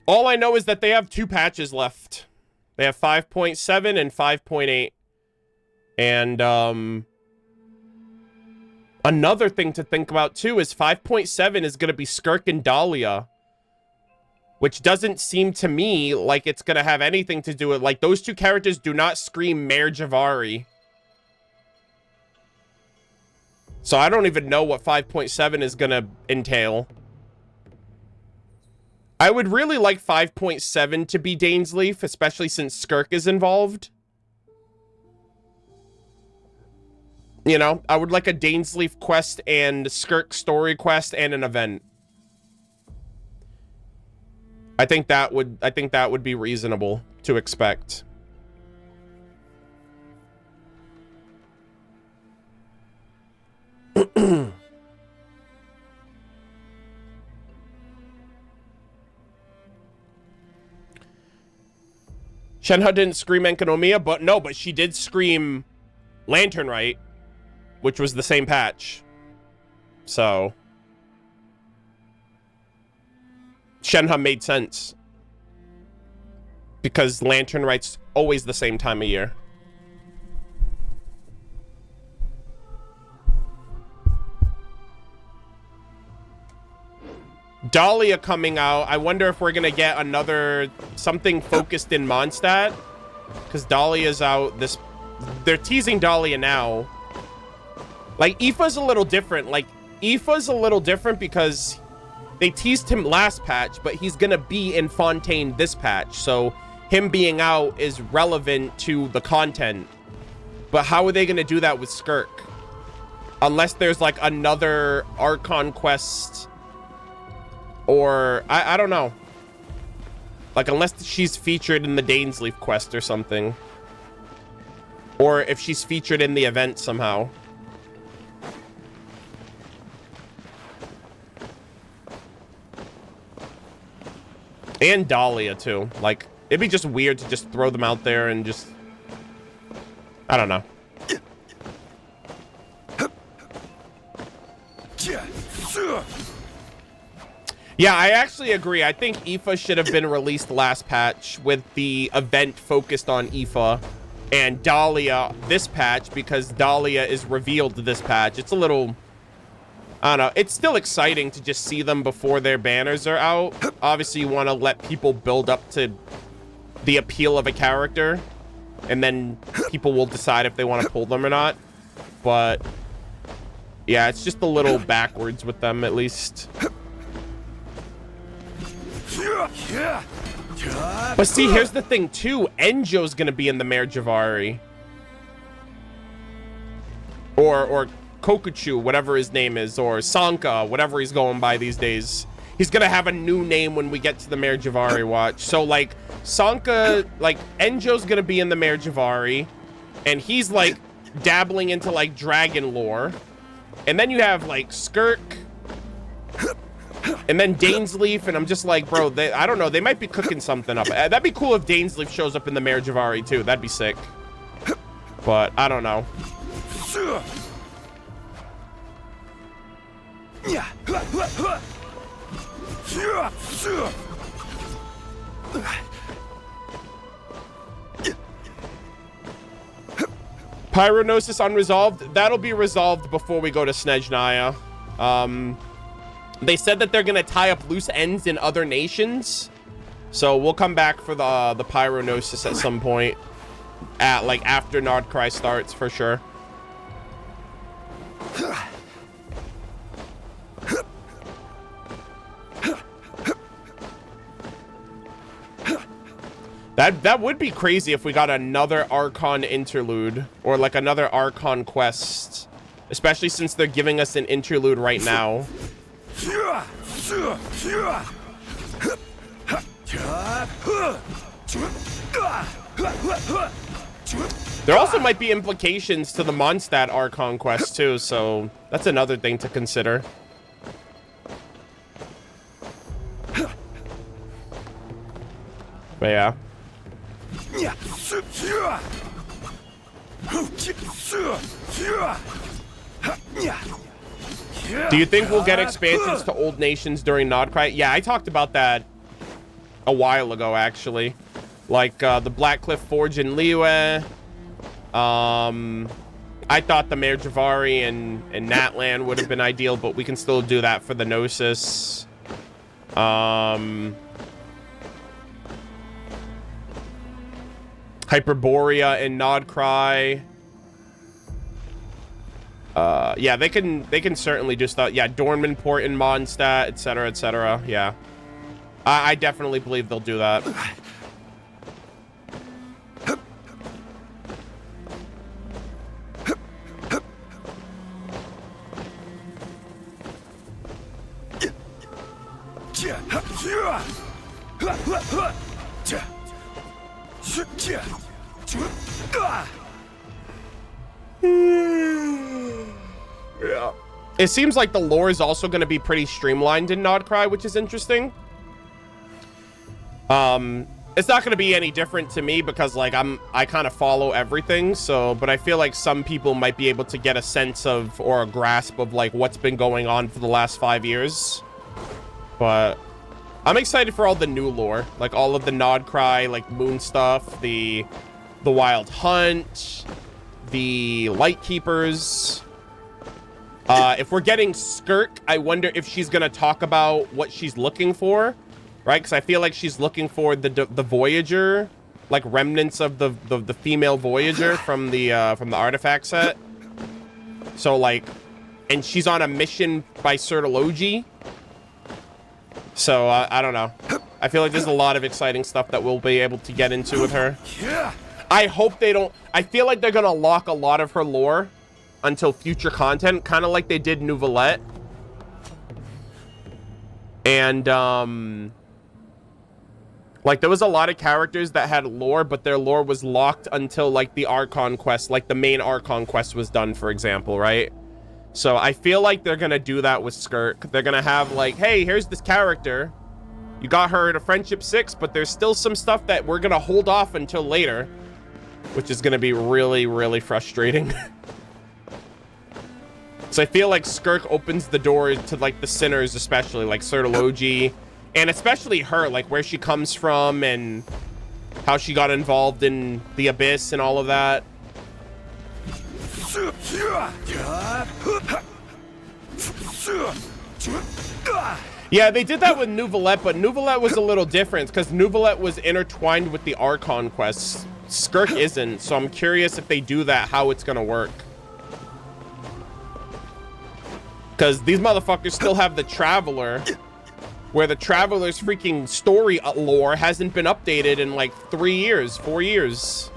All I know is that they have 2 patches left. They have 5.7 and 5.8. And another thing to think about too is 5.7 is going to be Skirk and Dahlia, which doesn't seem to me like it's going to have anything to do with, like, those 2 characters do not scream Mayor Javari. So I don't even know what 5.7 is going to entail. I would really like 5.7 to be Dainsleif, especially since Skirk is involved. You know, I would like a Dainsleif quest and Skirk story quest and an event. I think that would be reasonable to expect. Shenhe didn't scream Enkanomiya, but she did scream Lantern Rite, which was the same patch. So Shenhe made sense. Because Lantern Rite's always the same time of year. Dahlia coming out. I wonder if we're gonna get another something focused in Mondstadt, because Dahlia's out this. They're teasing Dahlia now. Like, Aoife's a little different. Like, Aoife's a little different because they teased him last patch, but he's gonna be in Fontaine this patch, so him being out is relevant to the content. But how are they gonna do that with Skirk? Unless there's like another Archon quest. Or, I don't know. Like, unless she's featured in the Dainsleif quest or something. Or if she's featured in the event somehow. And Dahlia, too. Like, it'd be just weird to just throw them out there and just... I don't know. Yeah, I actually agree. I think Aoife should have been released last patch with the event focused on Aoife, and Dahlia this patch because Dahlia is revealed this patch. It's a little... I don't know. It's still exciting to just see them before their banners are out. Obviously, you want to let people build up to the appeal of a character, and then people will decide if they want to pull them or not. But, yeah, it's just a little backwards with them, at least. But see, here's the thing too. Enjo's gonna be in the Mayor Javari. Or Kokuchu, whatever his name is, or Sanka, whatever he's going by these days. He's gonna have a new name when we get to the Mayor Javari watch. So like Sanka, like Enjo's gonna be in the Mayor Javari, and he's like dabbling into like dragon lore. And then you have like Skirk, and then Dainsleif, and I'm just like, bro, I don't know. They might be cooking something up. That'd be cool if Dainsleif shows up in the Mayor Javari, too. That'd be sick. But, I don't know. Pyronosis unresolved. That'll be resolved before we go to Snezhnaya. They said that they're gonna tie up loose ends in other nations, so we'll come back for the Pyronosis at some point, like after Nardcry starts for sure. That would be crazy if we got another Archon interlude or like another Archon quest, especially since they're giving us an interlude right now. There also might be implications to the Mondstadt Archon quest too, so that's another thing to consider. But yeah. Do you think we'll get expansions to old nations during Nodcry? Yeah, I talked about that a while ago, actually. Like the Blackcliff Forge in Liyue. I thought the Mare Javari and Natlan would have been ideal, but we can still do that for the Gnosis. Hyperborea and Nodcry. Yeah, they can certainly do stuff. Yeah, Dornmanport and Mondstadt, etc., etc. Yeah, I definitely believe they'll do that. Yeah. It seems like the lore is also going to be pretty streamlined in Nodcry, which is interesting. It's not going to be any different to me because like I kind of follow everything, so but I feel like some people might be able to get a sense of or a grasp of like what's been going on for the last 5 years. But I'm excited for all the new lore, like all of the Nodcry, like moon stuff, the Wild Hunt, the Lightkeepers. If we're getting Skirk, I wonder if she's gonna talk about what she's looking for, right? Because I feel like she's looking for the Voyager, like remnants of the female Voyager from the artifact set. So like, and she's on a mission by Sertology. So I don't know. I feel like there's a lot of exciting stuff that we'll be able to get into with her. I hope they don't. I feel like they're gonna lock a lot of her lore until future content, kind of like they did Nouvellette. And like there was a lot of characters that had lore, but their lore was locked until like the Archon quest, like the main Archon quest was done, for example, right? So I feel like they're gonna do that with Skirk. They're gonna have like, hey, here's this character. You got her at a Friendship 6, but there's still some stuff that we're gonna hold off until later, which is gonna be really, really frustrating. So I feel like Skirk opens the door to like the sinners, especially like Sertology, and especially her, like where she comes from and how she got involved in the Abyss and all of that. Yeah, they did that with Nouvellette, but Nouvellette was a little different because Nouvellette was intertwined with the Archon quests. Skirk isn't, so I'm curious if they do that, how it's gonna work. Because these motherfuckers still have the Traveler, where the Traveler's freaking story lore hasn't been updated in like 3 years, 4 years.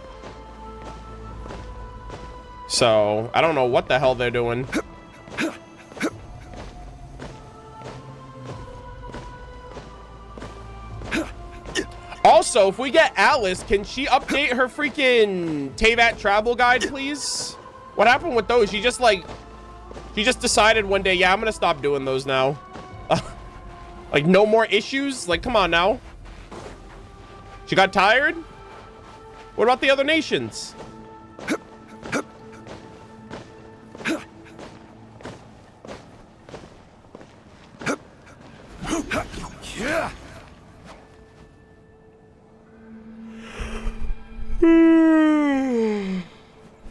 So, I don't know what the hell they're doing. Also, if we get Alice, can she update her freaking Teyvat travel guide, please? What happened with those? She just decided one day, yeah, I'm gonna stop doing those now. Like, no more issues? Like, come on now. She got tired? What about the other nations?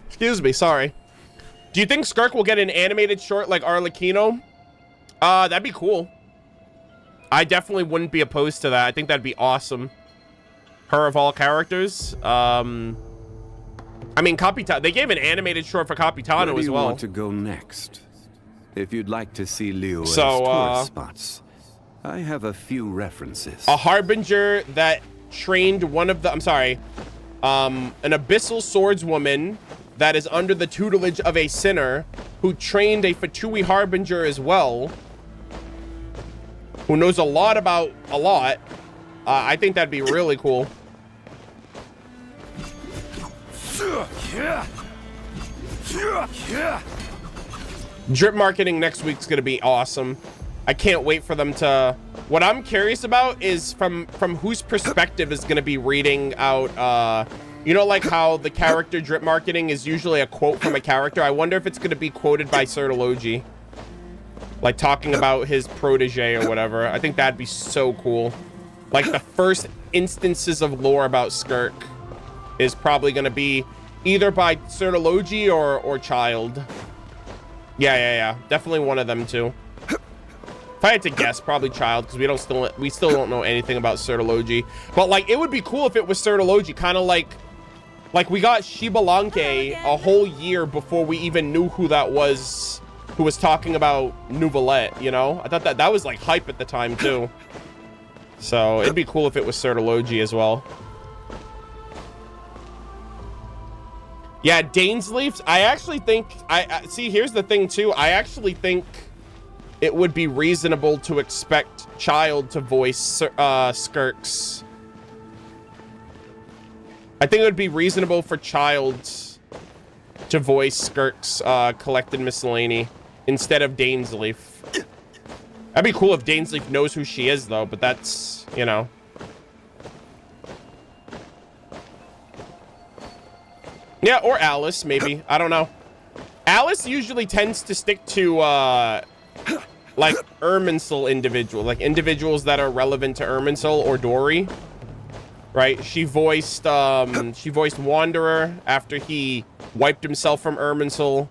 Excuse me, sorry. Do you think Skirk will get an animated short like Arlecchino? That'd be cool. I definitely wouldn't be opposed to that. I think that'd be awesome. Her of all characters. I mean, Capitano. They gave an animated short for Capitano as well. Where do you want to go next? If you'd like to see Liyue's tourist spots, I have a few references. A harbinger that trained one of the, I'm sorry, an abyssal swordswoman that is under the tutelage of a sinner who trained a Fatui Harbinger as well, who knows a lot about a lot. I think that'd be really cool. Drip marketing next week's gonna be awesome. I can't wait for them to... What I'm curious about is from whose perspective is gonna be reading out, you know, like how the character drip marketing is usually a quote from a character. I wonder if it's gonna be quoted by Sertology, like talking about his protege or whatever. I think that'd be so cool. Like the first instances of lore about Skirk is probably gonna be either by Sertology or Child. Yeah. Definitely one of them two. If I had to guess, probably Child, because we still don't know anything about Sertology. But like, it would be cool if it was Sertology, kind of like we got Shibalanke a whole year before we even knew who that was, who was talking about Nouvellette, you know? I thought that was like hype at the time too. So it'd be cool if it was Sertology as well. Yeah, Dainsleif, I actually think, see, here's the thing too. I actually think it would be reasonable to expect Child to voice Skirks. I think it would be reasonable for Child to voice Skirk's collected miscellany instead of Dainsleif. That'd be cool if Dainsleif knows who she is though, but that's, you know. Yeah, or Alice, maybe. I don't know. Alice usually tends to stick to, like, Irminsul like individuals that are relevant to Irminsul or Dory. Right? She voiced Wanderer after he wiped himself from Irminsul.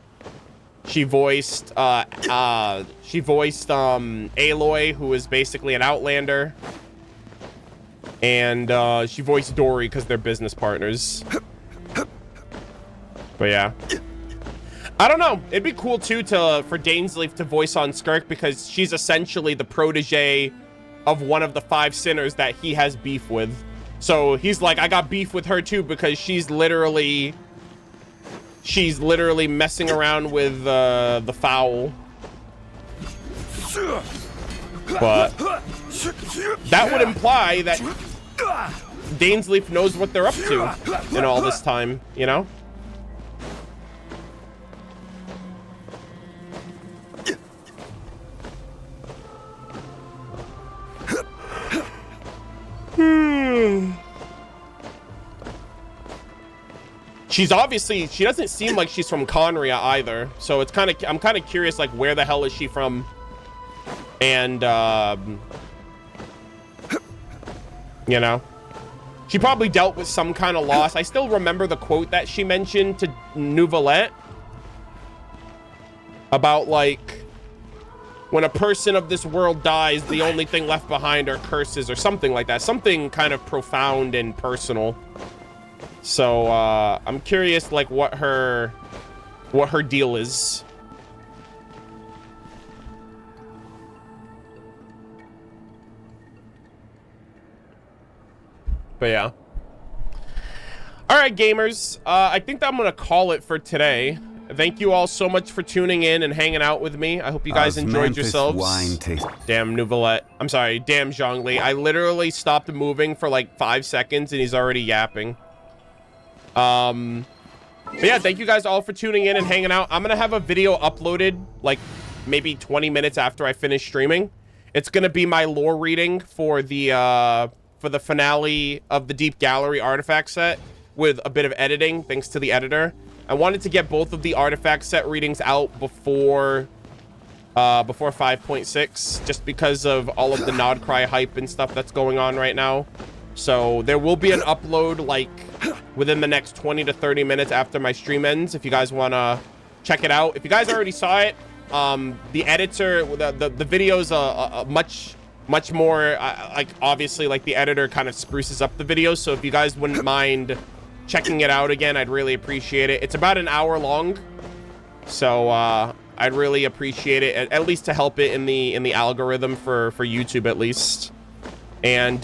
She voiced, Aloy, who is basically an Outlander. And, she voiced Dory because they're business partners. But yeah, I don't know. It'd be cool too for Dainsleif to voice on Skirk because she's essentially the protege of one of the 5 sinners that he has beef with. So he's like, I got beef with her too because she's literally messing around with the foul. But that would imply that Dainsleif knows what they're up to in all this time, you know? She's obviously, she doesn't seem like she's from Conria either, so it's I'm kind of curious, like, where the hell is she from? And you know, she probably dealt with some kind of loss. I still remember the quote that she mentioned to Nouvellette about, like, when a person of this world dies, the only thing left behind are curses or something like that. Something kind of profound and personal. So, I'm curious, like, what her deal is. But yeah. All right, gamers. I think that I'm going to call it for today. Thank you all so much for tuning in and hanging out with me. I hope you guys enjoyed yourselves. Damn Nouvellette. I'm sorry. Damn Zhongli. I literally stopped moving for like 5 seconds and he's already yapping. But yeah, thank you guys all for tuning in and hanging out. I'm gonna have a video uploaded like maybe 20 minutes after I finish streaming. It's gonna be my lore reading for the finale of the Deep Gallery artifact set with a bit of editing thanks to the editor. I wanted to get both of the artifact set readings out before 5.6 just because of all of the Nodcry hype and stuff that's going on right now. So there will be an upload like within the next 20 to 30 minutes after my stream ends if you guys want to check it out. If you guys already saw it, the editor, the video's much more like, obviously, like, the editor kind of spruces up the video. So if you guys wouldn't mind checking it out again, I'd really appreciate it. It's about an hour long, so I'd really appreciate it, at least to help it in the algorithm for YouTube at least. And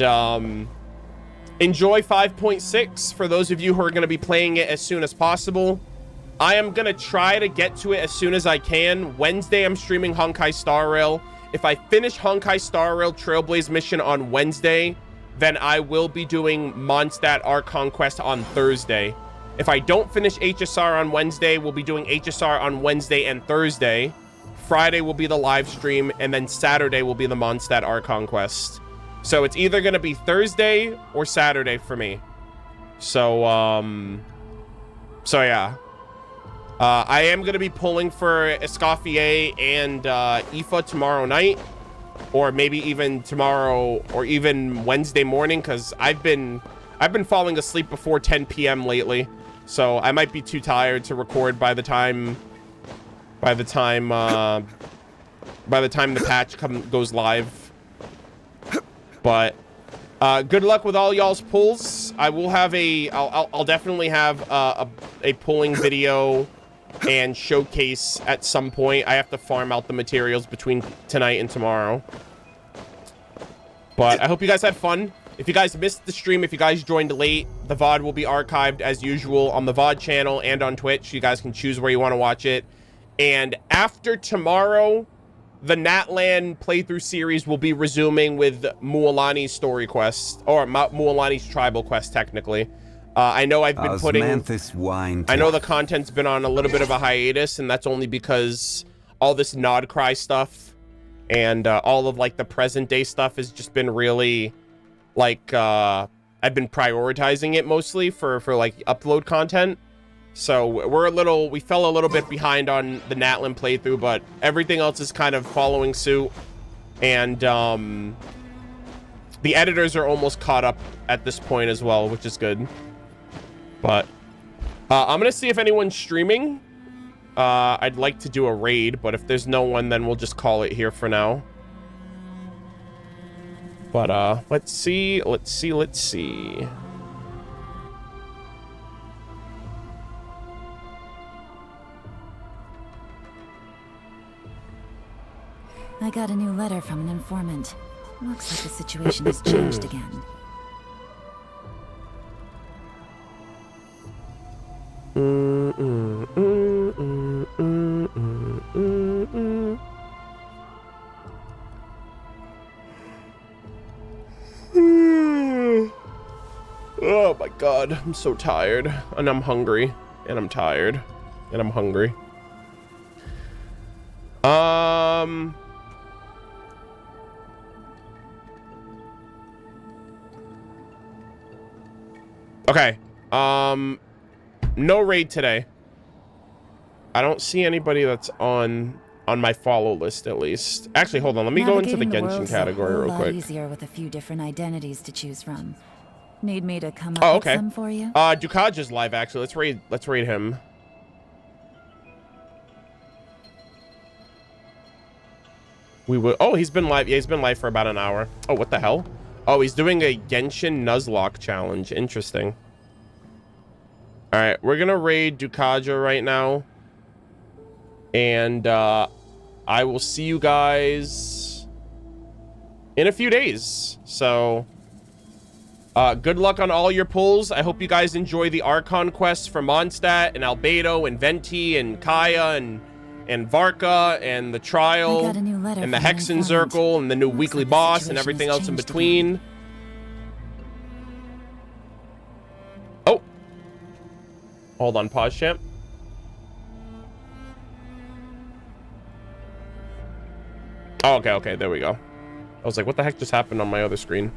enjoy 5.6 for those of you who are going to be playing it as soon as possible. I am going to try to get to it as soon as I can. Wednesday, I'm streaming Honkai Star Rail. If I finish Honkai Star Rail Trailblaze mission on Wednesday, then I will be doing Mondstadt Archon Quest on Thursday. If I don't finish HSR on Wednesday, we'll be doing HSR on Wednesday and Thursday. Friday will be the live stream, and then Saturday will be the Mondstadt Archon Quest. So it's either going to be Thursday or Saturday for me. So yeah. I am going to be pulling for Escoffier and Aoife tomorrow night, or maybe even tomorrow or even Wednesday morning, because I've been falling asleep before 10 p.m. lately, so I might be too tired to record by the time the patch goes live. But good luck with all y'all's pulls. I will have I'll definitely have a pulling video and showcase at some point. I have to farm out the materials between tonight and tomorrow. But I hope you guys had fun. If you guys missed the stream, if you guys joined late, the VOD will be archived as usual on the VOD channel and on Twitch. You guys can choose where you want to watch it. And after tomorrow, the Natlan playthrough series will be resuming with Mualani's story quest, or Mualani's tribal quest, technically. I know I've been putting... I know the content's been on a little bit of a hiatus, and that's only because all this Nod Cry stuff and all of, like, the present-day stuff has just been really, like, I've been prioritizing it mostly for like, upload content. So we fell a little bit behind on the Natlan playthrough, but everything else is kind of following suit. And the editors are almost caught up at this point as well, which is good. But I'm going to see if anyone's streaming. I'd like to do a raid, but if there's no one, then we'll just call it here for now. But let's see. I got a new letter from an informant. Looks like the situation has changed again. Oh my god, I'm so tired, and I'm hungry, and I'm tired, and I'm hungry. Okay. No raid today. I don't see anybody that's on my follow list, at least. Actually, hold on. Let me go into the Genshin category real quick. Easier with a few different identities to choose from. Need me to come up with some for you? Ducaj is live, actually. Let's raid him. Oh, he's been live. Yeah, he's been live for about an hour. Oh, what the hell? Oh, he's doing a Genshin Nuzlocke challenge. Interesting. All right, we're gonna raid Dukaja right now, and I will see you guys in a few days. So, good luck on all your pulls. I hope you guys enjoy the Archon quests for Mondstadt and Albedo and Venti and Kaya and Varka and the trial and the Hexen Circle and the new weekly boss and everything else in between. Oh. Hold on, pause, champ. Oh, okay, there we go. I was like, what the heck just happened on my other screen?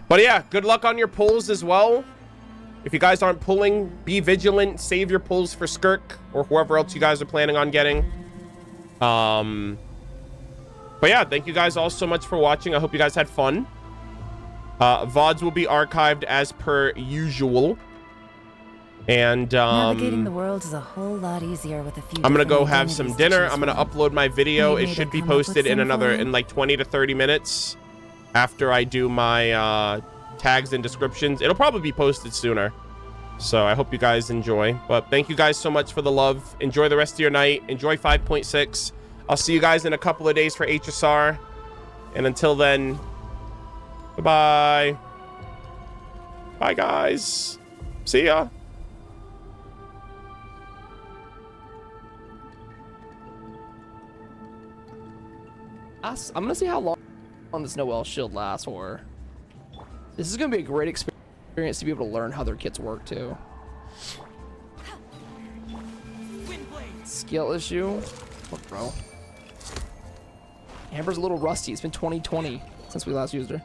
But yeah, good luck on your pulls as well. If you guys aren't pulling, be vigilant. Save your pulls for Skirk or whoever else you guys are planning on getting. But yeah, thank you guys all so much for watching. I hope you guys had fun. VODs will be archived as per usual. And navigating the world is a whole lot easier with a few. I'm gonna go have some dinner. I'm gonna upload my video. It should be posted in like 20 to 30 minutes after I do my tags and descriptions. It'll probably be posted sooner. So I hope you guys enjoy. But thank you guys so much for the love. Enjoy the rest of your night. Enjoy 5.6. I'll see you guys in a couple of days for HSR. And until then, bye-bye. Bye, guys. See ya. I'm gonna see how long this Noel shield lasts for. This is gonna be a great experience to be able to learn how their kits work too. Skill issue. Look, bro. Amber's a little rusty. It's been 2020 since we last used her.